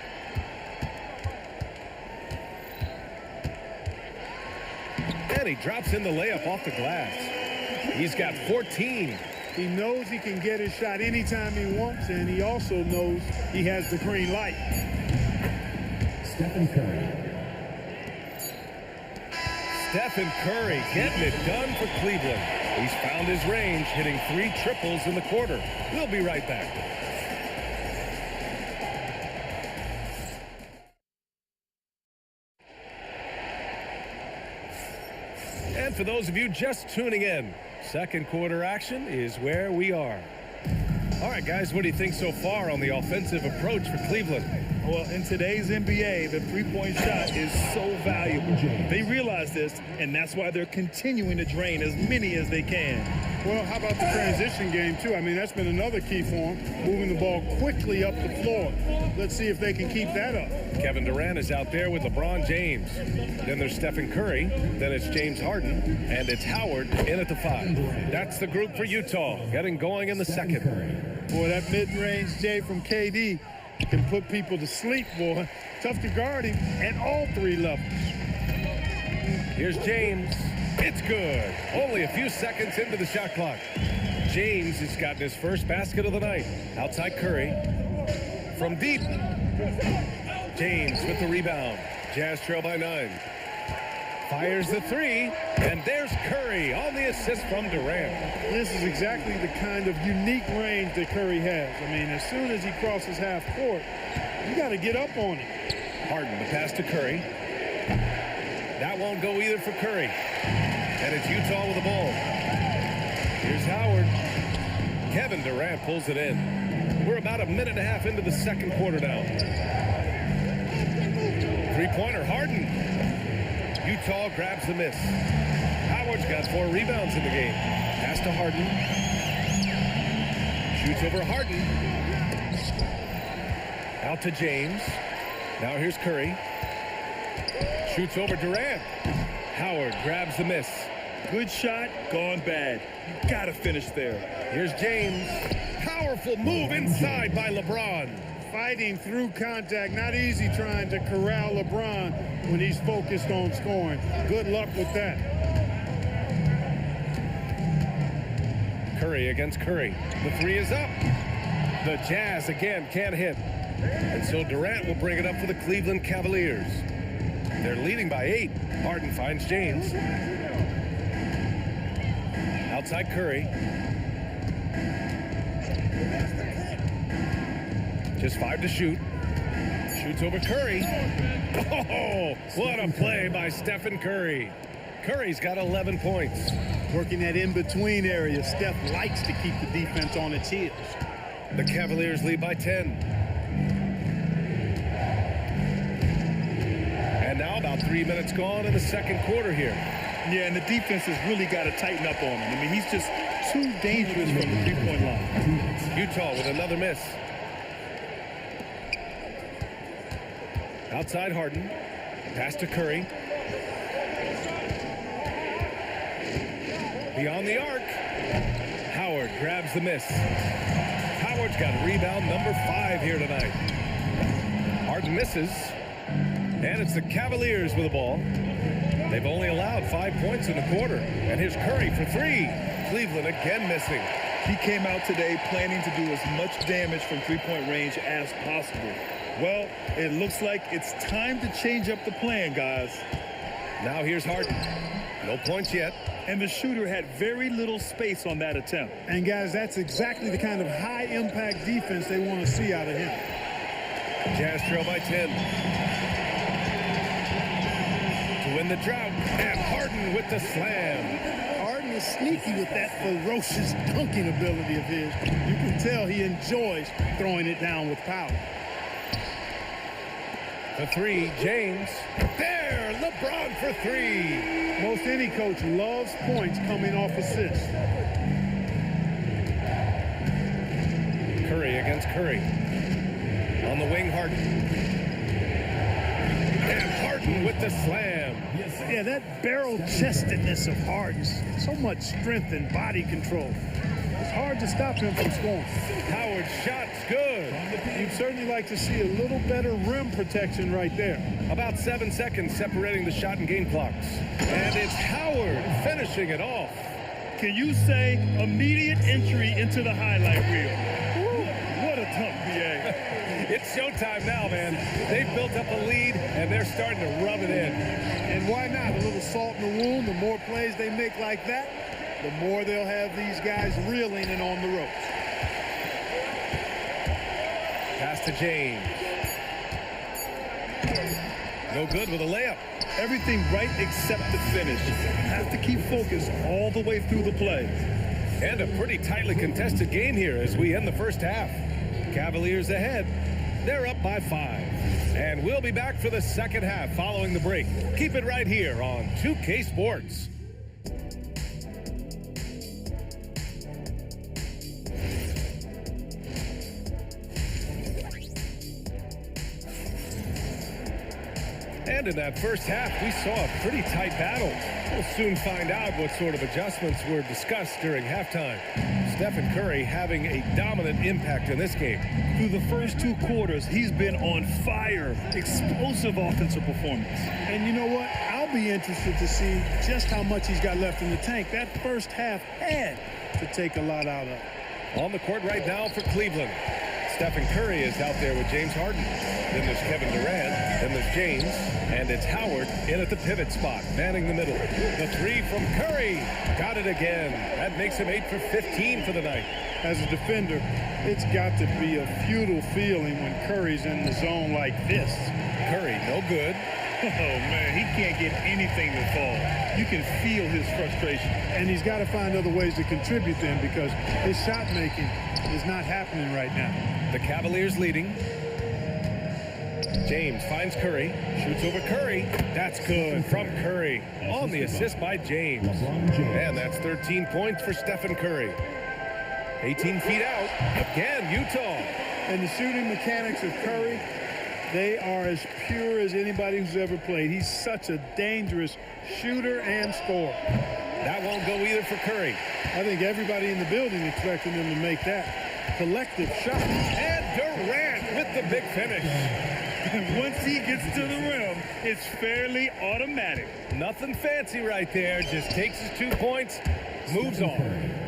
And he drops in the layup off the glass. He's got 14. He knows he can get his shot anytime he wants, and he also knows he has the green light. Stephen Curry. Stephen Curry getting it done for Cleveland. He's found his range, hitting 3 triples in the quarter. We'll be right back. And for those of you just tuning in, second quarter action is where we are. All right, guys, what do you think so far on the offensive approach for Cleveland? Well, in today's NBA, the three-point shot is so valuable. They realize this, and that's why they're continuing to drain as many as they can. Well, how about the transition game, too? I mean, that's been another key for them, moving the ball quickly up the floor. Let's see if they can keep that up. Kevin Durant is out there with LeBron James. Then there's Stephen Curry. Then it's James Harden. And it's Howard in at the 5. That's the group for Utah, getting going in the second. Boy, that mid-range J from KD can put people to sleep, boy. Tough to guard him at all 3 levels. Here's James. It's good. Only a few seconds into the shot clock. James has gotten his first basket of the night. Outside Curry. From deep. James with the rebound. Jazz trail by 9. Fires the 3. And there's Curry on the assist from Durant. This is exactly the kind of unique range that Curry has. I mean, as soon as he crosses half court, you got to get up on him. Harden, the pass to Curry. That won't go either for Curry. And it's Utah with the ball. Here's Howard. Kevin Durant pulls it in. We're about a minute and a half into the second quarter now. Three-pointer, Harden. Utah grabs the miss. Howard's got 4 rebounds in the game. Pass to Harden. Shoots over Harden. Out to James. Now here's Curry. Shoots over Durant. Howard grabs the miss. Good shot, gone bad. You got to finish there. Here's James. Powerful move inside by LeBron. Fighting through contact. Not easy trying to corral LeBron when he's focused on scoring. Good luck with that. Curry against Curry. The 3 is up. The Jazz again can't hit. And so Durant will bring it up for the Cleveland Cavaliers. They're leading by 8. Harden finds James. Outside Curry. Just 5 to shoot. Shoots over Curry. Oh, what a play by Stephen Curry. Curry's got 11 points. Working that in-between area. Steph likes to keep the defense on its heels. The Cavaliers lead by 10. And now about 3 minutes gone in the second quarter here. Yeah, and the defense has really got to tighten up on him. I mean, he's just too dangerous from the three-point line. Utah with another miss. Outside Harden. Pass to Curry. Beyond the arc. Howard grabs the miss. Howard's got rebound number 5 here tonight. Harden misses. And it's the Cavaliers with the ball. They've only allowed 5 points in the quarter. And here's Curry for 3. Cleveland again missing. He came out today planning to do as much damage from three-point range as possible. Well, it looks like it's time to change up the plan, guys. Now here's Harden. No points yet. And the shooter had very little space on that attempt. And guys, that's exactly the kind of high-impact defense they want to see out of him. Jazz trail by 10. To win the drought, and Harden with the slam. Harden is sneaky with that ferocious dunking ability of his. You can tell he enjoys throwing it down with power. The three, James. There, LeBron for three. Most any coach loves points coming off assists. Curry against Curry. On the wing, Harden. And Harden with the slam. Yeah, that barrel-chestedness of Harden. So much strength and body control. It's hard to stop him from scoring. Howard's shot's good. You'd certainly like to see a little better rim protection right there. About 7 seconds separating the shot and game clocks. And it's Howard finishing it off. Can you say immediate entry into the highlight reel? Woo, what a dunk, BA. It's showtime now, man. They've built up a lead, and they're starting to rub it in. And why not? A little salt in the wound. The more plays they make like that, the more they'll have these guys reeling and on the ropes. Pass to James. No good with a layup. Everything right except the finish. Have to keep focused all the way through the play. And a pretty tightly contested game here as we end the first half. Cavaliers ahead. They're up by 5. And we'll be back for the second half following the break. Keep it right here on 2K Sports. And in that first half, we saw a pretty tight battle. We'll soon find out what sort of adjustments were discussed during halftime. Stephen Curry having a dominant impact in this game. Through the first 2 quarters, he's been on fire. Explosive offensive performance. And you know what? I'll be interested to see just how much he's got left in the tank. That first half had to take a lot out of. On the court right now for Cleveland. Stephen Curry is out there with James Harden. Then there's Kevin Durant. Then there's James. And it's Howard in at the pivot spot, manning the middle. The three from Curry. Got it again. That makes him 8 for 15 for the night. As a defender, it's got to be a futile feeling when Curry's in the zone like this. Curry, no good. Oh, man, he can't get anything to fall. You can feel his frustration. And he's got to find other ways to contribute then because his shot making is not happening right now. The Cavaliers leading. James finds Curry, shoots over Curry. That's good from Curry on the assist by James. And that's 13 points for Stephen Curry. 18 feet out. Again, Utah. And the shooting mechanics of Curry, they are as pure as anybody who's ever played. He's such a dangerous shooter and scorer. That won't go either for Curry. I think everybody in the building expecting him to make that collective shot. And Durant with the big finish. Once he gets to the rim, it's fairly automatic. Nothing fancy right there. Just takes his 2 points, moves on.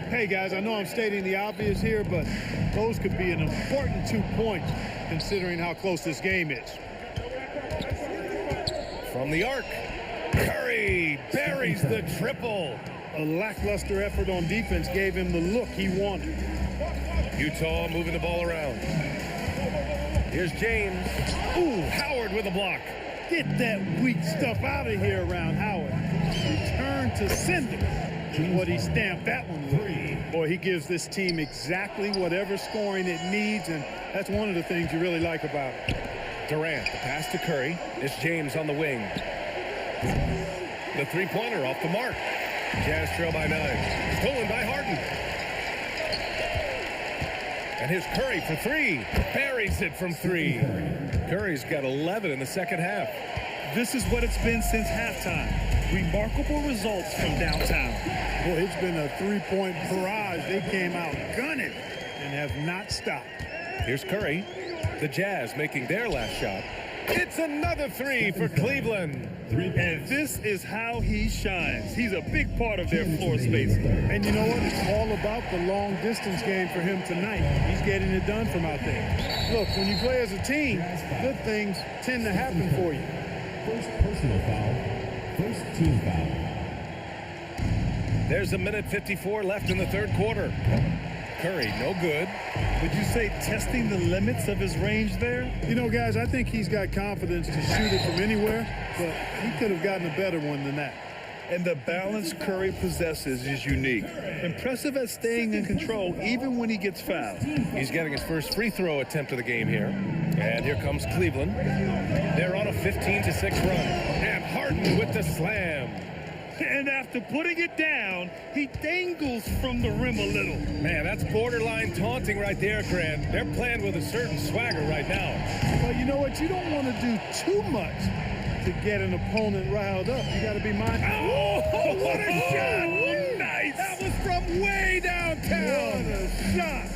Hey, guys, I know I'm stating the obvious here, but those could be an important 2 points considering how close this game is. From the arc, Curry buries the triple. A lackluster effort on defense gave him the look he wanted. Utah moving the ball around. Here's James. Ooh, Howard with a block. Get that weak stuff out of here around Howard. Return to sender. What he stamped that one with. Boy, he gives this team exactly whatever scoring it needs, and that's one of the things you really like about it. Durant, the pass to Curry. It's James on the wing. The three-pointer off the mark. Jazz trail by 9. Stolen by Harden. And here's Curry for 3. Buries it from 3. Curry's got 11 in the second half. This is what it's been since halftime. Remarkable results from downtown. Boy, it's been a three-point barrage. They came out gunning and have not stopped. Here's Curry. The Jazz making their last shot. It's another 3 for Cleveland. And this is how he shines. He's a big part of their floor space. And you know what? It's all about the long distance game for him tonight. He's getting it done from out there. Look, when you play as a team, good things tend to happen for you. First personal foul. First team foul. There's a minute 54 left in the third quarter. Curry, no good. Would you say testing the limits of his range there? You know, guys, I think he's got confidence to shoot it from anywhere, but he could have gotten a better one than that. And the balance Curry possesses is unique. Impressive at staying in control even when he gets fouled. He's getting his first free throw attempt of the game here. And here comes Cleveland. They're on a 15-6 run. And Harden with the slam. And after putting it down, he dangles from the rim a little. Man, that's borderline taunting right there, Grant. They're playing with a certain swagger right now. Well, you know what? You don't want to do too much to get an opponent riled up. You got to be mindful. Oh, what a shot! Nice! That was from way downtown. What a shot!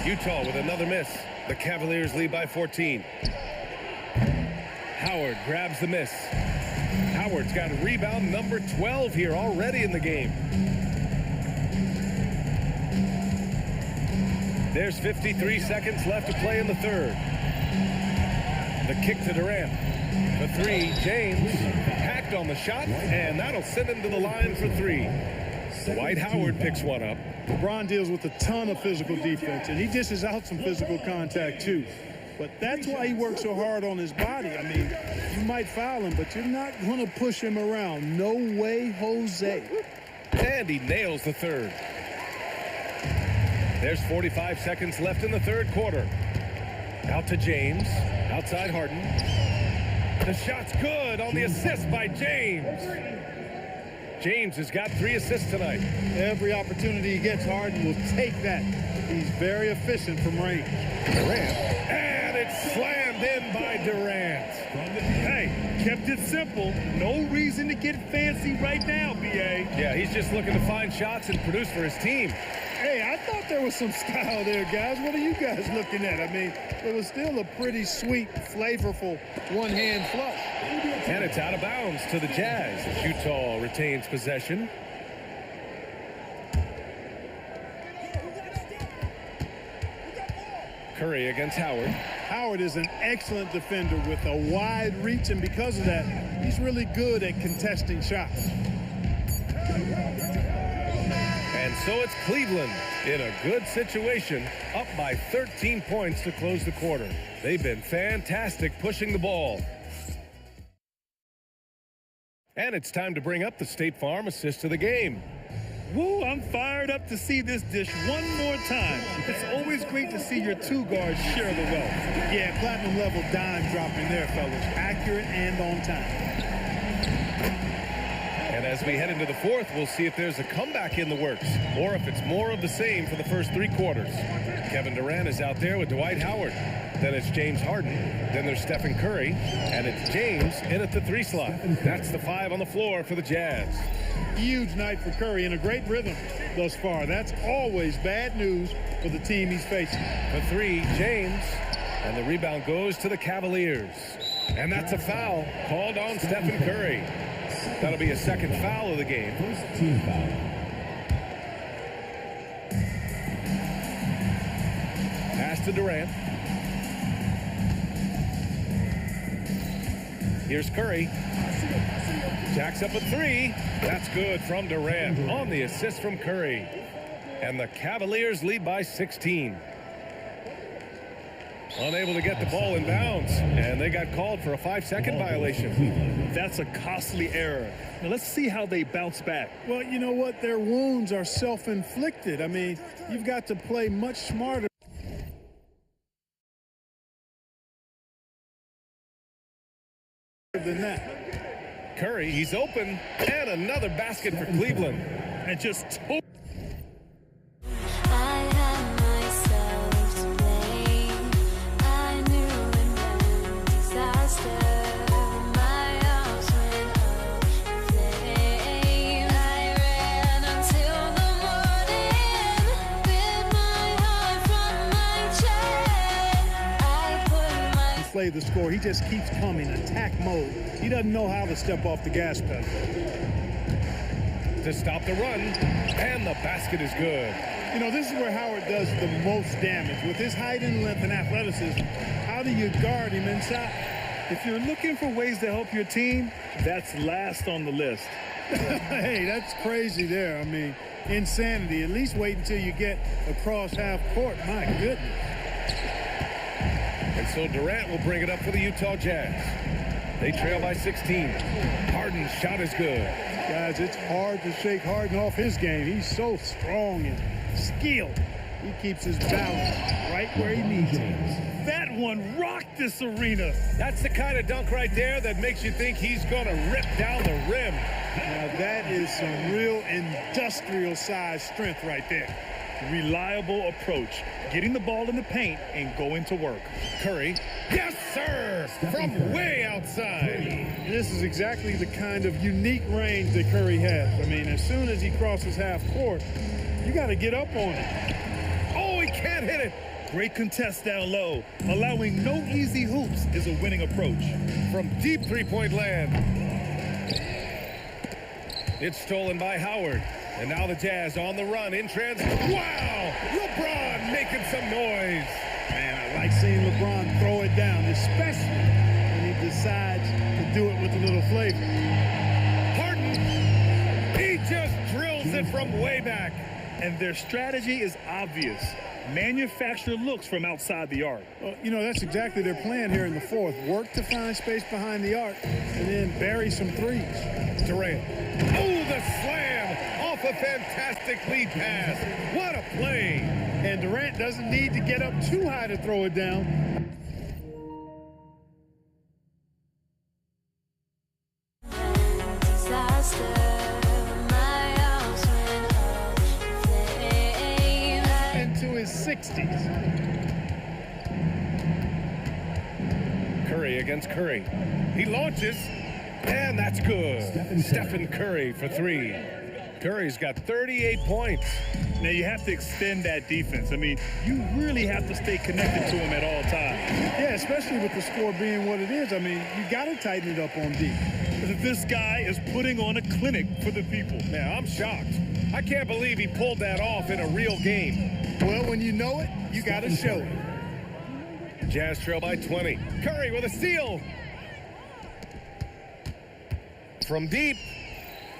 Utah with another miss. The Cavaliers lead by 14. Howard grabs the miss. Howard's got rebound number 12 here already in the game. There's 53 seconds left to play in the third. The kick to Durant. The three, James hacked on the shot, and that'll send him to the line for three. Dwight Howard picks one up. LeBron deals with a ton of physical defense, and he dishes out some physical contact too. But that's why he works so hard on his body. I mean, you might foul him, but you're not going to push him around. No way, Jose. And he nails the third. There's 45 seconds left in the third quarter. Out to James. Outside Harden. The shot's good on the assist by James. James has got 3 assists tonight. Every opportunity he gets, Harden will take that. He's very efficient from range. Durant. And it's slammed in by Durant. Hey, kept it simple. No reason to get fancy right now, B.A. Yeah, he's just looking to find shots and produce for his team. Hey, I thought there was some style there, guys. What are you guys looking at? I mean, it was still a pretty sweet, flavorful one-hand flush. And it's out of bounds to the Jazz. Utah retains possession. Curry against Howard. Howard is an excellent defender with a wide reach, and because of that, he's really good at contesting shots. And so it's Cleveland in a good situation, up by 13 points to close the quarter. They've been fantastic pushing the ball. And it's time to bring up the State Farm assist of the game. Woo, I'm fired up to see this dish one more time. It's always great to see your two guards share the wealth. Yeah, platinum level dime dropping there, fellas. Accurate and on time. And as we head into the fourth, we'll see if there's a comeback in the works or if it's more of the same for the first 3 quarters. Kevin Durant is out there with Dwight Howard. Then it's James Harden. Then there's Stephen Curry. And it's James in at the 3 slot. That's the 5 on the floor for the Jazz. Huge night for Curry and a great rhythm thus far. That's always bad news for the team he's facing. The 3, James. And the rebound goes to the Cavaliers. And that's a foul called on Stephen Curry. That'll be a second foul of the game. First team foul. Pass to Durant. Here's Curry. Jacks up a 3. That's good from Durant on the assist from Curry. And the Cavaliers lead by 16. Unable to get the ball in bounds, and they got called for a 5-second violation. That's a costly error. Now let's see how they bounce back. Well, you know what? Their wounds are self-inflicted. I mean, you've got to play much smarter than that. Curry, he's open, and another basket for Cleveland. And just play the score. He just keeps coming, attack mode. He doesn't know how to step off the gas pedal. To stop the run, and the basket is good. You know, this is where Howard does the most damage. With his height and length and athleticism, how do you guard him inside? If you're looking for ways to help your team, that's last on the list. Hey, that's crazy there. I mean, insanity. At least wait until you get across half court. My goodness. And so Durant will bring it up for the Utah Jazz. They trail by 16. Harden's shot is good. Guys, it's hard to shake Harden off his game. He's so strong and skilled. He keeps his balance right where he needs it. That one rocked this arena. That's the kind of dunk right there that makes you think he's going to rip down the rim. Now that is some real industrial size strength right there. Reliable approach, getting the ball in the paint and going to work. Curry, yes sir, from way outside. This is exactly the kind of unique range that Curry has. I mean, as soon as he crosses half court, you got to get up on it. Oh, he can't hit it. Great contest down low. Allowing no easy hoops is a winning approach. From deep three-point land. It's stolen by Howard. And now the Jazz on the run in transit. Wow! LeBron making some noise. Man, I like seeing LeBron throw it down, especially when he decides to do it with a little flavor. Harden! He just drills it from way back. And their strategy is obvious. Manufacture looks from outside the arc. Well, you know, that's exactly their plan here in the fourth. Work to find space behind the arc and then bury some threes. Durant. Oh, the slam off a fantastic lead pass. What a play. And Durant doesn't need to get up too high to throw it down. Into his 60s. Curry against Curry. He launches, and that's good. Stephen Curry for three. Curry's got 38 points. Now, you have to extend that defense. I mean, you really have to stay connected to him at all times. Yeah, especially with the score being what it is. I mean, you got to tighten it up on D. This guy is putting on a clinic for the people. Man, I'm shocked. I can't believe he pulled that off in a real game. Well, when you know it, you got to show it. Jazz trail by 20. Curry with a steal. From deep.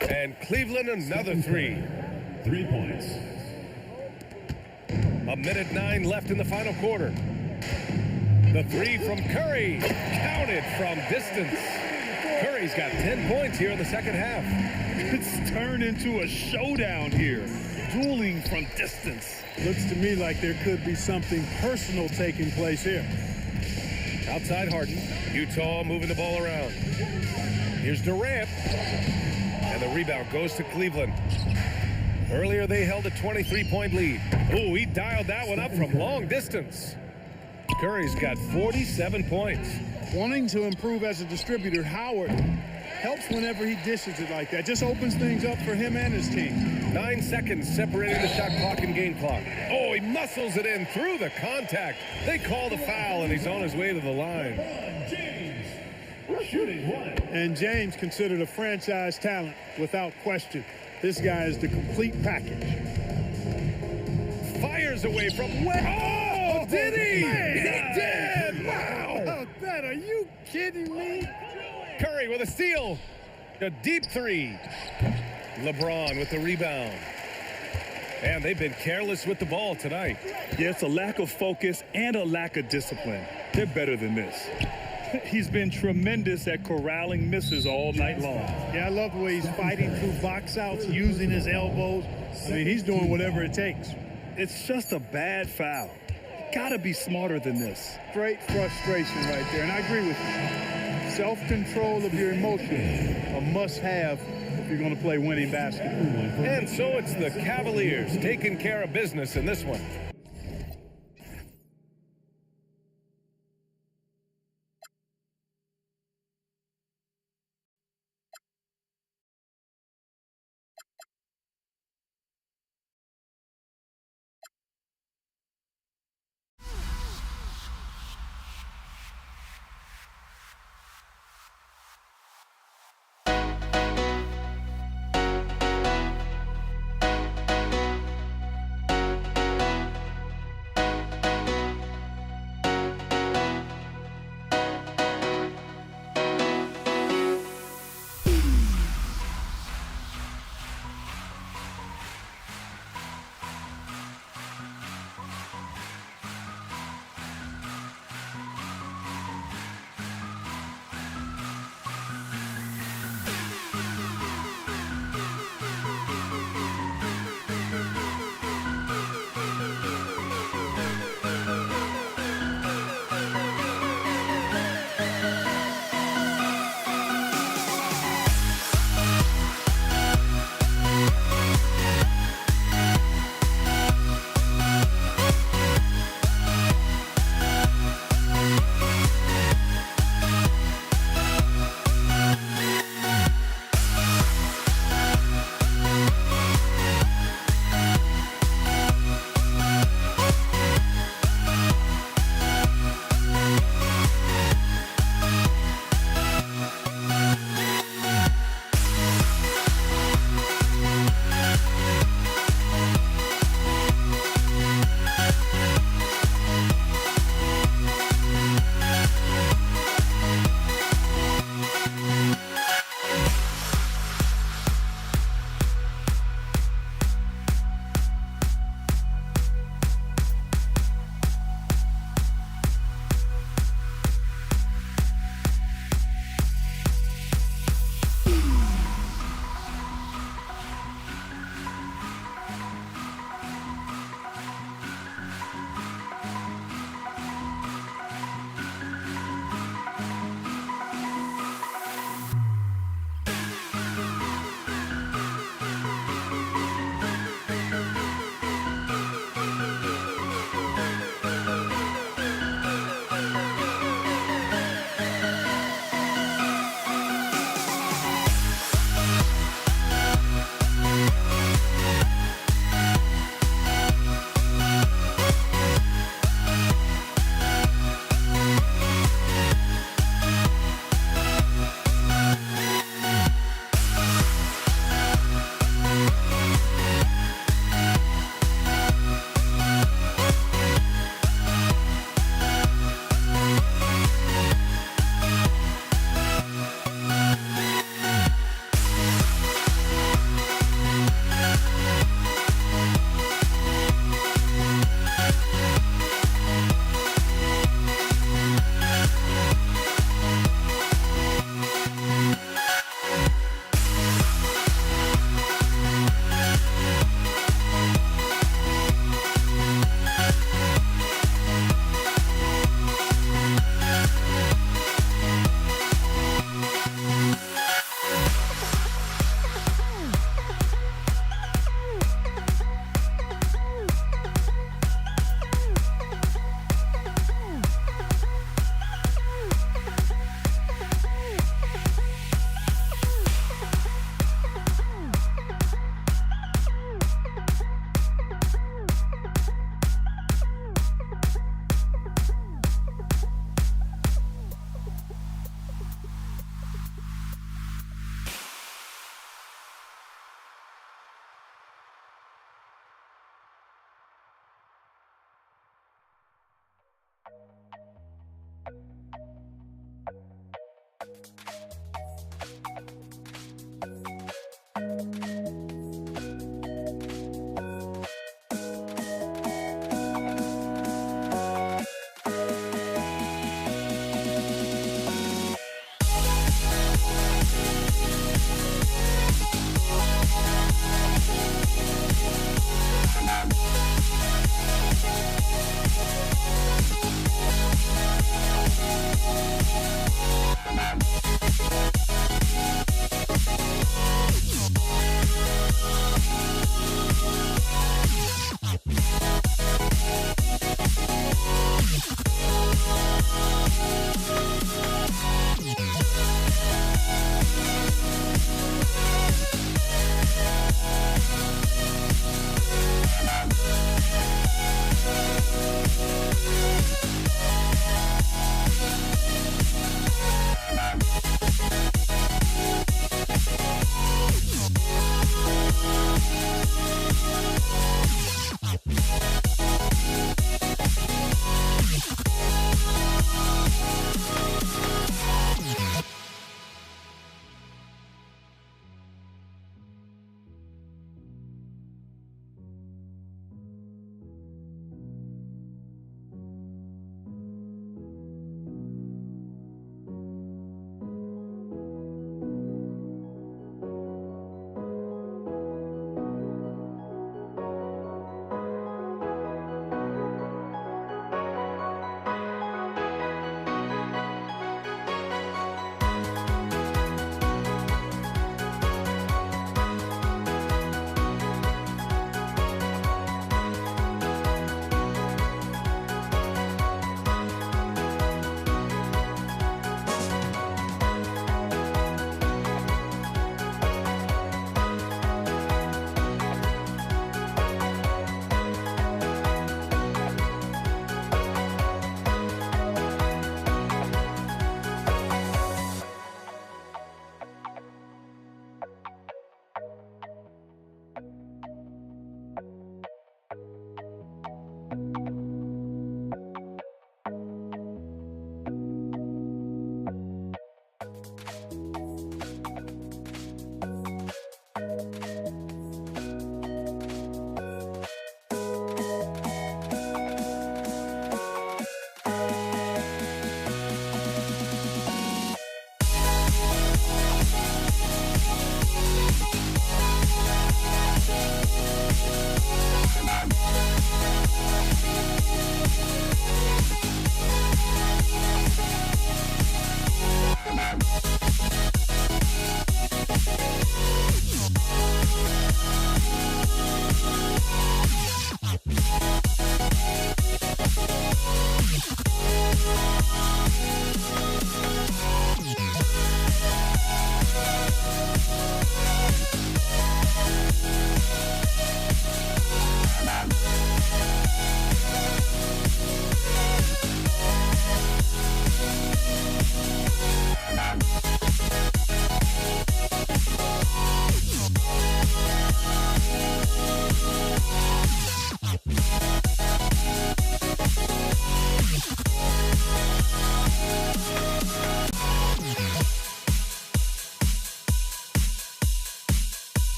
And Cleveland another three. 3 points. A minute 9 left in the final quarter. The three from Curry. Counted from distance. Curry's got 10 points here in the second half. It's turned into a showdown here. Dueling from distance. Looks to me like there could be something personal taking place here. Outside Harden. Utah moving the ball around. Here's Durant. And the rebound goes to Cleveland. Earlier, they held a 23-point lead. Oh, he dialed that one up from long distance. Curry's got 47 points. Wanting to improve as a distributor, Howard helps whenever he dishes it like that. Just opens things up for him and his team. 9 seconds separating the shot clock and game clock. Oh, he muscles it in through the contact. They call the foul, and he's on his way to the line. And James considered a franchise talent without question. This guy is the complete package. Fires away from way. Oh, did he? He did. Wow. About that, are you kidding me? Curry with a steal. A deep three. LeBron with the rebound. And they've been careless with the ball tonight. Yeah, it's a lack of focus and a lack of discipline. They're better than this. He's been tremendous at corralling misses all night long. Yeah, I love the way he's fighting through box outs, using his elbows. I mean, he's doing whatever it takes. It's just a bad foul. Gotta be smarter than this. Straight frustration right there, and I agree with you. Self-control of your emotions, a must-have if you're going to play winning basketball. And so it's the Cavaliers taking care of business in this one.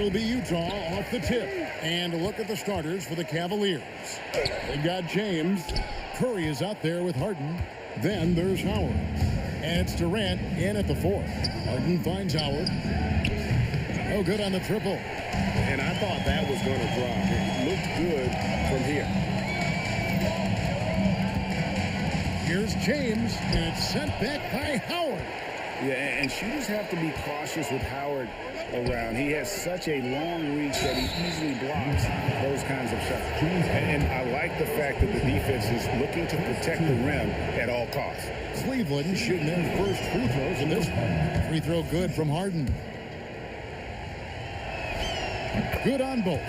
It'll be Utah off the tip. And look at the starters for the Cavaliers. They've got James. Curry is out there with Harden. Then there's Howard. And it's Durant in at the 4th. Harden finds Howard. No good on the triple. And I thought that was going to drop. It looked good from here. Here's James, and it's sent back by Howard. Yeah, and shooters have to be cautious with Howard around. He has such a long reach that he easily blocks those kinds of shots. And I like the fact that the defense is looking to protect the rim at all costs. Cleveland shooting their first free throws in this one. Free throw good from Harden. Good on both.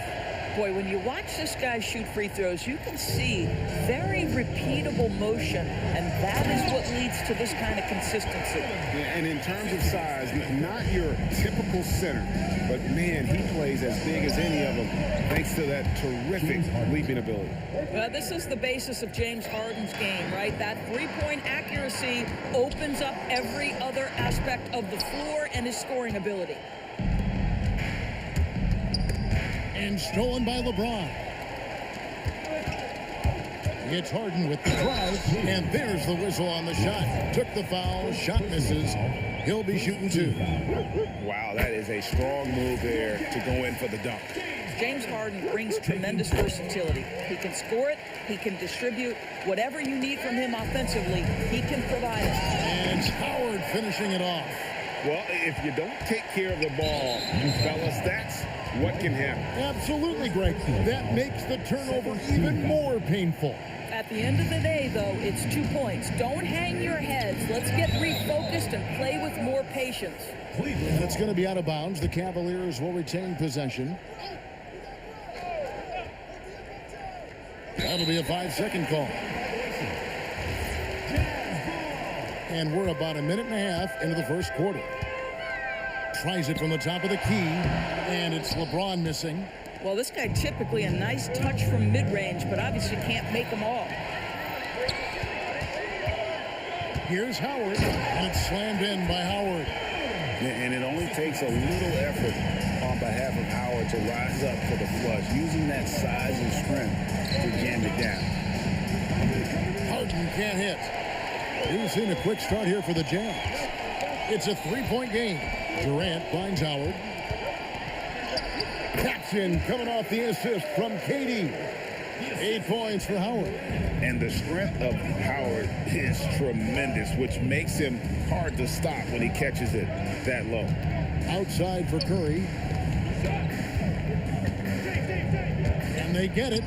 Boy, when you watch this guy shoot free throws, you can see very repeatable motion, and that is what leads to this kind of consistency. Yeah, and in terms of size, not your typical center, but man, he plays as big as any of them thanks to that terrific leaping ability. Well, this is the basis of James Harden's game, right? That three-point accuracy opens up every other aspect of the floor and his scoring ability. And stolen by LeBron. It's Harden with the drive, and there's the whistle on the shot. Took the foul, shot misses. He'll be shooting 2. Wow, that is a strong move there to go in for the dunk. James Harden brings tremendous versatility. He can score it, he can distribute. Whatever you need from him offensively, he can provide it. And it's Howard finishing it off. Well, if you don't take care of the ball, you fellas, that's what can happen. Absolutely, Greg. That makes the turnover even more painful. At the end of the day, though, it's 2 points. Don't hang your heads. Let's get refocused and play with more patience. And it's going to be out of bounds. The Cavaliers will retain possession. That'll be a 5-second call. And we're about a minute and a half into the first quarter. Tries it from the top of the key, and it's LeBron missing. Well, this guy typically a nice touch from mid-range, but obviously can't make them all. Here's Howard, and it's slammed in by Howard. And it only takes a little effort on behalf of Howard to rise up for the flush, using that size and strength to jam it down. Harden can't hit. He's seen a quick start here for the Jazz. It's a 3-point game. Durant finds Howard. Caption coming off the assist from KD. 8 points for Howard. And the strength of Howard is tremendous, which makes him hard to stop when he catches it that low. Outside for Curry. And they get it.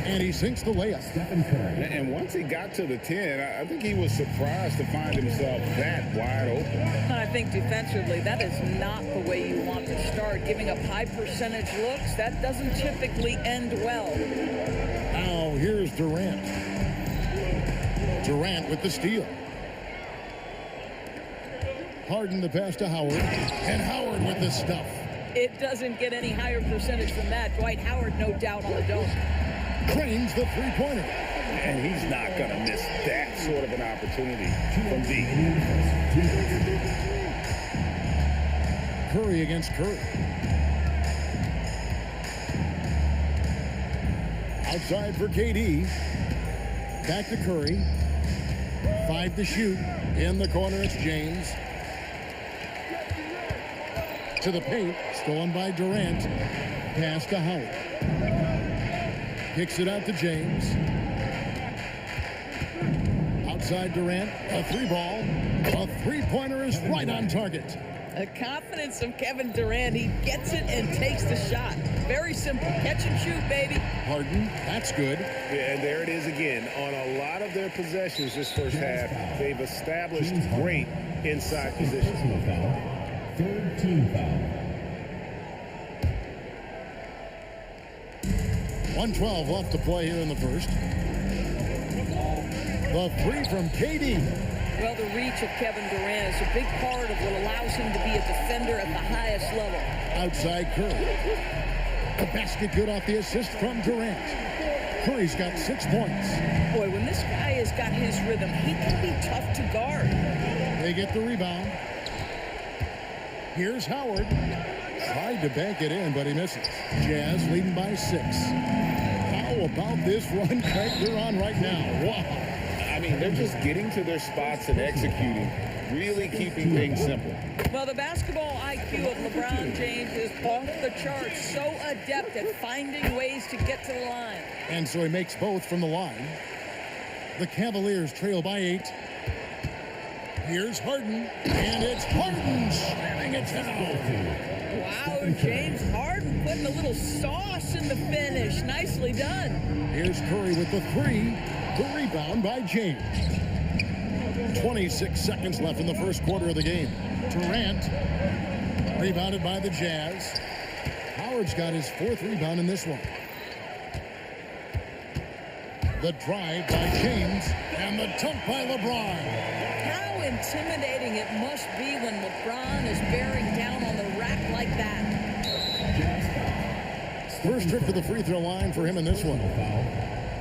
And he sinks the layup. And once he got to the 10, I think he was surprised to find himself that wide open. I think defensively, that is not the way you want to start. Giving up high percentage looks, that doesn't typically end well. Now here's Durant. Durant with the steal. Harden the pass to Howard. And Howard with the stuff. It doesn't get any higher percentage than that. Dwight Howard, no doubt, on the dome. Drains the three-pointer. And he's not going to miss that sort of an opportunity from deep. Curry against Curry. Outside for KD. Back to Curry. 5 to shoot. In the corner, it's James. To the paint. Stolen by Durant. Pass to Howard. Kicks it out to James. Outside Durant, a 3-ball. A 3-pointer is right on target. The confidence of Kevin Durant, he gets it and takes the shot. Very simple, catch and shoot, baby. Harden, that's good. Yeah, and there it is again. On a lot of their possessions this first half, they've established great inside positions. Third team foul. 1:12 left to play here in the first. The 3 from KD. Well, the reach of Kevin Durant is a big part of what allows him to be a defender at the highest level. Outside Curry. The basket good off the assist from Durant. Curry's got 6 points. Boy, when this guy has got his rhythm, he can be tough to guard. They get the rebound. Here's Howard. Tried to bank it in, but he misses. Jazz leading by 6. How about this run Craig they're on right now? Wow. I mean, they're just getting to their spots and executing, really keeping things simple. Well, the basketball IQ of LeBron James is off the charts. So adept at finding ways to get to the line. And so he makes both from the line. The Cavaliers trail by 8. Here's Harden, and it's Harden slamming it down. Wow, James Harden putting a little sauce in the finish. Nicely done. Here's Curry with the 3. The rebound by James. 26 seconds left in the first quarter of the game. Durant rebounded by the Jazz. Howard's got his 4th rebound in this one. The drive by James and the dunk by LeBron. How intimidating it must be when LeBron is bearing down on the rack like that. First trip to the free throw line for him in this one.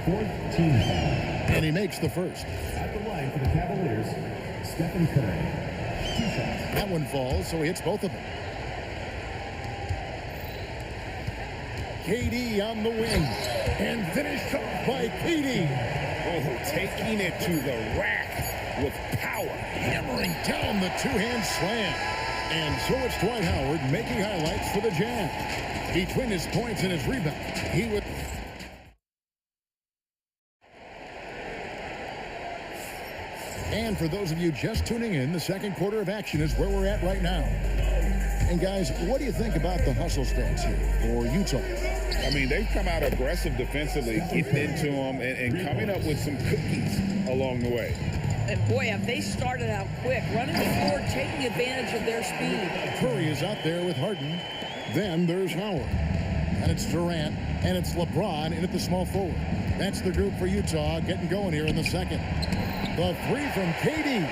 Fourth team foul. And he makes the first. At the line for the Cavaliers, Stephen Curry. 2 shots. That one falls, so he hits both of them. KD on the wing. And finished off by KD. Oh, taking it to the rack with power. Hammering down the two-hand slam. And so it's Dwight Howard making highlights for the Jazz. Between his points and his rebound, he would... And for those of you just tuning in, the second quarter of action is where we're at right now. And guys, what do you think about the hustle stance here for Utah? I mean, they've come out aggressive defensively, getting into them and coming up with some cookies along the way. And boy, have they started out quick, running the floor, taking advantage of their speed. Curry is out there with Harden. Then there's Howard. And it's Durant, and it's LeBron in at the small forward. That's the group for Utah getting going here in the second. The three from KD.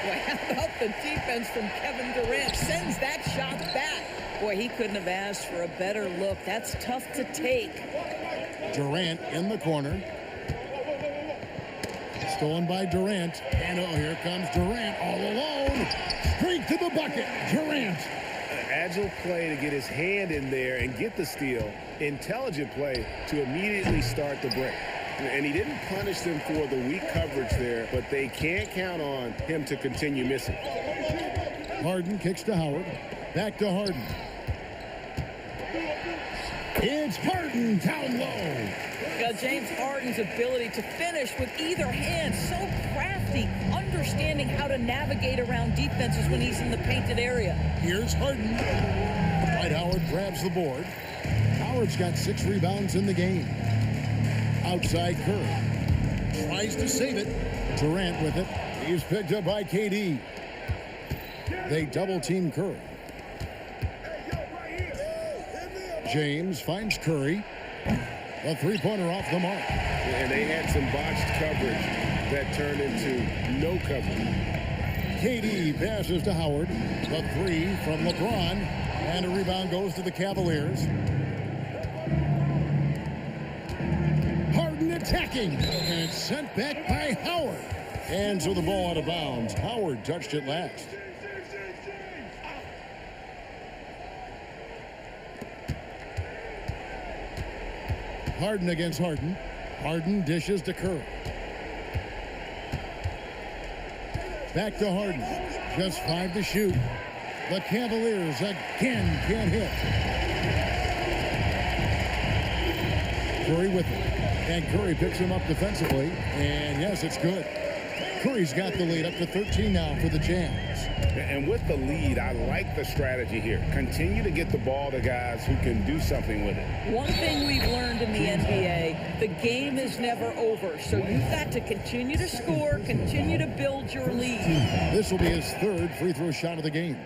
Well, how about the defense from Kevin Durant? Sends that shot back. Boy, he couldn't have asked for a better look. That's tough to take. Durant in the corner. Stolen by Durant. And oh, here comes Durant all alone. Straight to the bucket. Durant. Agile play to get his hand in there and get the steal. Intelligent play to immediately start the break. And he didn't punish them for the weak coverage there, but they can't count on him to continue missing. Harden kicks to Howard. Back to Harden. It's Harden down low. James Harden's ability to finish with either hand, so crafty, understanding how to navigate around defenses when he's in the painted area. Here's Harden. Dwight Howard grabs the board. Howard's got 6 rebounds in the game. Outside Curry. Tries to save it. Durant with it. He's picked up by KD. They double team Curry. James finds Curry. A three-pointer off the mark. And they had some botched coverage that turned into no coverage. KD passes to Howard. The three from LeBron. And a rebound goes to the Cavaliers. Harden attacking. And it's sent back by Howard. And so the ball out of bounds. Howard touched it last. Harden against Harden. Harden dishes to Curry. Back to Harden. Just 5 to shoot. The Cavaliers again can't hit. Curry with it. And Curry picks him up defensively. And yes, it's good. Curry's got the lead up to 13 now for the Jazz. And with the lead, I like the strategy here. Continue to get the ball to guys who can do something with it. One thing we've learned in the NBA, the game is never over. So you've got to continue to score, continue to build your lead. This will be his 3rd free throw shot of the game.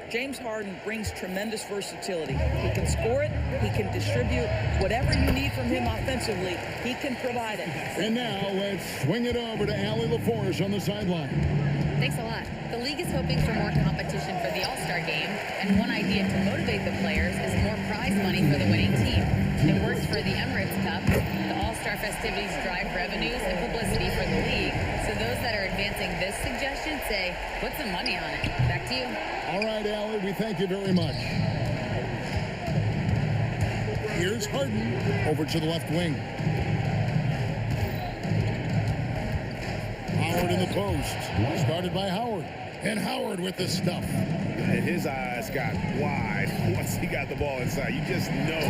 James Harden brings tremendous versatility. He can score it, he can distribute. Whatever you need from him offensively, he can provide it. And now let's swing it over to Allie LaForce on the sideline. Thanks a lot. The league is hoping for more competition for the All-Star game, and one idea to motivate the players is more prize money for the winning team. It works for the Emirates Cup. The All-Star festivities drive revenues and publicity for the league, so those that are advancing this suggestion say, put some money on it. Back to you. All right, Allie, we thank you very much. Here's Harden over to the left wing. Howard in the post. Started by Howard. And Howard with the stuff. And his eyes got wide once he got the ball inside. You just know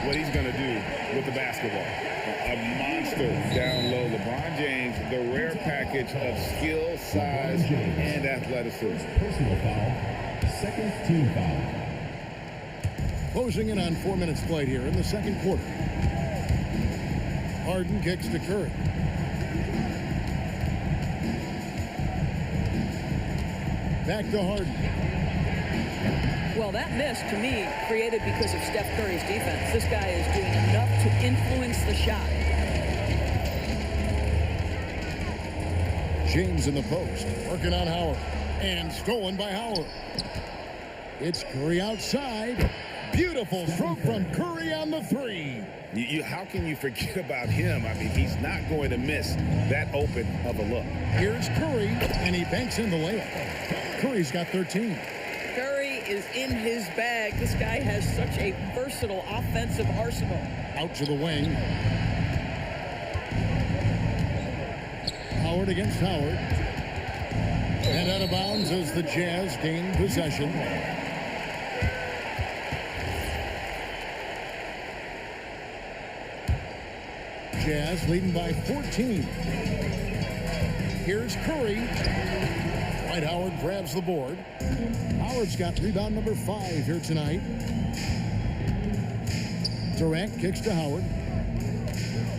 what he's going to do with the basketball. A monster down low. LeBron James, the rare package of skill, size, and athleticism. Personal foul. Second team foul. Closing in on 4 minutes played here in the second quarter. Harden kicks to Curry. Back to Harden. Well, that miss, to me, created because of Steph Curry's defense. This guy is doing enough to influence the shot. James in the post. Working on Howard. And stolen by Howard. It's Curry outside. Beautiful stroke from Curry on the three. How can you forget about him? I mean, he's not going to miss that open of a look. Here's Curry, and he banks in the layup. Curry's got 13. Curry is in his bag. This guy has such a versatile offensive arsenal. Out to the wing. Howard against Howard. And out of bounds as the Jazz gain possession. Jazz leading by 14. Here's Curry. Dwight Howard grabs the board. Howard's got rebound number 5 here tonight. Durant kicks to Howard.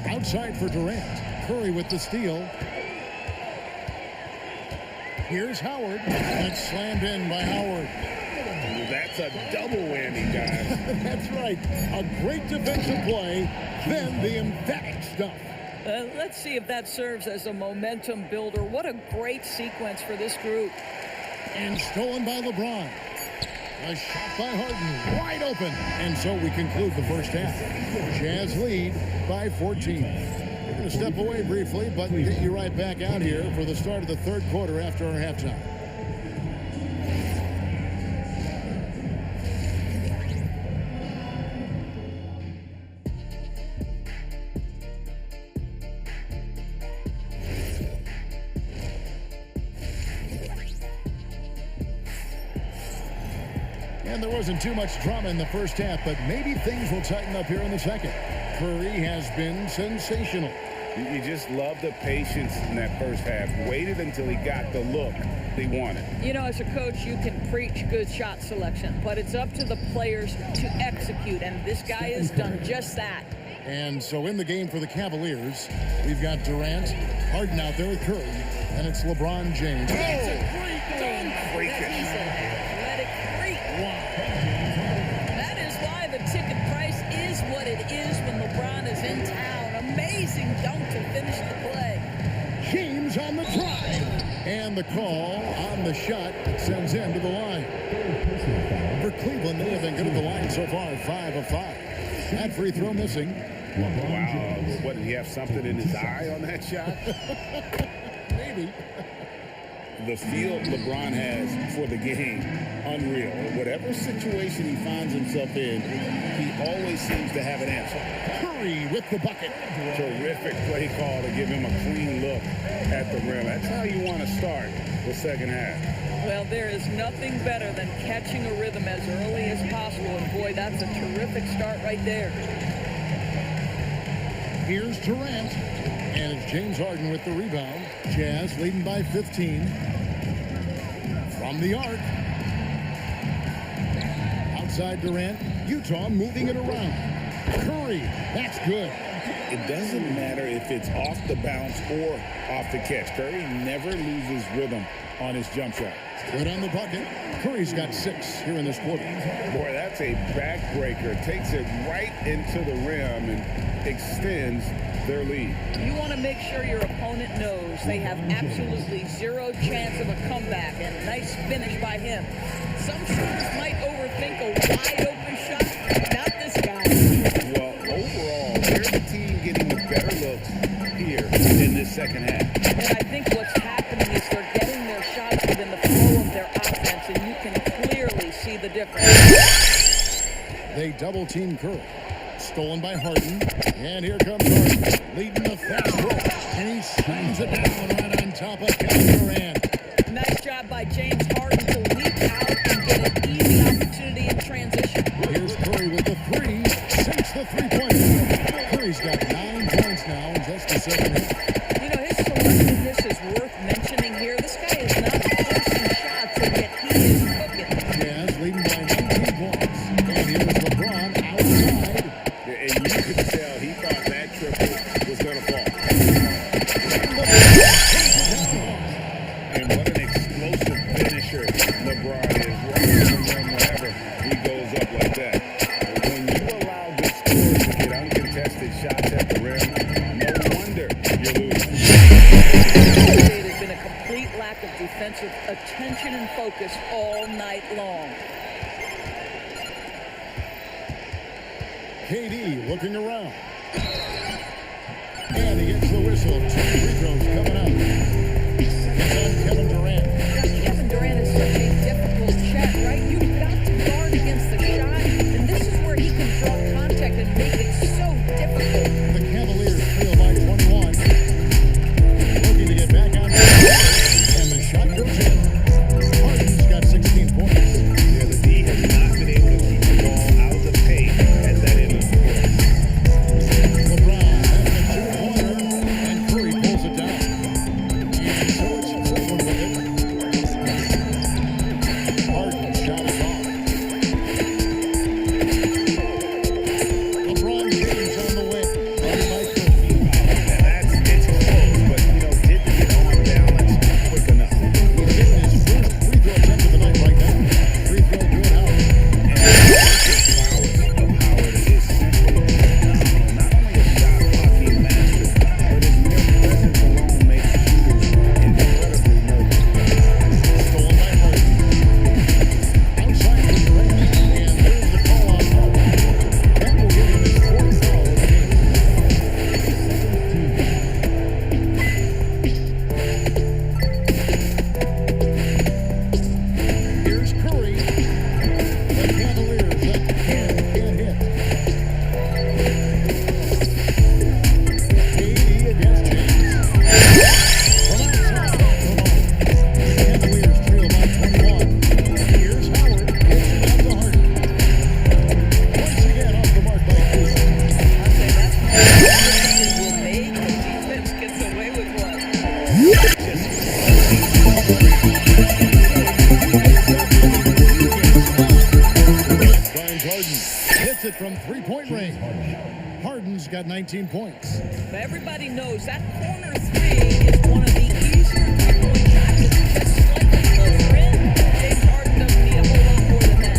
Outside for Durant. Curry with the steal. Here's Howard. And it's slammed in by Howard. That's a double whammy, guys. That's right. A great defensive play, then the emphatic stuff. Let's see if that serves as a momentum builder. What a great sequence for this group. And stolen by LeBron. A shot by Harden, wide open. And so we conclude the first half. Jazz lead by 14. We're going to step away briefly, but get you right back out here for the start of the third quarter after our halftime. And there wasn't too much drama in the first half, but maybe things will tighten up here in the second. Curry has been sensational. You just love the patience in that first half. Waited until he got the look he wanted. You know, as a coach, you can preach good shot selection, but it's up to the players to execute, and this guy has done just that. And so in the game for the Cavaliers, we've got Durant, Harden out there with Curry, and it's LeBron James. That's a great dunk. He's an athletic freak. Wow. That is why the ticket price is what it is when LeBron is in town. Amazing dunk to finish the play. James on the drive. And the call on the shot that sends him to the line. For Cleveland, they have been good at the line so far, 5 of 5. That free throw missing. Wow. What, did he have something in his eye on that shot? Maybe. The feel LeBron has for the game, unreal. Whatever situation he finds himself in, he always seems to have an answer. Curry with the bucket. Terrific play call to give him a clean look at the rim. That's how you want to start the second half. Well, there is nothing better than catching a rhythm as early as possible, and boy, that's a terrific start right there. Here's Durant, and it's James Harden with the rebound. Jazz leading by 15. From the arc. Outside Durant, Utah moving it around. Curry, that's good. It doesn't matter if it's off the bounce or off the catch. Curry never loses rhythm on his jump shot. Good on the bucket. Curry's got 6 here in this quarter. Boy, that's a backbreaker. Takes it right into the rim and extends their lead. You want to make sure your opponent knows they have absolutely zero chance of a comeback, and nice finish by him. Some shooters might overthink a wide-open shot. Not this guy. Well, overall, they're the team getting the better looks here in this second half. And I think what's happening is they're getting their shots within the flow of their offense, and you can clearly see the difference. They double-team Curry. Stolen by Harden. And here comes Harden, leading the fast break. And he slams it down right on top of Kevin Durant. Nice job by James Harden to leap out and get an easy opportunity in transition. Here's Curry with the 3. Sinks the three-point. Curry's got 9 points now in just the second half. You know, his selectiveness is worth mentioning here. This guy is not forcing shots, and yet he is cooking. Jazz leading by 19 points. And here's LeBron outside. And you could tell he thought that triple was going to fall. And what an explosive finisher LeBron is. Right from the rim whenever defensive attention and focus all night long. KD looking around. And he gets the whistle. 2 free throws coming up. It's on Kevin Durant. Kevin Durant is such a difficult check, right? You've got to guard against the shot, and this is where he can draw contact and make it so difficult. The Cavaliers trail by 21. Looking to get back on track. And the shot goes in. Harden's got 16 points. Yeah, the D has not been able to keep the ball out of the paint at that end of the court. LeBron has the 2-pointer, and Curry pulls it down. And so it's Cleveland with it. Harden's shot is off. LeBron James on the way. Led by 15. And it's close, but, didn't get on balance quick enough. He's getting his first free throw attempt of the night right now. Free throw good out. And the prowess of Howard is simply phenomenal. Not only a shot blocking master, but his mere presence alone makes shooters incredibly nervous. Stolen by Harden. Outside for Durant, and there's the call on Howard. That will give him his 4th foul of the game. Here's Curry. The Cavaliers up 10 can't hit. KD against James. From outside, the Cavaliers trail by 21. Here's Howard. Gets it out to Harden. Once again off the mark by Cleveland. I'd say that's what the will make. The defense gets away with one. Finds Harden. Hits it from 3-point range. Harden's got 19 points. But everybody knows that corner 3 is one of the easier 3-point shots. It's just slightly closer in. James Harden doesn't need a whole lot more than that.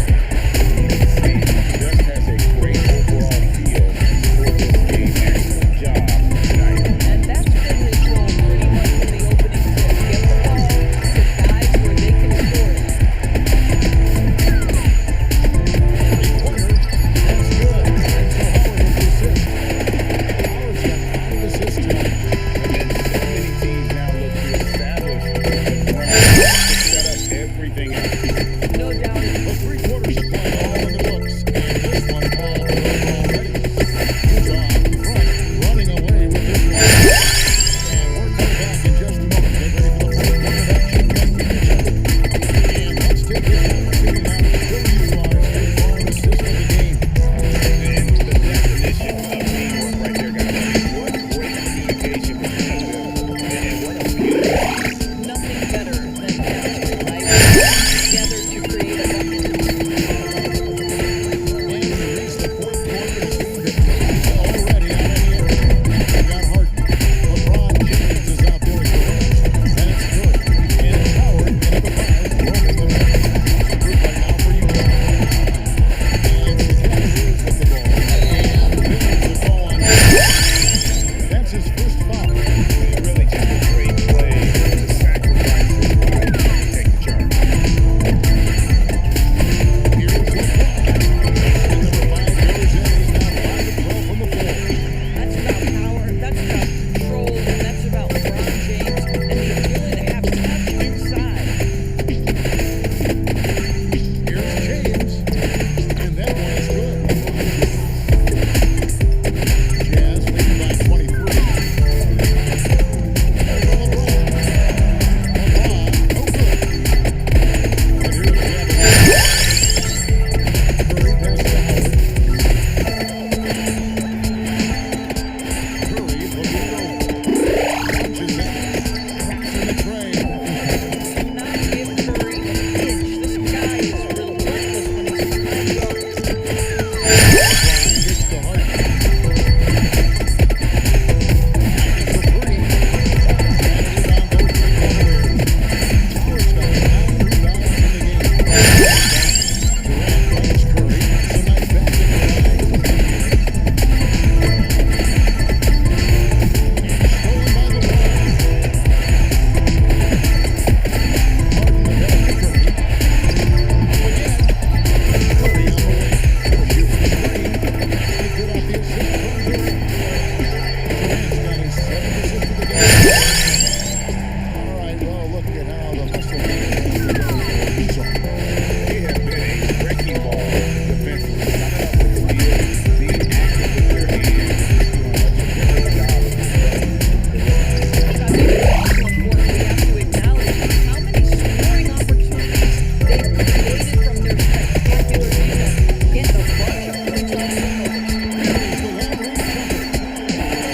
Just has a great overall feel for this game. Excellent job tonight. And that's been his role pretty much from the opening tip. Get the ball to guys where they can score it. Three-pointer. That's good. And so Howard with the assist. Howard's got 5 assists tonight. And then so many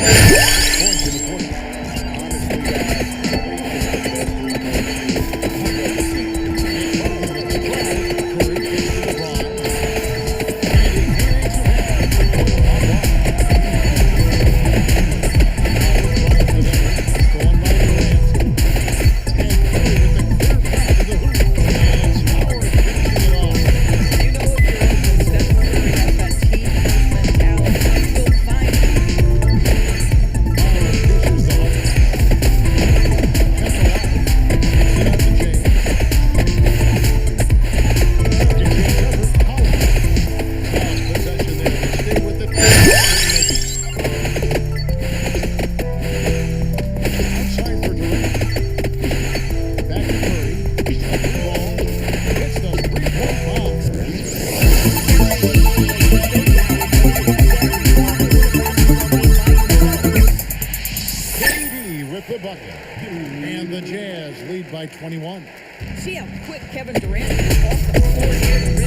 Points in the quarter. Honestly, guys, with the bucket. And the Jazz lead by 21. See how quick Kevin Durant is off the floor here to